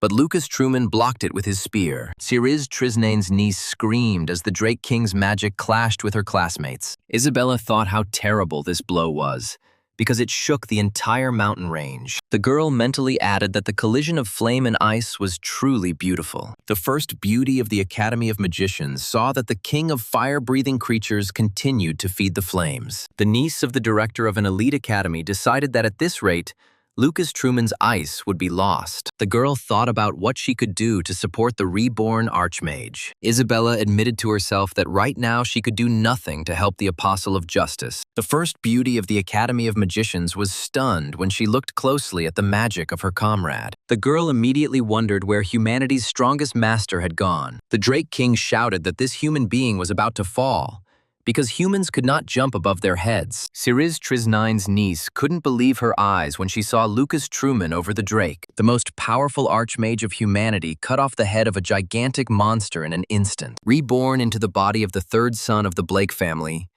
but Lucas Truman blocked it with his spear. Ciriz Trisnane's niece screamed as the Drake King's magic clashed with her classmates. Isabella thought how terrible this blow was, because it shook the entire mountain range. The girl mentally added that the collision of flame and ice was truly beautiful. The first beauty of the Academy of Magicians saw that the king of fire-breathing creatures continued to feed the flames. The niece of the director of an elite academy decided that at this rate, Lucas Truman's ice would be lost. The girl thought about what she could do to support the reborn Archmage. Isabella admitted to herself that right now she could do nothing to help the Apostle of Justice. The first beauty of the Academy of Magicians was stunned when she looked closely at the magic of her comrade. The girl immediately wondered where humanity's strongest master had gone. The Drake King shouted that this human being was about to fall, because humans could not jump above their heads. Ciriz Trisnane's niece couldn't believe her eyes when she saw Lucas Truman over the Drake. The most powerful archmage of humanity cut off the head of a gigantic monster in an instant. Reborn into the body of the third son of the Blake family,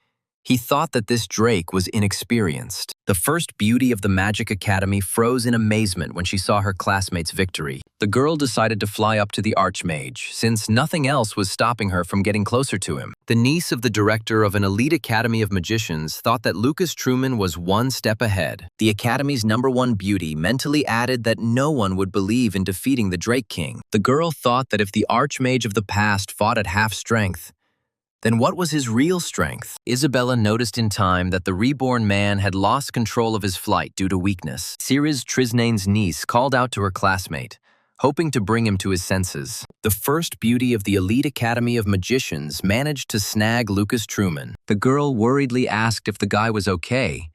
he thought that this Drake was inexperienced. The first beauty of the Magic Academy froze in amazement when she saw her classmates' victory. The girl decided to fly up to the Archmage, since nothing else was stopping her from getting closer to him. The niece of the director of an elite academy of magicians thought that Lucas Truman was one step ahead. The Academy's #1 beauty mentally added that no one would believe in defeating the Drake King. The girl thought that if the Archmage of the past fought at half strength, then what was his real strength? Isabella noticed in time that the reborn man had lost control of his flight due to weakness. Ciriz Trisnane's niece called out to her classmate, hoping to bring him to his senses. The first beauty of the elite academy of magicians managed to snag Lucas Truman. The girl worriedly asked if the guy was okay,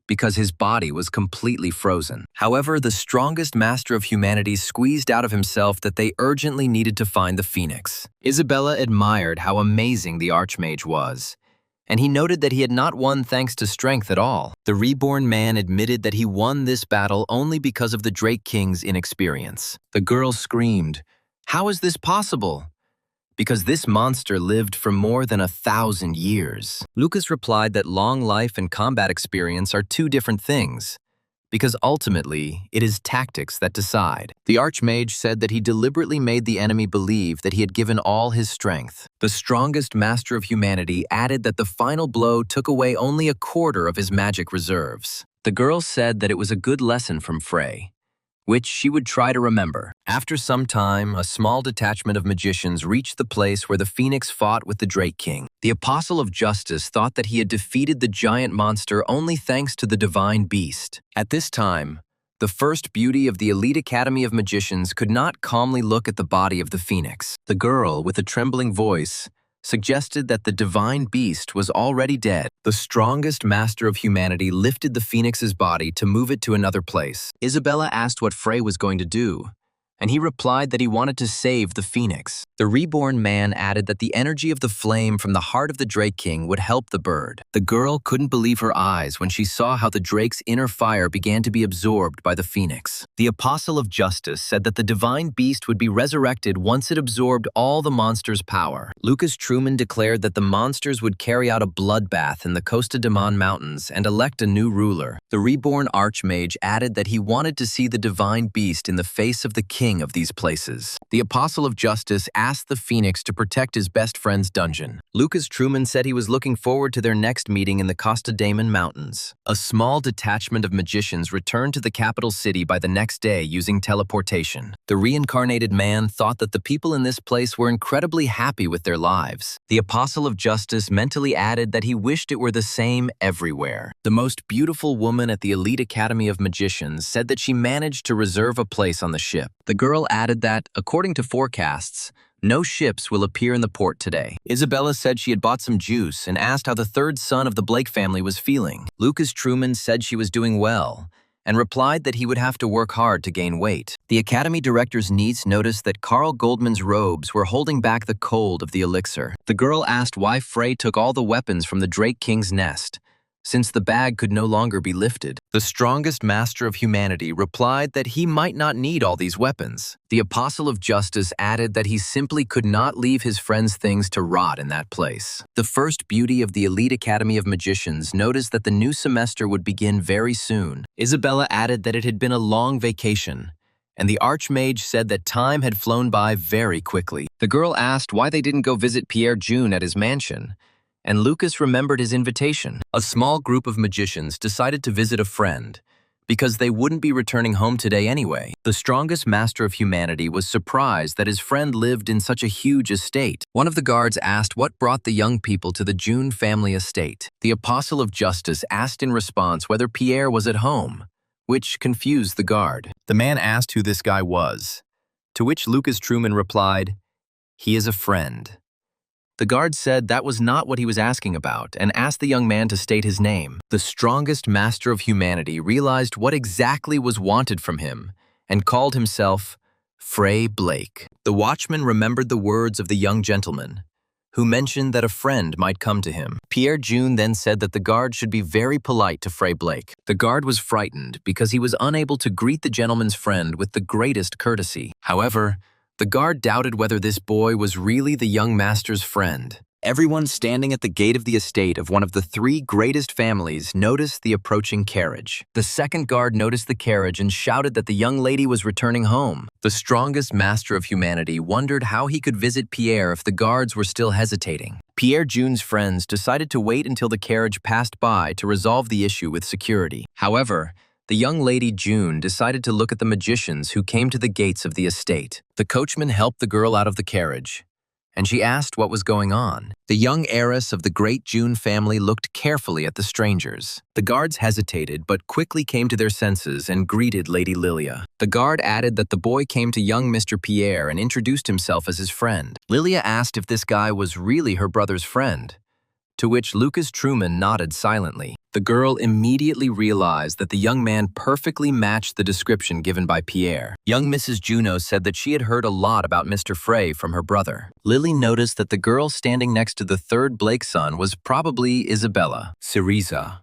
because his body was completely frozen. However, the strongest master of humanity squeezed out of himself that they urgently needed to find the Phoenix. Isabella admired how amazing the Archmage was, and he noted that he had not won thanks to strength at all. The reborn man admitted that he won this battle only because of the Drake King's inexperience. The girl screamed, "How is this possible?" "Because this monster lived for more than 1,000 years. Lucas replied that long life and combat experience are two different things, because ultimately, it is tactics that decide. The Archmage said that he deliberately made the enemy believe that he had given all his strength. The strongest master of humanity added that the final blow took away only a quarter of his magic reserves. The girl said that it was a good lesson from Frey, which she would try to remember. After some time, a small detachment of magicians reached the place where the Phoenix fought with the Drake King. The Apostle of Justice thought that he had defeated the giant monster only thanks to the divine beast. At this time, the first beauty of the elite academy of magicians could not calmly look at the body of the Phoenix. The girl, with a trembling voice, suggested that the divine beast was already dead. The strongest master of humanity lifted the Phoenix's body to move it to another place. Isabella asked what Frey was going to do, and he replied that he wanted to save the Phoenix. The reborn man added that the energy of the flame from the heart of the Drake King would help the bird. The girl couldn't believe her eyes when she saw how the Drake's inner fire began to be absorbed by the Phoenix. The Apostle of Justice said that the divine beast would be resurrected once it absorbed all the monster's power. Lucas Truman declared that the monsters would carry out a bloodbath in the Costa de Mon Mountains and elect a new ruler. The reborn Archmage added that he wanted to see the divine beast in the face of the king of these places. The Apostle of Justice asked the Phoenix to protect his best friend's dungeon. Lucas Truman said he was looking forward to their next meeting in the Costa Damon Mountains. A small detachment of magicians returned to the capital city by the next day using teleportation. The reincarnated man thought that the people in this place were incredibly happy with their lives. The Apostle of Justice mentally added that he wished it were the same everywhere. The most beautiful woman at the Elite Academy of Magicians said that she managed to reserve a place on the ship. The girl added that, according to forecasts, no ships will appear in the port today. Isabella said she had bought some juice and asked how the third son of the Blake family was feeling. Lucas Truman said she was doing well and replied that he would have to work hard to gain weight. The Academy director's niece noticed that Carl Goldman's robes were holding back the cold of the elixir. The girl asked why Frey took all the weapons from the Drake King's nest, since the bag could no longer be lifted. The strongest master of humanity replied that he might not need all these weapons. The apostle of justice added that he simply could not leave his friend's things to rot in that place. The first beauty of the elite academy of magicians noticed that the new semester would begin very soon. Isabella added that it had been a long vacation, and the archmage said that time had flown by very quickly. The girl asked why they didn't go visit Pierre June at his mansion, and Lucas remembered his invitation. A small group of magicians decided to visit a friend because they wouldn't be returning home today anyway. The strongest master of humanity was surprised that his friend lived in such a huge estate. One of the guards asked what brought the young people to the June family estate. The apostle of justice asked in response whether Pierre was at home, which confused the guard. The man asked who this guy was, to which Lucas Truman replied, "He is a friend." The guard said that was not what he was asking about and asked the young man to state his name. The strongest master of humanity realized what exactly was wanted from him and called himself Frey Blake. The watchman remembered the words of the young gentleman, who mentioned that a friend might come to him. Pierre June then said that the guard should be very polite to Frey Blake. The guard was frightened because he was unable to greet the gentleman's friend with the greatest courtesy. However, the guard doubted whether this boy was really the young master's friend. Everyone standing at the gate of the estate of one of the three greatest families noticed the approaching carriage. The second guard noticed the carriage and shouted that the young lady was returning home. The strongest master of humanity wondered how he could visit Pierre if the guards were still hesitating. Pierre June's friends decided to wait until the carriage passed by to resolve the issue with security. However, the young lady June decided to look at the magicians who came to the gates of the estate. The coachman helped the girl out of the carriage, and she asked what was going on. The young heiress of the great June family looked carefully at the strangers. The guards hesitated but quickly came to their senses and greeted Lady Lilia. The guard added that the boy came to young Mr. Pierre and introduced himself as his friend. Lilia asked if this guy was really her brother's friend, to which Lucas Truman nodded silently. The girl immediately realized that the young man perfectly matched the description given by Pierre. Young Mrs. Juno said that she had heard a lot about Mr. Frey from her brother. Lily noticed that the girl standing next to the third Blake son was probably Isabella. Syriza,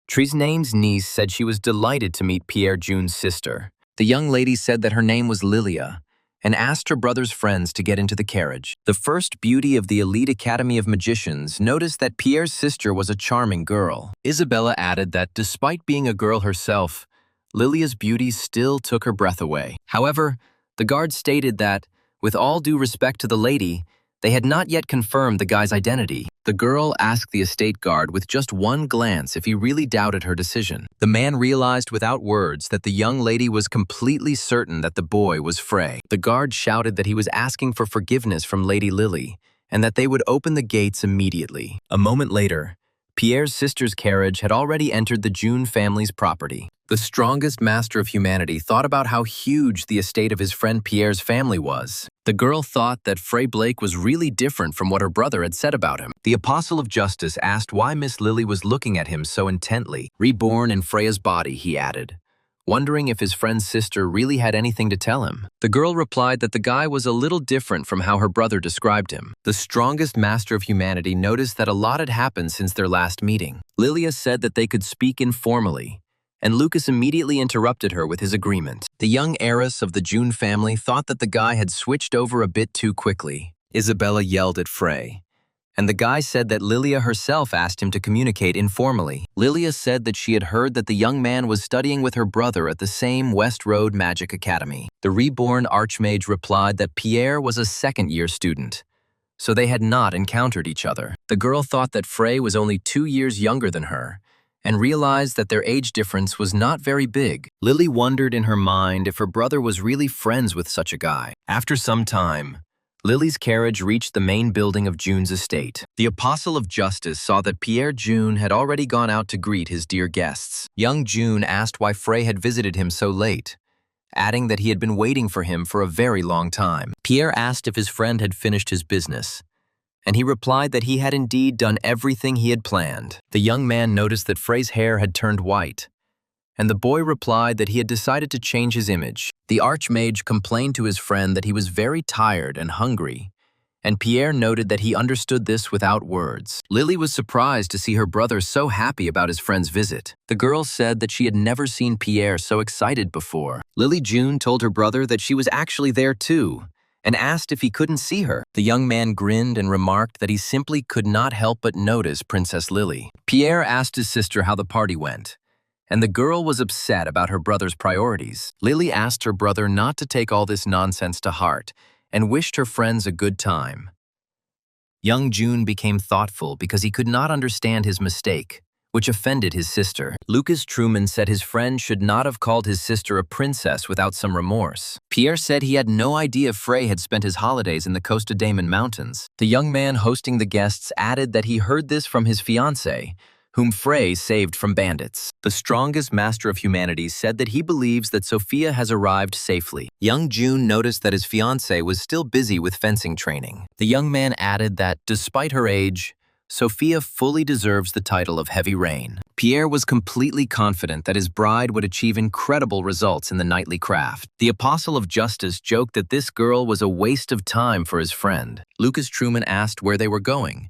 Trisnane's niece, said she was delighted to meet Pierre June's sister. The young lady said that her name was Lilia, and asked her brother's friends to get into the carriage. The first beauty of the elite academy of magicians noticed that Pierre's sister was a charming girl. Isabella added that despite being a girl herself, Lilia's beauty still took her breath away. However, the guard stated that, with all due respect to the lady, they had not yet confirmed the guy's identity. The girl asked the estate guard with just one glance if he really doubted her decision. The man realized without words that the young lady was completely certain that the boy was Frey. The guard shouted that he was asking for forgiveness from Lady Lily and that they would open the gates immediately. A moment later, Pierre's sister's carriage had already entered the June family's property. The strongest master of humanity thought about how huge the estate of his friend Pierre's family was. The girl thought that Frey Blake was really different from what her brother had said about him. The apostle of justice asked why Miss Lily was looking at him so intently. Reborn in Freya's body, he added, wondering if his friend's sister really had anything to tell him. The girl replied that the guy was a little different from how her brother described him. The strongest master of humanity noticed that a lot had happened since their last meeting. Lilia said that they could speak informally, and Lucas immediately interrupted her with his agreement. The young heiress of the June family thought that the guy had switched over a bit too quickly. Isabella yelled at Frey, and the guy said that Lilia herself asked him to communicate informally. Lilia said that she had heard that the young man was studying with her brother at the same West Road Magic Academy. The reborn archmage replied that Pierre was a second-year student, so they had not encountered each other. The girl thought that Frey was only 2 years younger than her, and realized that their age difference was not very big. Lily wondered in her mind if her brother was really friends with such a guy. After some time, Lily's carriage reached the main building of June's estate. The apostle of justice saw that Pierre June had already gone out to greet his dear guests. Young June asked why Frey had visited him so late, adding that he had been waiting for him for a very long time. Pierre asked if his friend had finished his business, and he replied that he had indeed done everything he had planned. The young man noticed that Frey's hair had turned white, and the boy replied that he had decided to change his image. The archmage complained to his friend that he was very tired and hungry, and Pierre noted that he understood this without words. Lily was surprised to see her brother so happy about his friend's visit. The girl said that she had never seen Pierre so excited before. Lily June told her brother that she was actually there too, and asked if he couldn't see her. The young man grinned and remarked that he simply could not help but notice Princess Lily. Pierre asked his sister how the party went, and the girl was upset about her brother's priorities. Lily asked her brother not to take all this nonsense to heart and wished her friends a good time. Young June became thoughtful because he could not understand his mistake, which offended his sister. Lucas Truman said his friend should not have called his sister a princess without some remorse. Pierre said he had no idea Frey had spent his holidays in the Costa Daemon Mountains. The young man hosting the guests added that he heard this from his fiancée, whom Frey saved from bandits. The strongest master of humanity said that he believes that Sophia has arrived safely. Young June noticed that his fiancée was still busy with fencing training. The young man added that, despite her age, Sophia fully deserves the title of Heavy Rain. Pierre was completely confident that his bride would achieve incredible results in the knightly craft. The Apostle of Justice joked that this girl was a waste of time for his friend. Lucas Truman asked where they were going,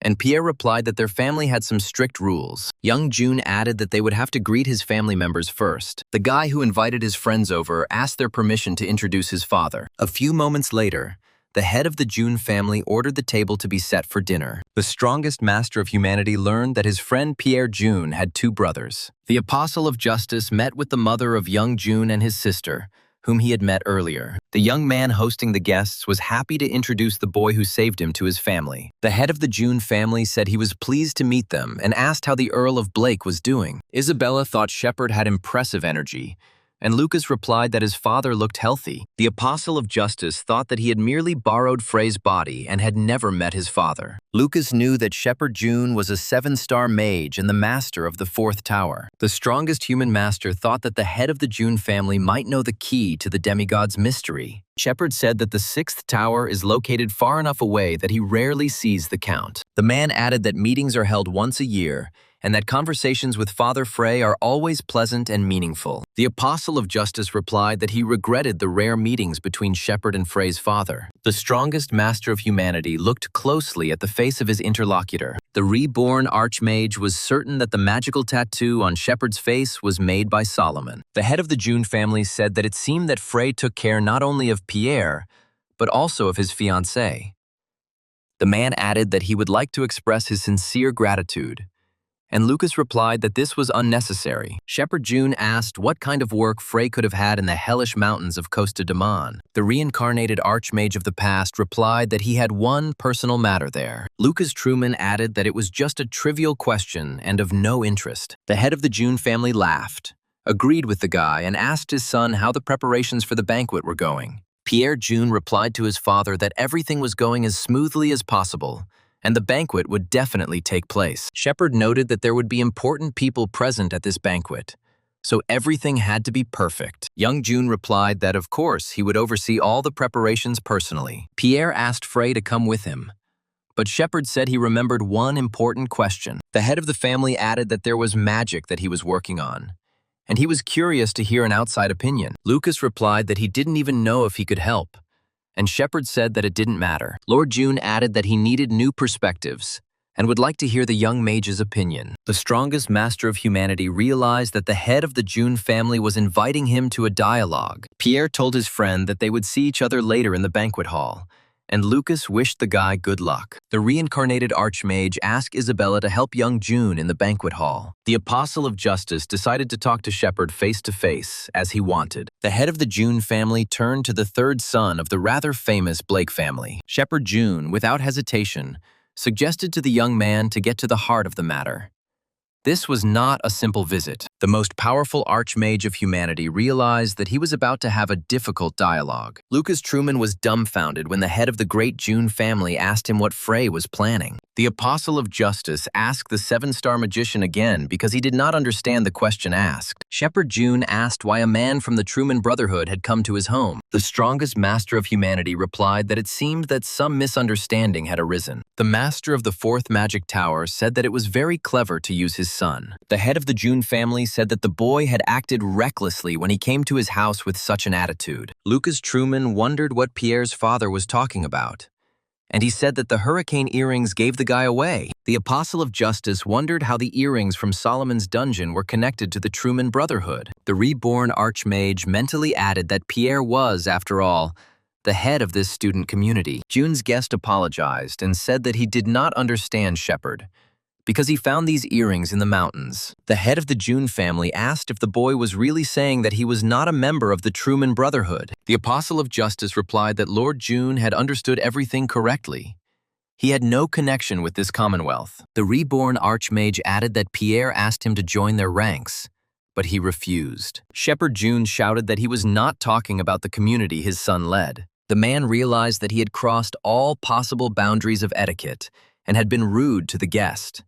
and Pierre replied that their family had some strict rules. Young June added that they would have to greet his family members first. The guy who invited his friends over asked their permission to introduce his father. A few moments later, the head of the June family ordered the table to be set for dinner. The strongest master of humanity learned that his friend Pierre June had two brothers. The Apostle of Justice met with the mother of young June and his sister, whom he had met earlier. The young man hosting the guests was happy to introduce the boy who saved him to his family. The head of the June family said he was pleased to meet them and asked how the Earl of Blake was doing. Isabella thought Shepard had impressive energy, and Lucas replied that his father looked healthy. The Apostle of Justice thought that he had merely borrowed Frey's body and had never met his father. Lucas knew that Shepard June was a 7-star mage and the master of the 4th tower. The strongest human master thought that the head of the June family might know the key to the demigod's mystery. Shepard said that the 6th tower is located far enough away that he rarely sees the count. The man added that meetings are held once a year, and that conversations with Father Frey are always pleasant and meaningful. The Apostle of Justice replied that he regretted the rare meetings between Shepard and Frey's father. The strongest master of humanity looked closely at the face of his interlocutor. The reborn Archmage was certain that the magical tattoo on Shepard's face was made by Solomon. The head of the June family said that it seemed that Frey took care not only of Pierre, but also of his fiancée. The man added that he would like to express his sincere gratitude, and Lucas replied that this was unnecessary. Shepard June asked what kind of work Frey could have had in the hellish mountains of Costa Daemon. The reincarnated archmage of the past replied that he had one personal matter there. Lucas Truman added that it was just a trivial question and of no interest. The head of the June family laughed, agreed with the guy, and asked his son how the preparations for the banquet were going. Pierre June replied to his father that everything was going as smoothly as possible, and the banquet would definitely take place. Shepard noted that there would be important people present at this banquet, so everything had to be perfect. Young June replied that, of course, he would oversee all the preparations personally. Pierre asked Frey to come with him, but Shepard said he remembered one important question. The head of the family added that there was magic that he was working on, and he was curious to hear an outside opinion. Lucas replied that he didn't even know if he could help, and Shepard said that it didn't matter. Lord June added that he needed new perspectives and would like to hear the young mage's opinion. The strongest master of humanity realized that the head of the June family was inviting him to a dialogue. Pierre told his friend that they would see each other later in the banquet hall, and Lucas wished the guy good luck. The reincarnated archmage asked Isabella to help young June in the banquet hall. The Apostle of Justice decided to talk to Shepard face to face, as he wanted. The head of the June family turned to the 3rd son of the rather famous Blake family. Shepard June, without hesitation, suggested to the young man to get to the heart of the matter. This was not a simple visit. The most powerful archmage of humanity realized that he was about to have a difficult dialogue. Lucas Truman was dumbfounded when the head of the great June family asked him what Frey was planning. The Apostle of Justice asked the 7-star magician again because he did not understand the question asked. Shepard June asked why a man from the Truman Brotherhood had come to his home. The strongest master of humanity replied that it seemed that some misunderstanding had arisen. The master of the 4th magic tower said that it was very clever to use his son. The head of the June family said that the boy had acted recklessly when he came to his house with such an attitude. Lucas Truman wondered what Pierre's father was talking about, and he said that the hurricane earrings gave the guy away. The Apostle of Justice wondered how the earrings from Solomon's dungeon were connected to the Truman Brotherhood. The reborn Archmage mentally added that Pierre was, after all, the head of this student community. June's guest apologized and said that he did not understand Shepard because he found these earrings in the mountains. The head of the June family asked if the boy was really saying that he was not a member of the Truman Brotherhood. The Apostle of Justice replied that Lord June had understood everything correctly. He had no connection with this commonwealth. The reborn Archmage added that Pierre asked him to join their ranks, but he refused. Shepard June shouted that he was not talking about the community his son led. The man realized that he had crossed all possible boundaries of etiquette and had been rude to the guest.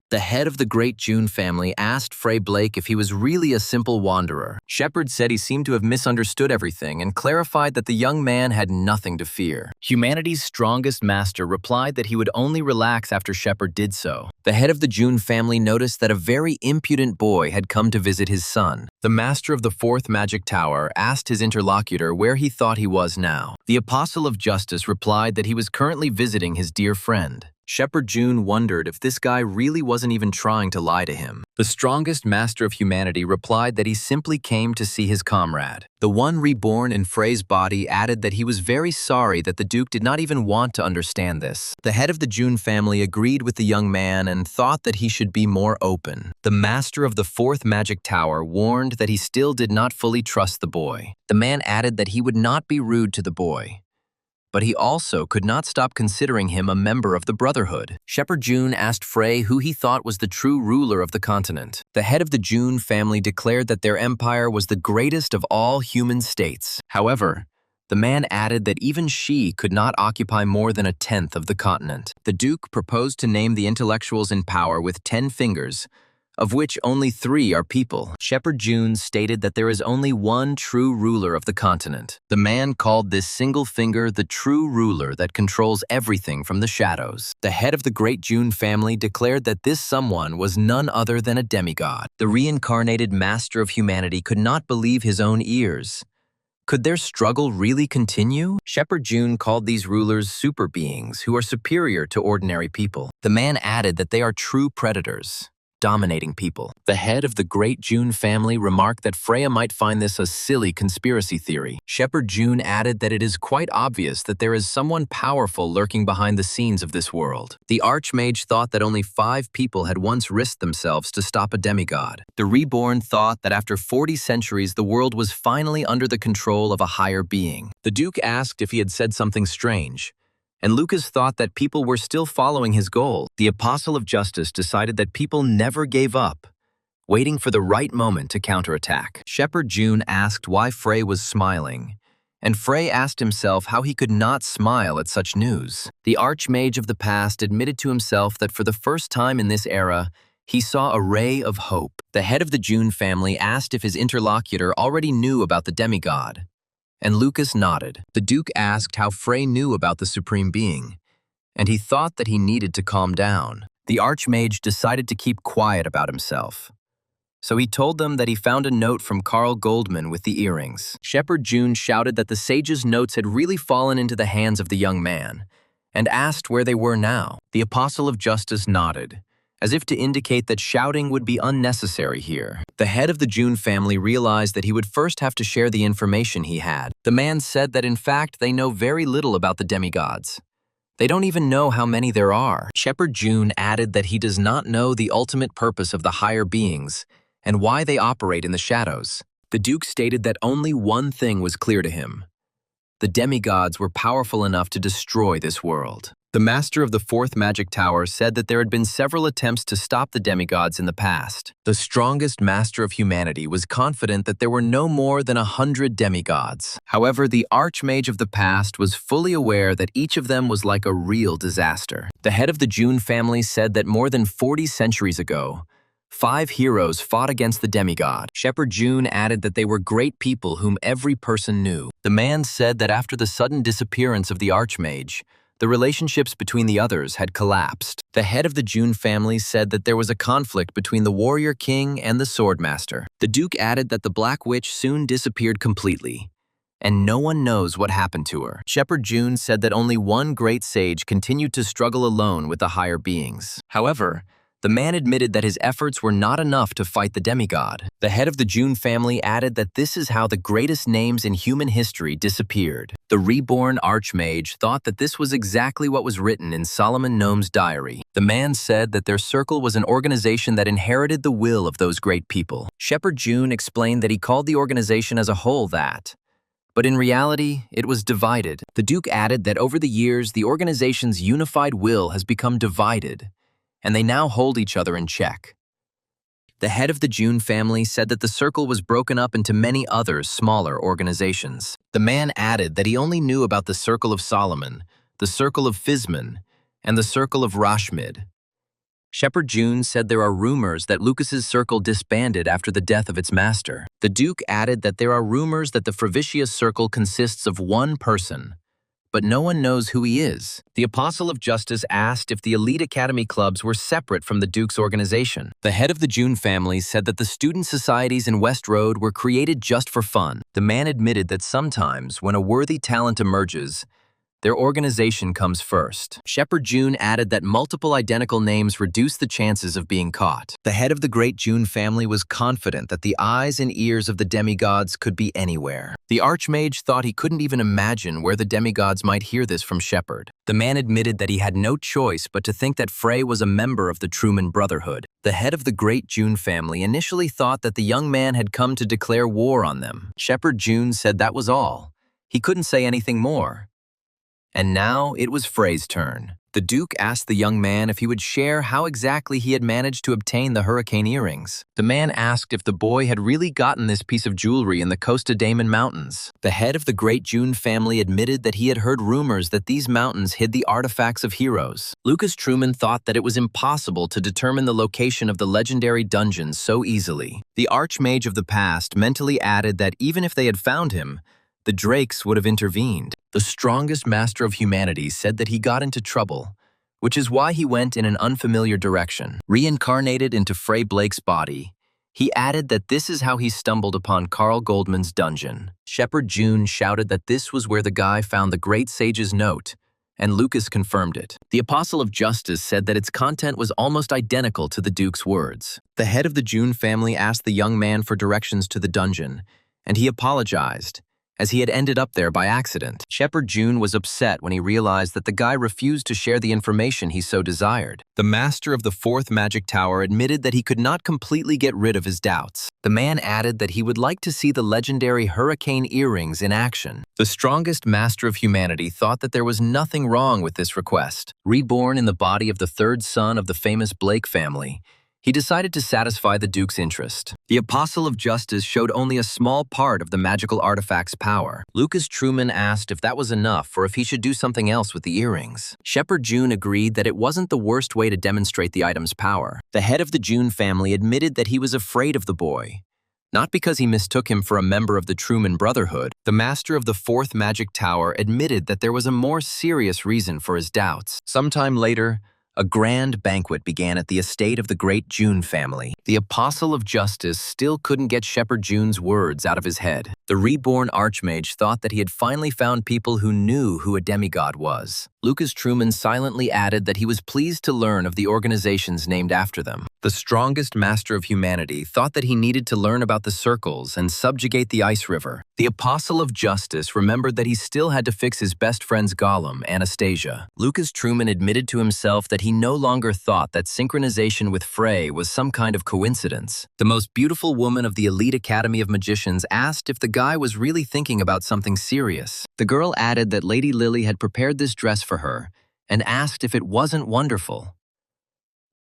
The head of the great June family asked Frey Blake if he was really a simple wanderer. Shepard said he seemed to have misunderstood everything and clarified that the young man had nothing to fear. Humanity's strongest master replied that he would only relax after Shepard did so. The head of the June family noticed that a very impudent boy had come to visit his son. The master of the 4th Magic Tower asked his interlocutor where he thought he was now. The Apostle of Justice replied that he was currently visiting his dear friend. Shepard June wondered if this guy really wasn't even trying to lie to him. The strongest master of humanity replied that he simply came to see his comrade. The one reborn in Frey's body added that he was very sorry that the Duke did not even want to understand this. The head of the June family agreed with the young man and thought that he should be more open. The master of the 4th Magic Tower warned that he still did not fully trust the boy. The man added that he would not be rude to the boy, but he also could not stop considering him a member of the Brotherhood. Shepard June asked Frey who he thought was the true ruler of the continent. The head of the June family declared that their empire was the greatest of all human states. However, the man added that even she could not occupy more than a tenth of the continent. The Duke proposed to name the intellectuals in power with 10 fingers, of which only 3 are people. Shepard June stated that there is only one true ruler of the continent. The man called this single finger the true ruler that controls everything from the shadows. The head of the great June family declared that this someone was none other than a demigod. The reincarnated master of humanity could not believe his own ears. Could their struggle really continue? Shepard June called these rulers super beings who are superior to ordinary people. The man added that they are true predators, dominating people. The head of the great June family remarked that Freya might find this a silly conspiracy theory. Shepard June added that it is quite obvious that there is someone powerful lurking behind the scenes of this world. The Archmage thought that only 5 people had once risked themselves to stop a demigod. The Reborn thought that after 40 centuries the world was finally under the control of a higher being. The Duke asked if he had said something strange, and Lucas thought that people were still following his goal. The Apostle of Justice decided that people never gave up, waiting for the right moment to counterattack. Shepard June asked why Frey was smiling, and Frey asked himself how he could not smile at such news. The Archmage of the past admitted to himself that for the first time in this era, he saw a ray of hope. The head of the June family asked if his interlocutor already knew about the demigod, and Lucas nodded. The Duke asked how Frey knew about the Supreme Being, and he thought that he needed to calm down. The Archmage decided to keep quiet about himself, so he told them that he found a note from Carl Goldman with the earrings. Shepard June shouted that the sage's notes had really fallen into the hands of the young man, and asked where they were now. The Apostle of Justice nodded, as if to indicate that shouting would be unnecessary here. The head of the June family realized that he would first have to share the information he had. The man said that in fact they know very little about the demigods. They don't even know how many there are. Shepard June added that he does not know the ultimate purpose of the higher beings and why they operate in the shadows. The Duke stated that only one thing was clear to him: the demigods were powerful enough to destroy this world. The master of the 4th Magic Tower said that there had been several attempts to stop the demigods in the past. The strongest master of humanity was confident that there were no more than 100 demigods. However, the Archmage of the past was fully aware that each of them was like a real disaster. The head of the June family said that more than 40 centuries ago, 5 heroes fought against the demigod. Shepard June added that they were great people whom every person knew. The man said that after the sudden disappearance of the Archmage, the relationships between the others had collapsed. The head of the June family said that there was a conflict between the warrior king and the swordmaster. The Duke added that the Black Witch soon disappeared completely, and no one knows what happened to her. Shepherd June said that only one great sage continued to struggle alone with the higher beings. However, the man admitted that his efforts were not enough to fight the demigod. The head of the June family added that this is how the greatest names in human history disappeared. The reborn Archmage thought that this was exactly what was written in Solomon Gnome's diary. The man said that their circle was an organization that inherited the will of those great people. Shepherd June explained that he called the organization as a whole that, but in reality, it was divided. The Duke added that over the years, the organization's unified will has become divided, and they now hold each other in check. The head of the June family said that the circle was broken up into many other smaller organizations. The man added that he only knew about the Circle of Solomon, the Circle of Fizman, and the Circle of Rashmid. Shepherd June said there are rumors that Lucas's circle disbanded after the death of its master. The Duke added that there are rumors that the Frevicius circle consists of one person, but no one knows who he is. The Apostle of Justice asked if the elite academy clubs were separate from the Duke's organization. The head of the June family said that the student societies in West Road were created just for fun. The man admitted that sometimes, when a worthy talent emerges, their organization comes first. Shepherd June added that multiple identical names reduce the chances of being caught. The head of the great June family was confident that the eyes and ears of the demigods could be anywhere. The Archmage thought he couldn't even imagine where the demigods might hear this from Shepherd. The man admitted that he had no choice but to think that Frey was a member of the Truman Brotherhood. The head of the great June family initially thought that the young man had come to declare war on them. Shepherd June said that was all. He couldn't say anything more. And now it was Frey's turn. The Duke asked the young man if he would share how exactly he had managed to obtain the hurricane earrings. The man asked if the boy had really gotten this piece of jewelry in the Costa Damon Mountains. The head of the great June family admitted that he had heard rumors that these mountains hid the artifacts of heroes. Lucas Truman thought that it was impossible to determine the location of the legendary dungeons so easily. The Archmage of the past mentally added that even if they had found him, the Drakes would have intervened. The strongest master of humanity said that he got into trouble, which is why he went in an unfamiliar direction. Reincarnated into Frey Blake's body, he added that this is how he stumbled upon Carl Goldman's dungeon. Shepherd June shouted that this was where the guy found the great sage's note, and Lucas confirmed it. The Apostle of Justice said that its content was almost identical to the Duke's words. The head of the June family asked the young man for directions to the dungeon, and he apologized, as he had ended up there by accident. Shepherd June was upset when he realized that the guy refused to share the information he so desired. The master of the fourth magic tower admitted that he could not completely get rid of his doubts. The man added that he would like to see the legendary hurricane earrings in action. The strongest master of humanity thought that there was nothing wrong with this request. Reborn in the body of the third son of the famous Blake family, he decided to satisfy the Duke's interest. The Apostle of Justice showed only a small part of the magical artifact's power. Lucas Truman asked if that was enough or if he should do something else with the earrings. Shepherd June agreed that it wasn't the worst way to demonstrate the item's power. The head of the June family admitted that he was afraid of the boy, not because he mistook him for a member of the Truman Brotherhood. The master of the fourth magic tower admitted that there was a more serious reason for his doubts. Sometime later, a grand banquet began at the estate of the great June family. The Apostle of Justice still couldn't get Shepherd June's words out of his head. The reborn Archmage thought that he had finally found people who knew who a demigod was. Lucas Truman silently added that he was pleased to learn of the organizations named after them. The strongest master of humanity thought that he needed to learn about the circles and subjugate the ice river. The Apostle of Justice remembered that he still had to fix his best friend's golem, Anastasia. Lucas Truman admitted to himself that he no longer thought that synchronization with Frey was some kind of coincidence. The most beautiful woman of the elite academy of magicians asked if the guy was really thinking about something serious. The girl added that Lady Lily had prepared this dress for her and asked if it wasn't wonderful.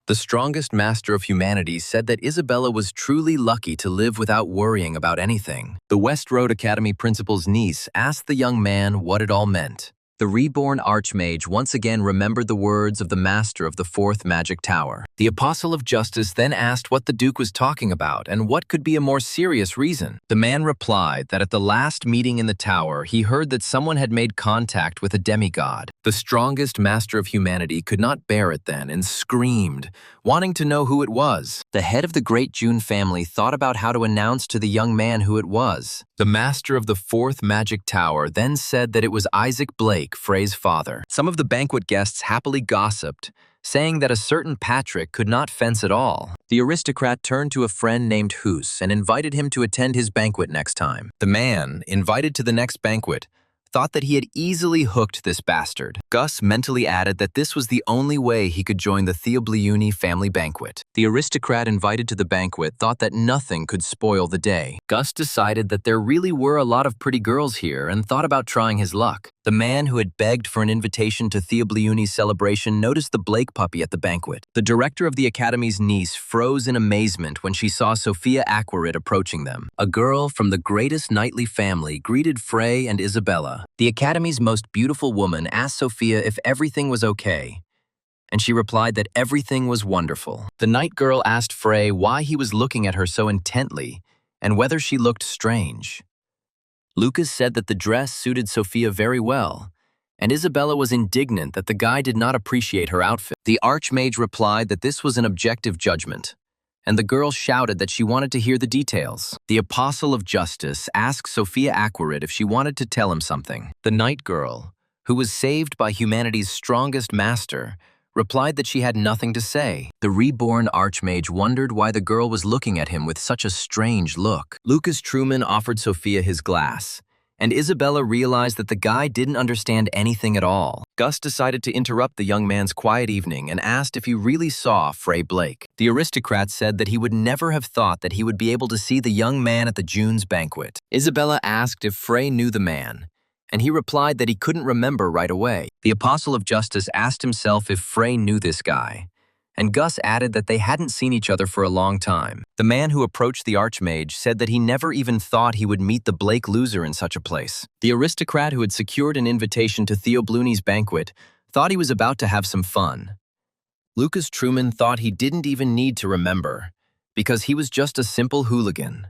The strongest master of humanity said that Isabella was truly lucky to live without worrying about anything. The West Road Academy principal's niece asked the young man what it all meant. The reborn Archmage once again remembered the words of the master of the fourth magic tower. The Apostle of Justice then asked what the Duke was talking about and what could be a more serious reason. The man replied that at the last meeting in the tower, he heard that someone had made contact with a demigod. The strongest master of humanity could not bear it then and screamed, wanting to know who it was. The head of the great June family thought about how to announce to the young man who it was. The master of the fourth magic tower then said that it was Isaac Blake, Frey's father. Some of the banquet guests happily gossiped, saying that a certain Patrick could not fence at all. The aristocrat turned to a friend named Hoos and invited him to attend his banquet next time. The man, invited to the next banquet, thought that he had easily hooked this bastard. Gus mentally added that this was the only way he could join the Theobliuni family banquet. The aristocrat invited to the banquet thought that nothing could spoil the day. Gus decided that there really were a lot of pretty girls here and thought about trying his luck. The man who had begged for an invitation to Theobliuni's celebration noticed the Blake puppy at the banquet. The director of the academy's niece froze in amazement when she saw Sophia Aquarid approaching them. A girl from the greatest knightly family greeted Frey and Isabella. The academy's most beautiful woman asked Sophia if everything was okay, and she replied that everything was wonderful. The night girl asked Frey why he was looking at her so intently and whether she looked strange. Lucas said that the dress suited Sophia very well, and Isabella was indignant that the guy did not appreciate her outfit. The Archmage replied that this was an objective judgment, and the girl shouted that she wanted to hear the details. The Apostle of Justice asked Sophia Aquarid if she wanted to tell him something. The night girl, who was saved by humanity's strongest master, replied that she had nothing to say. The reborn Archmage wondered why the girl was looking at him with such a strange look. Lucas Truman offered Sophia his glass, and Isabella realized that the guy didn't understand anything at all. Gus decided to interrupt the young man's quiet evening and asked if he really saw Frey Blake. The aristocrat said that he would never have thought that he would be able to see the young man at the June's banquet. Isabella asked if Frey knew the man, and he replied that he couldn't remember right away. The Apostle of Justice asked himself if Frey knew this guy, and Gus added that they hadn't seen each other for a long time. The man who approached the Archmage said that he never even thought he would meet the Blake loser in such a place. The aristocrat who had secured an invitation to Theobliuni's banquet thought he was about to have some fun. Lucas Truman thought he didn't even need to remember, because he was just a simple hooligan.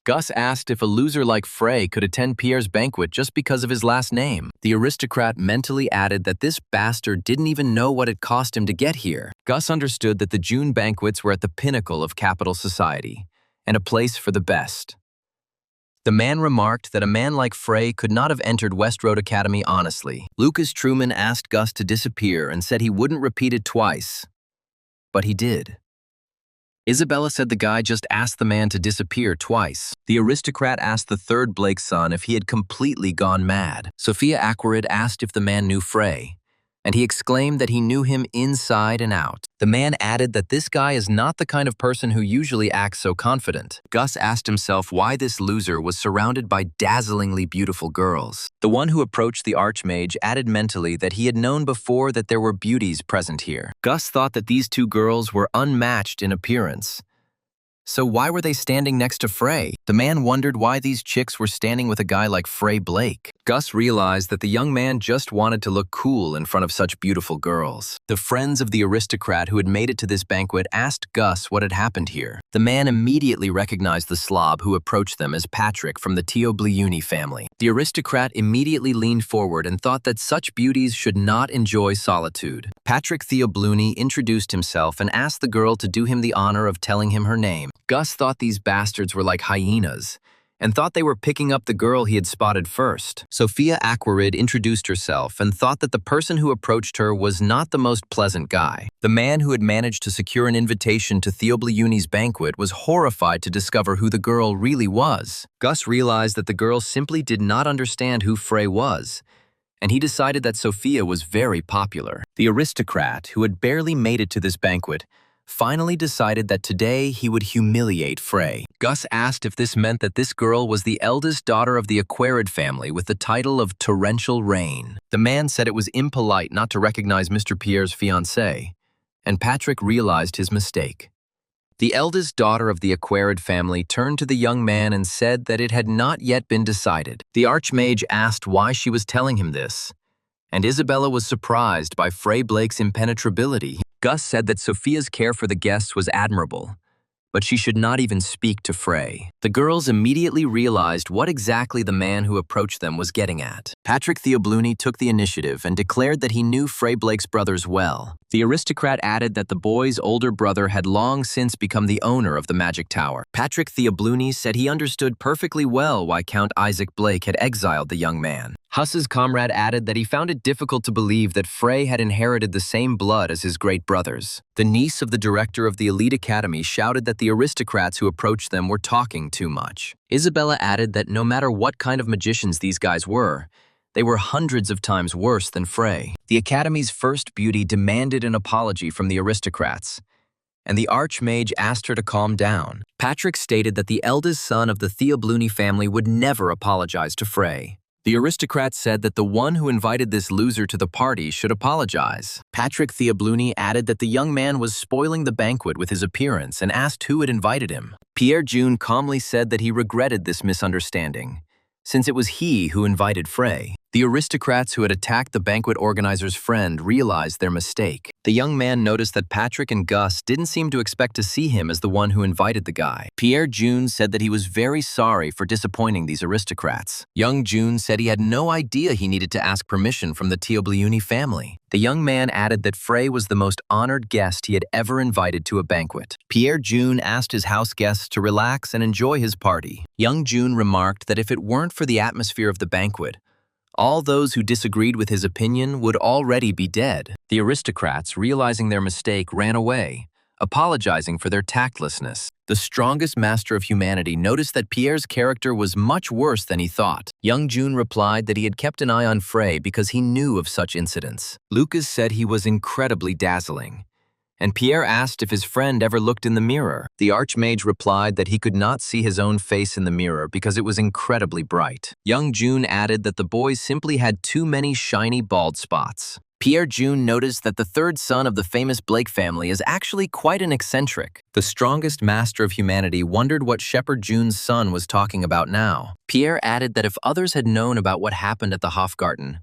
Gus asked if a loser like Frey could attend Pierre's banquet just because of his last name. The aristocrat mentally added that this bastard didn't even know what it cost him to get here. Gus understood that the June banquets were at the pinnacle of capital society, and a place for the best. The man remarked that a man like Frey could not have entered West Road Academy honestly. Lucas Truman asked Gus to disappear and said he wouldn't repeat it twice, but he did. Isabella said the guy just asked the man to disappear twice. The aristocrat asked the third Blake son if he had completely gone mad. Sophia Aquarid asked if the man knew Frey, and he exclaimed that he knew him inside and out. The man added that this guy is not the kind of person who usually acts so confident. Gus asked himself why this loser was surrounded by dazzlingly beautiful girls. The one who approached the Archmage added mentally that he had known before that there were beauties present here. Gus thought that these two girls were unmatched in appearance. So why were they standing next to Frey? The man wondered why these chicks were standing with a guy like Frey Blake. Gus realized that the young man just wanted to look cool in front of such beautiful girls. The friends of the aristocrat who had made it to this banquet asked Gus what had happened here. The man immediately recognized the slob who approached them as Patrick from the Theobliuni family. The aristocrat immediately leaned forward and thought that such beauties should not enjoy solitude. Patrick Theobliuni introduced himself and asked the girl to do him the honor of telling him her name. Gus thought these bastards were like hyenas, and thought they were picking up the girl he had spotted first. Sophia Aquarid introduced herself and thought that the person who approached her was not the most pleasant guy. The man who had managed to secure an invitation to Theobliuni's banquet was horrified to discover who the girl really was. Gus realized that the girl simply did not understand who Frey was, and he decided that Sophia was very popular. The aristocrat, who had barely made it to this banquet, finally decided that today he would humiliate Frey. Gus asked if this meant that this girl was the eldest daughter of the Aquarid family with the title of Torrential Rain. The man said it was impolite not to recognize Mr. Pierre's fiancée, and Patrick realized his mistake. The eldest daughter of the Aquarid family turned to the young man and said that it had not yet been decided. The Archmage asked why she was telling him this, And Isabella was surprised by Frey Blake's impenetrability. Gus said that Sophia's care for the guests was admirable, but she should not even speak to Frey. The girls immediately realized what exactly the man who approached them was getting at. Patrick Theobluni took the initiative and declared that he knew Frey Blake's brothers well. The aristocrat added that the boy's older brother had long since become the owner of the Magic Tower. Patrick Theobluni said he understood perfectly well why Count Isaac Blake had exiled the young man. Huss's comrade added that he found it difficult to believe that Frey had inherited the same blood as his great brothers. The niece of the director of the elite academy shouted that the aristocrats who approached them were talking too much. Isabella added that no matter what kind of magicians these guys were, they were hundreds of times worse than Frey. The academy's first beauty demanded an apology from the aristocrats, and the archmage asked her to calm down. Patrick stated that the eldest son of the Theobluni family would never apologize to Frey. The aristocrats said that the one who invited this loser to the party should apologize. Patrick Theobluni added that the young man was spoiling the banquet with his appearance and asked who had invited him. Pierre June calmly said that he regretted this misunderstanding, since it was he who invited Frey. The aristocrats who had attacked the banquet organizer's friend realized their mistake. The young man noticed that Patrick and Gus didn't seem to expect to see him as the one who invited the guy. Pierre June said that he was very sorry for disappointing these aristocrats. Young June said he had no idea he needed to ask permission from the Theobluni family. The young man added that Frey was the most honored guest he had ever invited to a banquet. Pierre June asked his house guests to relax and enjoy his party. Young June remarked that if it weren't for the atmosphere of the banquet, all those who disagreed with his opinion would already be dead. The aristocrats, realizing their mistake, ran away, apologizing for their tactlessness. The strongest master of humanity noticed that Pierre's character was much worse than he thought. Young June replied that he had kept an eye on Frey because he knew of such incidents. Lucas said he was incredibly dazzling, and Pierre asked if his friend ever looked in the mirror. The archmage replied that he could not see his own face in the mirror because it was incredibly bright. Young June added that the boy simply had too many shiny bald spots. Pierre June noticed that the third son of the famous Blake family is actually quite an eccentric. The strongest master of humanity wondered what Shepherd June's son was talking about now. Pierre added that if others had known about what happened at the Hofgarten,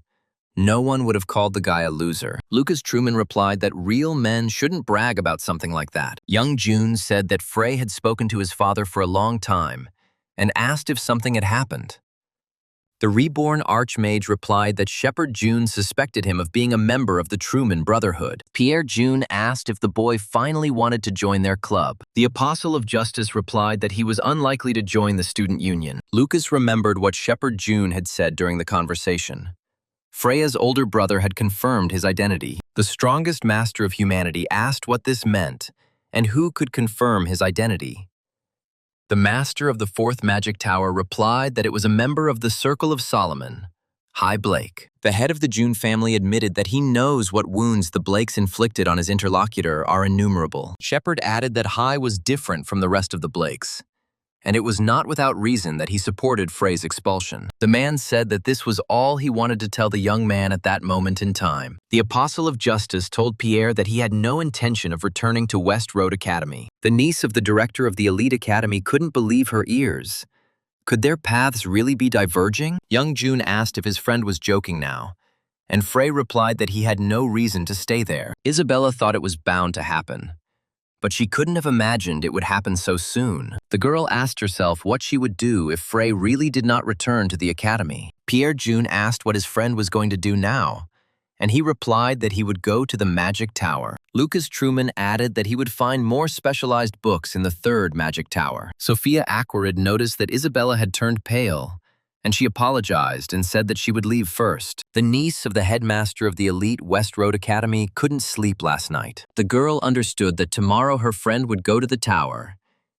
no one would have called the guy a loser. Lucas Truman replied that real men shouldn't brag about something like that. Young June said that Frey had spoken to his father for a long time and asked if something had happened. The reborn Archmage replied that Shepherd June suspected him of being a member of the Truman Brotherhood. Pierre June asked if the boy finally wanted to join their club. The Apostle of Justice replied that he was unlikely to join the student union. Lucas remembered what Shepherd June had said during the conversation. Freya's older brother had confirmed his identity. The strongest master of humanity asked what this meant and who could confirm his identity. The master of the fourth magic tower replied that it was a member of the Circle of Solomon, High Blake. The head of the June family admitted that he knows what wounds the Blakes inflicted on his interlocutor are innumerable. Shepherd added that High was different from the rest of the Blakes, and it was not without reason that he supported Frey's expulsion. The man said that this was all he wanted to tell the young man at that moment in time. The Apostle of Justice told Pierre that he had no intention of returning to West Road Academy. The niece of the director of the elite academy couldn't believe her ears. Could their paths really be diverging? Young June asked if his friend was joking now, and Frey replied that he had no reason to stay there. Isabella thought it was bound to happen, but she couldn't have imagined it would happen so soon. The girl asked herself what she would do if Frey really did not return to the academy. Pierre June asked what his friend was going to do now, and he replied that he would go to the Magic Tower. Lucas Truman added that he would find more specialized books in the third Magic Tower. Sophia Aquarid noticed that Isabella had turned pale, and she apologized and said that she would leave first. The niece of the headmaster of the elite West Road Academy couldn't sleep last night. The girl understood that tomorrow her friend would go to the tower,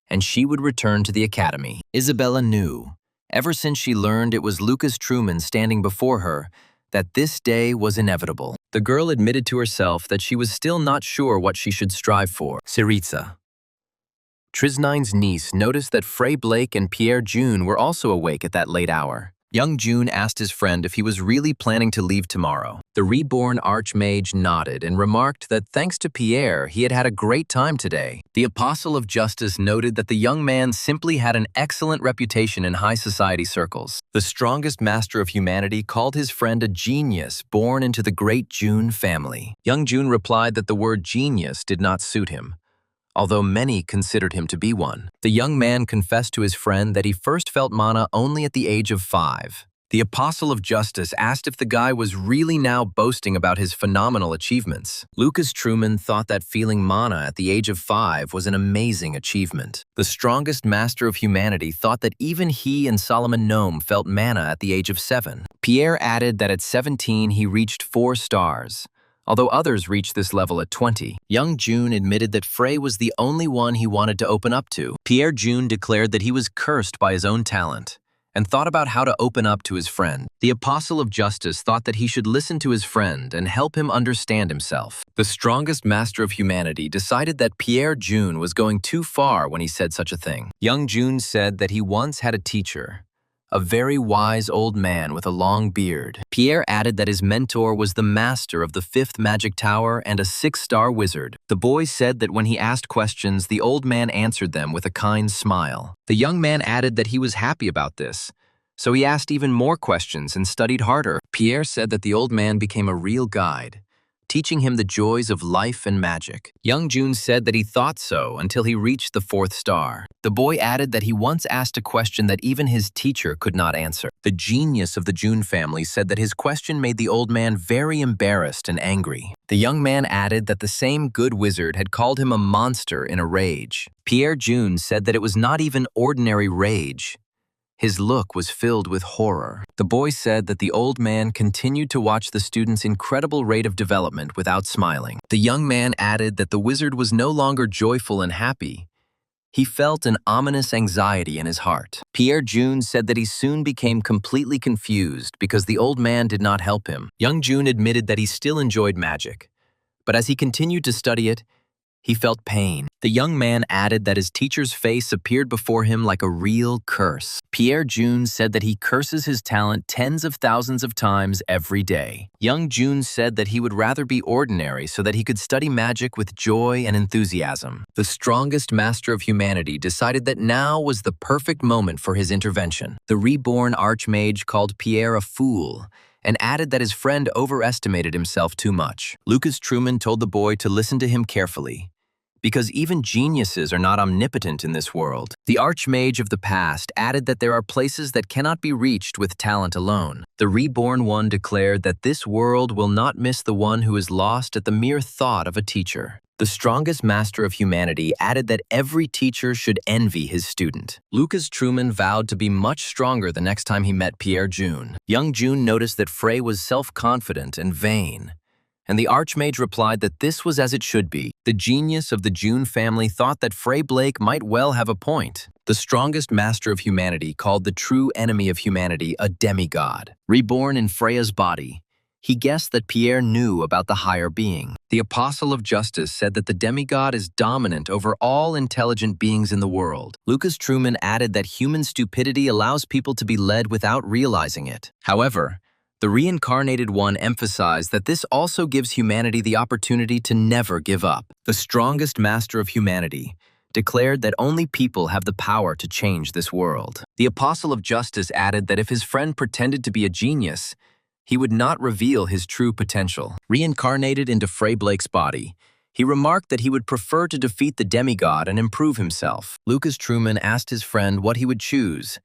and she would return to the academy. Isabella knew, ever since she learned it was Lucas Truman standing before her, that this day was inevitable. The girl admitted to herself that she was still not sure what she should strive for. Syriza. Trisnine's niece noticed that Frey Blake and Pierre June were also awake at that late hour. Young Jun asked his friend if he was really planning to leave tomorrow. The reborn Archmage nodded and remarked that thanks to Pierre, he had had a great time today. The Apostle of Justice noted that the young man simply had an excellent reputation in high society circles. The strongest master of humanity called his friend a genius born into the great Jun family. Young Jun replied that the word genius did not suit him, although many considered him to be one. The young man confessed to his friend that he first felt mana only at the age of 5. The Apostle of Justice asked if the guy was really now boasting about his phenomenal achievements. Lucas Truman thought that feeling mana at the age of 5 was an amazing achievement. The strongest master of humanity thought that even he and Solomon Gnome felt mana at the age of 7. Pierre added that at 17 he reached 4 stars, although others reached this level at 20. Young Jun admitted that Frey was the only one he wanted to open up to. Pierre Jun declared that he was cursed by his own talent and thought about how to open up to his friend. The Apostle of Justice thought that he should listen to his friend and help him understand himself. The strongest master of humanity decided that Pierre Jun was going too far when he said such a thing. Young Jun said that he once had a teacher, a very wise old man with a long beard. Pierre added that his mentor was the master of the 5th magic tower and a 6-star wizard. The boy said that when he asked questions, the old man answered them with a kind smile. The young man added that he was happy about this, so he asked even more questions and studied harder. Pierre said that the old man became a real guide, teaching him the joys of life and magic. Young Jun said that he thought so until he reached the 4th star. The boy added that he once asked a question that even his teacher could not answer. The genius of the Jun family said that his question made the old man very embarrassed and angry. The young man added that the same good wizard had called him a monster in a rage. Pierre Jun said that it was not even ordinary rage. His look was filled with horror. The boy said that the old man continued to watch the student's incredible rate of development without smiling. The young man added that the wizard was no longer joyful and happy. He felt an ominous anxiety in his heart. Pierre Jun said that he soon became completely confused because the old man did not help him. Young Jun admitted that he still enjoyed magic, but as he continued to study it, he felt pain. The young man added that his teacher's face appeared before him like a real curse. Pierre Jun said that he curses his talent tens of thousands of times every day. Young Jun said that he would rather be ordinary so that he could study magic with joy and enthusiasm. The strongest master of humanity decided that now was the perfect moment for his intervention. The reborn Archmage called Pierre a fool and added that his friend overestimated himself too much. Lucas Truman told the boy to listen to him carefully, because even geniuses are not omnipotent in this world. The Archmage of the past added that there are places that cannot be reached with talent alone. The reborn one declared that this world will not miss the one who is lost at the mere thought of a teacher. The strongest master of humanity added that every teacher should envy his student. Lucas Truman vowed to be much stronger the next time he met Pierre Jun. Young Jun noticed that Frey was self-confident and vain, and the Archmage replied that this was as it should be. The genius of the Jun family thought that Frey Blake might well have a point. The strongest master of humanity called the true enemy of humanity a demigod. Reborn in Freya's body, he guessed that Pierre knew about the higher being. The Apostle of Justice said that the demigod is dominant over all intelligent beings in the world. Lucas Truman added that human stupidity allows people to be led without realizing it. However, the Reincarnated One emphasized that this also gives humanity the opportunity to never give up. The strongest master of humanity declared that only people have the power to change this world. The Apostle of Justice added that if his friend pretended to be a genius, he would not reveal his true potential. Reincarnated into Frey Blake's body, he remarked that he would prefer to defeat the demigod and improve himself. Lucas Truman asked his friend what he would choose,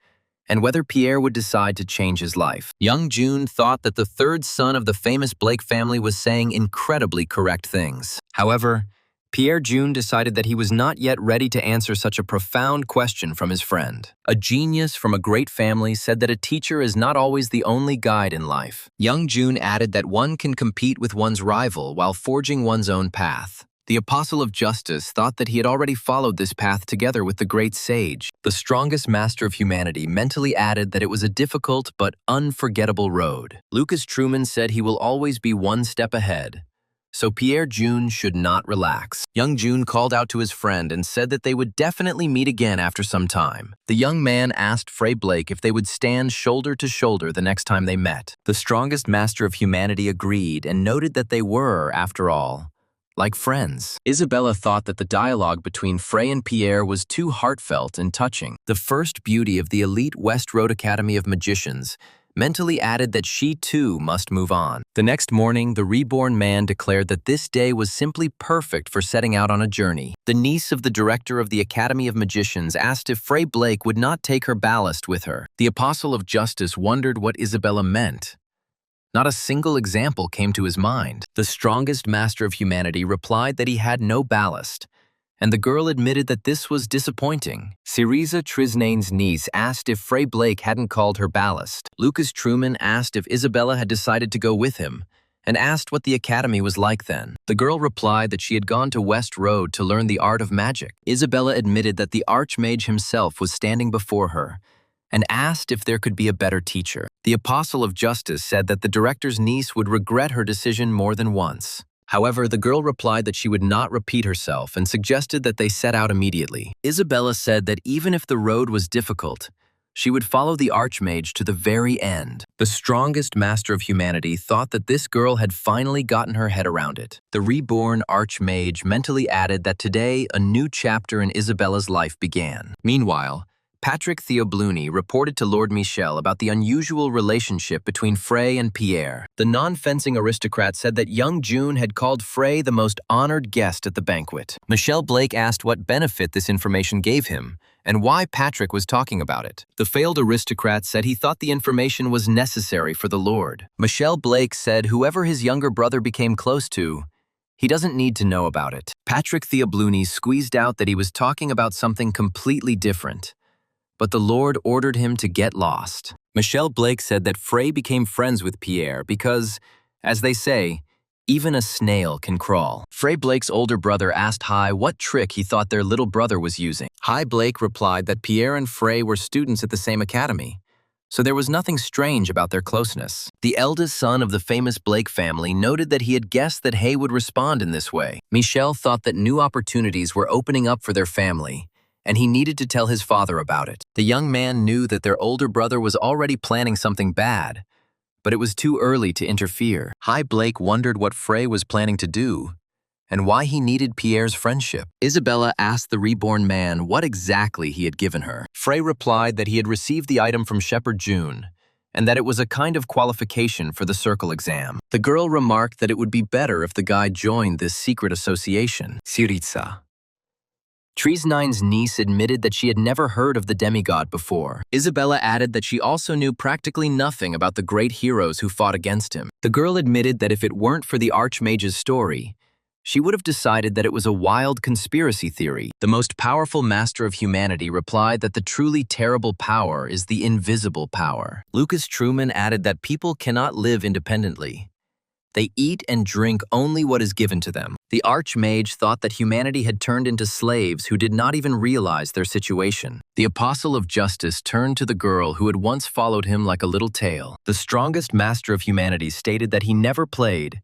and whether Pierre would decide to change his life. Young Jun thought that the 3rd son of the famous Blake family was saying incredibly correct things. However, Pierre Jun decided that he was not yet ready to answer such a profound question from his friend. A genius from a great family said that a teacher is not always the only guide in life. Young Jun added that one can compete with one's rival while forging one's own path. The Apostle of Justice thought that he had already followed this path together with the great sage. The strongest master of humanity mentally added that it was a difficult but unforgettable road. Lucas Truman said he will always be one step ahead, so Pierre June should not relax. Young June called out to his friend and said that they would definitely meet again after some time. The young man asked Frey Blake if they would stand shoulder to shoulder the next time they met. The strongest master of humanity agreed and noted that they were, after all, like friends. Isabella thought that the dialogue between Frey and Pierre was too heartfelt and touching. The first beauty of the elite West Road Academy of Magicians mentally added that she too must move on. The next morning, the reborn man declared that this day was simply perfect for setting out on a journey. The niece of the director of the Academy of Magicians asked if Frey Blake would not take her ballast with her. The Apostle of Justice wondered what Isabella meant. Not a single example came to his mind. The strongest master of humanity replied that he had no ballast, and the girl admitted that this was disappointing. Syriza Trisnane's niece asked if Frey Blake hadn't called her ballast. Lucas Truman asked if Isabella had decided to go with him, and asked what the academy was like then. The girl replied that she had gone to West Road to learn the art of magic. Isabella admitted that the Archmage himself was standing before her, and asked if there could be a better teacher. The Apostle of Justice said that the director's niece would regret her decision more than once. However, the girl replied that she would not repeat herself and suggested that they set out immediately. Isabella said that even if the road was difficult, she would follow the Archmage to the very end. The strongest master of humanity thought that this girl had finally gotten her head around it. The reborn Archmage mentally added that today a new chapter in Isabella's life began. Meanwhile, Patrick Theobluni reported to Lord Michel about the unusual relationship between Frey and Pierre. The non-fencing aristocrat said that young June had called Frey the most honored guest at the banquet. Michel Blake asked what benefit this information gave him, and why Patrick was talking about it. The failed aristocrat said he thought the information was necessary for the Lord. Michel Blake said whoever his younger brother became close to, he doesn't need to know about it. Patrick Theobluni squeezed out that he was talking about something completely different, but the Lord ordered him to get lost. Michel Blake said that Frey became friends with Pierre because, as they say, even a snail can crawl. Frey Blake's older brother asked Hai what trick he thought their little brother was using. Hai Blake replied that Pierre and Frey were students at the same academy, so there was nothing strange about their closeness. The eldest son of the famous Blake family noted that he had guessed that Hay would respond in this way. Michel thought that new opportunities were opening up for their family, and he needed to tell his father about it. The young man knew that their older brother was already planning something bad, but it was too early to interfere. Hai Blake wondered what Frey was planning to do, and why he needed Pierre's friendship. Isabella asked the reborn man what exactly he had given her. Frey replied that he had received the item from Shepherd June, and that it was a kind of qualification for the Circle exam. The girl remarked that it would be better if the guy joined this secret association. Syriza. Trisnane's niece admitted that she had never heard of the demigod before. Isabella added that she also knew practically nothing about the great heroes who fought against him. The girl admitted that if it weren't for the Archmage's story, she would have decided that it was a wild conspiracy theory. The most powerful master of humanity replied that the truly terrible power is the invisible power. Lucas Truman added that people cannot live independently. They eat and drink only what is given to them. The Archmage thought that humanity had turned into slaves who did not even realize their situation. The Apostle of Justice turned to the girl who had once followed him like a little tail. The strongest master of humanity stated that he never played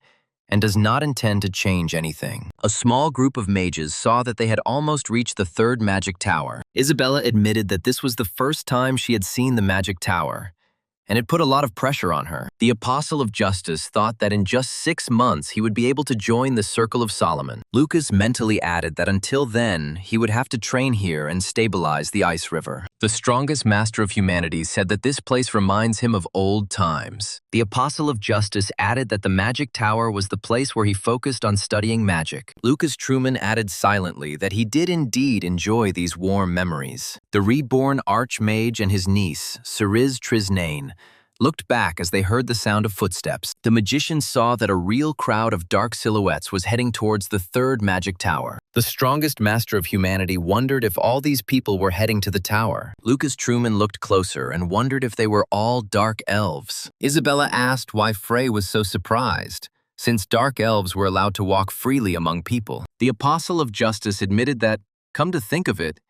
and does not intend to change anything. A small group of mages saw that they had almost reached the third magic tower. Isabella admitted that this was the first time she had seen the magic tower, and it put a lot of pressure on her. The Apostle of Justice thought that in just 6 months he would be able to join the Circle of Solomon. Lucas mentally added that until then, he would have to train here and stabilize the ice river. The strongest master of humanity said that this place reminds him of old times. The Apostle of Justice added that the magic tower was the place where he focused on studying magic. Lucas Truman added silently that he did indeed enjoy these warm memories. The reborn Archmage and his niece, Syriza Trisnane, looked back as they heard the sound of footsteps. The magician saw that a real crowd of dark silhouettes was heading towards the third magic tower. The strongest master of humanity wondered if all these people were heading to the tower. Lucas Truman looked closer and wondered if they were all dark elves. Isabella asked why Frey was so surprised, since dark elves were allowed to walk freely among people. The Apostle of Justice admitted that, come to think of it,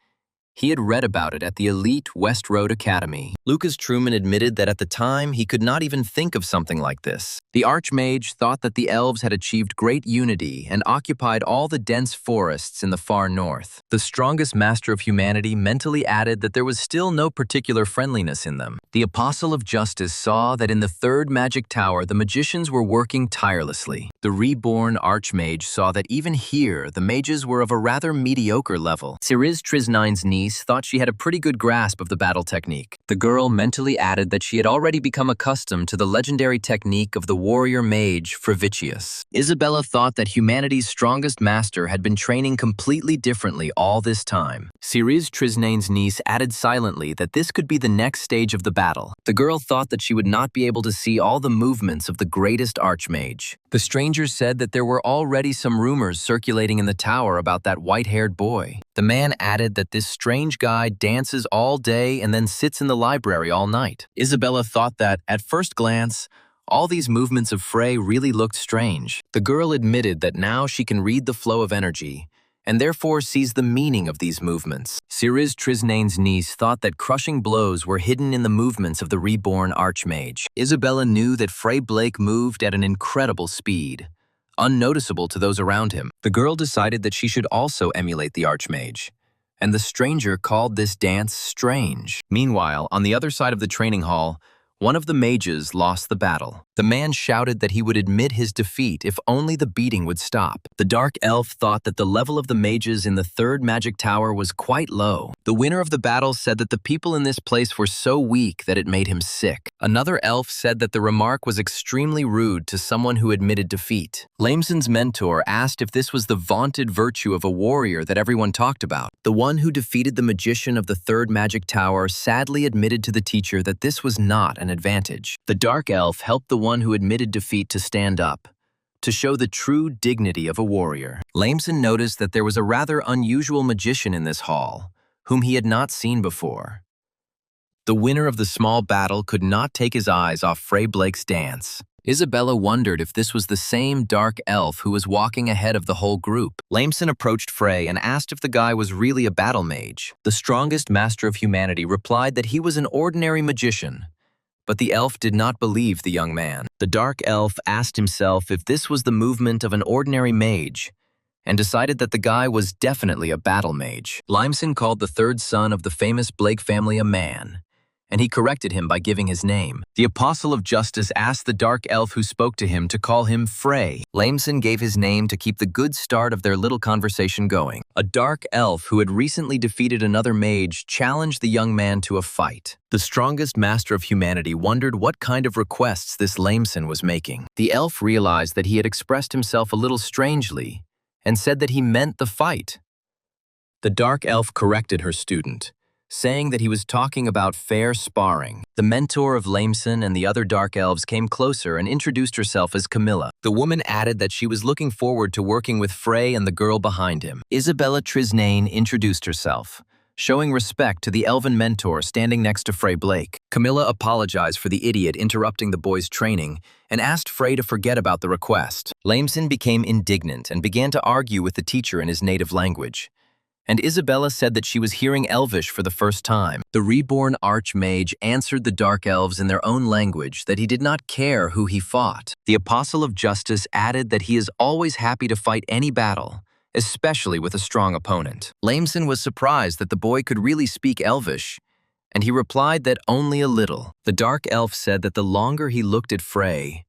He had read about it at the elite West Road Academy. Lucas Truman admitted that at the time he could not even think of something like this. The Archmage thought that the elves had achieved great unity and occupied all the dense forests in the far north. The strongest master of humanity mentally added that there was still no particular friendliness in them. The Apostle of Justice saw that in the third magic tower the magicians were working tirelessly. The reborn Archmage saw that even here the mages were of a rather mediocre level. Ciriz Trisnine's niece thought she had a pretty good grasp of the battle technique. The girl mentally added that she had already become accustomed to the legendary technique of the warrior mage Frivicius. Isabella thought that humanity's strongest master had been training completely differently all this time. Ciriz Trisnane's niece added silently that this could be the next stage of the battle. The girl thought that she would not be able to see all the movements of the greatest Archmage. The strangers said that there were already some rumors circulating in the tower about that white-haired boy. The man added that this strange guy dances all day and then sits in the library all night. Isabella thought that, at first glance, all these movements of Frey really looked strange. The girl admitted that now she can read the flow of energy, and therefore sees the meaning of these movements. Ciriz Trisnane's niece thought that crushing blows were hidden in the movements of the reborn Archmage. Isabella knew that Frey Blake moved at an incredible speed, unnoticeable to those around him. The girl decided that she should also emulate the Archmage, and the stranger called this dance strange. Meanwhile, on the other side of the training hall, one of the mages lost the battle. The man shouted that he would admit his defeat if only the beating would stop. The dark elf thought that the level of the mages in the third magic tower was quite low. The winner of the battle said that the people in this place were so weak that it made him sick. Another elf said that the remark was extremely rude to someone who admitted defeat. Lameson's mentor asked if this was the vaunted virtue of a warrior that everyone talked about. The one who defeated the magician of the third magic tower sadly admitted to the teacher that this was not an advantage. The dark elf helped the one who admitted defeat to stand up, to show the true dignity of a warrior. Lameson noticed that there was a rather unusual magician in this hall, whom he had not seen before. The winner of the small battle could not take his eyes off Frey Blake's dance. Isabella wondered if this was the same dark elf who was walking ahead of the whole group. Lameson approached Frey and asked if the guy was really a battle mage. The strongest master of humanity replied that he was an ordinary magician, but the elf did not believe the young man. The dark elf asked himself if this was the movement of an ordinary mage, and decided that the guy was definitely a battle mage. Limeson called the third son of the famous Blake family a man, and he corrected him by giving his name. The Apostle of Justice asked the dark elf who spoke to him to call him Frey. Lameson gave his name to keep the good start of their little conversation going. A dark elf who had recently defeated another mage challenged the young man to a fight. The strongest master of humanity wondered what kind of requests this Lameson was making. The elf realized that he had expressed himself a little strangely and said that he meant the fight. The dark elf corrected her student, saying that he was talking about fair sparring. The mentor of Lameson and the other dark elves came closer and introduced herself as Camilla. The woman added that she was looking forward to working with Frey and the girl behind him. Isabella Trisnane introduced herself, showing respect to the elven mentor standing next to Frey Blake. Camilla apologized for the idiot interrupting the boy's training and asked Frey to forget about the request. Lameson became indignant and began to argue with the teacher in his native language, and Isabella said that she was hearing Elvish for the first time. The reborn Archmage answered the Dark Elves in their own language that he did not care who he fought. The Apostle of Justice added that he is always happy to fight any battle, especially with a strong opponent. Lameson was surprised that the boy could really speak Elvish, and he replied that only a little. The Dark Elf said that the longer he looked at Frey,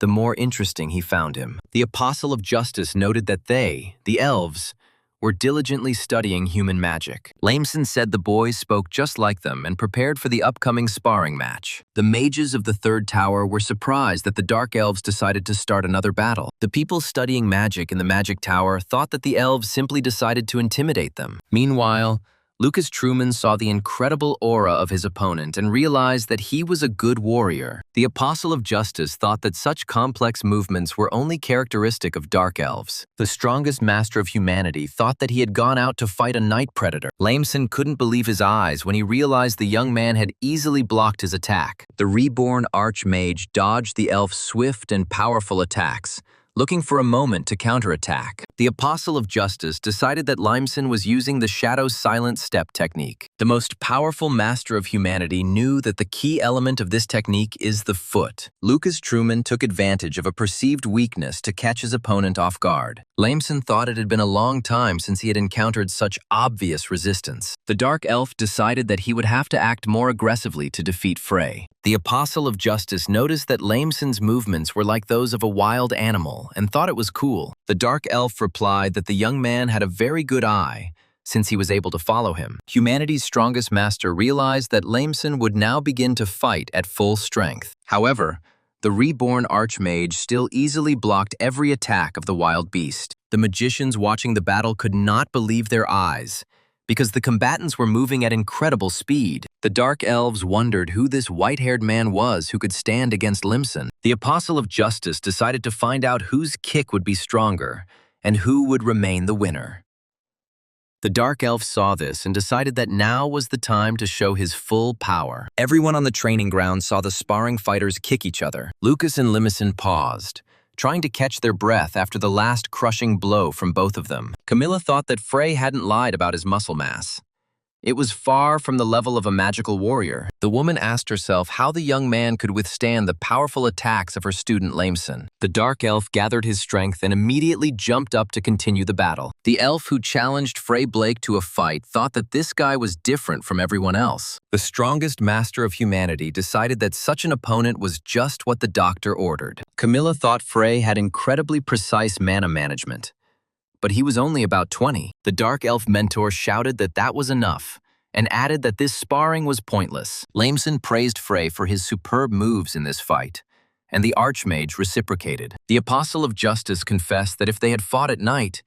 the more interesting he found him. The Apostle of Justice noted that they, the elves, were diligently studying human magic. Lameson said the boys spoke just like them and prepared for the upcoming sparring match. The mages of the third tower were surprised that the Dark Elves decided to start another battle. The people studying magic in the magic tower thought that the elves simply decided to intimidate them. Meanwhile, Lucas Truman saw the incredible aura of his opponent and realized that he was a good warrior. The Apostle of Justice thought that such complex movements were only characteristic of Dark Elves. The strongest master of humanity thought that he had gone out to fight a night predator. Lameson couldn't believe his eyes when he realized the young man had easily blocked his attack. The reborn Archmage dodged the elf's swift and powerful attacks, looking for a moment to counterattack. The Apostle of Justice decided that Limson was using the Shadow Silent Step technique. The most powerful master of humanity knew that the key element of this technique is the foot. Lucas Truman took advantage of a perceived weakness to catch his opponent off guard. Limson thought it had been a long time since he had encountered such obvious resistance. The Dark Elf decided that he would have to act more aggressively to defeat Frey. The Apostle of Justice noticed that Limson's movements were like those of a wild animal and thought it was cool. The Dark Elf replied that the young man had a very good eye, since he was able to follow him. Humanity's strongest master realized that Limson would now begin to fight at full strength. However, the reborn Archmage still easily blocked every attack of the wild beast. The magicians watching the battle could not believe their eyes, because the combatants were moving at incredible speed. The Dark Elves wondered who this white-haired man was who could stand against Limson. The Apostle of Justice decided to find out whose kick would be stronger and who would remain the winner. The Dark Elf saw this and decided that now was the time to show his full power. Everyone on the training ground saw the sparring fighters kick each other. Lucas and Limson paused, trying to catch their breath after the last crushing blow from both of them. Camilla thought that Frey hadn't lied about his muscle mass. It was far from the level of a magical warrior. The woman asked herself how the young man could withstand the powerful attacks of her student Limson. The Dark Elf gathered his strength and immediately jumped up to continue the battle. The elf who challenged Frey Blake to a fight thought that this guy was different from everyone else. The strongest master of humanity decided that such an opponent was just what the doctor ordered. Camilla thought Frey had incredibly precise mana management, but he was only about 20. The Dark Elf mentor shouted that that was enough, and added that this sparring was pointless. Limson praised Frey for his superb moves in this fight, and the Archmage reciprocated. The Apostle of Justice confessed that if they had fought at night,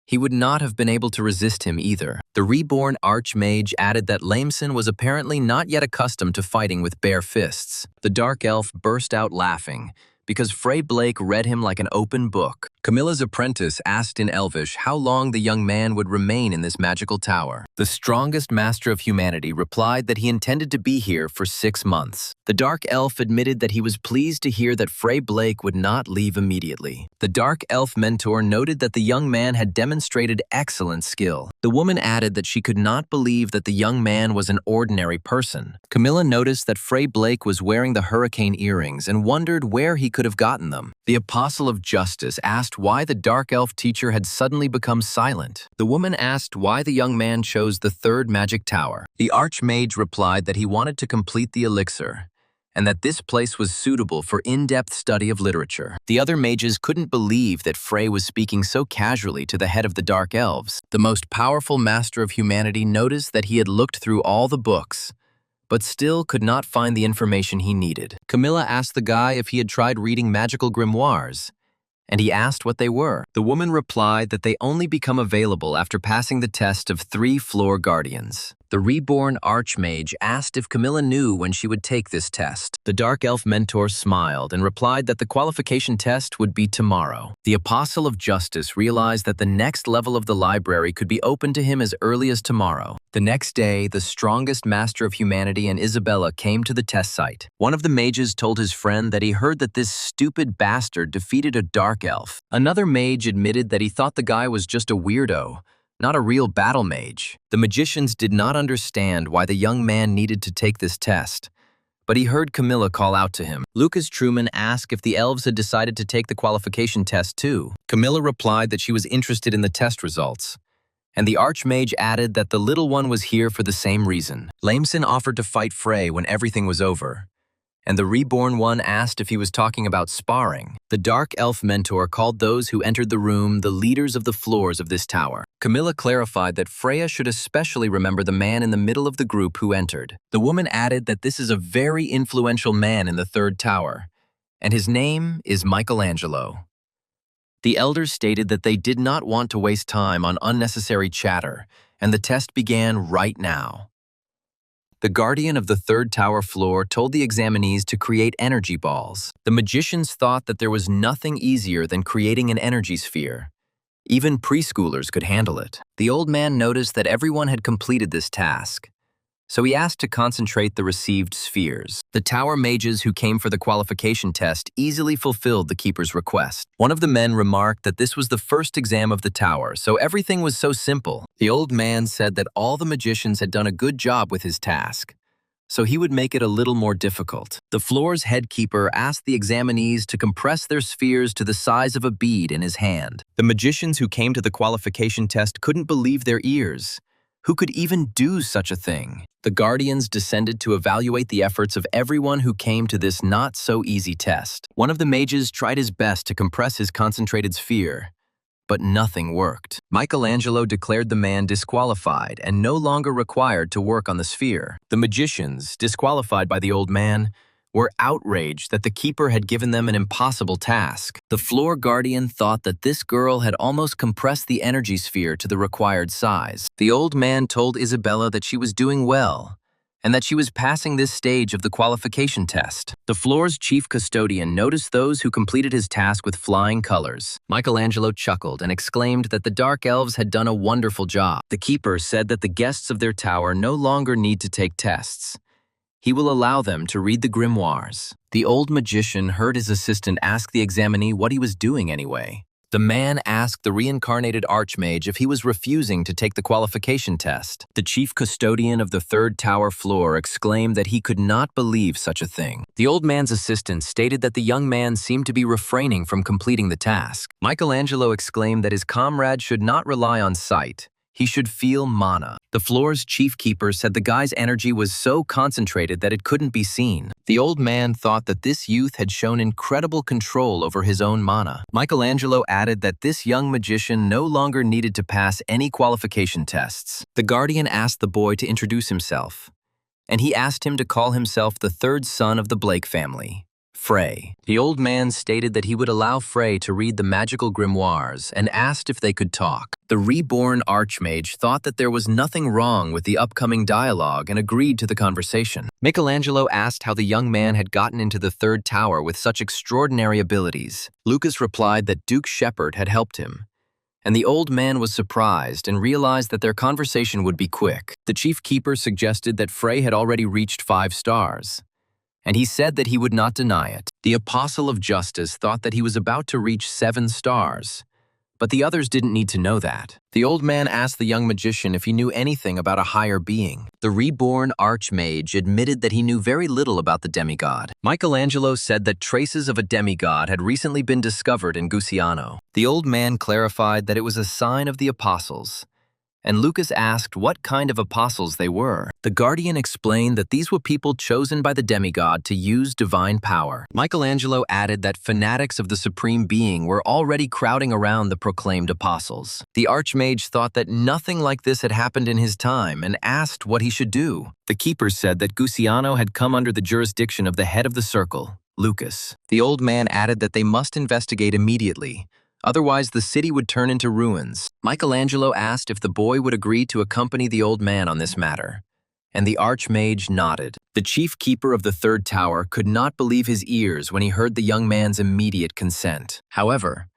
he would not have been able to resist him either. The reborn Archmage added that Limson was apparently not yet accustomed to fighting with bare fists. The Dark Elf burst out laughing, because Frey Blake read him like an open book. Camilla's apprentice asked in Elvish how long the young man would remain in this magical tower. The strongest master of humanity replied that he intended to be here for 6 months. The Dark Elf admitted that he was pleased to hear that Frey Blake would not leave immediately. The Dark Elf mentor noted that the young man had demonstrated excellent skill. The woman added that she could not believe that the young man was an ordinary person. Camilla noticed that Frey Blake was wearing the hurricane earrings and wondered where he could have gotten them. The Apostle of Justice asked why the Dark Elf teacher had suddenly become silent. The woman asked why the young man chose the 3rd magic tower. The Archmage replied that he wanted to complete the elixir, and that this place was suitable for in-depth study of literature. The other mages couldn't believe that Frey was speaking so casually to the head of the Dark Elves. The most powerful master of humanity noticed that he had looked through all the books, but still could not find the information he needed. Camilla asked the guy if he had tried reading magical grimoires, and he asked what they were. The woman replied that they only become available after passing the test of 3 floor guardians. The reborn Archmage asked if Camilla knew when she would take this test. The Dark Elf mentor smiled and replied that the qualification test would be tomorrow. The Apostle of Justice realized that the next level of the library could be open to him as early as tomorrow. The next day, the strongest master of humanity and Isabella came to the test site. One of the mages told his friend that he heard that this stupid bastard defeated a Dark Elf. Another mage admitted that he thought the guy was just a weirdo, not a real battle mage. The magicians did not understand why the young man needed to take this test, but he heard Camilla call out to him. Lucas Truman asked if the elves had decided to take the qualification test too. Camilla replied that she was interested in the test results, and the Archmage added that the little one was here for the same reason. Limson offered to fight Frey when everything was over, and the reborn one asked if he was talking about sparring. The Dark Elf mentor called those who entered the room the leaders of the floors of this tower. Camilla clarified that Freya should especially remember the man in the middle of the group who entered. The woman added that this is a very influential man in the 3rd tower, and his name is Michelangelo. The elders stated that they did not want to waste time on unnecessary chatter, and the test began right now. The guardian of the 3rd tower floor told the examinees to create energy balls. The magicians thought that there was nothing easier than creating an energy sphere. Even preschoolers could handle it. The old man noticed that everyone had completed this task, so he asked to concentrate the received spheres. The tower mages who came for the qualification test easily fulfilled the keeper's request. One of the men remarked that this was the first exam of the tower, so everything was so simple. The old man said that all the magicians had done a good job with his task, so he would make it a little more difficult. The floor's head keeper asked the examinees to compress their spheres to the size of a bead in his hand. The magicians who came to the qualification test couldn't believe their ears. Who could even do such a thing? The guardians descended to evaluate the efforts of everyone who came to this not-so-easy test. One of the mages tried his best to compress his concentrated sphere, but nothing worked. Michelangelo declared the man disqualified and no longer required to work on the sphere. The magicians, disqualified by the old man, were outraged that the keeper had given them an impossible task. The floor guardian thought that this girl had almost compressed the energy sphere to the required size. The old man told Isabella that she was doing well, and that she was passing this stage of the qualification test. The floor's chief custodian noticed those who completed his task with flying colors. Michelangelo chuckled and exclaimed that the dark elves had done a wonderful job. The keeper said that the guests of their tower no longer need to take tests. He will allow them to read the grimoires. The old magician heard his assistant ask the examinee what he was doing anyway. The man asked the reincarnated archmage if he was refusing to take the qualification test. The chief custodian of the third tower floor exclaimed that he could not believe such a thing. The old man's assistant stated that the young man seemed to be refraining from completing the task. Michelangelo exclaimed that his comrade should not rely on sight. He should feel mana. The floor's chief keeper said the guy's energy was so concentrated that it couldn't be seen. The old man thought that this youth had shown incredible control over his own mana. Michelangelo added that this young magician no longer needed to pass any qualification tests. The guardian asked the boy to introduce himself, and he asked him to call himself the third son of the Blake family, Frey. The old man stated that he would allow Frey to read the magical grimoires and asked if they could talk. The reborn archmage thought that there was nothing wrong with the upcoming dialogue and agreed to the conversation. Michelangelo asked how the young man had gotten into the third tower with such extraordinary abilities. Lucas replied that Duke Shepard had helped him, and the old man was surprised and realized that their conversation would be quick. The chief keeper suggested that Frey had already reached 5 stars, and he said that he would not deny it. The Apostle of Justice thought that he was about to reach 7 stars, but the others didn't need to know that. The old man asked the young magician if he knew anything about a higher being. The reborn archmage admitted that he knew very little about the demigod. Michelangelo said that traces of a demigod had recently been discovered in Gusiano. The old man clarified that it was a sign of the apostles, and Lucas asked what kind of apostles they were. The guardian explained that these were people chosen by the demigod to use divine power. Michelangelo added that fanatics of the supreme being were already crowding around the proclaimed apostles. The archmage thought that nothing like this had happened in his time and asked what he should do. The keeper said that Gusiano had come under the jurisdiction of the head of the circle, Lucas. The old man added that they must investigate immediately, otherwise the city would turn into ruins. Michelangelo asked if the boy would agree to accompany the old man on this matter, and the archmage nodded. The chief keeper of the third tower could not believe his ears when he heard the young man's immediate consent. However,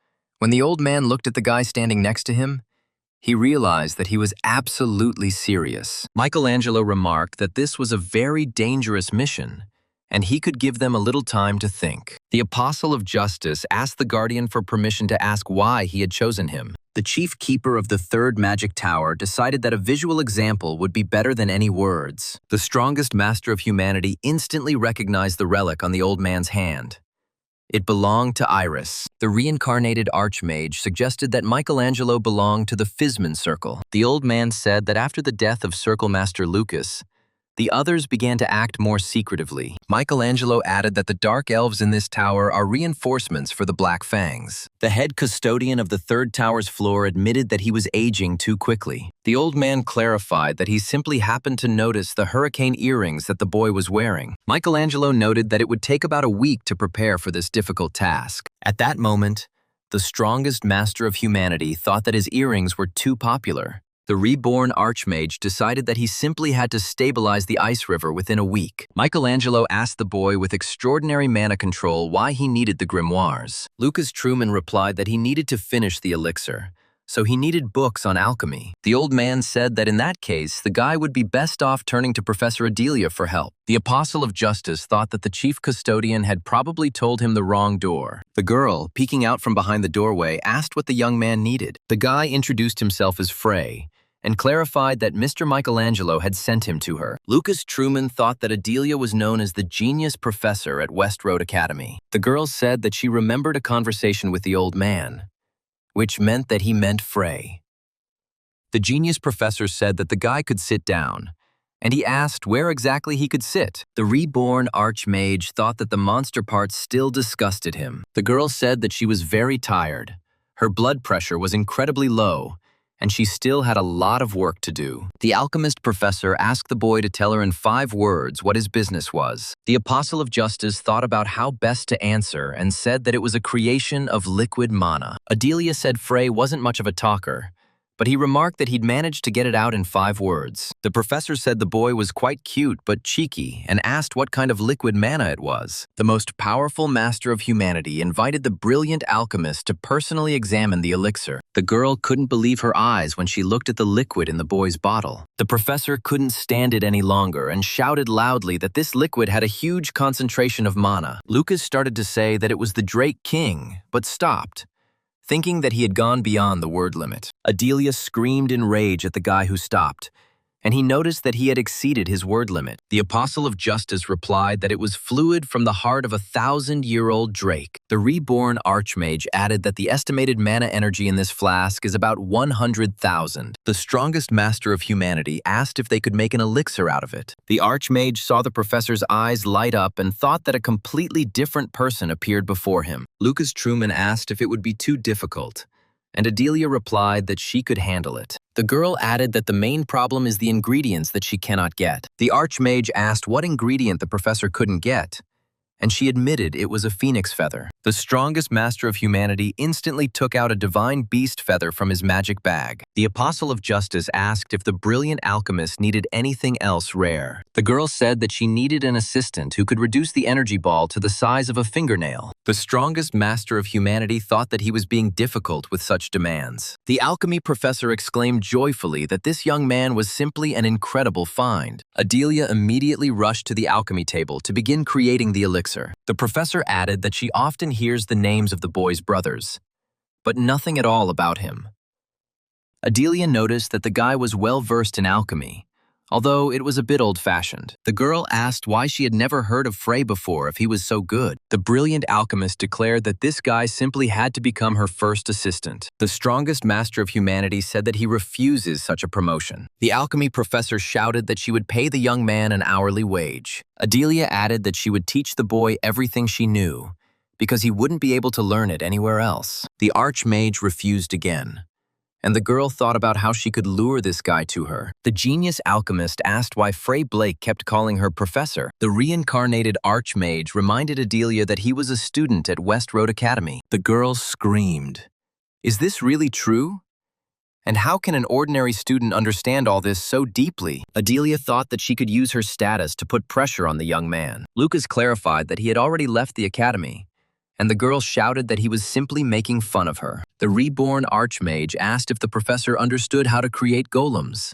when the old man looked at the guy standing next to him, he realized that he was absolutely serious. Michelangelo remarked that this was a very dangerous mission, and he could give them a little time to think. The Apostle of Justice asked the guardian for permission to ask why he had chosen him. The chief keeper of the third magic tower decided that a visual example would be better than any words. The strongest master of humanity instantly recognized the relic on the old man's hand. It belonged to Iris. The reincarnated archmage suggested that Michelangelo belonged to the 9th-Circle. The old man said that after the death of Circle Master Lucas, the others began to act more secretively. Michelangelo added that the dark elves in this tower are reinforcements for the Black Fangs. The head custodian of the third tower's floor admitted that he was aging too quickly. The old man clarified that he simply happened to notice the hurricane earrings that the boy was wearing. Michelangelo noted that it would take about a week to prepare for this difficult task. At that moment, the strongest master of humanity thought that his earrings were too popular. The reborn archmage decided that he simply had to stabilize the ice river within a week. Michelangelo asked the boy with extraordinary mana control why he needed the grimoires. Lucas Truman replied that he needed to finish the elixir, so he needed books on alchemy. The old man said that in that case, the guy would be best off turning to Professor Adelia for help. The Apostle of Justice thought that the chief custodian had probably told him the wrong door. The girl, peeking out from behind the doorway, asked what the young man needed. The guy introduced himself as Frey and clarified that Mr. Michelangelo had sent him to her. Lucas Truman thought that Adelia was known as the genius professor at West Road Academy. The girl said that she remembered a conversation with the old man, which meant that he meant Frey. The genius professor said that the guy could sit down, and he asked where exactly he could sit. The reborn archmage thought that the monster parts still disgusted him. The girl said that she was very tired. Her blood pressure was incredibly low, and she still had a lot of work to do. The alchemist professor asked the boy to tell her in 5 words what his business was. The Apostle of Justice thought about how best to answer and said that it was a creation of liquid mana. Adelia said Frey wasn't much of a talker, but he remarked that he'd managed to get it out in 5 words. The professor said the boy was quite cute but cheeky and asked what kind of liquid mana it was. The most powerful master of humanity invited the brilliant alchemist to personally examine the elixir. The girl couldn't believe her eyes when she looked at the liquid in the boy's bottle. The professor couldn't stand it any longer and shouted loudly that this liquid had a huge concentration of mana. Lucas started to say that it was the Drake King, but stopped, thinking that he had gone beyond the word limit. Adelia screamed in rage at the guy who stopped, and he noticed that he had exceeded his word limit. The Apostle of Justice replied that it was fluid from the heart of a 1,000-year-old Drake. The reborn archmage added that the estimated mana energy in this flask is about 100,000. The strongest master of humanity asked if they could make an elixir out of it. The archmage saw the professor's eyes light up and thought that a completely different person appeared before him. Lucas Truman asked if it would be too difficult, and Adelia replied that she could handle it. The girl added that the main problem is the ingredients that she cannot get. The archmage asked what ingredient the professor couldn't get, and she admitted it was a phoenix feather. The strongest master of humanity instantly took out a divine beast feather from his magic bag. The Apostle of Justice asked if the brilliant alchemist needed anything else rare. The girl said that she needed an assistant who could reduce the energy ball to the size of a fingernail. The strongest master of humanity thought that he was being difficult with such demands. The alchemy professor exclaimed joyfully that this young man was simply an incredible find. Adelia immediately rushed to the alchemy table to begin creating the elixir. The professor added that she often hears the names of the boy's brothers, but nothing at all about him. Adelia noticed that the guy was well versed in alchemy, although it was a bit old-fashioned. The girl asked why she had never heard of Frey before if he was so good. The brilliant alchemist declared that this guy simply had to become her first assistant. The strongest master of humanity said that he refuses such a promotion. The alchemy professor shouted that she would pay the young man an hourly wage. Adelia added that she would teach the boy everything she knew, because he wouldn't be able to learn it anywhere else. The archmage refused again, and the girl thought about how she could lure this guy to her. The genius alchemist asked why Frey Blake kept calling her professor. The reincarnated archmage reminded Adelia that he was a student at West Road Academy. The girl screamed, "Is this really true? And how can an ordinary student understand all this so deeply?" Adelia thought that she could use her status to put pressure on the young man. Lucas clarified that he had already left the academy, and the girl shouted that he was simply making fun of her. The reborn archmage asked if the professor understood how to create golems,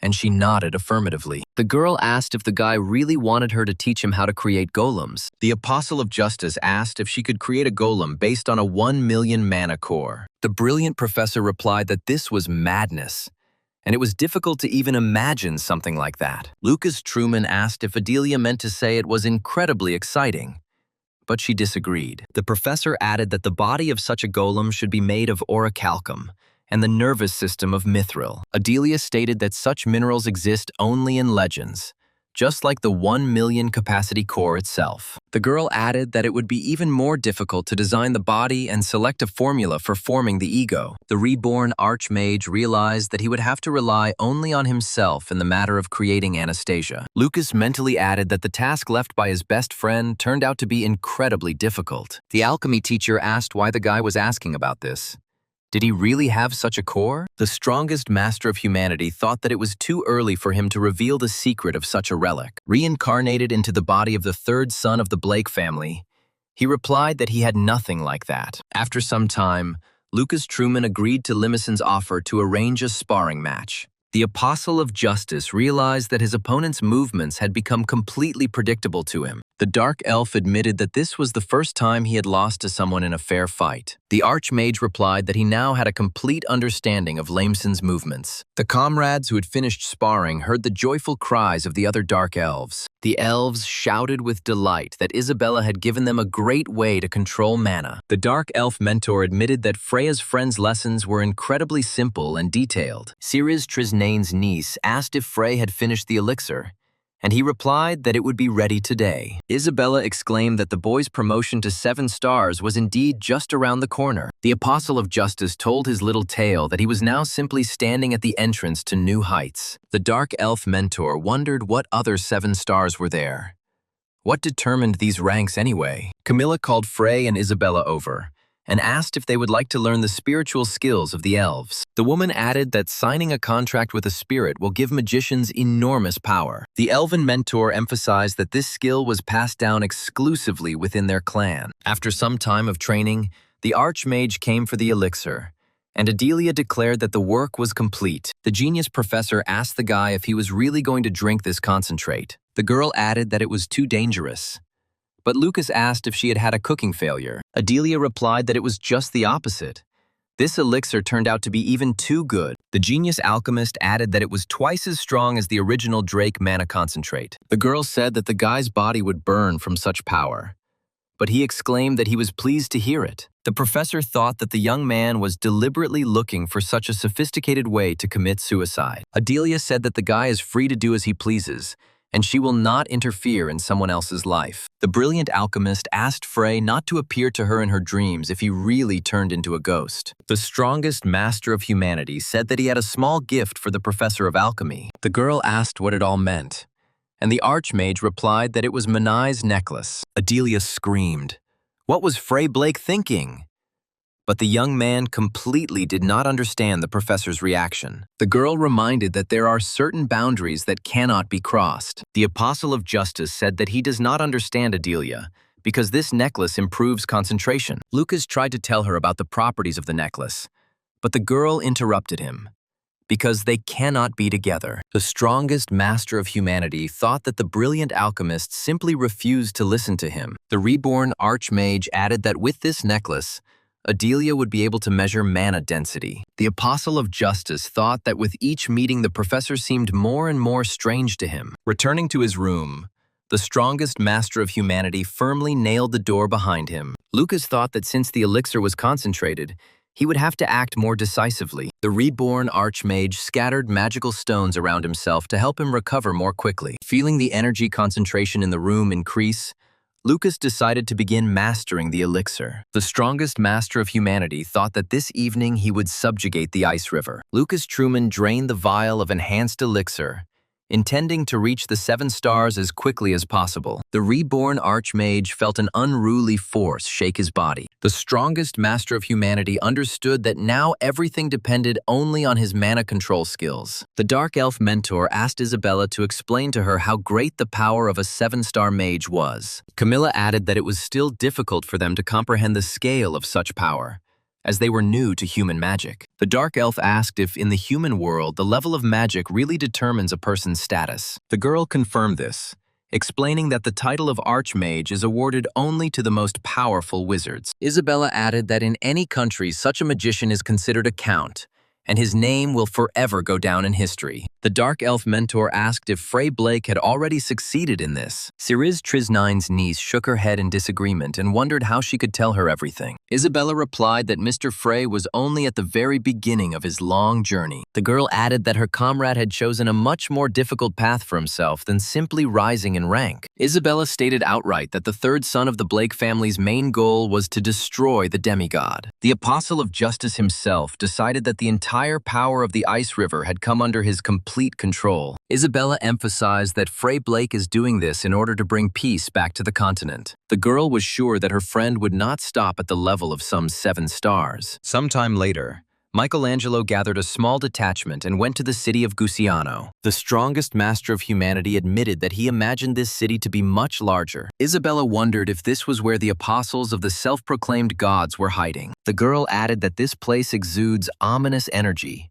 and she nodded affirmatively. The girl asked if the guy really wanted her to teach him how to create golems. The Apostle of Justice asked if she could create a golem based on a 1 million mana core. The brilliant professor replied that this was madness, and it was difficult to even imagine something like that. Lucas Truman asked if Adelia meant to say it was incredibly exciting, but she disagreed. The professor added that the body of such a golem should be made of orichalcum and the nervous system of mithril. Adelia stated that such minerals exist only in legends, just like the 1 million capacity core itself. The girl added that it would be even more difficult to design the body and select a formula for forming the ego. The reborn archmage realized that he would have to rely only on himself in the matter of creating Anastasia. Lucas mentally added that the task left by his best friend turned out to be incredibly difficult. The alchemy teacher asked why the guy was asking about this. Did he really have such a core? The strongest master of humanity thought that it was too early for him to reveal the secret of such a relic. Reincarnated into the body of the 3rd son of the Blake family, he replied that he had nothing like that. After some time, Lucas Truman agreed to Limeson's offer to arrange a sparring match. The Apostle of Justice realized that his opponent's movements had become completely predictable to him. The Dark Elf admitted that this was the first time he had lost to someone in a fair fight. The Archmage replied that he now had a complete understanding of Limeson's movements. The comrades who had finished sparring heard the joyful cries of the other Dark Elves. The elves shouted with delight that Isabella had given them a great way to control mana. The Dark Elf mentor admitted that Freya's friend's lessons were incredibly simple and detailed. Ceres Trisnane's niece asked if Frey had finished the elixir, and he replied that it would be ready today. Isabella exclaimed that the boy's promotion to 7 stars was indeed just around the corner. The Apostle of Justice told his little tale that he was now simply standing at the entrance to new heights. The Dark Elf mentor wondered what other 7 stars were there. What determined these ranks anyway? Camilla called Frey and Isabella over and asked if they would like to learn the spiritual skills of the elves. The woman added that signing a contract with a spirit will give magicians enormous power. The elven mentor emphasized that this skill was passed down exclusively within their clan. After some time of training, the Archmage came for the elixir, and Adelia declared that the work was complete. The genius professor asked the guy if he was really going to drink this concentrate. The girl added that it was too dangerous. But Lucas asked if she had had a cooking failure. Adelia replied that it was just the opposite. This elixir turned out to be even too good. The genius alchemist added that it was twice as strong as the original Drake mana concentrate. The girl said that the guy's body would burn from such power, but he exclaimed that he was pleased to hear it. The professor thought that the young man was deliberately looking for such a sophisticated way to commit suicide. Adelia said that the guy is free to do as he pleases, and she will not interfere in someone else's life. The brilliant alchemist asked Frey not to appear to her in her dreams if he really turned into a ghost. The strongest master of humanity said that he had a small gift for the professor of alchemy. The girl asked what it all meant, and the Archmage replied that it was Manai's necklace. Adelia screamed. What was Frey Blake thinking? But the young man completely did not understand the professor's reaction. The girl reminded that there are certain boundaries that cannot be crossed. The Apostle of Justice said that he does not understand Adelia because this necklace improves concentration. Lucas tried to tell her about the properties of the necklace, but the girl interrupted him. Because they cannot be together. The strongest master of humanity thought that the brilliant alchemist simply refused to listen to him. The reborn Archmage added that with this necklace, Adelia would be able to measure mana density. The Apostle of Justice thought that with each meeting the professor seemed more and more strange to him. Returning to his room, the strongest master of humanity firmly nailed the door behind him. Lucas thought that since the elixir was concentrated, he would have to act more decisively. The reborn Archmage scattered magical stones around himself to help him recover more quickly. Feeling the energy concentration in the room increase, Lucas decided to begin mastering the elixir. The strongest master of humanity thought that this evening he would subjugate the ice river. Lucas Truman drained the vial of enhanced elixir, intending to reach the 7 stars as quickly as possible. The reborn Archmage felt an unruly force shake his body. The strongest master of humanity understood that now everything depended only on his mana control skills. The Dark Elf mentor asked Isabella to explain to her how great the power of a 7-star mage was. Camilla added that it was still difficult for them to comprehend the scale of such power, as they were new to human magic. The Dark Elf asked if in the human world the level of magic really determines a person's status. The girl confirmed this, explaining that the title of Archmage is awarded only to the most powerful wizards. Isabella added that in any country such a magician is considered a count, and his name will forever go down in history. The Dark Elf mentor asked if Frey Blake had already succeeded in this. Ceres Trisnane's niece shook her head in disagreement and wondered how she could tell her everything. Isabella replied that Mr. Frey was only at the very beginning of his long journey. The girl added that her comrade had chosen a much more difficult path for himself than simply rising in rank. Isabella stated outright that the third son of the Blake family's main goal was to destroy the demigod. The Apostle of Justice himself decided that the entire power of the Ice River had come under his complete control. Isabella emphasized that Frey Blake is doing this in order to bring peace back to the continent. The girl was sure that her friend would not stop at the level of some 7 stars. Sometime later, Michelangelo gathered a small detachment and went to the city of Gusiano. The strongest master of humanity admitted that he imagined this city to be much larger. Isabella wondered if this was where the apostles of the self-proclaimed gods were hiding. The girl added that this place exudes ominous energy.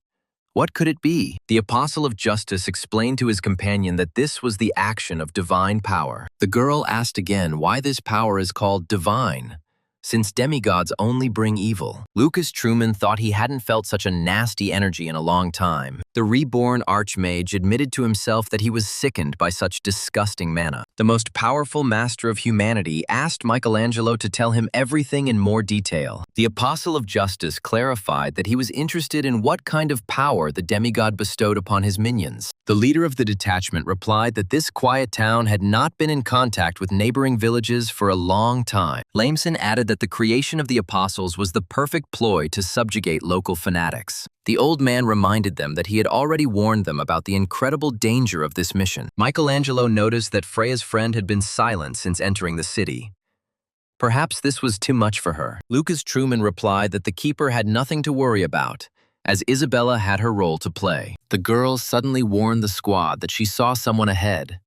What could it be? The Apostle of Justice explained to his companion that this was the action of divine power. The girl asked again why this power is called divine, since demigods only bring evil. Lucas Truman thought he hadn't felt such a nasty energy in a long time. The reborn archmage admitted to himself that he was sickened by such disgusting mana. The most powerful master of humanity asked Michelangelo to tell him everything in more detail. The Apostle of Justice clarified that he was interested in what kind of power the demigod bestowed upon his minions. The leader of the detachment replied that this quiet town had not been in contact with neighboring villages for a long time. Lameson added that the creation of the apostles was the perfect ploy to subjugate local fanatics. The old man reminded them that he had already warned them about the incredible danger of this mission. Michelangelo noticed that Freya's friend had been silent since entering the city. Perhaps this was too much for her. Lucas Truman replied that the keeper had nothing to worry about, as Isabella had her role to play. The girl suddenly warned the squad that she saw someone ahead.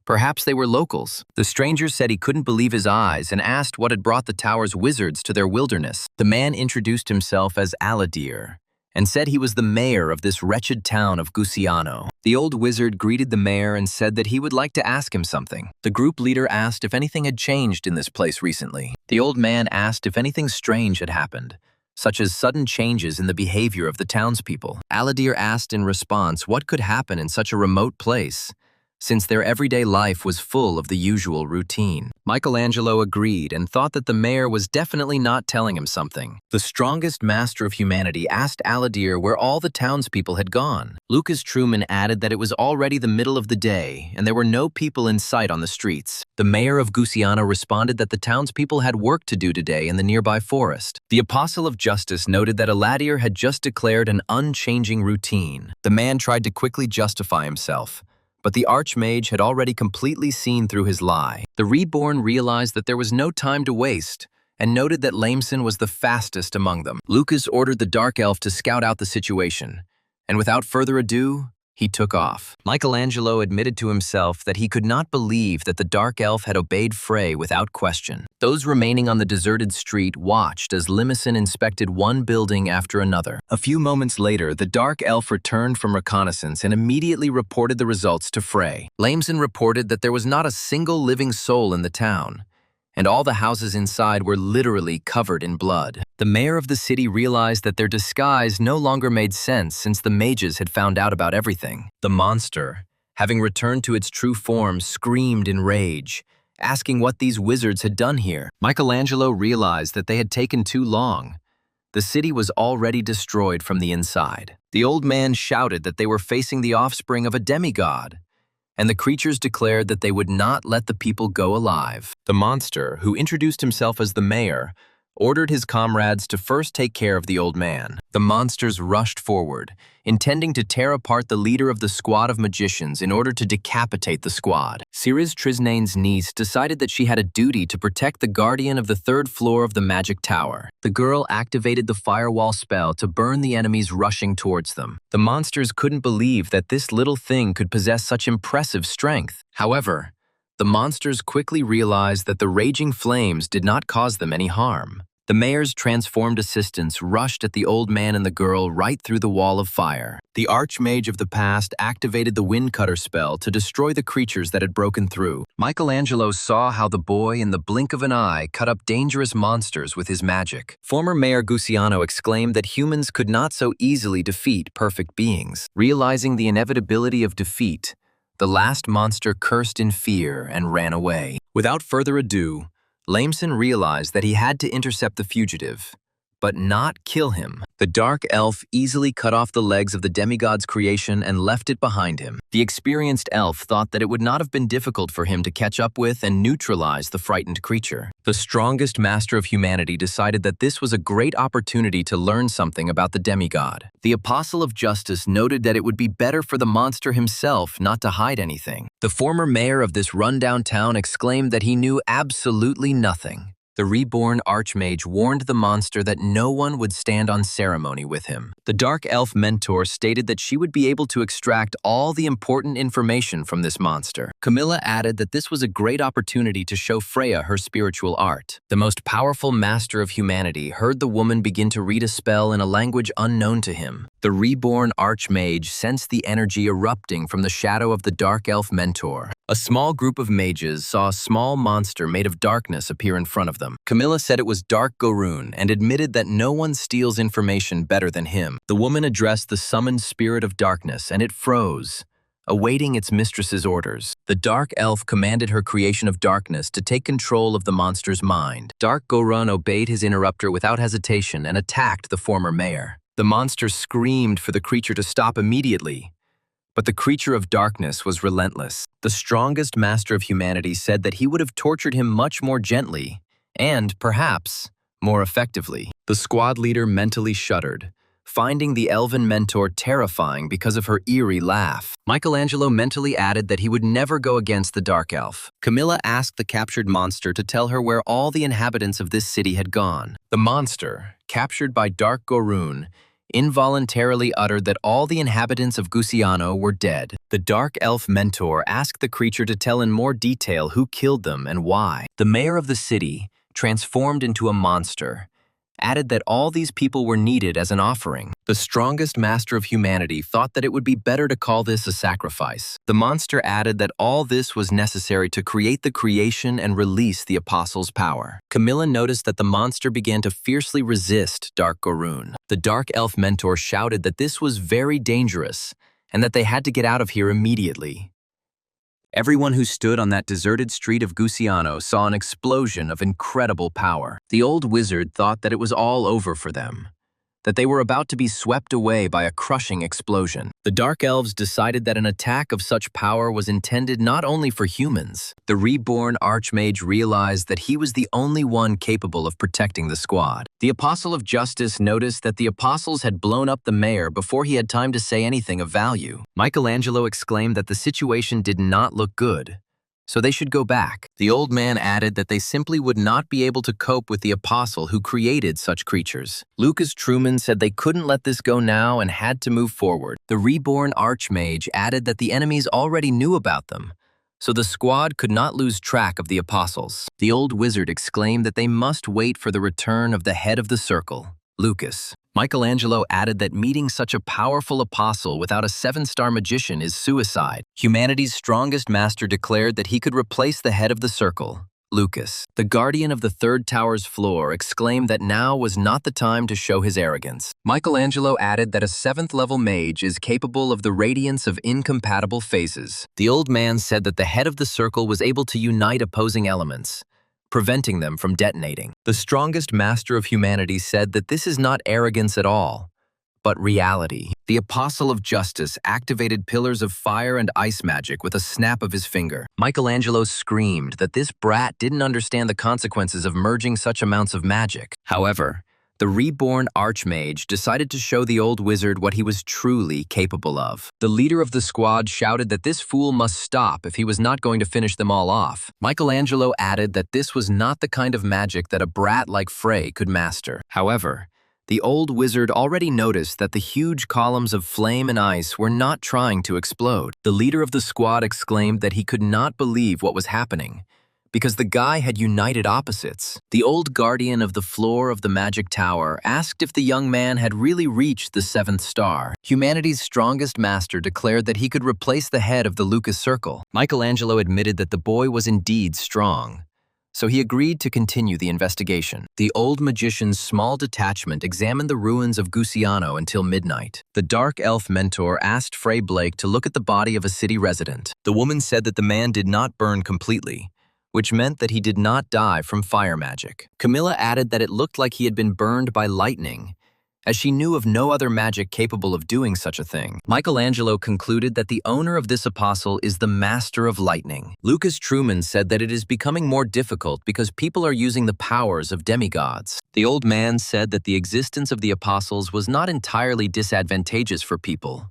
Perhaps they were locals. The stranger said he couldn't believe his eyes and asked what had brought the tower's wizards to their wilderness. The man introduced himself as Aladir and said he was the mayor of this wretched town of Gusiano. The old wizard greeted the mayor and said that he would like to ask him something. The group leader asked if anything had changed in this place recently. The old man asked if anything strange had happened, such as sudden changes in the behavior of the townspeople. Aladir asked in response what could happen in such a remote place, since their everyday life was full of the usual routine. Michelangelo agreed and thought that the mayor was definitely not telling him something. The strongest master of humanity asked Aladir where all the townspeople had gone. Lucas Truman added that it was already the middle of the day and there were no people in sight on the streets. The mayor of Gusiano responded that the townspeople had work to do today in the nearby forest. The Apostle of Justice noted that Aladir had just declared an unchanging routine. The man tried to quickly justify himself, but the Archmage had already completely seen through his lie. The Reborn realized that there was no time to waste and noted that Lameson was the fastest among them. Lucas ordered the Dark Elf to scout out the situation, and without further ado, he took off. Michelangelo admitted to himself that he could not believe that the Dark Elf had obeyed Frey without question. Those remaining on the deserted street watched as Lameson inspected one building after another. A few moments later, the Dark Elf returned from reconnaissance and immediately reported the results to Frey. Lameson reported that there was not a single living soul in the town, and all the houses inside were literally covered in blood. The mayor of the city realized that their disguise no longer made sense since the mages had found out about everything. The monster, having returned to its true form, screamed in rage, asking what these wizards had done here. Michelangelo realized that they had taken too long. The city was already destroyed from the inside. The old man shouted that they were facing the offspring of a demigod, and the creatures declared that they would not let the people go alive. The monster, who introduced himself as the mayor, ordered his comrades to first take care of the old man. The monsters rushed forward, intending to tear apart the leader of the squad of magicians in order to decapitate the squad. Ceres Trisnane's niece decided that she had a duty to protect the guardian of the third floor of the magic tower. The girl activated the firewall spell to burn the enemies rushing towards them. The monsters couldn't believe that this little thing could possess such impressive strength. However, the monsters quickly realized that the raging flames did not cause them any harm. The mayor's transformed assistants rushed at the old man and the girl right through the wall of fire. The Archmage of the past activated the Wind Cutter spell to destroy the creatures that had broken through. Michelangelo saw how the boy, in the blink of an eye, cut up dangerous monsters with his magic. Former Mayor Gusiano exclaimed that humans could not so easily defeat perfect beings. Realizing the inevitability of defeat, the last monster cursed in fear and ran away. Without further ado, Lameson realized that he had to intercept the fugitive, but not kill him. The Dark Elf easily cut off the legs of the demigod's creation and left it behind him. The experienced elf thought that it would not have been difficult for him to catch up with and neutralize the frightened creature. The strongest master of humanity decided that this was a great opportunity to learn something about the demigod. The Apostle of Justice noted that it would be better for the monster himself not to hide anything. The former mayor of this rundown town exclaimed that he knew absolutely nothing. The reborn Archmage warned the monster that no one would stand on ceremony with him. The Dark Elf mentor stated that she would be able to extract all the important information from this monster. Camilla added that this was a great opportunity to show Freya her spiritual art. The most powerful master of humanity heard the woman begin to read a spell in a language unknown to him. The reborn Archmage sensed the energy erupting from the shadow of the Dark Elf mentor. A small group of mages saw a small monster made of darkness appear in front of them. Camilla said it was Dark Goroon and admitted that no one steals information better than him. The woman addressed the summoned spirit of darkness and it froze, awaiting its mistress's orders. The Dark Elf commanded her creation of darkness to take control of the monster's mind. Dark Goroon obeyed his interrupter without hesitation and attacked the former mayor. The monster screamed for the creature to stop immediately, but the creature of darkness was relentless. The strongest master of humanity said that he would have tortured him much more gently and, perhaps, more effectively. The squad leader mentally shuddered, finding the elven mentor terrifying because of her eerie laugh. Michelangelo mentally added that he would never go against the Dark Elf. Camilla asked the captured monster to tell her where all the inhabitants of this city had gone. The monster, captured by Dark Goroon, involuntarily uttered that all the inhabitants of Gusiano were dead. The Dark Elf mentor asked the creature to tell in more detail who killed them and why. The mayor of the city, transformed into a monster, added that all these people were needed as an offering. The strongest master of humanity thought that it would be better to call this a sacrifice. The monster added that all this was necessary to create the creation and release the apostles' power. Camilla noticed that the monster began to fiercely resist Dark Goroon. The Dark Elf mentor shouted that this was very dangerous and that they had to get out of here immediately. Everyone who stood on that deserted street of Gusiano saw an explosion of incredible power. The old wizard thought that it was all over for them, that they were about to be swept away by a crushing explosion. The Dark Elves decided that an attack of such power was intended not only for humans. The reborn Archmage realized that he was the only one capable of protecting the squad. The Apostle of Justice noticed that the apostles had blown up the mayor before he had time to say anything of value. Michelangelo exclaimed that the situation did not look good, so they should go back. The old man added that they simply would not be able to cope with the apostle who created such creatures. Lucas Truman said they couldn't let this go now and had to move forward. The reborn Archmage added that the enemies already knew about them, so the squad could not lose track of the apostles. The old wizard exclaimed that they must wait for the return of the head of the circle, Lucas. Michelangelo added that meeting such a powerful apostle without a 7-star magician is suicide. Humanity's strongest master declared that he could replace the head of the circle, Lucas. The guardian of the third tower's floor exclaimed that now was not the time to show his arrogance. Michelangelo added that a 7th-level mage is capable of the radiance of incompatible phases. The old man said that the head of the circle was able to unite opposing elements, preventing them from detonating. The strongest master of humanity said that this is not arrogance at all, but reality. The Apostle of Justice activated pillars of fire and ice magic with a snap of his finger. Michelangelo screamed that this brat didn't understand the consequences of merging such amounts of magic. However, the reborn Archmage decided to show the old wizard what he was truly capable of. The leader of the squad shouted that this fool must stop if he was not going to finish them all off. Michelangelo added that this was not the kind of magic that a brat like Frey could master. However, the old wizard already noticed that the huge columns of flame and ice were not trying to explode. The leader of the squad exclaimed that he could not believe what was happening, because the guy had united opposites. The old guardian of the floor of the magic tower asked if the young man had really reached the 7th star. Humanity's strongest master declared that he could replace the head of the Lucas Circle. Michelangelo admitted that the boy was indeed strong, so he agreed to continue the investigation. The old magician's small detachment examined the ruins of Gusiano until midnight. The Dark Elf mentor asked Frey Blake to look at the body of a city resident. The woman said that the man did not burn completely, which meant that he did not die from fire magic. Camilla added that it looked like he had been burned by lightning, as she knew of no other magic capable of doing such a thing. Michelangelo concluded that the owner of this apostle is the master of lightning. Lucas Truman said that it is becoming more difficult because people are using the powers of demigods. The old man said that the existence of the apostles was not entirely disadvantageous for people,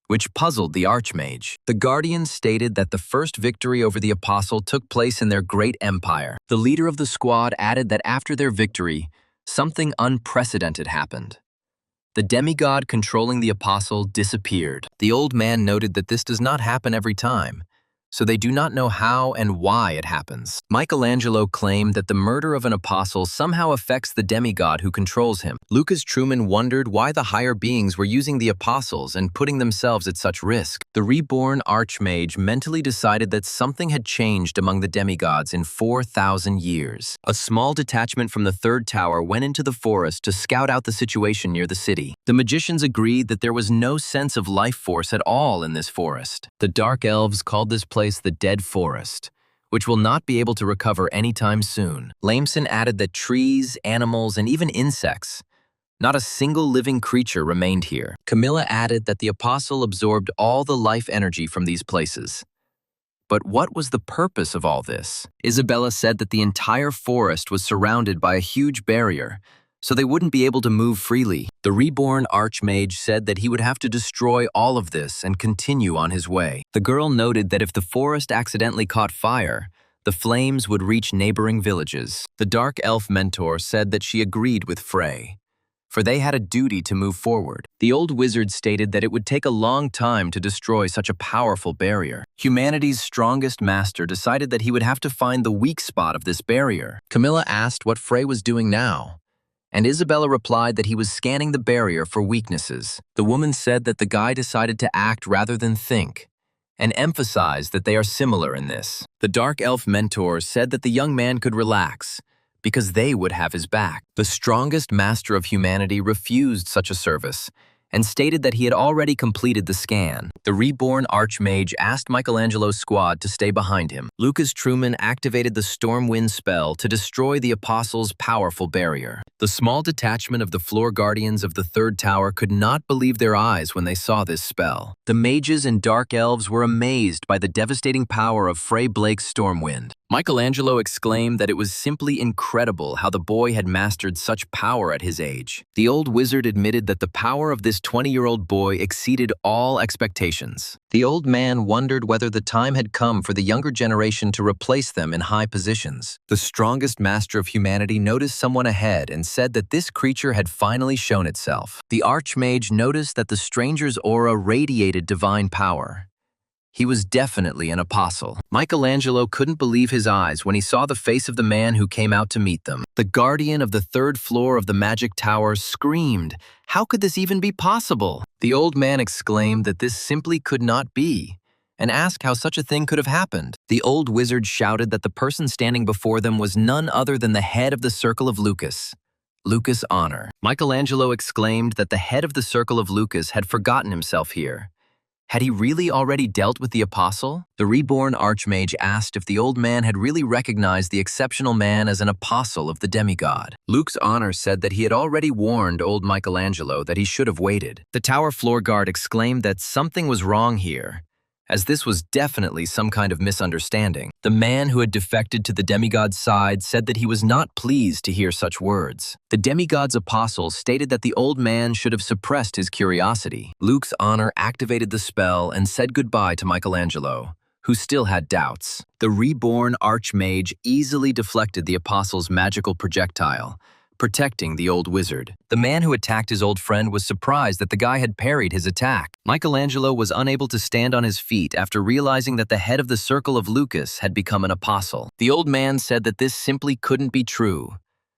which puzzled the Archmage. The Guardians stated that the first victory over the Apostle took place in their great empire. The leader of the squad added that after their victory, something unprecedented happened. The demigod controlling the Apostle disappeared. The old man noted that this does not happen every time, so they do not know how and why it happens. Michelangelo claimed that the murder of an apostle somehow affects the demigod who controls him. Lucas Truman wondered why the higher beings were using the apostles and putting themselves at such risk. The reborn Archmage mentally decided that something had changed among the demigods in 4,000 years. A small detachment from the third tower went into the forest to scout out the situation near the city. The magicians agreed that there was no sense of life force at all in this forest. The Dark Elves called this place the Dead Forest, which will not be able to recover anytime soon. Lameson added that trees, animals, and even insects, not a single living creature remained here. Camilla added that the apostle absorbed all the life energy from these places. But what was the purpose of all this? Isabella said that the entire forest was surrounded by a huge barrier, so they wouldn't be able to move freely. The reborn Archmage said that he would have to destroy all of this and continue on his way. The girl noted that if the forest accidentally caught fire, the flames would reach neighboring villages. The Dark Elf mentor said that she agreed with Frey, for they had a duty to move forward. The old wizard stated that it would take a long time to destroy such a powerful barrier. Humanity's strongest master decided that he would have to find the weak spot of this barrier. Camilla asked what Frey was doing now, and Isabella replied that he was scanning the barrier for weaknesses. The woman said that the guy decided to act rather than think, and emphasized that they are similar in this. The Dark Elf mentor said that the young man could relax, because they would have his back. The strongest master of humanity refused such a service, and stated that he had already completed the scan. The reborn Archmage asked Michelangelo's squad to stay behind him. Lucas Truman activated the Stormwind spell to destroy the Apostle's powerful barrier. The small detachment of the floor guardians of the third tower could not believe their eyes when they saw this spell. The mages and dark elves were amazed by the devastating power of Frey Blake's Stormwind. Michelangelo exclaimed that it was simply incredible how the boy had mastered such power at his age. The old wizard admitted that the power of this 20-year-old boy exceeded all expectations. The old man wondered whether the time had come for the younger generation to replace them in high positions. The strongest master of humanity noticed someone ahead and said that this creature had finally shown itself. The Archmage noticed that the stranger's aura radiated divine power. He was definitely an apostle. Michelangelo couldn't believe his eyes when he saw the face of the man who came out to meet them. The guardian of the third floor of the magic tower screamed, "How could this even be possible?" The old man exclaimed that this simply could not be, and asked how such a thing could have happened. The old wizard shouted that the person standing before them was none other than the head of the Circle of Lucas, Lucas Honor. Michelangelo exclaimed that the head of the Circle of Lucas had forgotten himself here. Had he really already dealt with the apostle? The reborn Archmage asked if the old man had really recognized the exceptional man as an apostle of the demigod. Luke's honor said that he had already warned old Michelangelo that he should have waited. The tower floor guard exclaimed that something was wrong here, as this was definitely some kind of misunderstanding. The man who had defected to the demigod's side said that he was not pleased to hear such words. The demigod's apostle stated that the old man should have suppressed his curiosity. Luke's honor activated the spell and said goodbye to Michelangelo, who still had doubts. The reborn Archmage easily deflected the apostle's magical projectile, protecting the old wizard. The man who attacked his old friend was surprised that the guy had parried his attack. Michelangelo was unable to stand on his feet after realizing that the head of the Circle of Lucas had become an apostle. The old man said that this simply couldn't be true,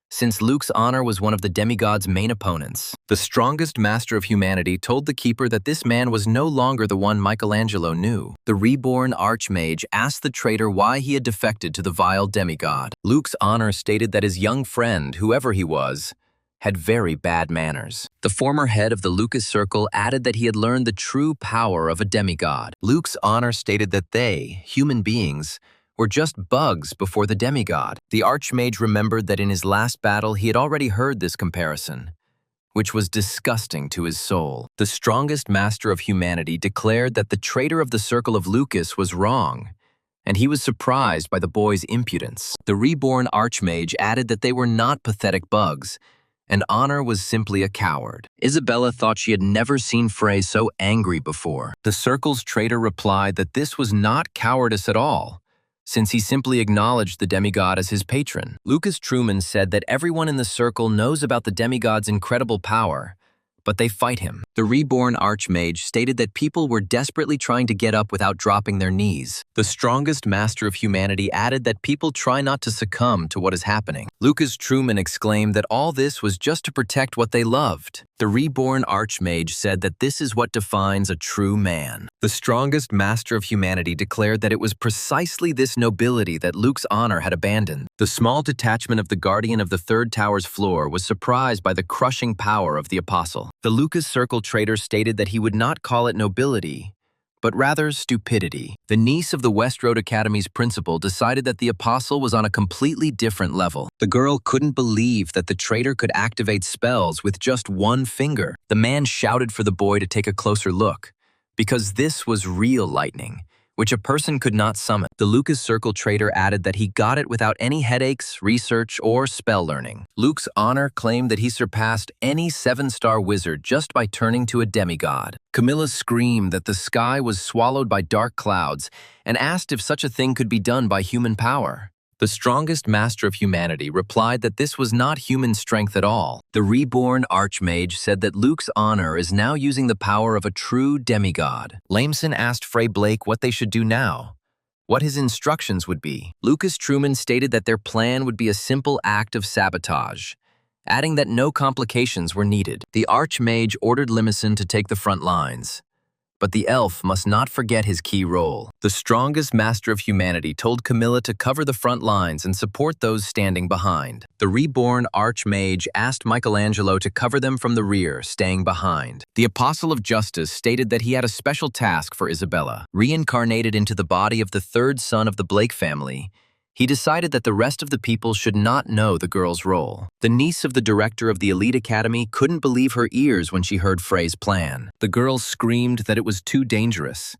since Luke's honor was one of the demigod's main opponents. The strongest master of humanity told the keeper that this man was no longer the one Michelangelo knew. The reborn Archmage asked the traitor why he had defected to the vile demigod. Luke's honor stated that his young friend, whoever he was, had very bad manners. The former head of the Lucas Circle added that he had learned the true power of a demigod. Luke's honor stated that they, human beings, were just bugs before the demigod. The Archmage remembered that in his last battle he had already heard this comparison, which was disgusting to his soul. The strongest master of humanity declared that the traitor of the Circle of Lucas was wrong, and he was surprised by the boy's impudence. The reborn Archmage added that they were not pathetic bugs, and Honor was simply a coward. Isabella thought she had never seen Frey so angry before. The Circle's traitor replied that this was not cowardice at all, since he simply acknowledged the demigod as his patron. Lucas Truman said that everyone in the Circle knows about the demigod's incredible power, but they fight him. The reborn Archmage stated that people were desperately trying to get up without dropping their knees. The strongest master of humanity added that people try not to succumb to what is happening. Lucas Truman exclaimed that all this was just to protect what they loved. The reborn Archmage said that this is what defines a true man. The strongest master of humanity declared that it was precisely this nobility that Luke's honor had abandoned. The small detachment of the guardian of the third tower's floor was surprised by the crushing power of the apostle. The Lucas Circle traitor stated that he would not call it nobility, but rather stupidity. The niece of the West Road Academy's principal decided that the apostle was on a completely different level. The girl couldn't believe that the traitor could activate spells with just one finger. The man shouted for the boy to take a closer look, because this was real lightning, which a person could not summon. The Lucas Circle traitor added that he got it without any headaches, research, or spell learning. Luke's honor claimed that he surpassed any 7-star wizard just by turning to a demigod. Camilla screamed that the sky was swallowed by dark clouds and asked if such a thing could be done by human power. The strongest master of humanity replied that this was not human strength at all. The reborn Archmage said that Luke's honor is now using the power of a true demigod. Lameson asked Frey Blake what they should do now, what his instructions would be. Lucas Truman stated that their plan would be a simple act of sabotage, adding that no complications were needed. The Archmage ordered Lameson to take the front lines, but the elf must not forget his key role. The strongest master of humanity told Camilla to cover the front lines and support those standing behind. The reborn Archmage asked Michelangelo to cover them from the rear, staying behind. The Apostle of Justice stated that he had a special task for Isabella. Reincarnated into the body of the third son of the Blake family, he decided that the rest of the people should not know the girl's role. The niece of the director of the elite academy couldn't believe her ears when she heard Frey's plan. The girl screamed that it was too dangerous,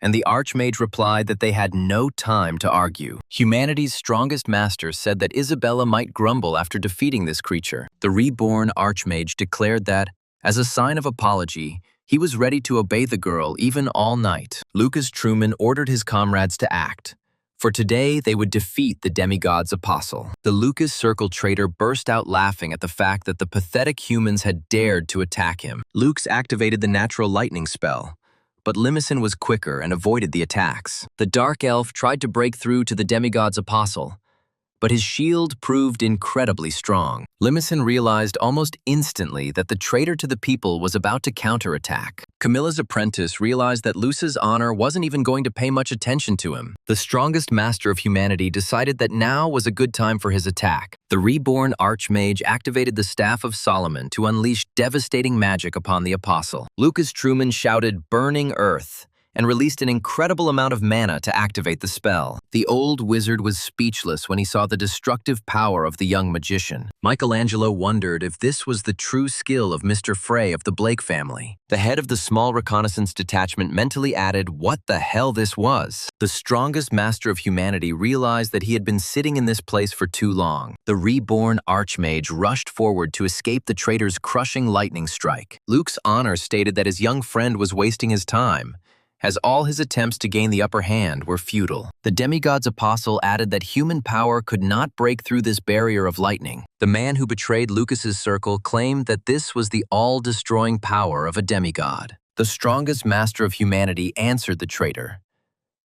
and the Archmage replied that they had no time to argue. Humanity's strongest master said that Isabella might grumble after defeating this creature. The reborn Archmage declared that, as a sign of apology, he was ready to obey the girl even all night. Lucas Truman ordered his comrades to act, for today they would defeat the demigod's apostle. The Lucas Circle traitor burst out laughing at the fact that the pathetic humans had dared to attack him. Luke's activated the natural lightning spell, but Lameson was quicker and avoided the attacks. The dark elf tried to break through to the demigod's apostle, but his shield proved incredibly strong. Lameson realized almost instantly that the traitor to the people was about to counterattack. Camilla's apprentice realized that Luce's honor wasn't even going to pay much attention to him. The strongest master of humanity decided that now was a good time for his attack. The reborn Archmage activated the Staff of Solomon to unleash devastating magic upon the apostle. Lucas Truman shouted, "Burning Earth," and released an incredible amount of mana to activate the spell. The old wizard was speechless when he saw the destructive power of the young magician. Michelangelo wondered if this was the true skill of Mr. Frey of the Blake family. The head of the small reconnaissance detachment mentally added what the hell this was. The strongest master of humanity realized that he had been sitting in this place for too long. The reborn Archmage rushed forward to escape the traitor's crushing lightning strike. Luke's honor stated that his young friend was wasting his time, as all his attempts to gain the upper hand were futile. The demigod's apostle added that human power could not break through this barrier of lightning. The man who betrayed Lucas's circle claimed that this was the all-destroying power of a demigod. The strongest master of humanity answered the traitor.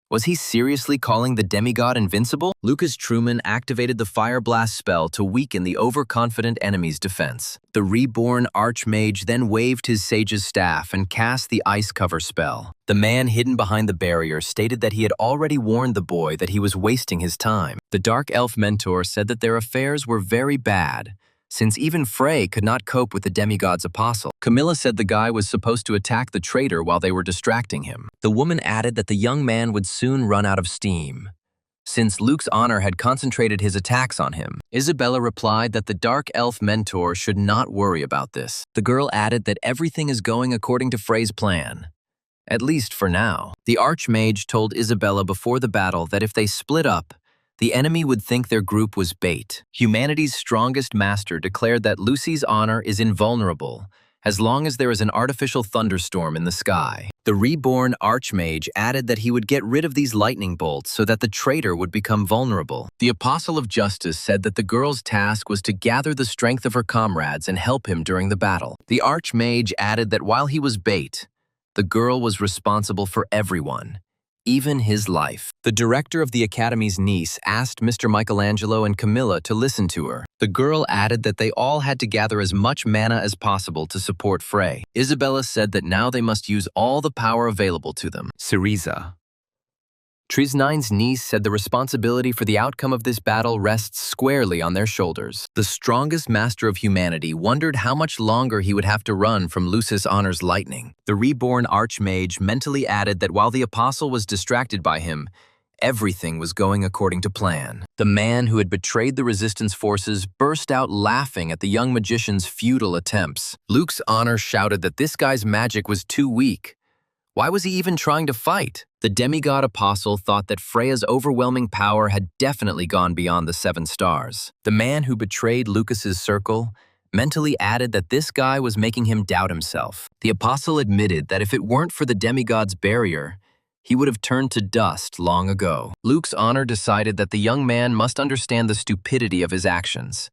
Was he seriously calling the demigod invincible? Lucas Truman activated the Fire Blast spell to weaken the overconfident enemy's defense. The reborn Archmage then waved his sage's staff and cast the Ice Cover spell. The man hidden behind the barrier stated that he had already warned the boy that he was wasting his time. The Dark Elf mentor said that their affairs were very bad, since even Frey could not cope with the demigod's apostle. Camilla said the guy was supposed to attack the traitor while they were distracting him. The woman added that the young man would soon run out of steam, since Luke's honor had concentrated his attacks on him. Isabella replied that the Dark Elf mentor should not worry about this. The girl added that everything is going according to Frey's plan, at least for now. The Archmage told Isabella before the battle that if they split up, the enemy would think their group was bait. Humanity's strongest master declared that Lucy's honor is invulnerable, as long as there is an artificial thunderstorm in the sky. The reborn Archmage added that he would get rid of these lightning bolts so that the traitor would become vulnerable. The Apostle of Justice said that the girl's task was to gather the strength of her comrades and help him during the battle. The Archmage added that while he was bait, the girl was responsible for everyone, even his life. The director of the Academy's niece asked Mr. Michelangelo and Camilla to listen to her. The girl added that they all had to gather as much mana as possible to support Frey. Isabella said that now they must use all the power available to them. Syriza. Trisnine's niece said the responsibility for the outcome of this battle rests squarely on their shoulders. The strongest master of humanity wondered how much longer he would have to run from Lucis Honor's lightning. The reborn Archmage mentally added that while the Apostle was distracted by him, everything was going according to plan. The man who had betrayed the resistance forces burst out laughing at the young magician's futile attempts. Luke's honor shouted that this guy's magic was too weak. Why was he even trying to fight? The demigod apostle thought that Freya's overwhelming power had definitely gone beyond the 7 stars. The man who betrayed Lucas's circle mentally added that this guy was making him doubt himself. The apostle admitted that if it weren't for the demigod's barrier, he would have turned to dust long ago. Luke's honor decided that the young man must understand the stupidity of his actions,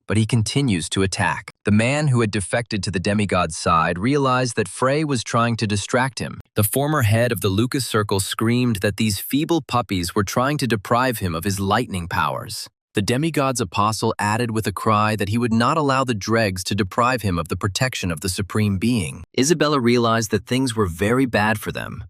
but he continues to attack. The man who had defected to the demigod's side realized that Frey was trying to distract him. The former head of the Lucas Circle screamed that these feeble puppies were trying to deprive him of his lightning powers. The demigod's apostle added with a cry that he would not allow the dregs to deprive him of the protection of the Supreme Being. Isabella realized that things were very bad for them,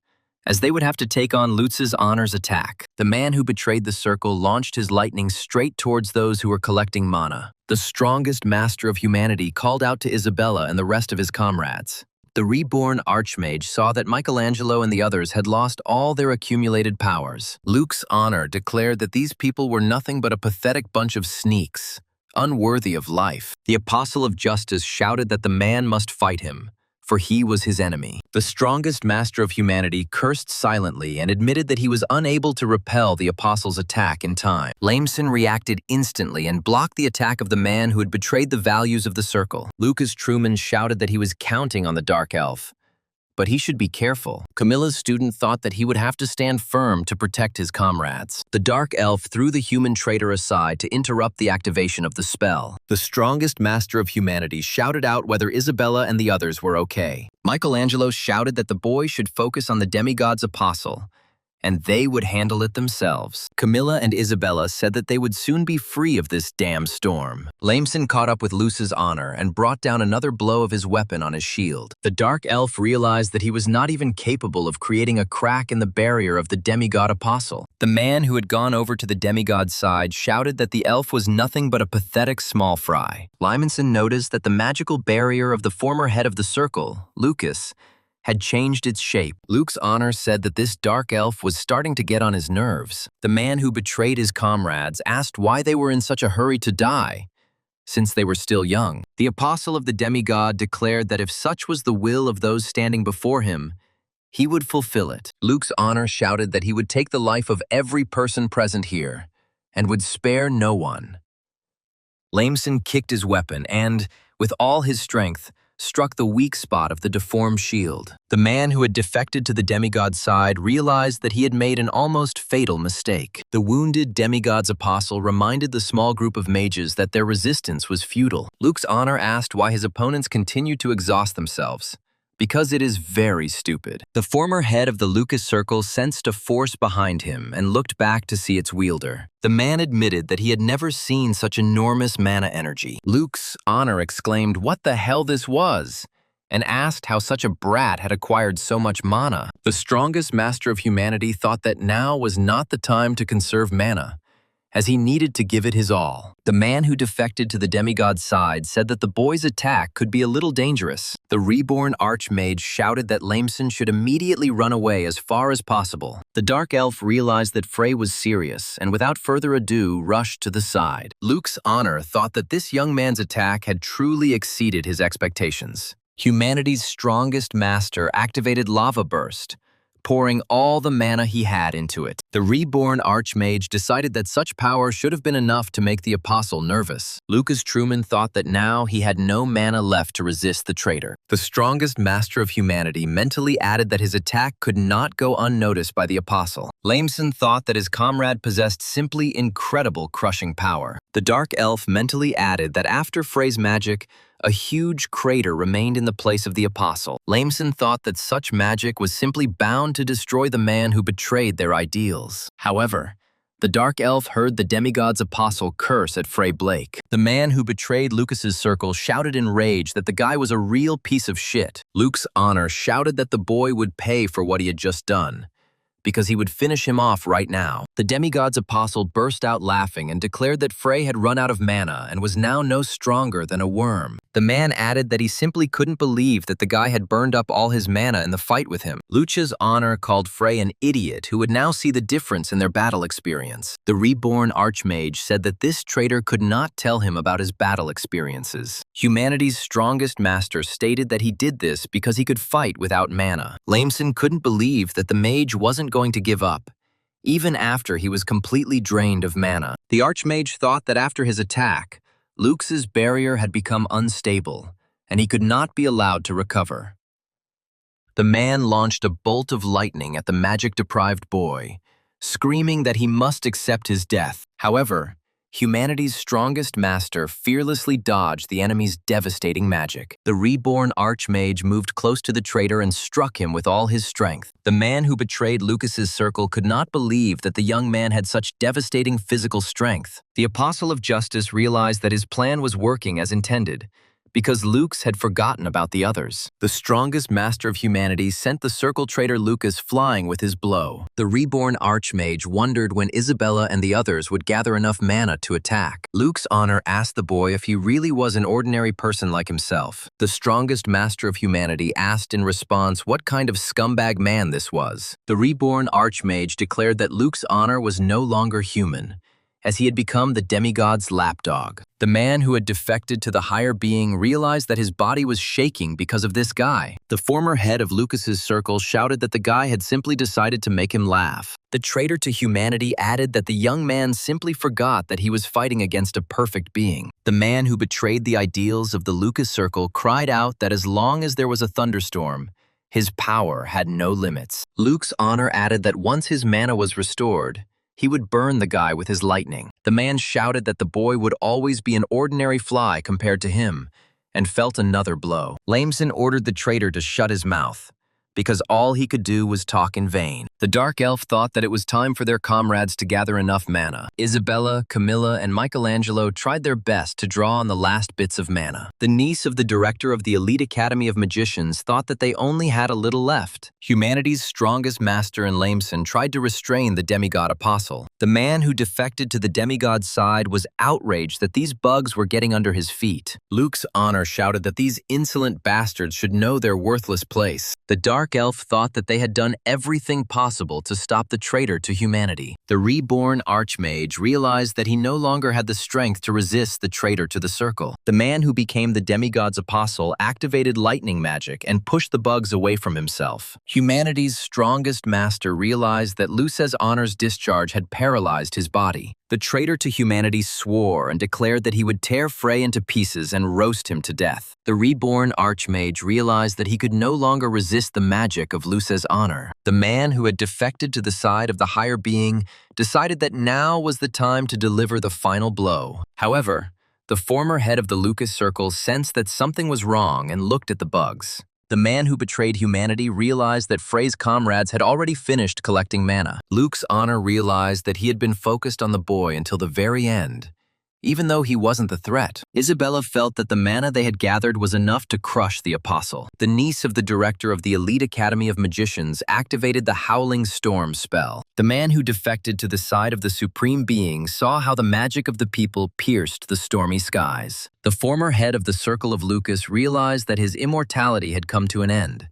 as they would have to take on Lutz's honor's attack. The man who betrayed the circle launched his lightning straight towards those who were collecting mana. The strongest master of humanity called out to Isabella and the rest of his comrades. The reborn Archmage saw that Michelangelo and the others had lost all their accumulated powers. Luke's honor declared that these people were nothing but a pathetic bunch of sneaks, unworthy of life. The Apostle of Justice shouted that the man must fight him, for he was his enemy. The strongest master of humanity cursed silently and admitted that he was unable to repel the apostle's attack in time. Lameson reacted instantly and blocked the attack of the man who had betrayed the values of the circle. Lucas Truman shouted that he was counting on the Dark Elf, but he should be careful. Camilla's student thought that he would have to stand firm to protect his comrades. The Dark Elf threw the human traitor aside to interrupt the activation of the spell. The strongest master of humanity shouted out whether Isabella and the others were okay. Michelangelo shouted that the boy should focus on the demigod's apostle, and they would handle it themselves. Camilla and Isabella said that they would soon be free of this damn storm. Lameson caught up with Luce's honor and brought down another blow of his weapon on his shield. The Dark Elf realized that he was not even capable of creating a crack in the barrier of the demigod apostle. The man who had gone over to the demigod's side shouted that the elf was nothing but a pathetic small fry. Lymanson noticed that the magical barrier of the former head of the circle, Lucas, had changed its shape. Luke's honor said that this dark elf was starting to get on his nerves. The man who betrayed his comrades asked why they were in such a hurry to die, since they were still young. The apostle of the demigod declared that if such was the will of those standing before him, he would fulfill it. Luke's honor shouted that he would take the life of every person present here, and would spare no one. Lameson kicked his weapon and, with all his strength, struck the weak spot of the deformed shield. The man who had defected to the demigod's side realized that he had made an almost fatal mistake. The wounded demigod's apostle reminded the small group of mages that their resistance was futile. Luke's honor asked why his opponents continued to exhaust themselves. Because it is very stupid. The former head of the Lucas Circle sensed a force behind him and looked back to see its wielder. The man admitted that he had never seen such enormous mana energy. Luke's honor exclaimed what the hell this was, and asked how such a brat had acquired so much mana. The strongest master of humanity thought that now was not the time to conserve mana, as he needed to give it his all. The man who defected to the demigod's side said that the boy's attack could be a little dangerous. The reborn Archmage shouted that Lameson should immediately run away as far as possible. The Dark Elf realized that Frey was serious and without further ado rushed to the side. Luke's honor thought that this young man's attack had truly exceeded his expectations. Humanity's strongest master activated Lava Burst, pouring all the mana he had into it. The reborn Archmage decided that such power should have been enough to make the Apostle nervous. Lucas Truman thought that now he had no mana left to resist the traitor. The strongest master of humanity mentally added that his attack could not go unnoticed by the Apostle. Lameson thought that his comrade possessed simply incredible crushing power. The Dark Elf mentally added that after Frey's magic, a huge crater remained in the place of the Apostle. Lameson thought that such magic was simply bound to destroy the man who betrayed their ideals. However, the Dark Elf heard the demigod's Apostle curse at Frey Blake. The man who betrayed Lucas's circle shouted in rage that the guy was a real piece of shit. Luke's honor shouted that the boy would pay for what he had just done, because he would finish him off right now. The demigod's Apostle burst out laughing and declared that Frey had run out of mana and was now no stronger than a worm. The man added that he simply couldn't believe that the guy had burned up all his mana in the fight with him. Lucha's honor called Frey an idiot who would now see the difference in their battle experience. The reborn Archmage said that this traitor could not tell him about his battle experiences. Humanity's strongest master stated that he did this because he could fight without mana. Lameson couldn't believe that the mage wasn't going to give up, even after he was completely drained of mana. The Archmage thought that after his attack, Luke's barrier had become unstable, and he could not be allowed to recover. The man launched a bolt of lightning at the magic-deprived boy, screaming that he must accept his death. However, humanity's strongest master fearlessly dodged the enemy's devastating magic. The reborn Archmage moved close to the traitor and struck him with all his strength. The man who betrayed Lucas's circle could not believe that the young man had such devastating physical strength. The Apostle of Justice realized that his plan was working as intended, because Luke's had forgotten about the others. The strongest master of humanity sent the circle traitor Lucas flying with his blow. The reborn Archmage wondered when Isabella and the others would gather enough mana to attack. Luke's honor asked the boy if he really was an ordinary person like himself. The strongest master of humanity asked in response what kind of scumbag man this was. The reborn Archmage declared that Luke's honor was no longer human, as he had become the demigod's lapdog. The man who had defected to the higher being realized that his body was shaking because of this guy. The former head of Lucas's circle shouted that the guy had simply decided to make him laugh. The traitor to humanity added that the young man simply forgot that he was fighting against a perfect being. The man who betrayed the ideals of the Lucas circle cried out that as long as there was a thunderstorm, his power had no limits. Luke's honor added that once his mana was restored, he would burn the guy with his lightning. The man shouted that the boy would always be an ordinary fly compared to him, and felt another blow. Lameson ordered the traitor to shut his mouth, because all he could do was talk in vain. The Dark Elf thought that it was time for their comrades to gather enough mana. Isabella, Camilla, and Michelangelo tried their best to draw on the last bits of mana. The niece of the director of the Elite Academy of Magicians thought that they only had a little left. Humanity's strongest master in Lameson tried to restrain the demigod Apostle. The man who defected to the demigod's side was outraged that these bugs were getting under his feet. Luke's honor shouted that these insolent bastards should know their worthless place. The Dark Elf thought that they had done everything possible to stop the traitor to humanity. The reborn Archmage realized that he no longer had the strength to resist the traitor to the circle. The man who became the demigod's apostle activated lightning magic and pushed the bugs away from himself. Humanity's strongest master realized that Luce's honor's discharge had paralyzed his body. The traitor to humanity swore and declared that he would tear Frey into pieces and roast him to death. The reborn Archmage realized that he could no longer resist the magic of Luce's honor. The man who had defected to the side of the higher being decided that now was the time to deliver the final blow. However, the former head of the Lucas Circle sensed that something was wrong and looked at the bugs. The man who betrayed humanity realized that Frey's comrades had already finished collecting mana. Luke's honor realized that he had been focused on the boy until the very end, even though he wasn't the threat. Isabella felt that the mana they had gathered was enough to crush the apostle. The niece of the director of the Elite Academy of Magicians activated the Howling Storm spell. The man who defected to the side of the Supreme Being saw how the magic of the people pierced the stormy skies. The former head of the Circle of Lucas realized that his immortality had come to an end,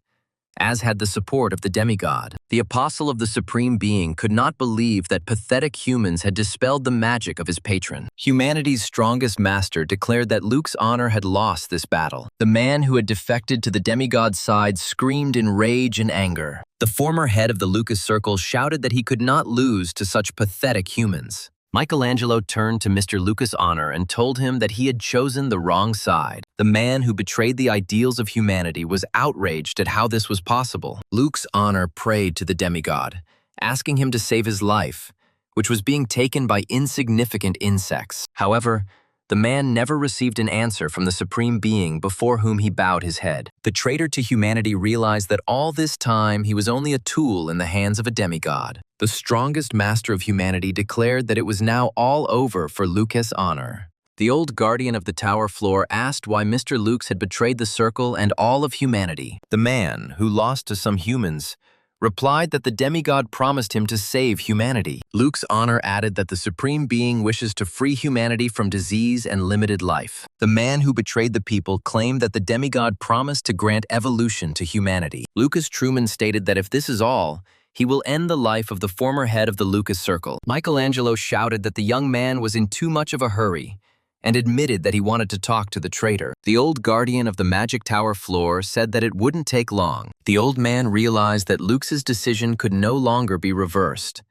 as had the support of the demigod. The apostle of the supreme being could not believe that pathetic humans had dispelled the magic of his patron. Humanity's strongest master declared that Luke's honor had lost this battle. The man who had defected to the demigod's side screamed in rage and anger. The former head of the Lucas Circle shouted that he could not lose to such pathetic humans. Michelangelo turned to Mr. Lucas Honor and told him that he had chosen the wrong side. The man who betrayed the ideals of humanity was outraged at how this was possible. Luke's Honor prayed to the demigod, asking him to save his life, which was being taken by insignificant insects. However, the man never received an answer from the Supreme Being before whom he bowed his head. The traitor to humanity realized that all this time he was only a tool in the hands of a demigod. The strongest master of humanity declared that it was now all over for Lucas Honor. The old guardian of the tower floor asked why Mr. Lukes had betrayed the circle and all of humanity. The man, who lost to some humans, replied that the demigod promised him to save humanity. Luke's Honor added that the Supreme Being wishes to free humanity from disease and limited life. The man who betrayed the people claimed that the demigod promised to grant evolution to humanity. Lucas Truman stated that if this is all, he will end the life of the former head of the Lucas Circle. Michelangelo shouted that the young man was in too much of a hurry and admitted that he wanted to talk to the traitor. The old guardian of the magic tower floor said that it wouldn't take long. The old man realized that Luke's decision could no longer be reversed,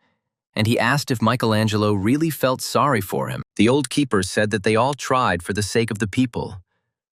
and he asked if Michelangelo really felt sorry for him. The old keeper said that they all tried for the sake of the people,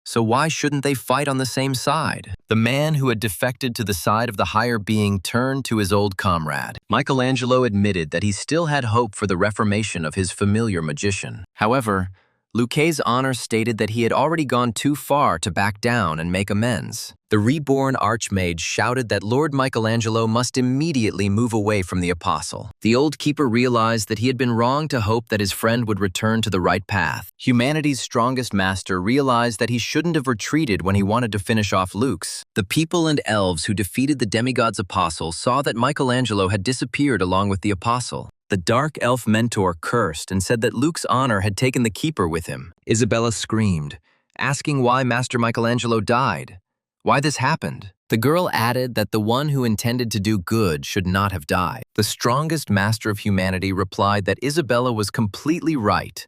so why shouldn't they fight on the same side? The man who had defected to the side of the higher being turned to his old comrade. Michelangelo admitted that he still had hope for the reformation of his familiar magician. However, Lucas Honor stated that he had already gone too far to back down and make amends. The reborn archmage shouted that Lord Michelangelo must immediately move away from the apostle. The old keeper realized that he had been wrong to hope that his friend would return to the right path. Humanity's strongest master realized that he shouldn't have retreated when he wanted to finish off Luke's. The people and elves who defeated the demigod's apostle saw that Michelangelo had disappeared along with the apostle. The dark elf mentor cursed and said that Luke's Honor had taken the keeper with him. Isabella screamed, asking why Master Michelangelo died, why this happened. The girl added that the one who intended to do good should not have died. The strongest master of humanity replied that Isabella was completely right,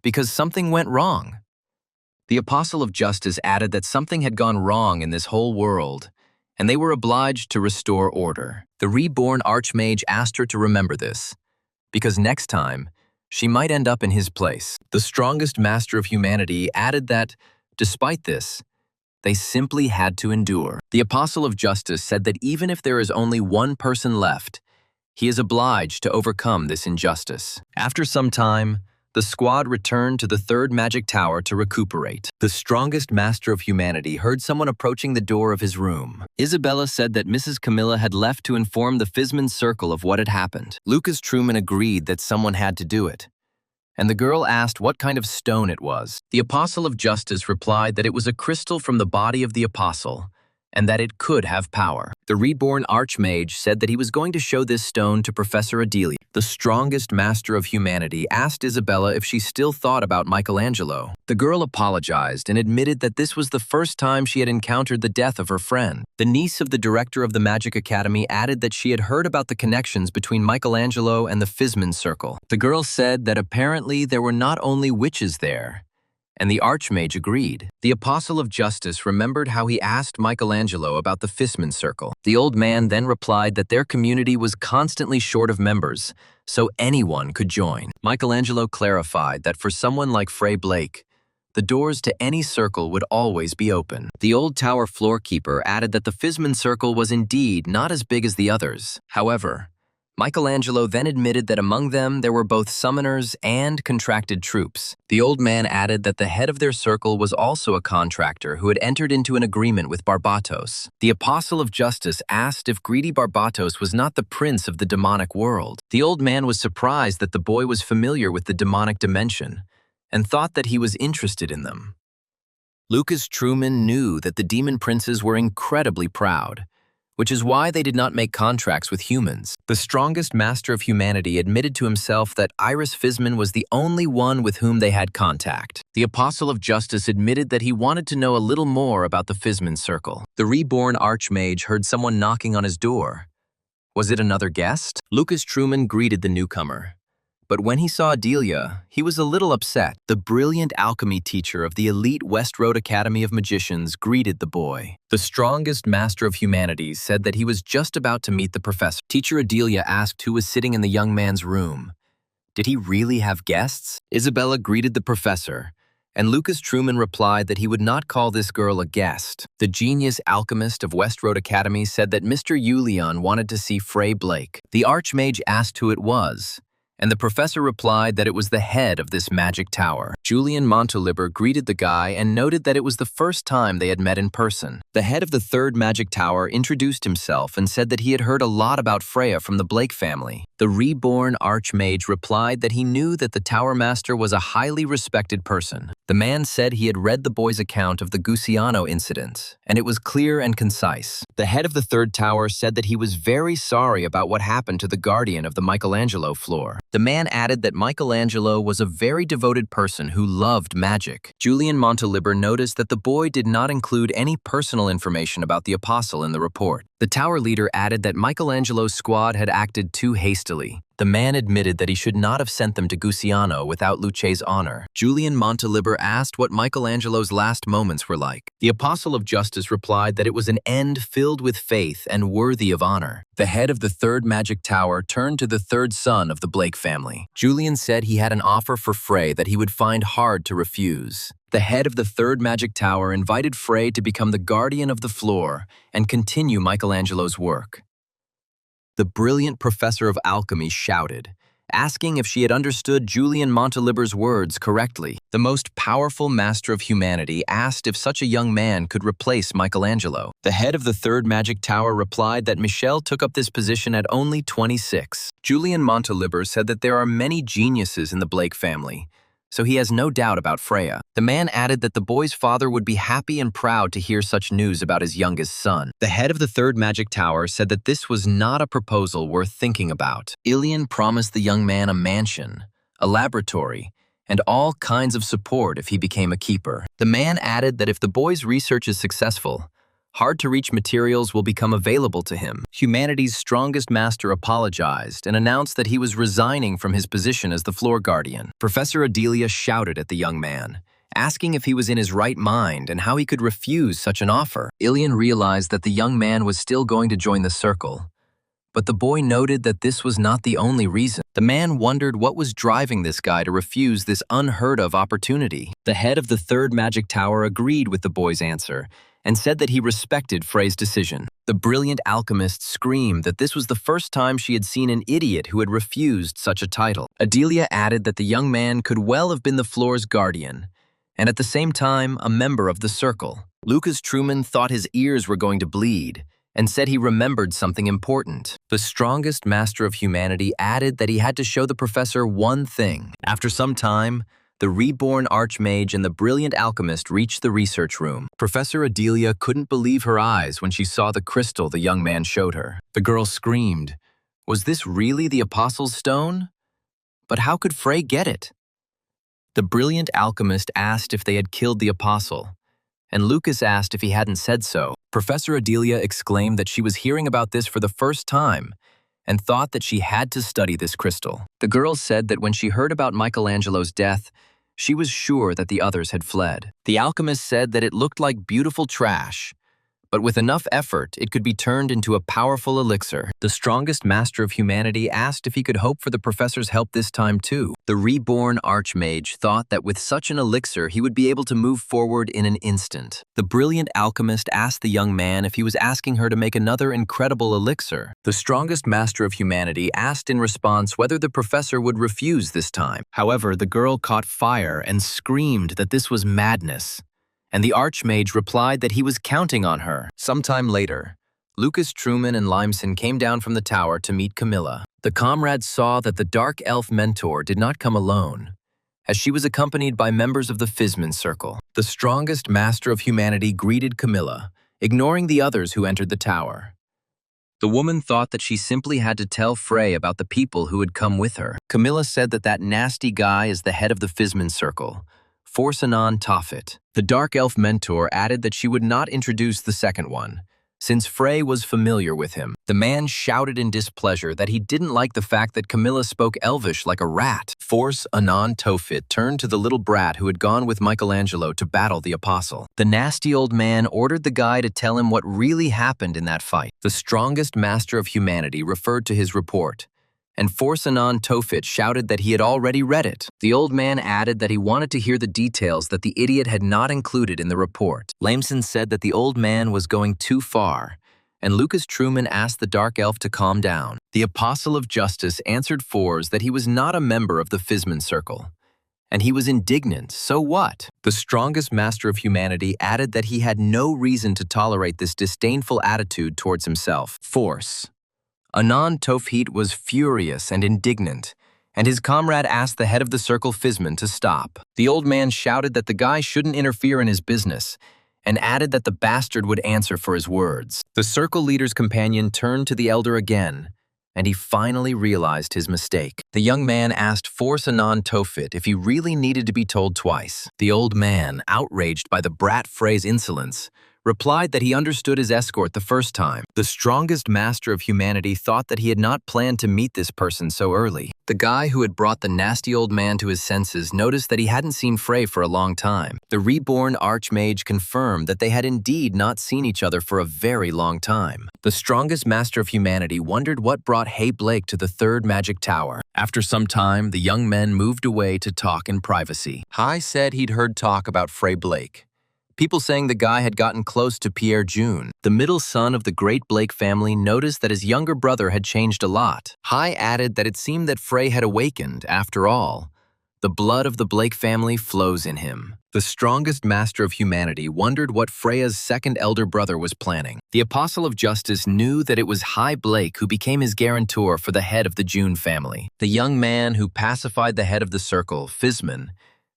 because something went wrong. The apostle of justice added that something had gone wrong in this whole world, and they were obliged to restore order. The reborn archmage asked her to remember this, because next time, she might end up in his place. The strongest master of humanity added that, despite this, they simply had to endure. The apostle of justice said that even if there is only one person left, he is obliged to overcome this injustice. After some time, the squad returned to the third magic tower to recuperate. The strongest master of humanity heard someone approaching the door of his room. Isabella said that Mrs. Camilla had left to inform the Fizman Circle of what had happened. Lucas Truman agreed that someone had to do it, and the girl asked what kind of stone it was. The apostle of justice replied that it was a crystal from the body of the apostle, and that it could have power. The reborn archmage said that he was going to show this stone to Professor Adelia. The strongest master of humanity asked Isabella if she still thought about Michelangelo. The girl apologized and admitted that this was the first time she had encountered the death of her friend. The niece of the director of the Magic Academy added that she had heard about the connections between Michelangelo and the Fizman Circle. The girl said that apparently there were not only witches there, and the archmage agreed. The apostle of justice remembered how he asked Michelangelo about the Fizman Circle. The old man then replied that their community was constantly short of members, so anyone could join. Michelangelo clarified that for someone like Frey Blake, the doors to any circle would always be open. The old tower floorkeeper added that the Fizman Circle was indeed not as big as the others. However, Michelangelo then admitted that among them there were both summoners and contracted troops. The old man added that the head of their circle was also a contractor who had entered into an agreement with Barbatos. The apostle of justice asked if greedy Barbatos was not the prince of the demonic world. The old man was surprised that the boy was familiar with the demonic dimension and thought that he was interested in them. Lucas Truman knew that the demon princes were incredibly proud, which is why they did not make contracts with humans. The strongest master of humanity admitted to himself that Iris Fizman was the only one with whom they had contact. The Apostle of Justice admitted that he wanted to know a little more about the Fizman Circle. The reborn Archmage heard someone knocking on his door. Was it another guest? Lucas Truman greeted the newcomer. But when he saw Adelia, he was a little upset. The brilliant alchemy teacher of the elite West Road Academy of Magicians greeted the boy. The strongest master of humanities said that he was just about to meet the professor. Teacher Adelia asked who was sitting in the young man's room. Did he really have guests? Isabella greeted the professor, and Lucas Truman replied that he would not call this girl a guest. The genius alchemist of West Road Academy said that Mr. Yulion wanted to see Frey Blake. The Archmage asked who it was, and the professor replied that it was the head of this magic tower. Julian Montaliber greeted the guy and noted that it was the first time they had met in person. The head of the third magic tower introduced himself and said that he had heard a lot about Freya from the Blake family. The reborn Archmage replied that he knew that the Tower Master was a highly respected person. The man said he had read the boy's account of the Gusiano incident, and it was clear and concise. The head of the third tower said that he was very sorry about what happened to the guardian of the Michelangelo floor. The man added that Michelangelo was a very devoted person who loved magic. Julian Montaliber noticed that the boy did not include any personal information about the apostle in the report. The tower leader added that Michelangelo's squad had acted too hastily. The man admitted that he should not have sent them to Gusiano without Luce's honor. Julian Montaliber asked what Michelangelo's last moments were like. The Apostle of Justice replied that it was an end filled with faith and worthy of honor. The head of the third magic tower turned to the third son of the Blake family. Julian said he had an offer for Frey that he would find hard to refuse. The head of the third magic tower invited Frey to become the guardian of the floor and continue Michelangelo's work. The brilliant professor of alchemy shouted, asking if she had understood Julian Montaliber's words correctly. The most powerful master of humanity asked if such a young man could replace Michelangelo. The head of the third magic tower replied that Michel took up this position at only 26. Julian Montaliber said that there are many geniuses in the Blake family, so he has no doubt about Freya. The man added that the boy's father would be happy and proud to hear such news about his youngest son. The head of the third magic tower said that this was not a proposal worth thinking about. Ilian promised the young man a mansion, a laboratory, and all kinds of support if he became a keeper. The man added that if the boy's research is successful, hard-to-reach materials will become available to him. Humanity's strongest master apologized and announced that he was resigning from his position as the floor guardian. Professor Adelia shouted at the young man, asking if he was in his right mind and how he could refuse such an offer. Ilian realized that the young man was still going to join the circle, but the boy noted that this was not the only reason. The man wondered what was driving this guy to refuse this unheard-of opportunity. The head of the third magic tower agreed with the boy's answer and said that he respected Frey's decision. The brilliant alchemist screamed that this was the first time she had seen an idiot who had refused such a title. Adelia added that the young man could well have been the floor's guardian, and at the same time, a member of the circle. Lucas Truman thought his ears were going to bleed, and said he remembered something important. The strongest master of humanity added that he had to show the professor one thing. After some time, the reborn Archmage and the brilliant alchemist reached the research room. Professor Adelia couldn't believe her eyes when she saw the crystal the young man showed her. The girl screamed, "Was this really the Apostle's Stone? But how could Frey get it?" The brilliant alchemist asked if they had killed the Apostle, and Lucas asked if he hadn't said so. Professor Adelia exclaimed that she was hearing about this for the first time and thought that she had to study this crystal. The girl said that when she heard about Michelangelo's death, she was sure that the others had fled. The alchemist said that it looked like beautiful trash, but with enough effort, it could be turned into a powerful elixir. The strongest master of humanity asked if he could hope for the professor's help this time too. The reborn Archmage thought that with such an elixir, he would be able to move forward in an instant. The brilliant alchemist asked the young man if he was asking her to make another incredible elixir. The strongest master of humanity asked in response whether the professor would refuse this time. However, the girl caught fire and screamed that this was madness, and the Archmage replied that he was counting on her. Sometime later, Lucas Truman and Limson came down from the tower to meet Camilla. The comrades saw that the dark elf mentor did not come alone, as she was accompanied by members of the 9th-Circle. The strongest master of humanity greeted Camilla, ignoring the others who entered the tower. The woman thought that she simply had to tell Frey about the people who had come with her. Camilla said that that nasty guy is the head of the 9th-Circle, Forsanon Tophet. The dark elf mentor added that she would not introduce the second one, since Frey was familiar with him. The man shouted in displeasure that he didn't like the fact that Camilla spoke Elvish like a rat. Forsanon Tophet turned to the little brat who had gone with Michelangelo to battle the apostle. The nasty old man ordered the guy to tell him what really happened in that fight. The strongest master of humanity referred to his report, and Forsanon Tophet shouted that he had already read it. The old man added that he wanted to hear the details that the idiot had not included in the report. Lameson said that the old man was going too far, and Lucas Truman asked the dark elf to calm down. The apostle of justice answered Fors that he was not a member of the 9th-Circle, and he was indignant. So what? The strongest master of humanity added that he had no reason to tolerate this disdainful attitude towards himself. Force. Anon Tophet was furious and indignant, and his comrade asked the head of the circle Fizman to stop. The old man shouted that the guy shouldn't interfere in his business, and added that the bastard would answer for his words. The circle leader's companion turned to the elder again, and he finally realized his mistake. The young man asked Forsanon Tophet if he really needed to be told twice. The old man, outraged by the brat Frey's insolence, replied that he understood his escort the first time. The strongest master of humanity thought that he had not planned to meet this person so early. The guy who had brought the nasty old man to his senses noticed that he hadn't seen Frey for a long time. The reborn archmage confirmed that they had indeed not seen each other for a very long time. The strongest master of humanity wondered what brought Hay Blake to the third magic tower. After some time, the young men moved away to talk in privacy. Hay said he'd heard talk about Frey Blake. People saying the guy had gotten close to Pierre June. The middle son of the great Blake family noticed that his younger brother had changed a lot. Hay added that it seemed that Frey had awakened, after all. The blood of the Blake family flows in him. The strongest master of humanity wondered what Freya's second elder brother was planning. The apostle of justice knew that it was Hay Blake who became his guarantor for the head of the June family. The young man who pacified the head of the circle, Fizman,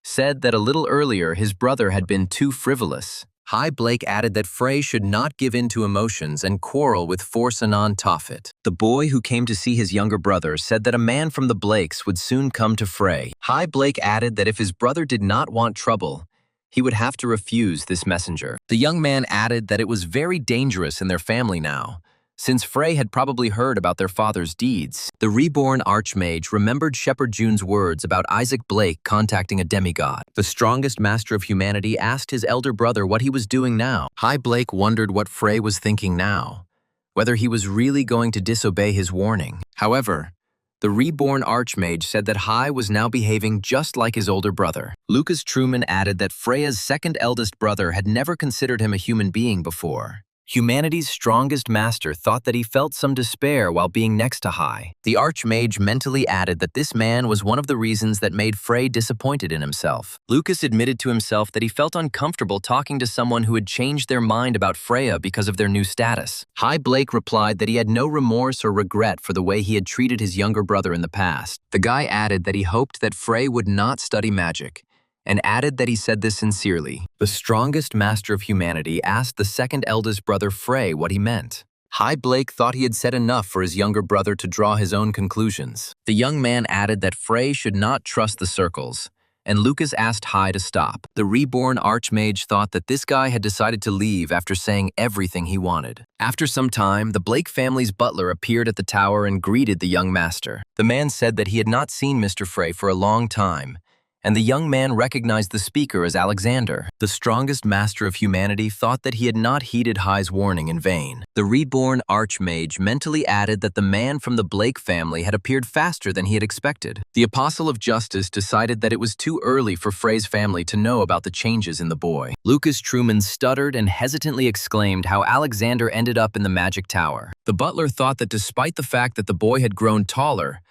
said that a little earlier his brother had been too frivolous. Hay Blake added that Frey should not give in to emotions and quarrel with Forsanon Tophet. The boy who came to see his younger brother said that a man from the Blakes would soon come to Frey. Hay Blake added that if his brother did not want trouble, he would have to refuse this messenger. The young man added that it was very dangerous in their family now, since Frey had probably heard about their father's deeds. The reborn archmage remembered Shepherd June's words about Isaac Blake contacting a demigod. The strongest master of humanity asked his elder brother what he was doing now. Hay Blake wondered what Frey was thinking now, whether he was really going to disobey his warning. However, the reborn archmage said that Hay was now behaving just like his older brother. Lucas Truman added that Freya's second eldest brother had never considered him a human being before. Humanity's strongest master thought that he felt some despair while being next to Hay. The archmage mentally added that this man was one of the reasons that made Frey disappointed in himself. Lucas admitted to himself that he felt uncomfortable talking to someone who had changed their mind about Freya because of their new status. Hay Blake replied that he had no remorse or regret for the way he had treated his younger brother in the past. The guy added that he hoped that Frey would not study magic, and added that he said this sincerely. The strongest master of humanity asked the second eldest brother Frey what he meant. Hay Blake thought he had said enough for his younger brother to draw his own conclusions. The young man added that Frey should not trust the circles, and Lucas asked Hay to stop. The reborn archmage thought that this guy had decided to leave after saying everything he wanted. After some time, the Blake family's butler appeared at the tower and greeted the young master. The man said that he had not seen Mr. Frey for a long time, and the young man recognized the speaker as Alexander. The strongest master of humanity thought that he had not heeded Hay's warning in vain. The reborn archmage mentally added that the man from the Blake family had appeared faster than he had expected. The apostle of justice decided that it was too early for Frey's family to know about the changes in the boy. Lucas Truman stuttered and hesitantly exclaimed how Alexander ended up in the magic tower. The butler thought that despite the fact that the boy had grown taller,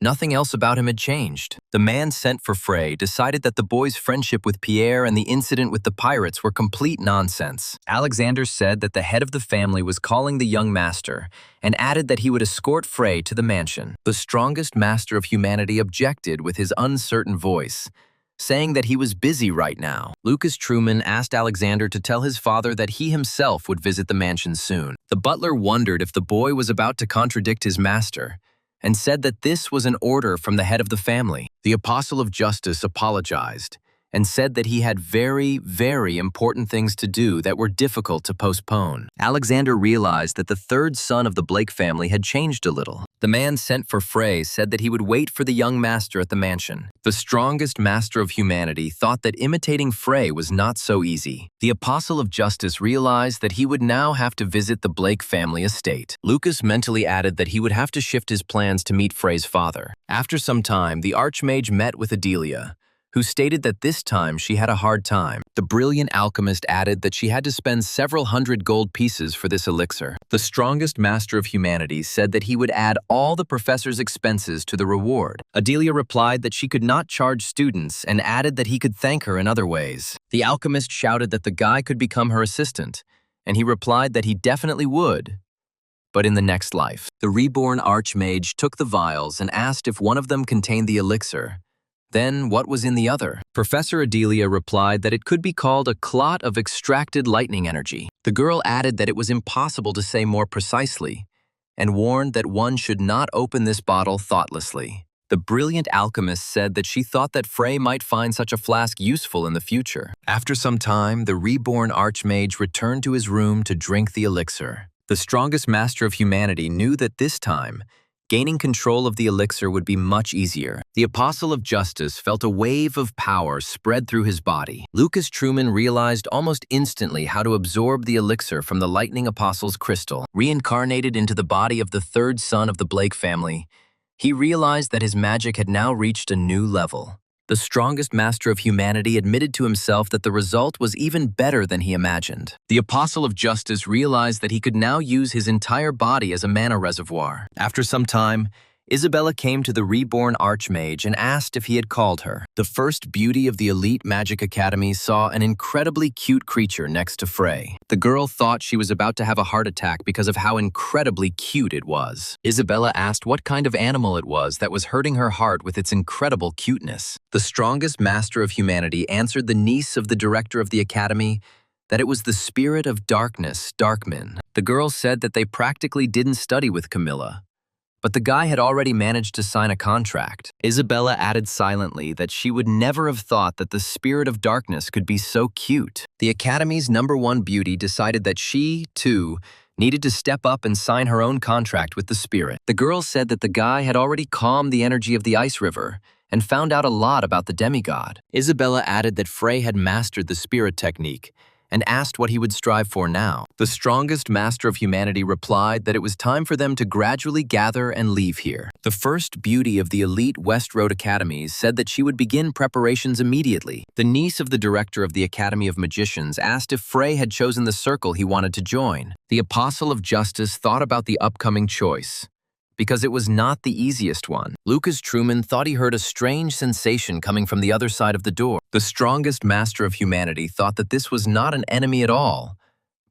nothing else about him had changed. The man sent for Frey decided that the boy's friendship with Pierre and the incident with the pirates were complete nonsense. Alexander said that the head of the family was calling the young master and added that he would escort Frey to the mansion. The strongest master of humanity objected with his uncertain voice, saying that he was busy right now. Lucas Truman asked Alexander to tell his father that he himself would visit the mansion soon. The butler wondered if the boy was about to contradict his master, and said that this was an order from the head of the family. The Apostle of Justice apologized and said that he had very, very important things to do that were difficult to postpone. Alexander realized that the third son of the Blake family had changed a little. The man sent for Frey said that he would wait for the young master at the mansion. The strongest master of humanity thought that imitating Frey was not so easy. The Apostle of Justice realized that he would now have to visit the Blake family estate. Lucas mentally added that he would have to shift his plans to meet Frey's father. After some time, the Archmage met with Adelia, who stated that this time she had a hard time. The brilliant alchemist added that she had to spend several hundred gold pieces for this elixir. The strongest master of humanity said that he would add all the professor's expenses to the reward. Adelia replied that she could not charge students and added that he could thank her in other ways. The alchemist shouted that the guy could become her assistant, and he replied that he definitely would, but in the next life. The reborn Archmage took the vials and asked if one of them contained the elixir. Then, what was in the other? Professor Adelia replied that it could be called a clot of extracted lightning energy. The girl added that it was impossible to say more precisely, and warned that one should not open this bottle thoughtlessly. The brilliant alchemist said that she thought that Frey might find such a flask useful in the future. After some time, the reborn Archmage returned to his room to drink the elixir. The strongest master of humanity knew that this time, gaining control of the elixir would be much easier. The Apostle of Justice felt a wave of power spread through his body. Lucas Truman realized almost instantly how to absorb the elixir from the Lightning Apostle's crystal. Reincarnated into the body of the third son of the Blake family, he realized that his magic had now reached a new level. The strongest master of humanity admitted to himself that the result was even better than he imagined. The Apostle of Justice realized that he could now use his entire body as a mana reservoir. After some time, Isabella came to the reborn Archmage and asked if he had called her. The first beauty of the elite magic academy saw an incredibly cute creature next to Frey. The girl thought she was about to have a heart attack because of how incredibly cute it was. Isabella asked what kind of animal it was that was hurting her heart with its incredible cuteness. The strongest master of humanity answered the niece of the director of the academy that it was the spirit of darkness, Darkman. The girl said that they practically didn't study with Camilla, but the guy had already managed to sign a contract. Isabella added silently that she would never have thought that the spirit of darkness could be so cute. The Academy's #1 beauty decided that she, too, needed to step up and sign her own contract with the spirit. The girl said that the guy had already calmed the energy of the ice river and found out a lot about the demigod. Isabella added that Frey had mastered the spirit technique and asked what he would strive for now. The strongest master of humanity replied that it was time for them to gradually gather and leave here. The first beauty of the elite West Road Academies said that she would begin preparations immediately. The niece of the director of the Academy of Magicians asked if Frey had chosen the circle he wanted to join. The Apostle of Justice thought about the upcoming choice, because it was not the easiest one. Lucas Truman thought he heard a strange sensation coming from the other side of the door. The strongest master of humanity thought that this was not an enemy at all,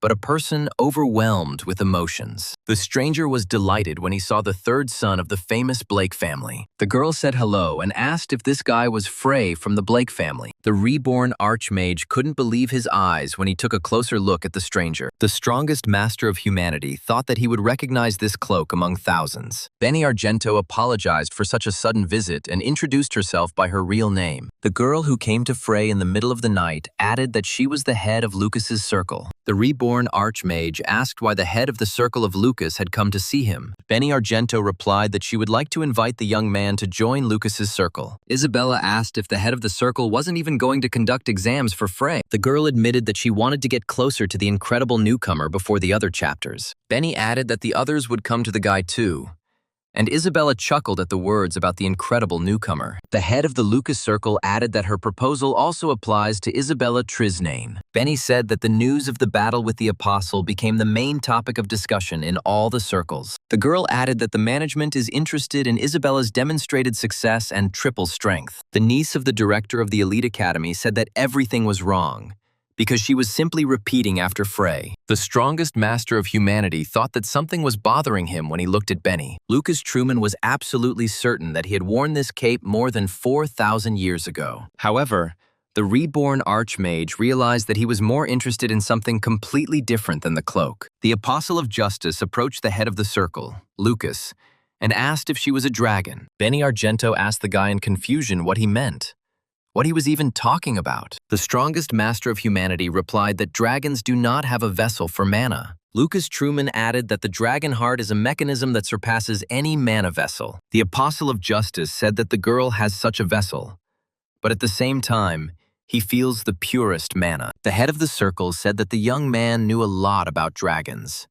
but a person overwhelmed with emotions. The stranger was delighted when he saw the third son of the famous Blake family. The girl said hello and asked if this guy was Frey from the Blake family. The reborn Archmage couldn't believe his eyes when he took a closer look at the stranger. The strongest master of humanity thought that he would recognize this cloak among thousands. Benny Argento apologized for such a sudden visit and introduced herself by her real name. The girl who came to Frey in the middle of the night added that she was the head of Lucas's circle. The reborn Archmage asked why the head of the circle of Lucas had come to see him. Benny Argento replied that she would like to invite the young man to join Lucas's circle. Isabella asked if the head of the circle wasn't even going to conduct exams for Frey. The girl admitted that she wanted to get closer to the incredible newcomer before the other chapters. Benny added that the others would come to the guy too, and Isabella chuckled at the words about the incredible newcomer. The head of the Lucas Circle added that her proposal also applies to Isabella Trisnane. Benny said that the news of the battle with the Apostle became the main topic of discussion in all the circles. The girl added that the management is interested in Isabella's demonstrated success and triple strength. The niece of the director of the Elite Academy said that everything was wrong, because she was simply repeating after Frey. The strongest master of humanity thought that something was bothering him when he looked at Benny. Lucas Truman was absolutely certain that he had worn this cape more than 4,000 years ago. However, the reborn Archmage realized that he was more interested in something completely different than the cloak. The Apostle of Justice approached the head of the circle, Lucas, and asked if she was a dragon. Benny Argento asked the guy in confusion what he meant, what he was even talking about. The strongest master of humanity replied that dragons do not have a vessel for mana. Lucas Truman added that the dragon heart is a mechanism that surpasses any mana vessel. The Apostle of Justice said that the girl has such a vessel, but at the same time, he feels the purest mana. The head of the circle said that the young man knew a lot about dragons,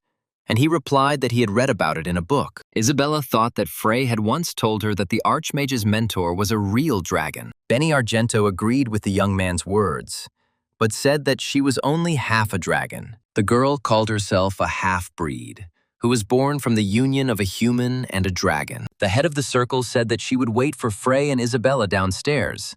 and he replied that he had read about it in a book. Isabella thought that Frey had once told her that the Archmage's mentor was a real dragon. Benny Argento agreed with the young man's words, but said that she was only half a dragon. The girl called herself a half-breed, who was born from the union of a human and a dragon. The head of the circle said that she would wait for Frey and Isabella downstairs,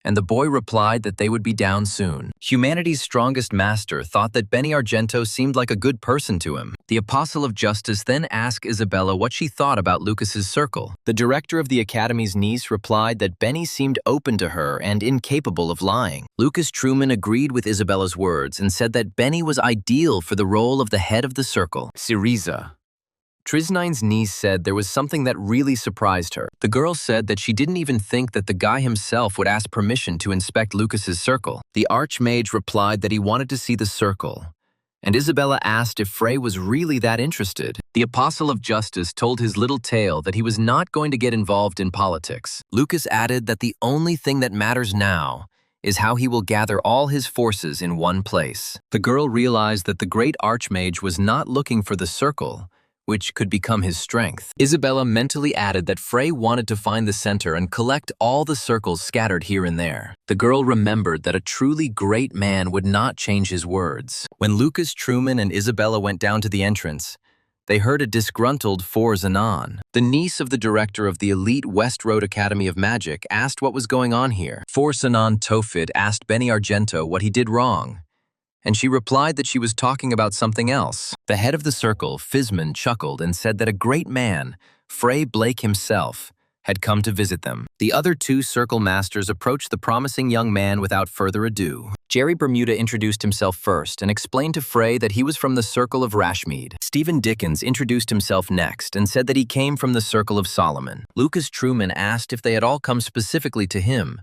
and the boy replied that they would be down soon. Humanity's strongest master thought that Benny Argento seemed like a good person to him. The Apostle of Justice then asked Isabella what she thought about Lucas's circle. The director of the Academy's niece replied that Benny seemed open to her and incapable of lying. Lucas Truman agreed with Isabella's words and said that Benny was ideal for the role of the head of the circle. Syriza, Trisnine's niece, said there was something that really surprised her. The girl said that she didn't even think that the guy himself would ask permission to inspect Lucas's circle. The Archmage replied that he wanted to see the circle, and Isabella asked if Frey was really that interested. The Apostle of Justice told his little tale that he was not going to get involved in politics. Lucas added that the only thing that matters now is how he will gather all his forces in one place. The girl realized that the great Archmage was not looking for the circle, which could become his strength. Isabella mentally added that Frey wanted to find the center and collect all the circles scattered here and there. The girl remembered that a truly great man would not change his words. When Lucas Truman and Isabella went down to the entrance, they heard a disgruntled Forzanon. The niece of the director of the elite West Road Academy of Magic asked what was going on here. Forzanon Tofid asked Benny Argento what he did wrong, and she replied that she was talking about something else. The head of the circle, Fizman, chuckled and said that a great man, Frey Blake himself, had come to visit them. The other two circle masters approached the promising young man without further ado. Jerry Bermuda introduced himself first and explained to Frey that he was from the Circle of Rashmead. Stephen Dickens introduced himself next and said that he came from the Circle of Solomon. Lucas Truman asked if they had all come specifically to him,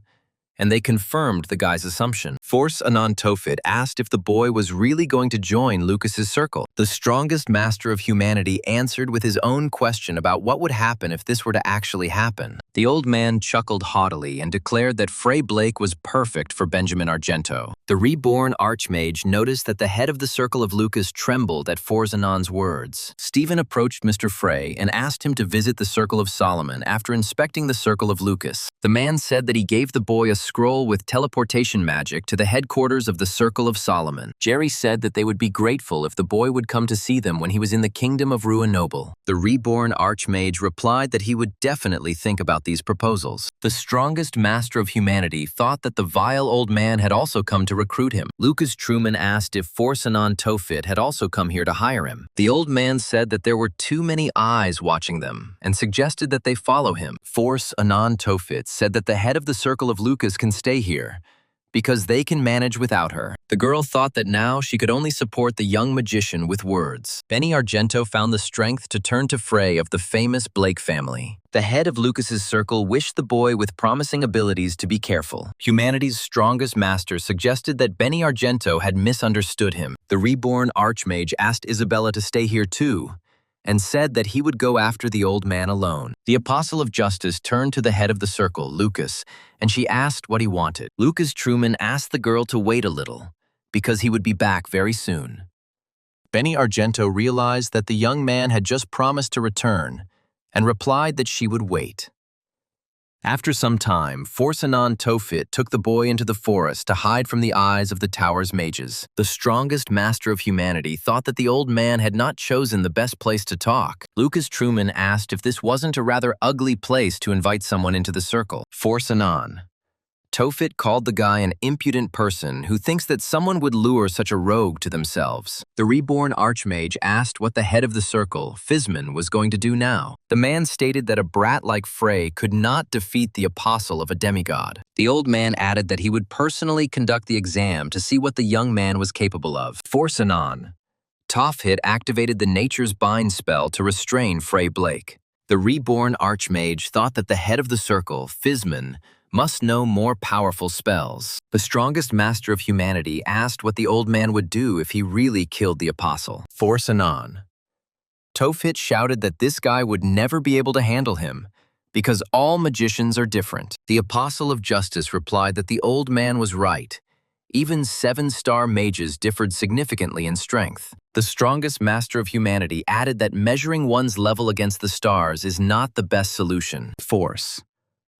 and they confirmed the guy's assumption. Force Anon Tofid asked if the boy was really going to join Lucas's circle. The strongest master of humanity answered with his own question about what would happen if this were to actually happen. The old man chuckled haughtily and declared that Frey Blake was perfect for Benjamin Argento. The reborn Archmage noticed that the head of the circle of Lucas trembled at Forzanon's words. Stephen approached Mr. Frey and asked him to visit the Circle of Solomon after inspecting the circle of Lucas. The man said that he gave the boy a scroll with teleportation magic to the headquarters of the Circle of Solomon. Jerry said that they would be grateful if the boy would come to see them when he was in the kingdom of Ruin Noble. The reborn Archmage replied that he would definitely think about these proposals. The strongest master of humanity thought that the vile old man had also come to recruit him. Lucas Truman asked if Forzanon Tofid had also come here to hire him. The old man said that there were too many eyes watching them and suggested that they follow him. Force Anon Tofid said that the head of the Circle of Lucas can stay here because they can manage without her. The girl thought that now she could only support the young magician with words. Benny Argento found the strength to turn to Frey of the famous Blake family. The head of Lucas's circle wished the boy with promising abilities to be careful. Humanity's strongest master suggested that Benny Argento had misunderstood him. The reborn Archmage asked Isabella to stay here too, and said that he would go after the old man alone. The Apostle of Justice turned to the head of the circle, Lucas, and she asked what he wanted. Lucas Truman asked the girl to wait a little, because he would be back very soon. Benny Argento realized that the young man had just promised to return, and replied that she would wait. After some time, Forzanon Tofit took the boy into the forest to hide from the eyes of the tower's mages. The strongest master of humanity thought that the old man had not chosen the best place to talk. Lucas Truman asked if this wasn't a rather ugly place to invite someone into the circle. Forzanon Tophet called the guy an impudent person who thinks that someone would lure such a rogue to themselves. The reborn archmage asked what the head of the circle, Fizman, was going to do now. The man stated that a brat like Frey could not defeat the apostle of a demigod. The old man added that he would personally conduct the exam to see what the young man was capable of. Force anon. Tophet activated the Nature's Bind spell to restrain Frey Blake. The reborn archmage thought that the head of the circle, Fizman, must know more powerful spells. The strongest master of humanity asked what the old man would do if he really killed the apostle. Force anon. Tophet shouted that this guy would never be able to handle him, because all magicians are different. The apostle of justice replied that the old man was right. Even 7-star mages differed significantly in strength. The strongest master of humanity added that measuring one's level against the stars is not the best solution. Force.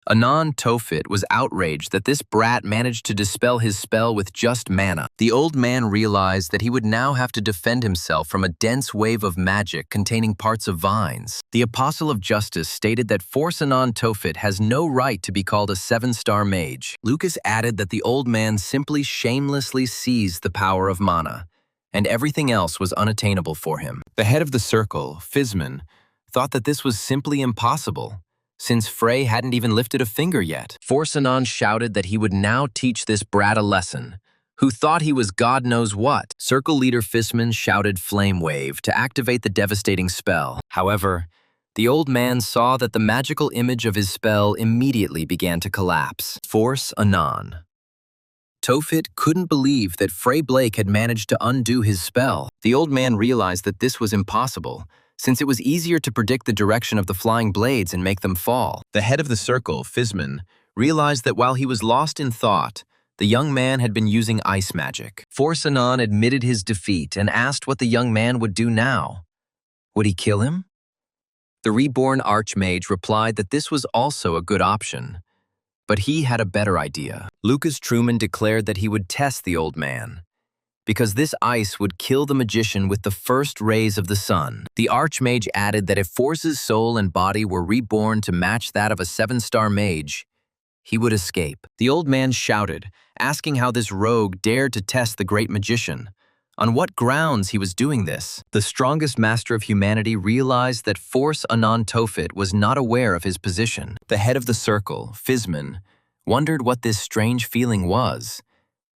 Anon Tophet was outraged that this brat managed to dispel his spell with just mana. The old man realized that he would now have to defend himself from a dense wave of magic containing parts of vines. The Apostle of Justice stated that Force Anon Tophet has no right to be called a 7-star mage. Lucas added that the old man simply shamelessly seized the power of mana, and everything else was unattainable for him. The head of the circle, Fizman, thought that this was simply impossible, since Frey hadn't even lifted a finger yet. Force Anon shouted that he would now teach this brat a lesson, who thought he was God knows what. Circle leader Fizman shouted Flame Wave to activate the devastating spell. However, the old man saw that the magical image of his spell immediately began to collapse. Force Anon. Tophet couldn't believe that Frey Blake had managed to undo his spell. The old man realized that this was impossible, since it was easier to predict the direction of the flying blades and make them fall. The head of the circle, Fizman, realized that while he was lost in thought, the young man had been using ice magic. Force Anon admitted his defeat and asked what the young man would do now. Would he kill him? The reborn archmage replied that this was also a good option, but he had a better idea. Lucas Truman declared that he would test the old man, because this ice would kill the magician with the first rays of the sun. The archmage added that if Force's soul and body were reborn to match that of a 7-star mage, he would escape. The old man shouted, asking how this rogue dared to test the great magician. On what grounds he was doing this? The strongest master of humanity realized that Force Anon Tophet was not aware of his position. The head of the circle, Fizman, wondered what this strange feeling was.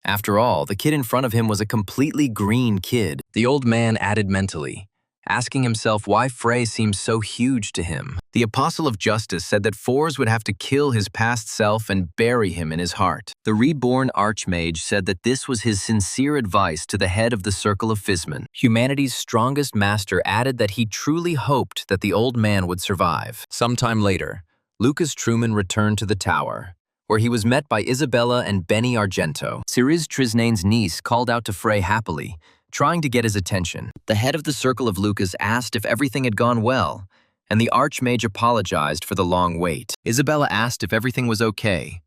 After all, the kid in front of him was a completely green kid. The old man added mentally, asking himself why Frey seemed so huge to him. The Apostle of Justice said that Force would have to kill his past self and bury him in his heart. The reborn archmage said that this was his sincere advice to the head of the Circle of Fizman. Humanity's strongest master added that he truly hoped that the old man would survive. Sometime later, Lucas Truman returned to the tower, where he was met by Isabella and Benny Argento. Ciriz Trisnane's niece called out to Frey happily, trying to get his attention. The head of the Circle of Lucas asked if everything had gone well, and the archmage apologized for the long wait. Isabella asked if everything was okay,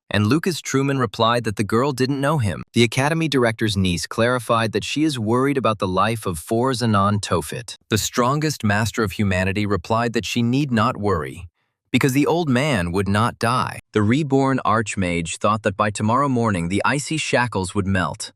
and Lucas Truman replied that the girl didn't know him. The academy director's niece clarified that she is worried about the life of Force Anon Tophet. The strongest master of humanity replied that she need not worry, because the old man would not die. The reborn archmage thought that by tomorrow morning the icy shackles would melt.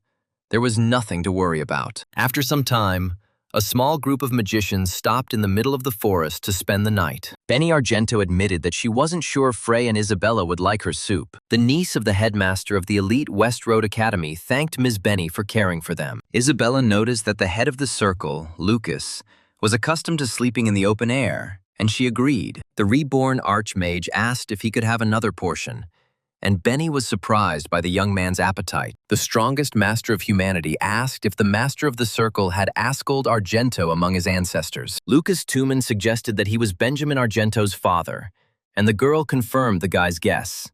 There was nothing to worry about. After some time, a small group of magicians stopped in the middle of the forest to spend the night. Benny Argento admitted that she wasn't sure Frey and Isabella would like her soup. The niece of the headmaster of the elite West Road Academy thanked Ms. Benny for caring for them. Isabella noticed that the head of the circle, Lucas, was accustomed to sleeping in the open air, and she agreed. The reborn archmage asked if he could have another portion, and Benny was surprised by the young man's appetite. The strongest master of humanity asked if the master of the circle had Askold Argento among his ancestors. Lucas Tuman suggested that he was Benjamin Argento's father, and the girl confirmed the guy's guess.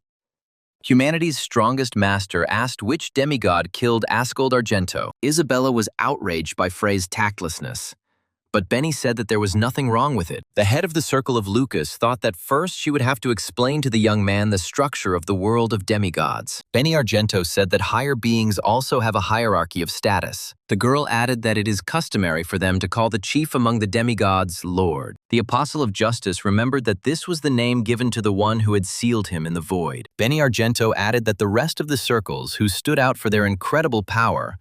Humanity's strongest master asked which demigod killed Askold Argento. Isabella was outraged by Frey's tactlessness, but Benny said that there was nothing wrong with it. The head of the Circle of Lucas thought that first she would have to explain to the young man the structure of the world of demigods. Benny Argento said that higher beings also have a hierarchy of status. The girl added that it is customary for them to call the chief among the demigods Lord. The Apostle of Justice remembered that this was the name given to the one who had sealed him in the void. Benny Argento added that the rest of the circles, who stood out for their incredible power,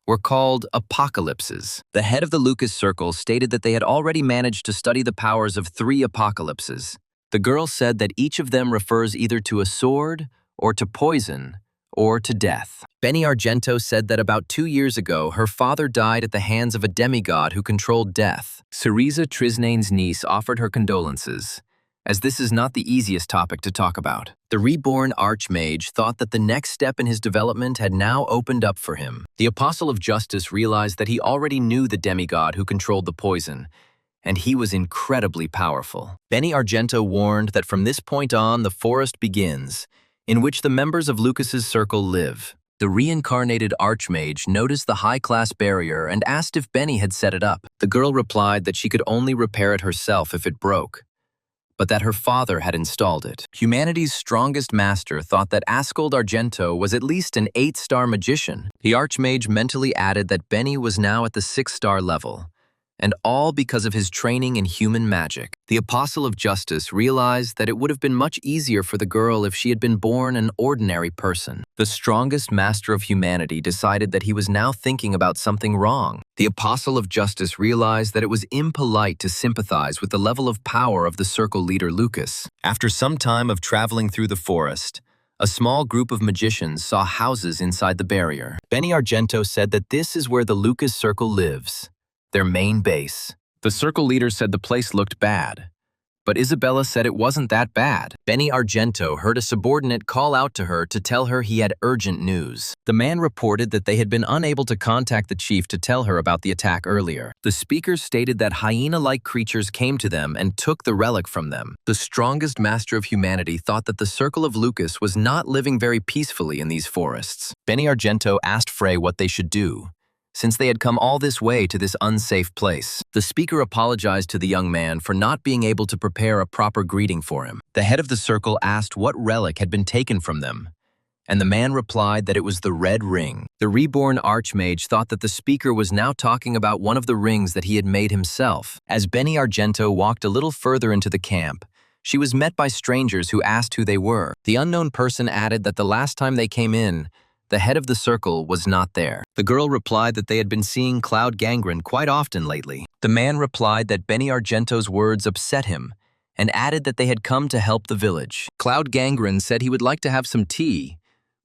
were called apocalypses. The head of the Lucas Circle stated that they had already managed to study the powers of 3 apocalypses. The girl said that each of them refers either to a sword, or to poison, or to death. Benny Argento said that about 2 years ago, her father died at the hands of a demigod who controlled death. Cereza Trisnane's niece offered her condolences, as this is not the easiest topic to talk about. The reborn Archmage thought that the next step in his development had now opened up for him. The Apostle of Justice realized that he already knew the demigod who controlled the poison, and he was incredibly powerful. Benny Argento warned that from this point on, the forest begins, in which the members of Lucas's circle live. The reincarnated Archmage noticed the high-class barrier and asked if Benny had set it up. The girl replied that she could only repair it herself if it broke, but that her father had installed it. Humanity's strongest master thought that Askold Argento was at least an 8-star magician. The Archmage mentally added that Benny was now at the 6-star level, and all because of his training in human magic. The Apostle of Justice realized that it would have been much easier for the girl if she had been born an ordinary person. The strongest master of humanity decided that he was now thinking about something wrong. The Apostle of Justice realized that it was impolite to sympathize with the level of power of the circle leader Lucas. After some time of traveling through the forest, a small group of magicians saw houses inside the barrier. Benny Argento said that this is where the Lucas circle lives, their main base. The circle leader said the place looked bad, but Isabella said it wasn't that bad. Benny Argento heard a subordinate call out to her to tell her he had urgent news. The man reported that they had been unable to contact the chief to tell her about the attack earlier. The speaker stated that hyena-like creatures came to them and took the relic from them. The strongest master of humanity thought that the Circle of Lucas was not living very peacefully in these forests. Benny Argento asked Frey what they should do, since they had come all this way to this unsafe place. The speaker apologized to the young man for not being able to prepare a proper greeting for him. The head of the circle asked what relic had been taken from them, and the man replied that it was the red ring. The reborn Archmage thought that the speaker was now talking about one of the rings that he had made himself. As Benny Argento walked a little further into the camp, she was met by strangers who asked who they were. The unknown person added that the last time they came in, the head of the circle was not there. The girl replied that they had been seeing Cloud Gangren quite often lately. The man replied that Benny Argento's words upset him, and added that they had come to help the village. Cloud Gangren said he would like to have some tea,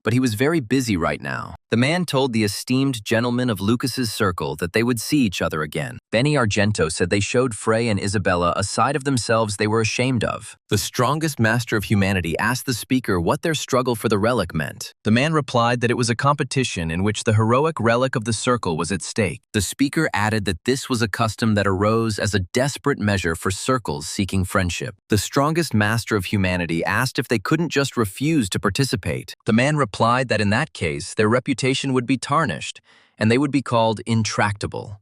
but he was very busy right now. The man told the esteemed gentleman of Lucas's circle that they would see each other again. Benny Argento said they showed Frey and Isabella a side of themselves they were ashamed of. The strongest master of humanity asked the speaker what their struggle for the relic meant. The man replied that it was a competition in which the heroic relic of the circle was at stake. The speaker added that this was a custom that arose as a desperate measure for circles seeking friendship. The strongest master of humanity asked if they couldn't just refuse to participate. The man replied that in that case, their reputation would be tarnished, and they would be called intractable.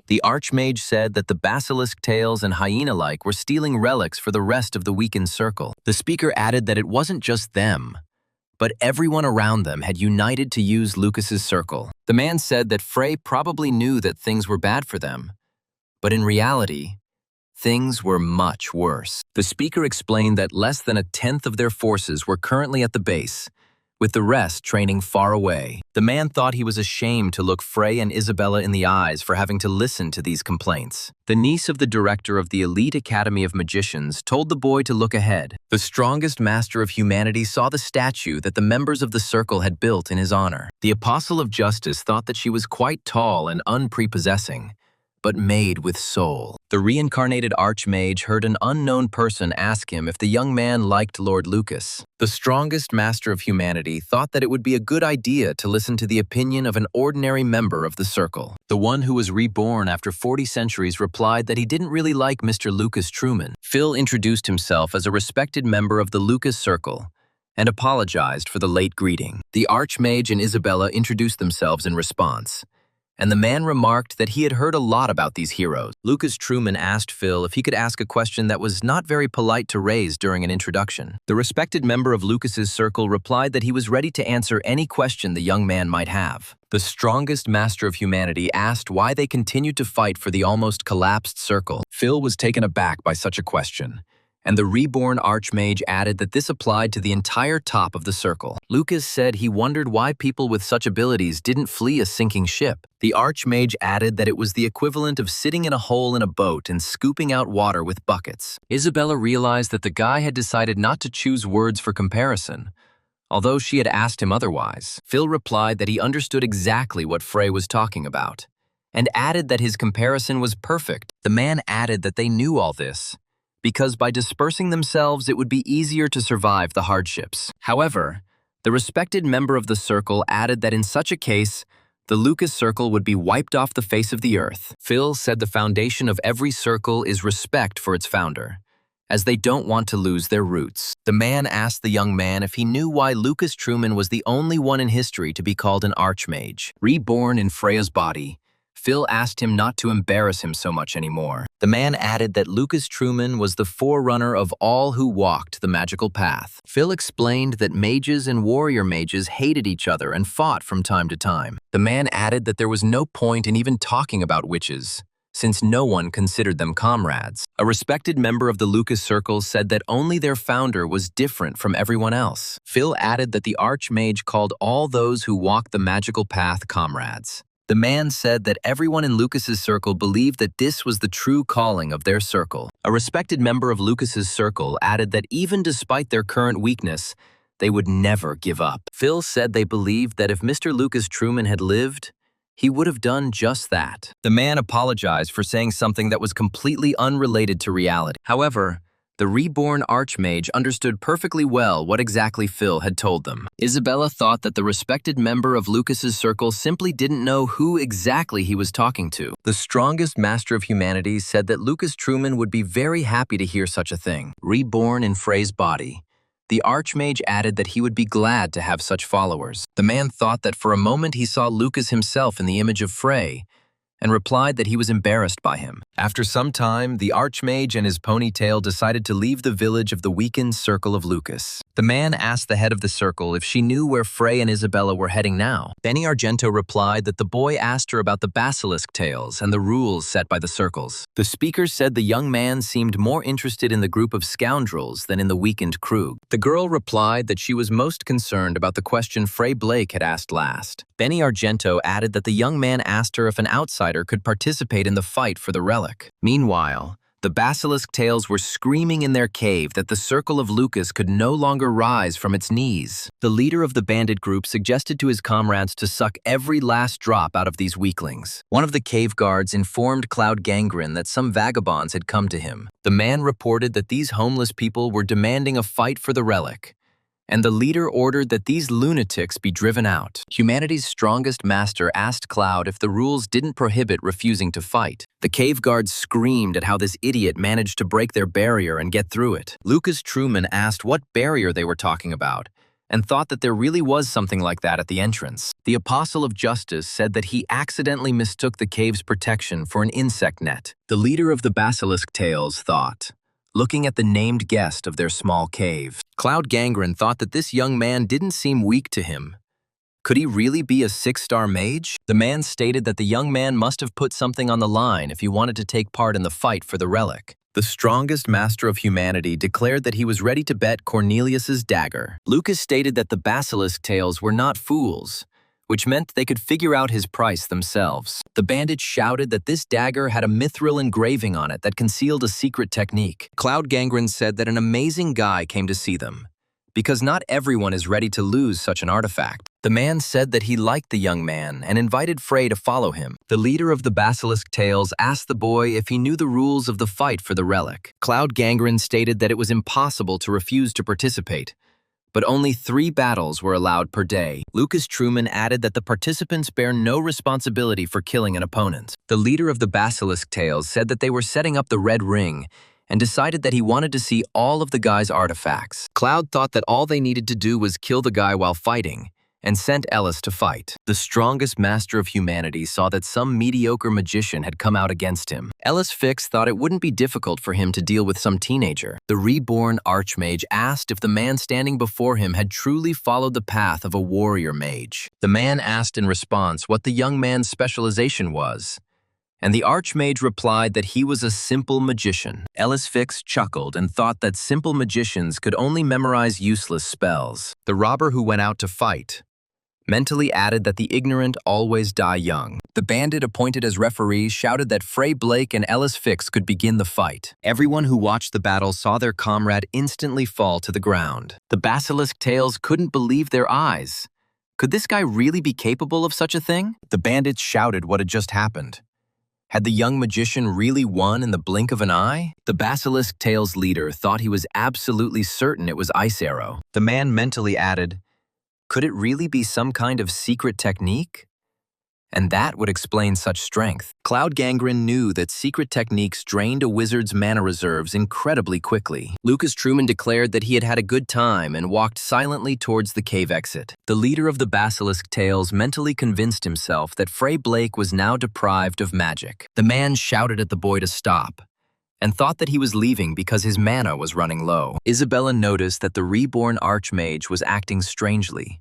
The Archmage said that the basilisk tails and hyena-like were stealing relics for the rest of the weakened circle. The speaker added that it wasn't just them, but everyone around them had united to use Lucas's circle. The man said that Frey probably knew that things were bad for them, but in reality, things were much worse. The speaker explained that less than a tenth of their forces were currently at the base, with the rest training far away. The man thought he was ashamed to look Frey and Isabella in the eyes for having to listen to these complaints. The niece of the director of the elite academy of magicians told the boy to look ahead. The strongest master of humanity saw the statue that the members of the circle had built in his honor. The Apostle of Justice thought that she was quite tall and unprepossessing, but made with soul. The reincarnated Archmage heard an unknown person ask him if the young man liked Lord Lucas. The strongest master of humanity thought that it would be a good idea to listen to the opinion of an ordinary member of the circle. The one who was reborn after 40 centuries replied that he didn't really like Mr. Lucas Truman. Phil introduced himself as a respected member of the Lucas circle and apologized for the late greeting. The Archmage and Isabella introduced themselves in response, and the man remarked that he had heard a lot about these heroes. Lucas Truman asked Phil if he could ask a question that was not very polite to raise during an introduction. The respected member of Lucas's circle replied that he was ready to answer any question the young man might have. The strongest master of humanity asked why they continued to fight for the almost collapsed circle. Phil was taken aback by such a question, and the reborn archmage added that this applied to the entire top of the circle. Lucas said he wondered why people with such abilities didn't flee a sinking ship. The archmage added that it was the equivalent of sitting in a hole in a boat and scooping out water with buckets. Isabella realized that the guy had decided not to choose words for comparison, although she had asked him otherwise. Phil replied that he understood exactly what Frey was talking about, and added that his comparison was perfect. The man added that they knew all this, because by dispersing themselves it would be easier to survive the hardships. However, the respected member of the circle added that in such a case, the Lucas circle would be wiped off the face of the earth. Phil said the foundation of every circle is respect for its founder, as they don't want to lose their roots. The man asked the young man if he knew why Lucas Truman was the only one in history to be called an archmage. Reborn in Freya's body, Phil asked him not to embarrass him so much anymore. The man added that Lucas Truman was the forerunner of all who walked the magical path. Phil explained that mages and warrior mages hated each other and fought from time to time. The man added that there was no point in even talking about witches, since no one considered them comrades. A respected member of the Lucas circle said that only their founder was different from everyone else. Phil added that the archmage called all those who walk the magical path comrades. The man said that everyone in Lucas's circle believed that this was the true calling of their circle. A respected member of Lucas's circle added that even despite their current weakness, they would never give up. Phil said they believed that if Mr. Lucas Truman had lived, he would have done just that. The man apologized for saying something that was completely unrelated to reality. However, the reborn archmage understood perfectly well what exactly Phil had told them. Isabella thought that the respected member of Lucas's circle simply didn't know who exactly he was talking to. The strongest master of humanity said that Lucas Truman would be very happy to hear such a thing. Reborn in Frey's body, the archmage added that he would be glad to have such followers. The man thought that for a moment he saw Lucas himself in the image of Frey, and replied that he was embarrassed by him. After some time, the archmage and his ponytail decided to leave the village of the weakened circle of Lucas. The man asked the head of the circle if she knew where Frey and Isabella were heading now. Benny Argento replied that the boy asked her about the basilisk tales and the rules set by the circles. The speaker said the young man seemed more interested in the group of scoundrels than in the weakened crew. The girl replied that she was most concerned about the question Frey Blake had asked last. Benny Argento added that the young man asked her if an outsider could participate in the fight for the relic. Meanwhile, the basilisk tails were screaming in their cave that the circle of Lucas could no longer rise from its knees. The leader of the bandit group suggested to his comrades to suck every last drop out of these weaklings. One of the cave guards informed Cloud Gangren that some vagabonds had come to him. The man reported that these homeless people were demanding a fight for the relic, and the leader ordered that these lunatics be driven out. Humanity's strongest master asked Cloud if the rules didn't prohibit refusing to fight. The cave guards screamed at how this idiot managed to break their barrier and get through it. Lucas Truman asked what barrier they were talking about, and thought that there really was something like that at the entrance. The Apostle of Justice said that he accidentally mistook the cave's protection for an insect net. The leader of the basilisk tails thought, looking at the named guest of their small cave. Cloud Gangren thought that this young man didn't seem weak to him. Could he really be a 6-star mage? The man stated that the young man must have put something on the line if he wanted to take part in the fight for the relic. The strongest master of humanity declared that he was ready to bet Cornelius's dagger. Lucas stated that the basilisk tails were not fools, which meant they could figure out his price themselves. The bandits shouted that this dagger had a mithril engraving on it that concealed a secret technique. Cloud Gangren said that an amazing guy came to see them, because not everyone is ready to lose such an artifact. The man said that he liked the young man and invited Frey to follow him. The leader of the basilisk tails asked the boy if he knew the rules of the fight for the relic. Cloud Gangren stated that it was impossible to refuse to participate, but only 3 battles were allowed per day. Lucas Truman added that the participants bear no responsibility for killing an opponent. The leader of the basilisk tails said that they were setting up the Red Ring and decided that he wanted to see all of the guy's artifacts. Cloud thought that all they needed to do was kill the guy while fighting, and sent Ellis to fight. The strongest master of humanity saw that some mediocre magician had come out against him. Ellis Fix thought it wouldn't be difficult for him to deal with some teenager. The reborn archmage asked if the man standing before him had truly followed the path of a warrior mage. The man asked in response what the young man's specialization was, and the archmage replied that he was a simple magician. Ellis Fix chuckled and thought that simple magicians could only memorize useless spells. The robber who went out to fight mentally added that the ignorant always die young. The bandit appointed as referees shouted that Frey Blake and Ellis Fix could begin the fight. Everyone who watched the battle saw their comrade instantly fall to the ground. The basilisk tails couldn't believe their eyes. Could this guy really be capable of such a thing? The bandits shouted what had just happened. Had the young magician really won in the blink of an eye? The basilisk tail's leader thought he was absolutely certain it was Ice Arrow. The man mentally added, could it really be some kind of secret technique? And that would explain such strength. Cloud Gangren knew that secret techniques drained a wizard's mana reserves incredibly quickly. Lucas Truman declared that he had had a good time and walked silently towards the cave exit. The leader of the Basilisk Tails mentally convinced himself that Frey Blake was now deprived of magic. The man shouted at the boy to stop and thought that he was leaving because his mana was running low. Isabella noticed that the reborn archmage was acting strangely.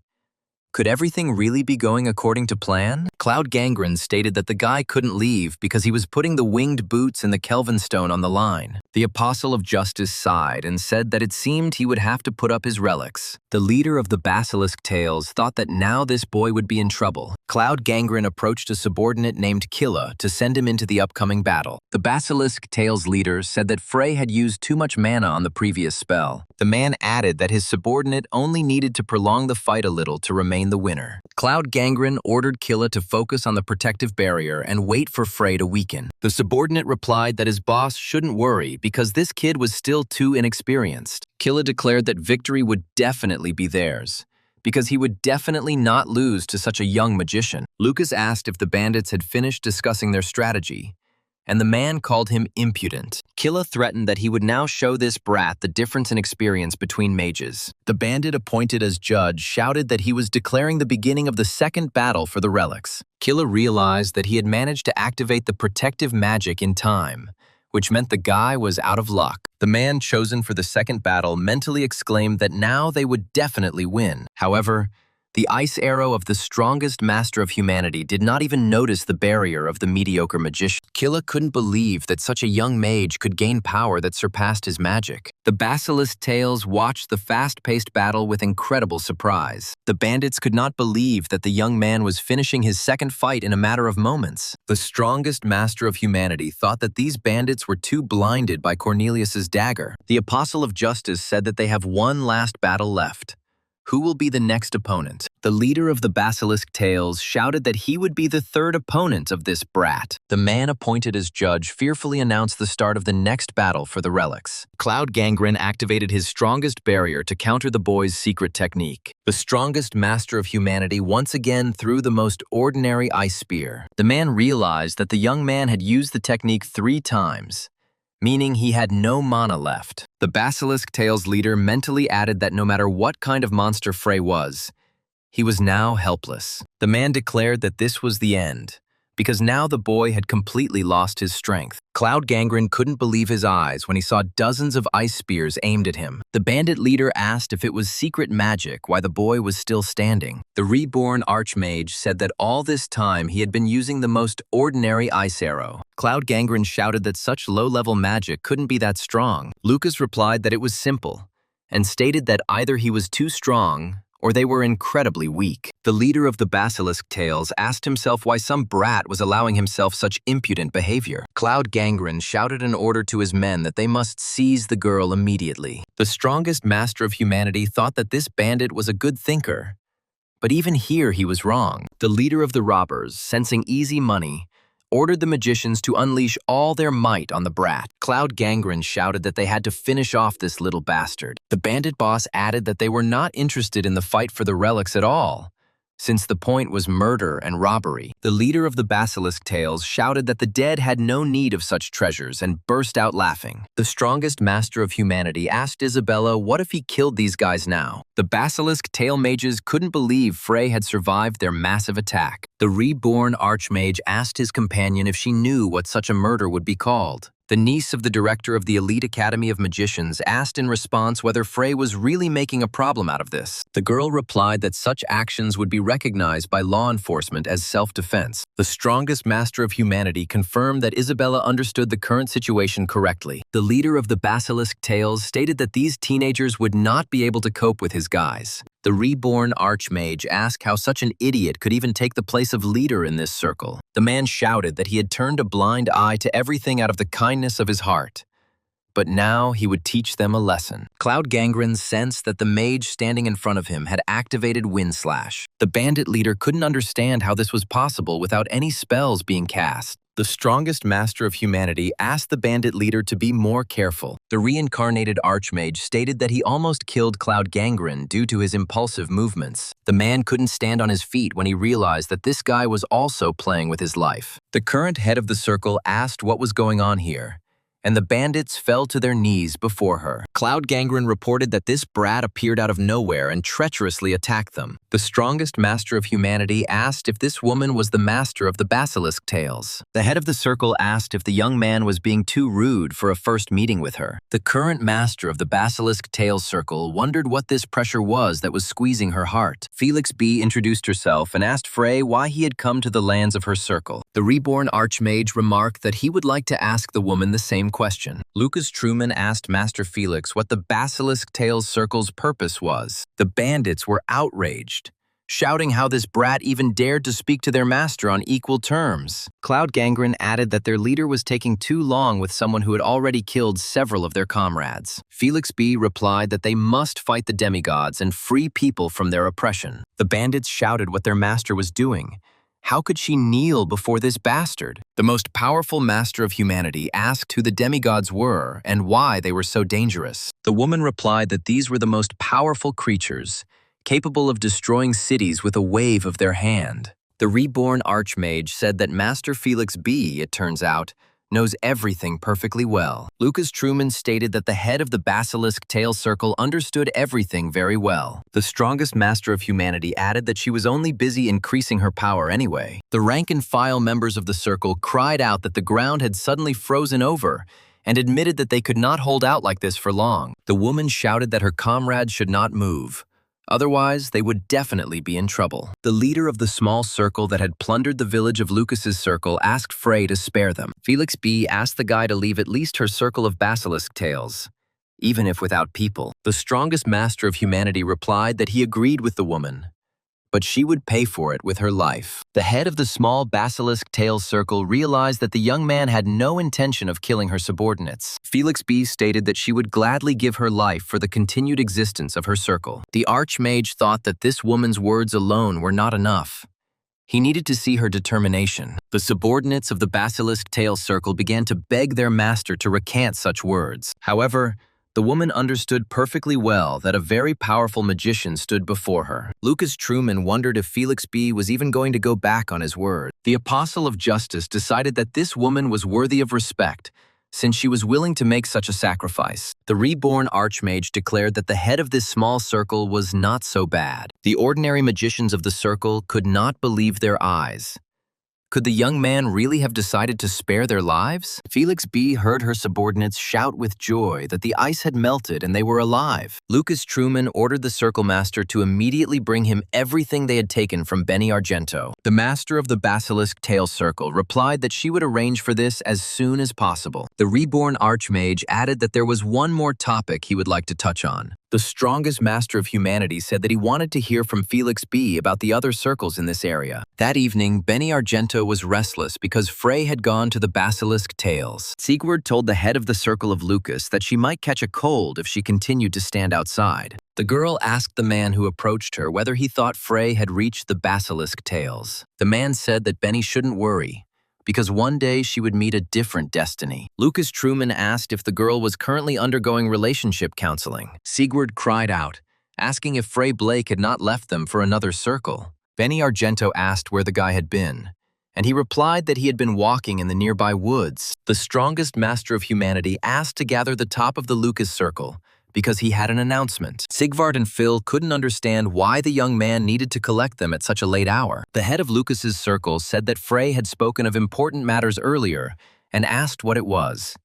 Could everything really be going according to plan? Cloud Gangren stated that the guy couldn't leave because he was putting the winged boots and the Kelvin Stone on the line. The Apostle of Justice sighed and said that it seemed he would have to put up his relics. The leader of the Basilisk Tails thought that now this boy would be in trouble. Cloud Gangren approached a subordinate named Killa to send him into the upcoming battle. The Basilisk Tails leader said that Frey had used too much mana on the previous spell. The man added that his subordinate only needed to prolong the fight a little to remain the winner. Cloud Gangren ordered Killa to focus on the protective barrier and wait for Frey to weaken. The subordinate replied that his boss shouldn't worry because this kid was still too inexperienced. Killa declared that victory would definitely be theirs, because he would definitely not lose to such a young magician. Lucas asked if the bandits had finished discussing their strategy, and the man called him impudent. Killa threatened that he would now show this brat the difference in experience between mages. The bandit appointed as judge shouted that he was declaring the beginning of the second battle for the relics. Killa realized that he had managed to activate the protective magic in time, which meant the guy was out of luck. The man chosen for the second battle mentally exclaimed that now they would definitely win. However, the ice arrow of the strongest master of humanity did not even notice the barrier of the mediocre magician. Killa couldn't believe that such a young mage could gain power that surpassed his magic. The Basilisk Tails watched the fast-paced battle with incredible surprise. The bandits could not believe that the young man was finishing his second fight in a matter of moments. The strongest master of humanity thought that these bandits were too blinded by Cornelius's dagger. The Apostle of Justice said that they have one last battle left. Who will be the next opponent? The leader of the Basilisk Tails shouted that he would be the third opponent of this brat. The man appointed as judge fearfully announced the start of the next battle for the relics. Cloud Gangren activated his strongest barrier to counter the boy's secret technique. The strongest master of humanity once again threw the most ordinary ice spear. The man realized that the young man had used the technique 3 times, meaning he had no mana left. The Basilisk Tails leader mentally added that no matter what kind of monster Frey was, he was now helpless. The man declared that this was the end, because now the boy had completely lost his strength. Cloud Gangren couldn't believe his eyes when he saw dozens of ice spears aimed at him. The bandit leader asked if it was secret magic why the boy was still standing. The reborn archmage said that all this time he had been using the most ordinary ice arrow. Cloud Gangren shouted that such low-level magic couldn't be that strong. Lucas replied that it was simple, and stated that either he was too strong or they were incredibly weak. The leader of the Basilisk Tails asked himself why some brat was allowing himself such impudent behavior. Cloud Gangren shouted an order to his men that they must seize the girl immediately. The strongest master of humanity thought that this bandit was a good thinker, but even here he was wrong. The leader of the robbers, sensing easy money, ordered the magicians to unleash all their might on the brat. Cloud Gangren shouted that they had to finish off this little bastard. The bandit boss added that they were not interested in the fight for the relics at all, since the point was murder and robbery. The leader of the basilisk tails shouted that the dead had no need of such treasures and burst out laughing. The strongest master of humanity asked Isabella what if he killed these guys now. The basilisk tail mages couldn't believe Frey had survived their massive attack. The reborn archmage asked his companion if she knew what such a murder would be called. The niece of the director of the elite academy of magicians asked in response whether Frey was really making a problem out of this. The girl replied that such actions would be recognized by law enforcement as self-defense. The strongest master of humanity confirmed that Isabella understood the current situation correctly. The leader of the basilisk tails stated that these teenagers would not be able to cope with his guise. The reborn archmage asked how such an idiot could even take the place of leader in this circle. The man shouted that he had turned a blind eye to everything out of the kindness of his heart. But now he would teach them a lesson. Cloud Gangren sensed that the mage standing in front of him had activated Wind Slash. The bandit leader couldn't understand how this was possible without any spells being cast. The strongest master of humanity asked the bandit leader to be more careful. The reincarnated archmage stated that he almost killed Cloud Gangren due to his impulsive movements. The man couldn't stand on his feet when he realized that this guy was also playing with his life. The current head of the circle asked what was going on here, and the bandits fell to their knees before her. Cloud Gangren reported that this brat appeared out of nowhere and treacherously attacked them. The strongest master of humanity asked if this woman was the master of the basilisk tails. The head of the circle asked if the young man was being too rude for a first meeting with her. The current master of the basilisk tails circle wondered what this pressure was that was squeezing her heart. Felix B introduced herself and asked Frey why he had come to the lands of her circle. The reborn archmage remarked that he would like to ask the woman the same question. Lucas Truman asked Master Felix what the basilisk tails circle's purpose was. The bandits were outraged, shouting how this brat even dared to speak to their master on equal terms. Cloud Gangren added that their leader was taking too long with someone who had already killed several of their comrades. Felix B replied that they must fight the demigods and free people from their oppression. The bandits shouted what their master was doing. How could she kneel before this bastard? The most powerful master of humanity asked who the demigods were and why they were so dangerous. The woman replied that these were the most powerful creatures, capable of destroying cities with a wave of their hand. The reborn archmage said that Master Felix B, it turns out, knows everything perfectly well. Lucas Truman stated that the head of the basilisk tail circle understood everything very well. The strongest master of humanity added that she was only busy increasing her power anyway. The rank-and-file members of the circle cried out that the ground had suddenly frozen over and admitted that they could not hold out like this for long. The woman shouted that her comrades should not move. Otherwise, they would definitely be in trouble. The leader of the small circle that had plundered the village of Lucas's circle asked Frey to spare them. Felix B asked the guy to leave at least her circle of basilisk tails, even if without people. The strongest master of humanity replied that he agreed with the woman, but she would pay for it with her life. The head of the small basilisk tail circle realized that the young man had no intention of killing her subordinates. Felix B stated that she would gladly give her life for the continued existence of her circle. The archmage thought that this woman's words alone were not enough. He needed to see her determination. The subordinates of the basilisk tail circle began to beg their master to recant such words. However, the woman understood perfectly well that a very powerful magician stood before her. Lucas Truman wondered if Felix B was even going to go back on his word. The apostle of justice decided that this woman was worthy of respect, since she was willing to make such a sacrifice. The reborn archmage declared that the head of this small circle was not so bad. The ordinary magicians of the circle could not believe their eyes. Could the young man really have decided to spare their lives? Felix B heard her subordinates shout with joy that the ice had melted and they were alive. Lucas Truman ordered the circle master to immediately bring him everything they had taken from Benny Argento. The master of the basilisk tail circle replied that she would arrange for this as soon as possible. The reborn archmage added that there was one more topic he would like to touch on. The strongest master of humanity said that he wanted to hear from Felix B about the other circles in this area. That evening, Benny Argento was restless because Frey had gone to the basilisk tails. Sigurd told the head of the circle of Lucas that she might catch a cold if she continued to stand outside. The girl asked the man who approached her whether he thought Frey had reached the basilisk tails. The man said that Benny shouldn't worry, because one day she would meet a different destiny. Lucas Truman asked if the girl was currently undergoing relationship counseling. Sigurd cried out, asking if Frey Blake had not left them for another circle. Benny Argento asked where the guy had been, and he replied that he had been walking in the nearby woods. The strongest master of humanity asked to gather the top of the Lucas Circle because he had an announcement. Sigvard and Phil couldn't understand why the young man needed to collect them at such a late hour. The head of Lucas's circle said that Frey had spoken of important matters earlier and asked what it was.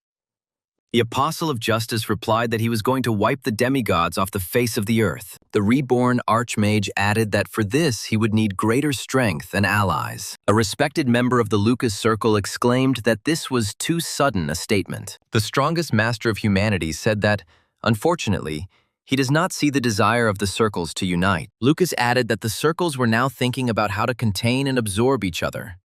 The Apostle of Justice replied that he was going to wipe the demigods off the face of the earth. The reborn Archmage added that for this he would need greater strength and allies. A respected member of the Lucas Circle exclaimed that this was too sudden a statement. The strongest master of humanity said that, unfortunately, he does not see the desire of the circles to unite. Lucas added that the circles were now thinking about how to contain and absorb each other.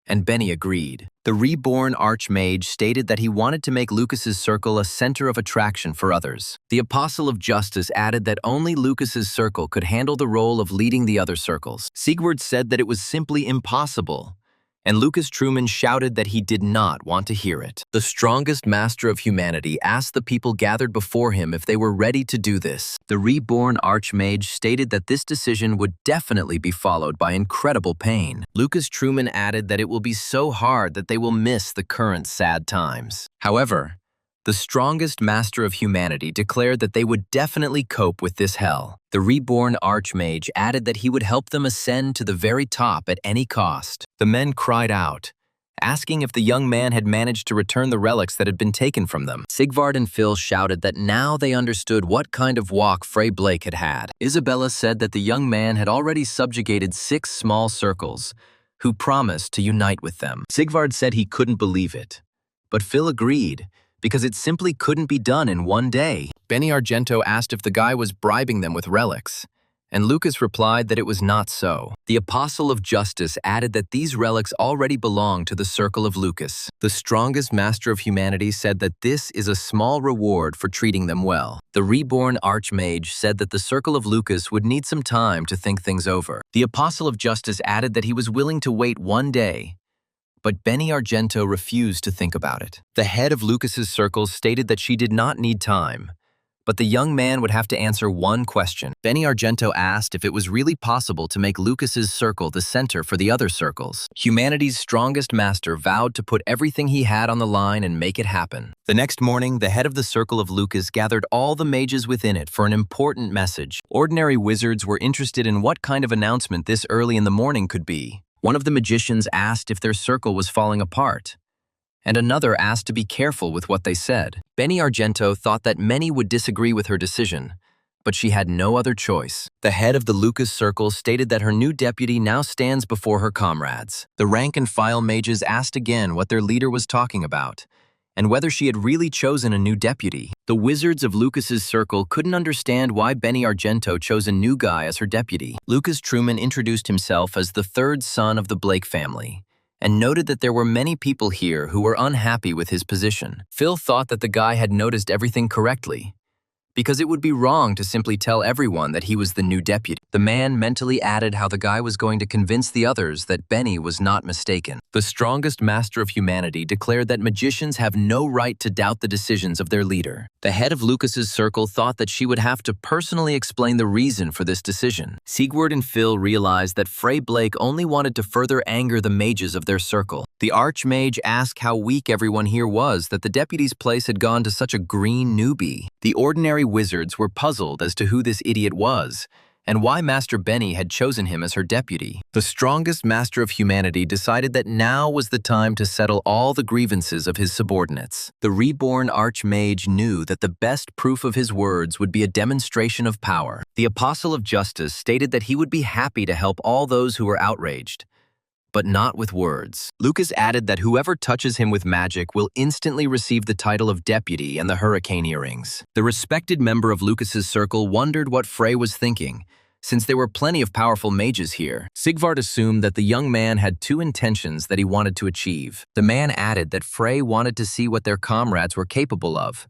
And Benny agreed. The reborn Archmage stated that he wanted to make Lucas's circle a center of attraction for others. The Apostle of Justice added that only Lucas's circle could handle the role of leading the other circles. Sigurd said that it was simply impossible, and Lucas Truman shouted that he did not want to hear it. The strongest master of humanity asked the people gathered before him if they were ready to do this. The reborn Archmage stated that this decision would definitely be followed by incredible pain. Lucas Truman added that it will be so hard that they will miss the current sad times. However, the strongest master of humanity declared that they would definitely cope with this hell. The reborn Archmage added that he would help them ascend to the very top at any cost. The men cried out, asking if the young man had managed to return the relics that had been taken from them. Sigvard and Phil shouted that now they understood what kind of walk Frey Blake had had. Isabella said that the young man had already subjugated 6 small circles, who promised to unite with them. Sigvard said he couldn't believe it, but Phil agreed, because it simply couldn't be done in one day. Benny Argento asked if the guy was bribing them with relics, and Lucas replied that it was not so. The Apostle of Justice added that these relics already belong to the Circle of Lucas. The strongest master of humanity said that this is a small reward for treating them well. The reborn Archmage said that the Circle of Lucas would need some time to think things over. The Apostle of Justice added that he was willing to wait one day, but Benny Argento refused to think about it. The head of Lucas's circle stated that she did not need time, but the young man would have to answer one question. Benny Argento asked if it was really possible to make Lucas's circle the center for the other circles. Humanity's strongest master vowed to put everything he had on the line and make it happen. The next morning, the head of the Circle of Lucas gathered all the mages within it for an important message. Ordinary wizards were interested in what kind of announcement this early in the morning could be. One of the magicians asked if their circle was falling apart, and another asked to be careful with what they said. Benny Argento thought that many would disagree with her decision, but she had no other choice. The head of the Lucas Circle stated that her new deputy now stands before her comrades. The rank-and-file mages asked again what their leader was talking about, and whether she had really chosen a new deputy. The wizards of Lucas's circle couldn't understand why Benny Argento chose a new guy as her deputy. Lucas Truman introduced himself as the 3rd son of the Blake family, and noted that there were many people here who were unhappy with his position. Phil thought that the guy had noticed everything correctly, because it would be wrong to simply tell everyone that he was the new deputy. The man mentally added how the guy was going to convince the others that Benny was not mistaken. The strongest master of humanity declared that magicians have no right to doubt the decisions of their leader. The head of Lucas's circle thought that she would have to personally explain the reason for this decision. Sigurd and Phil realized that Frey Blake only wanted to further anger the mages of their circle. The Archmage asked how weak everyone here was that the deputy's place had gone to such a green newbie. The ordinary wizards were puzzled as to who this idiot was, and why Master Benny had chosen him as her deputy. The strongest master of humanity decided that now was the time to settle all the grievances of his subordinates. The reborn Archmage knew that the best proof of his words would be a demonstration of power. The Apostle of Justice stated that he would be happy to help all those who were outraged, but not with words. Lucas added that whoever touches him with magic will instantly receive the title of deputy and the hurricane earrings. The respected member of Lucas's circle wondered what Frey was thinking, since there were plenty of powerful mages here. Sigvard assumed that the young man had 2 intentions that he wanted to achieve. The man added that Frey wanted to see what their comrades were capable of,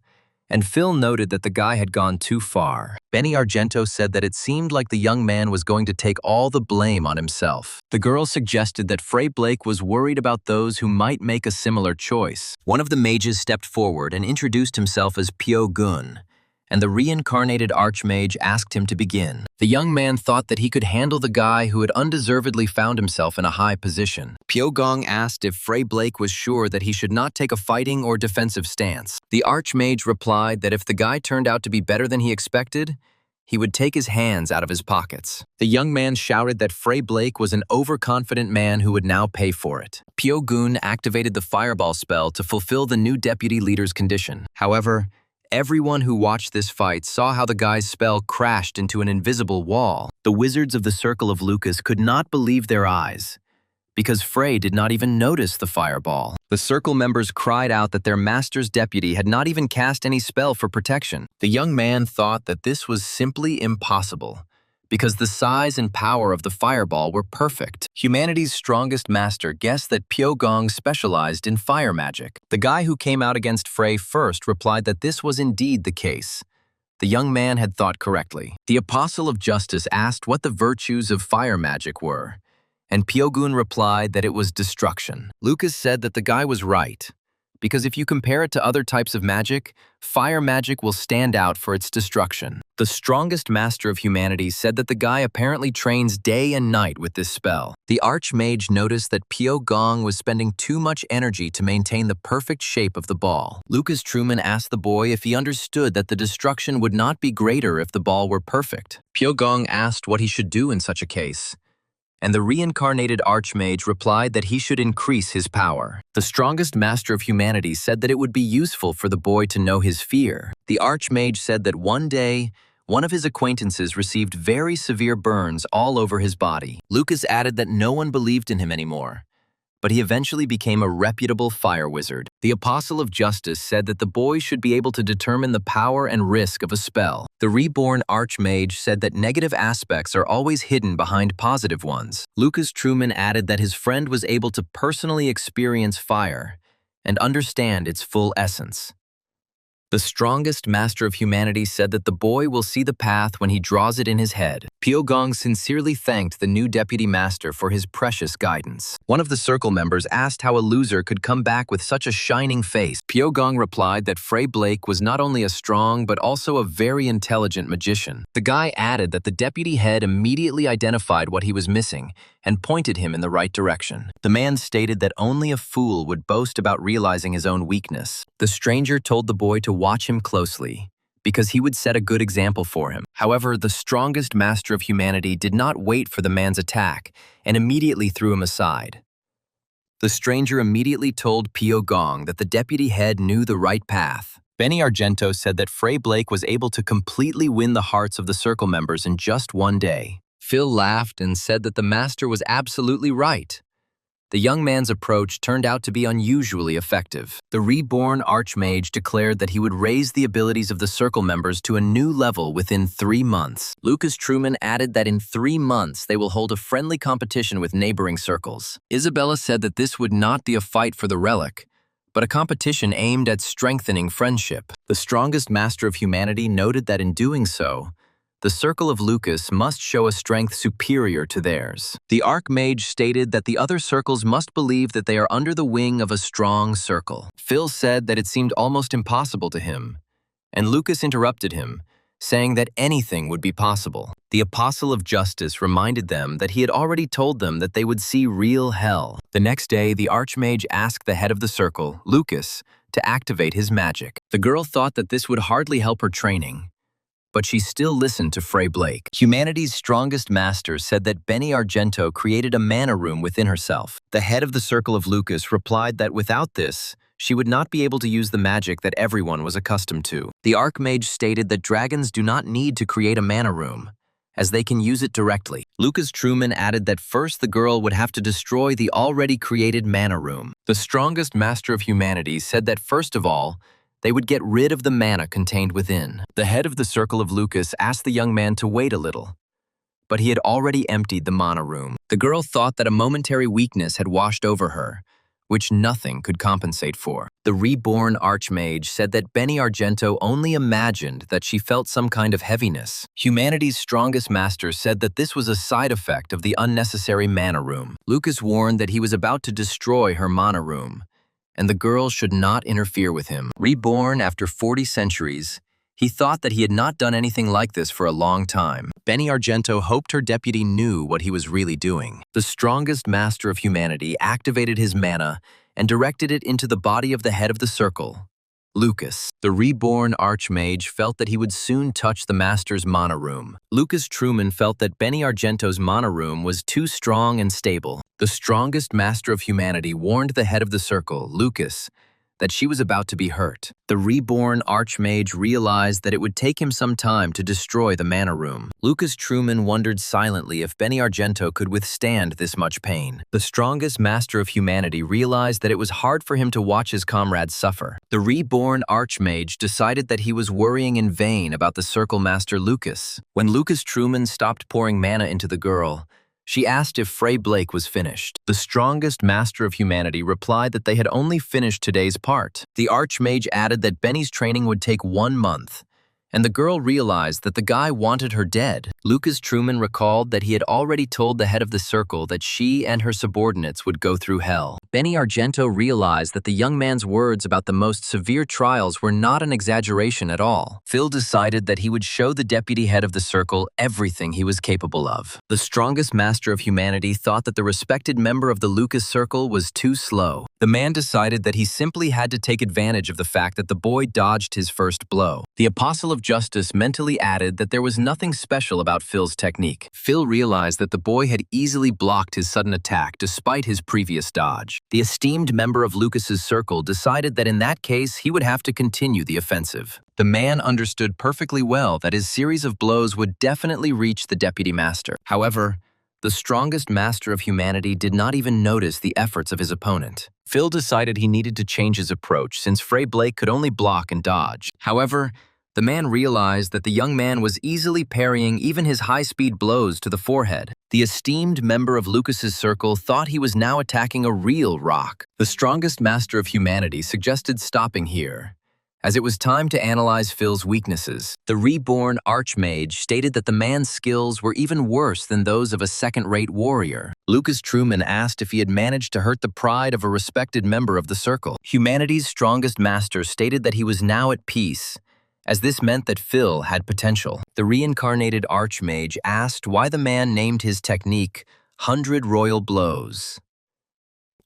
and Phil noted that the guy had gone too far. Benny Argento said that it seemed like the young man was going to take all the blame on himself. The girl suggested that Frey Blake was worried about those who might make a similar choice. One of the mages stepped forward and introduced himself as Pyo Gun, and the reincarnated archmage asked him to begin. The young man thought that he could handle the guy who had undeservedly found himself in a high position. Pyogong asked if Frey Blake was sure that he should not take a fighting or defensive stance. The archmage replied that if the guy turned out to be better than he expected, he would take his hands out of his pockets. The young man shouted that Frey Blake was an overconfident man who would now pay for it. Pyogun activated the fireball spell to fulfill the new deputy leader's condition. However, everyone who watched this fight saw how the guy's spell crashed into an invisible wall. The wizards of the Circle of Lucas could not believe their eyes, because Frey did not even notice the fireball. The circle members cried out that their master's deputy had not even cast any spell for protection. The young man thought that this was simply impossible, because the size and power of the fireball were perfect. Humanity's strongest master guessed that Pyogong specialized in fire magic. The guy who came out against Frey first replied that this was indeed the case. The young man had thought correctly. The Apostle of Justice asked what the virtues of fire magic were, and Pyogun replied that it was destruction. Lucas said that the guy was right, because if you compare it to other types of magic, fire magic will stand out for its destruction. The strongest master of humanity said that the guy apparently trains day and night with this spell. The archmage noticed that Pyogong was spending too much energy to maintain the perfect shape of the ball. Lucas Truman asked the boy if he understood that the destruction would not be greater if the ball were perfect. Pyogong asked what he should do in such a case, and the reincarnated archmage replied that he should increase his power. The strongest master of humanity said that it would be useful for the boy to know his fear. The archmage said that one day, one of his acquaintances received very severe burns all over his body. Lucas added that no one believed in him anymore, but he eventually became a reputable fire wizard. The Apostle of Justice said that the boy should be able to determine the power and risk of a spell. The reborn archmage said that negative aspects are always hidden behind positive ones. Lucas Truman added that his friend was able to personally experience fire and understand its full essence. The strongest master of humanity said that the boy will see the path when he draws it in his head. Pyogong sincerely thanked the new deputy master for his precious guidance. One of the circle members asked how a loser could come back with such a shining face. Pyogong replied that Frey Blake was not only a strong but also a very intelligent magician. The guy added that the deputy head immediately identified what he was missing and pointed him in the right direction. The man stated that only a fool would boast about realizing his own weakness. The stranger told the boy to watch him closely, because he would set a good example for him. However, the strongest master of humanity did not wait for the man's attack and immediately threw him aside. The stranger immediately told Pyogong that the deputy head knew the right path. Benny Argento said that Frey Blake was able to completely win the hearts of the circle members in just one day. Phil laughed and said that the master was absolutely right. The young man's approach turned out to be unusually effective. The reborn archmage declared that he would raise the abilities of the circle members to a new level within 3 months. Lucas Truman added that in 3 months they will hold a friendly competition with neighboring circles. Isabella said that this would not be a fight for the relic, but a competition aimed at strengthening friendship. The strongest master of humanity noted that in doing so, the Circle of Lucas must show a strength superior to theirs. The Archmage stated that the other circles must believe that they are under the wing of a strong circle. Phil said that it seemed almost impossible to him, and Lucas interrupted him, saying that anything would be possible. The Apostle of Justice reminded them that he had already told them that they would see real hell. The next day, the Archmage asked the head of the circle, Lucas, to activate his magic. The girl thought that this would hardly help her training, but she still listened to Frey Blake. Humanity's strongest master said that Benny Argento created a mana room within herself. The head of the Circle of Lucas replied that without this, she would not be able to use the magic that everyone was accustomed to. The Archmage stated that dragons do not need to create a mana room, as they can use it directly. Lucas Truman added that first the girl would have to destroy the already created mana room. The strongest master of humanity said that first of all, they would get rid of the mana contained within. The head of the Circle of Lucas asked the young man to wait a little, but he had already emptied the mana room. The girl thought that a momentary weakness had washed over her, which nothing could compensate for. The reborn Archmage said that Benny Argento only imagined that she felt some kind of heaviness. Humanity's strongest master said that this was a side effect of the unnecessary mana room. Lucas warned that he was about to destroy her mana room, and the girl should not interfere with him. Reborn after 40 centuries, He thought that he had not done anything like this for a long time. Benny Argento hoped her deputy knew what he was really doing. The strongest master of humanity activated his mana and directed it into the body of the head of the circle, Lucas. The reborn archmage felt that he would soon touch the master's mana room. Lucas Truman felt that Benny Argento's mana room was too strong and stable. The strongest master of humanity warned the head of the circle, Lucas, that she was about to be hurt. The reborn archmage realized that it would take him some time to destroy the mana room. Lucas Truman wondered silently if Benny Argento could withstand this much pain. The strongest master of humanity realized that it was hard for him to watch his comrades suffer. The reborn archmage decided that he was worrying in vain about the circle master Lucas. When Lucas Truman stopped pouring mana into the girl, she asked if Frey Blake was finished. The strongest master of humanity replied that they had only finished today's part. The archmage added that Benny's training would take 1 month, and the girl realized that the guy wanted her dead. Lucas Truman recalled that he had already told the head of the circle that she and her subordinates would go through hell. Benny Argento realized that the young man's words about the most severe trials were not an exaggeration at all. Phil decided that he would show the deputy head of the circle everything he was capable of. The strongest master of humanity thought that the respected member of the Lucas circle was too slow. The man decided that he simply had to take advantage of the fact that the boy dodged his first blow. The apostle of justice mentally added that there was nothing special about Phil's technique. Phil realized that the boy had easily blocked his sudden attack despite his previous dodge. The esteemed member of Lucas's circle decided that in that case he would have to continue the offensive. The man understood perfectly well that his series of blows would definitely reach the deputy master. However, the strongest master of humanity did not even notice the efforts of his opponent. Phil decided he needed to change his approach since Frey Blake could only block and dodge. However, the man realized that the young man was easily parrying even his high-speed blows to the forehead. The esteemed member of Lucas's circle thought he was now attacking a real rock. The strongest master of humanity suggested stopping here, as it was time to analyze Phil's weaknesses. The reborn archmage stated that the man's skills were even worse than those of a second-rate warrior. Lucas Truman asked if he had managed to hurt the pride of a respected member of the circle. Humanity's strongest master stated that he was now at peace, as this meant that Phil had potential. The reincarnated archmage asked why the man named his technique 100 Royal Blows.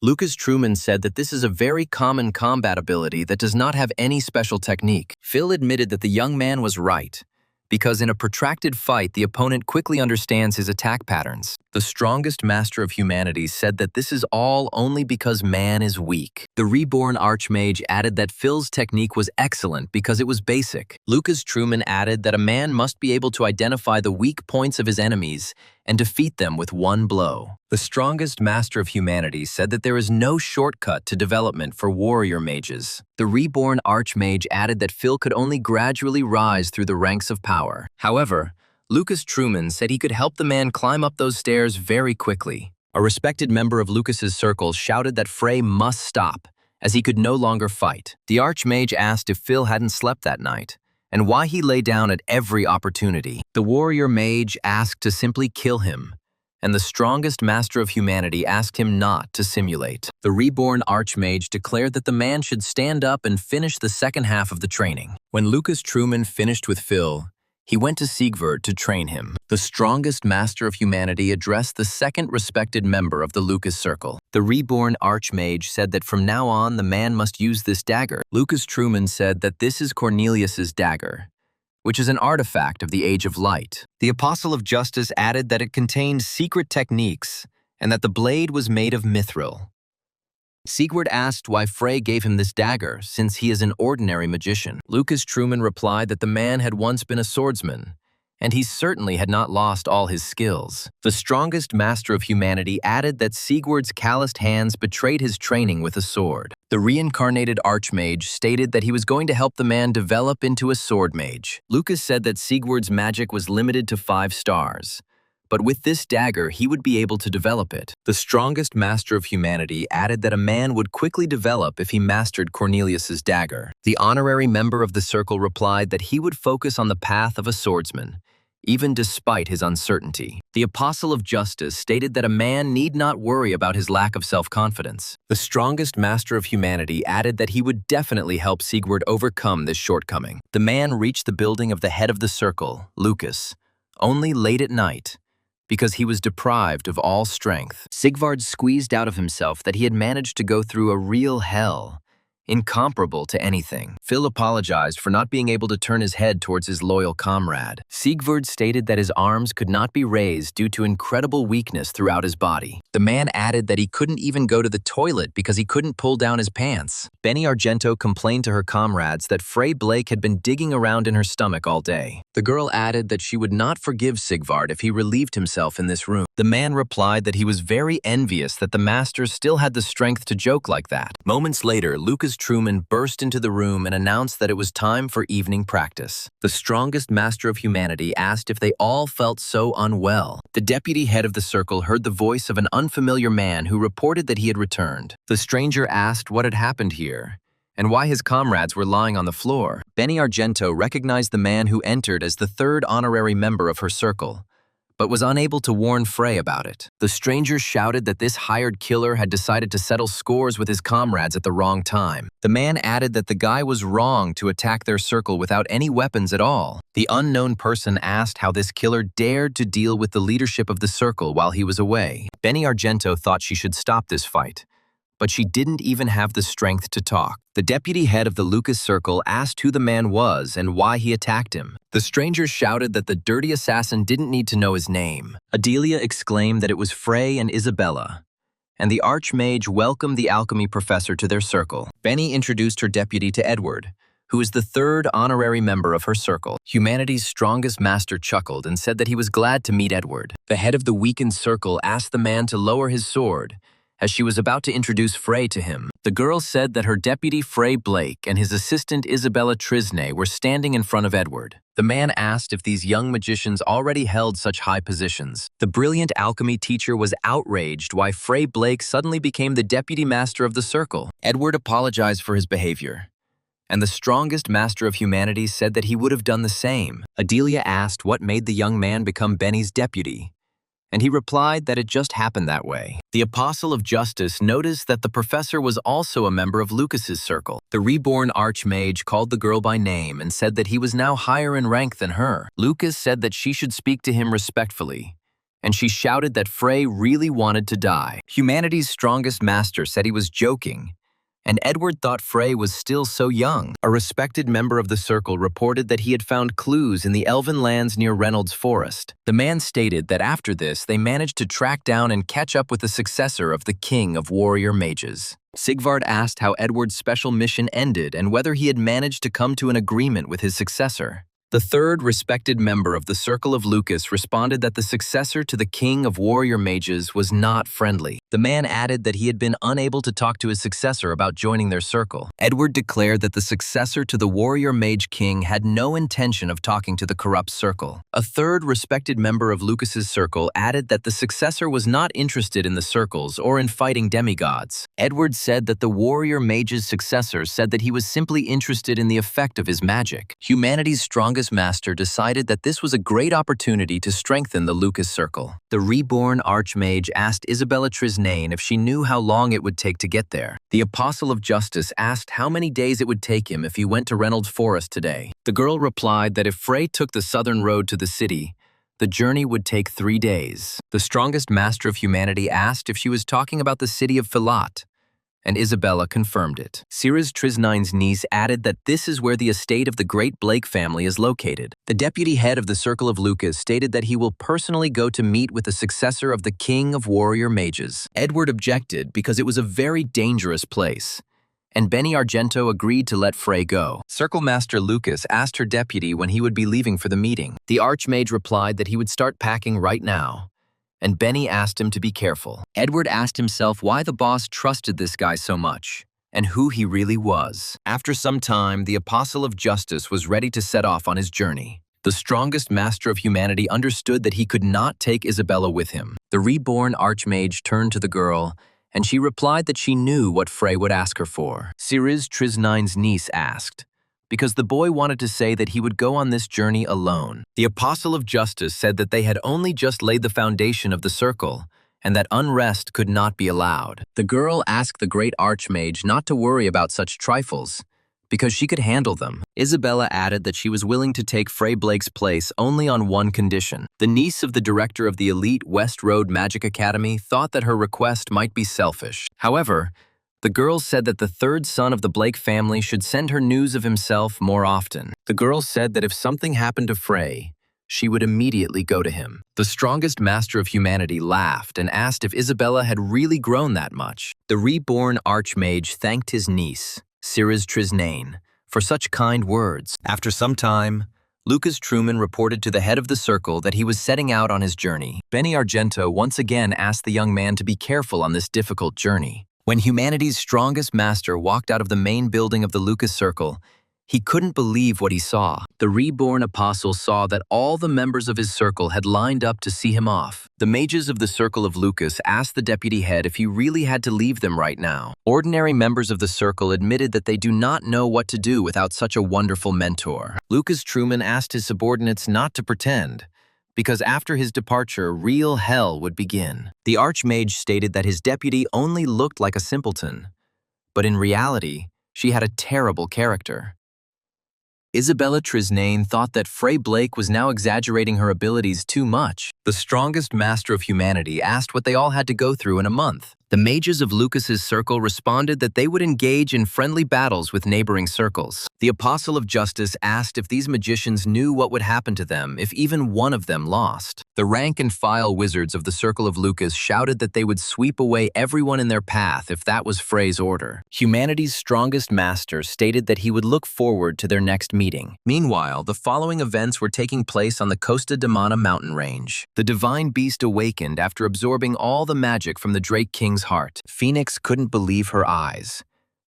Lucas Truman said that this is a very common combat ability that does not have any special technique. Phil admitted that the young man was right, because in a protracted fight, the opponent quickly understands his attack patterns. The strongest master of humanity said that this is all only because man is weak. The reborn archmage added that Phil's technique was excellent because it was basic. Lucas Truman added that a man must be able to identify the weak points of his enemies and defeat them with one blow. The strongest master of humanity said that there is no shortcut to development for warrior mages. The reborn archmage added that Phil could only gradually rise through the ranks of power. However, Lucas Truman said he could help the man climb up those stairs very quickly. A respected member of Lucas's circle shouted that Frey must stop, as he could no longer fight. The archmage asked if Phil hadn't slept that night, and why he lay down at every opportunity. The warrior mage asked to simply kill him, and the strongest master of humanity asked him not to simulate. The reborn archmage declared that the man should stand up and finish the second half of the training. When Lucas Truman finished with Phil, he went to Sigvard to train him. The strongest master of humanity addressed the second respected member of the Lucas circle. The reborn archmage said that from now on the man must use this dagger. Lucas Truman said that this is Cornelius's dagger, which is an artifact of the Age of Light. The apostle of justice added that it contained secret techniques and that the blade was made of mithril. Sigurd asked why Frey gave him this dagger, since he is an ordinary magician. Lucas Truman replied that the man had once been a swordsman, and he certainly had not lost all his skills. The strongest master of humanity added that Sigurd's calloused hands betrayed his training with a sword. The reincarnated archmage stated that he was going to help the man develop into a sword mage. Lucas said that Sigurd's magic was limited to 5 stars. But with this dagger, he would be able to develop it. The strongest master of humanity added that a man would quickly develop if he mastered Cornelius's dagger. The honorary member of the circle replied that he would focus on the path of a swordsman. even despite his uncertainty. The Apostle of Justice stated that a man need not worry about his lack of self-confidence. The strongest master of humanity added that he would definitely help Sigvard overcome this shortcoming. The man reached the building of the head of the circle, Lucas, only late at night, because he was deprived of all strength. Sigvard squeezed out of himself that he had managed to go through a real hell, incomparable to anything. Phil apologized for not being able to turn his head towards his loyal comrade. Sigvard stated that his arms could not be raised due to incredible weakness throughout his body. The man added that he couldn't even go to the toilet because he couldn't pull down his pants. Benny Argento complained to her comrades that Frey Blake had been digging around in her stomach all day. The girl added that she would not forgive Sigvard if he relieved himself in this room. The man replied that he was very envious that the master still had the strength to joke like that. Moments later, Lucas Truman burst into the room and announced that it was time for evening practice. The strongest master of humanity asked if they all felt so unwell. The deputy head of the circle heard the voice of an unfamiliar man who reported that he had returned. The stranger asked what had happened here and why his comrades were lying on the floor. Benny Argento recognized the man who entered as the third honorary member of her circle, but was unable to warn Frey about it. The stranger shouted that this hired killer had decided to settle scores with his comrades at the wrong time. The man added that the guy was wrong to attack their circle without any weapons at all. The unknown person asked how this killer dared to deal with the leadership of the circle while he was away. Benny Argento thought she should stop this fight, but she didn't even have the strength to talk. The deputy head of the Lucas Circle asked who the man was and why he attacked him. The stranger shouted that the dirty assassin didn't need to know his name. Adelia exclaimed that it was Frey and Isabella, and the Archmage welcomed the alchemy professor to their circle. Benny introduced her deputy to Edward, who is the third honorary member of her circle. Humanity's strongest master chuckled and said that he was glad to meet Edward. The head of the weakened circle asked the man to lower his sword, as she was about to introduce Frey to him. The girl said that her deputy Frey Blake and his assistant Isabella Trisnay were standing in front of Edward. The man asked if these young magicians already held such high positions. The brilliant alchemy teacher was outraged why Frey Blake suddenly became the deputy master of the circle. Edward apologized for his behavior, and the strongest master of humanity said that he would have done the same. Adelia asked what made the young man become Benny's deputy, and he replied that it just happened that way. The Apostle of Justice noticed that the professor was also a member of Lucas's circle. The reborn Archmage called the girl by name and said that he was now higher in rank than her. Lucas said that she should speak to him respectfully, and she shouted that Frey really wanted to die. Humanity's strongest master said he was joking, and Edward thought Frey was still so young. A respected member of the circle reported that he had found clues in the elven lands near Reynolds Forest. The man stated that after this, they managed to track down and catch up with the successor of the king of warrior mages. Sigvard asked how Edward's special mission ended and whether he had managed to come to an agreement with his successor. The third respected member of the Circle of Lucas responded that the successor to the king of warrior mages was not friendly. The man added that he had been unable to talk to his successor about joining their circle. Edward declared that the successor to the warrior mage king had no intention of talking to the corrupt circle. A third respected member of Lucas's circle added that the successor was not interested in the circles or in fighting demigods. Edward said that the warrior mage's successor said that he was simply interested in the effect of his magic. Humanity's strongest master decided that this was a great opportunity to strengthen the Lucas circle. The reborn Archmage asked Isabella Trisnane if she knew how long it would take to get there. The Apostle of Justice asked how many days it would take him if he went to Reynolds Forest today. The girl replied that if Frey took the southern road to the city, the journey would take 3 days. The strongest master of humanity asked if she was talking about the city of Filat, and Isabella confirmed it. Ciris Trisnine's niece added that this is where the estate of the great Blake family is located. The deputy head of the Circle of Lucas stated that he will personally go to meet with the successor of the king of warrior mages. Edward objected because it was a very dangerous place, and Benny Argento agreed to let Frey go. Circle Master Lucas asked her deputy when he would be leaving for the meeting. The Archmage replied that he would start packing right now, and Benny asked him to be careful. Edward asked himself why the boss trusted this guy so much, and who he really was. After some time, the Apostle of Justice was ready to set off on his journey. The strongest master of humanity understood that he could not take Isabella with him. The reborn Archmage turned to the girl, and she replied that she knew what Frey would ask her for. Ciris Trisnine's niece asked, because the boy wanted to say that he would go on this journey alone. The Apostle of Justice said that they had only just laid the foundation of the circle, and that unrest could not be allowed. The girl asked the great archmage not to worry about such trifles, because she could handle them. Isabella added that she was willing to take Frey Blake's place only on one condition. The niece of the director of the elite West Road Magic Academy thought that her request might be selfish. However, the girl said that the third son of the Blake family should send her news of himself more often. The girl said that if something happened to Frey, she would immediately go to him. The strongest master of humanity laughed and asked if Isabella had really grown that much. The reborn archmage thanked his niece, Ciris Trisnane, for such kind words. After some time, Lucas Truman reported to the head of the circle that he was setting out on his journey. Benny Argento once again asked the young man to be careful on this difficult journey. When humanity's strongest master walked out of the main building of the Lucas Circle, he couldn't believe what he saw. The reborn apostle saw that all the members of his circle had lined up to see him off. The mages of the Circle of Lucas asked the deputy head if he really had to leave them right now. Ordinary members of the circle admitted that they do not know what to do without such a wonderful mentor. Lucas Truman asked his subordinates not to pretend, because after his departure, real hell would begin. The archmage stated that his deputy only looked like a simpleton, but in reality, she had a terrible character. Isabella Trisnane thought that Frey Blake was now exaggerating her abilities too much. The strongest master of humanity asked what they all had to go through in a month. The mages of Lucas's circle responded that they would engage in friendly battles with neighboring circles. The Apostle of Justice asked if these magicians knew what would happen to them if even one of them lost. The rank-and-file wizards of the Circle of Lucas shouted that they would sweep away everyone in their path if that was Frey's order. Humanity's strongest master stated that he would look forward to their next meeting. Meanwhile, the following events were taking place on the Costa de Mana mountain range. The divine beast awakened after absorbing all the magic from the Drake King's heart. Phoenix couldn't believe her eyes.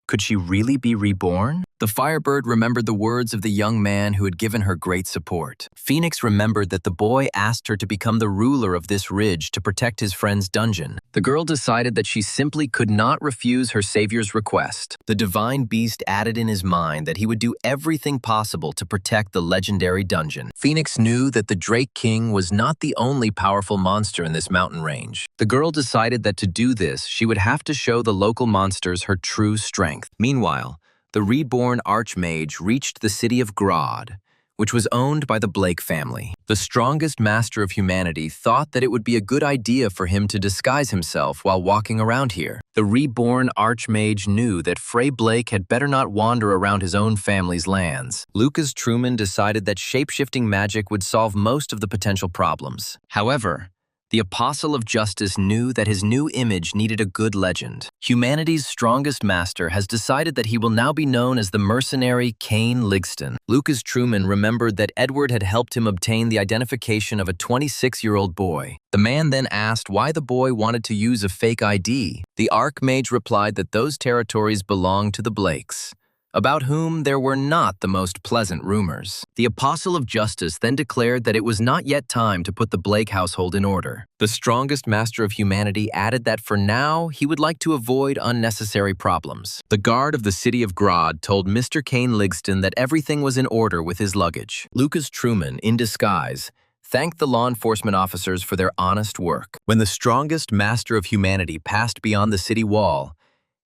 Could she really be reborn? The Firebird remembered the words of the young man who had given her great support. Phoenix remembered that the boy asked her to become the ruler of this ridge to protect his friend's dungeon. The girl decided that she simply could not refuse her savior's request. The divine beast added in his mind that he would do everything possible to protect the legendary dungeon. Phoenix knew that the Drake King was not the only powerful monster in this mountain range. The girl decided that to do this, she would have to show the local monsters her true strength. Meanwhile, the reborn archmage reached the city of Grodd, which was owned by the Blake family. The strongest master of humanity thought that it would be a good idea for him to disguise himself while walking around here. The reborn archmage knew that Frey Blake had better not wander around his own family's lands. Lucas Truman decided that shape-shifting magic would solve most of the potential problems. However, the Apostle of Justice knew that his new image needed a good legend. Humanity's strongest master has decided that he will now be known as the mercenary Kane Ligston. Lucas Truman remembered that Edward had helped him obtain the identification of a 26-year-old boy. The man then asked why the boy wanted to use a fake ID. The Archmage replied that those territories belonged to the Blakes, about whom there were not the most pleasant rumors. The Apostle of Justice then declared that it was not yet time to put the Blake household in order. The strongest master of humanity added that for now, he would like to avoid unnecessary problems. The guard of the city of Grodd told Mr. Kane Ligston that everything was in order with his luggage. Lucas Truman, in disguise, thanked the law enforcement officers for their honest work. When the strongest master of humanity passed beyond the city wall,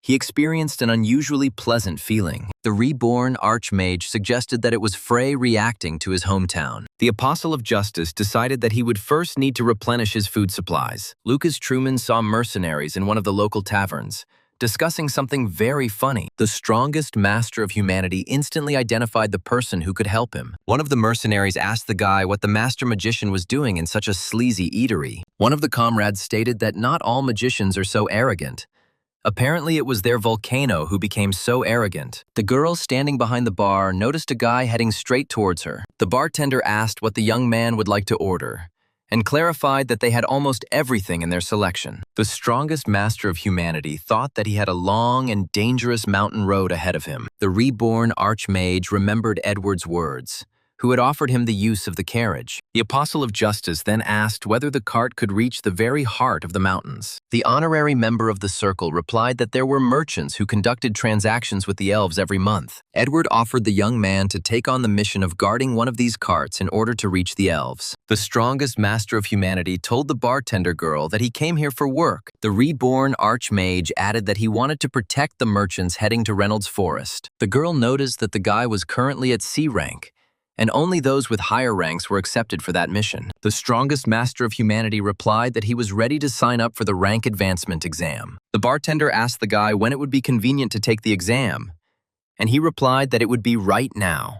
he experienced an unusually pleasant feeling. The reborn archmage suggested that it was Frey reacting to his hometown. The Apostle of Justice decided that he would first need to replenish his food supplies. Lucas Truman saw mercenaries in one of the local taverns, discussing something very funny. The strongest master of humanity instantly identified the person who could help him. One of the mercenaries asked the guy what the master magician was doing in such a sleazy eatery. One of the comrades stated that not all magicians are so arrogant. Apparently, it was their volcano who became so arrogant. The girl standing behind the bar noticed a guy heading straight towards her. The bartender asked what the young man would like to order, and clarified that they had almost everything in their selection. The strongest master of humanity thought that he had a long and dangerous mountain road ahead of him. The reborn archmage remembered Edward's words, who had offered him the use of the carriage. The Apostle of Justice then asked whether the cart could reach the very heart of the mountains. The honorary member of the circle replied that there were merchants who conducted transactions with the elves every month. Edward offered the young man to take on the mission of guarding one of these carts in order to reach the elves. The strongest master of humanity told the bartender girl that he came here for work. The reborn archmage added that he wanted to protect the merchants heading to Reynolds Forest. The girl noticed that the guy was currently at C rank, and only those with higher ranks were accepted for that mission. The strongest master of humanity replied that he was ready to sign up for the rank advancement exam. The bartender asked the guy when it would be convenient to take the exam, and he replied that it would be right now.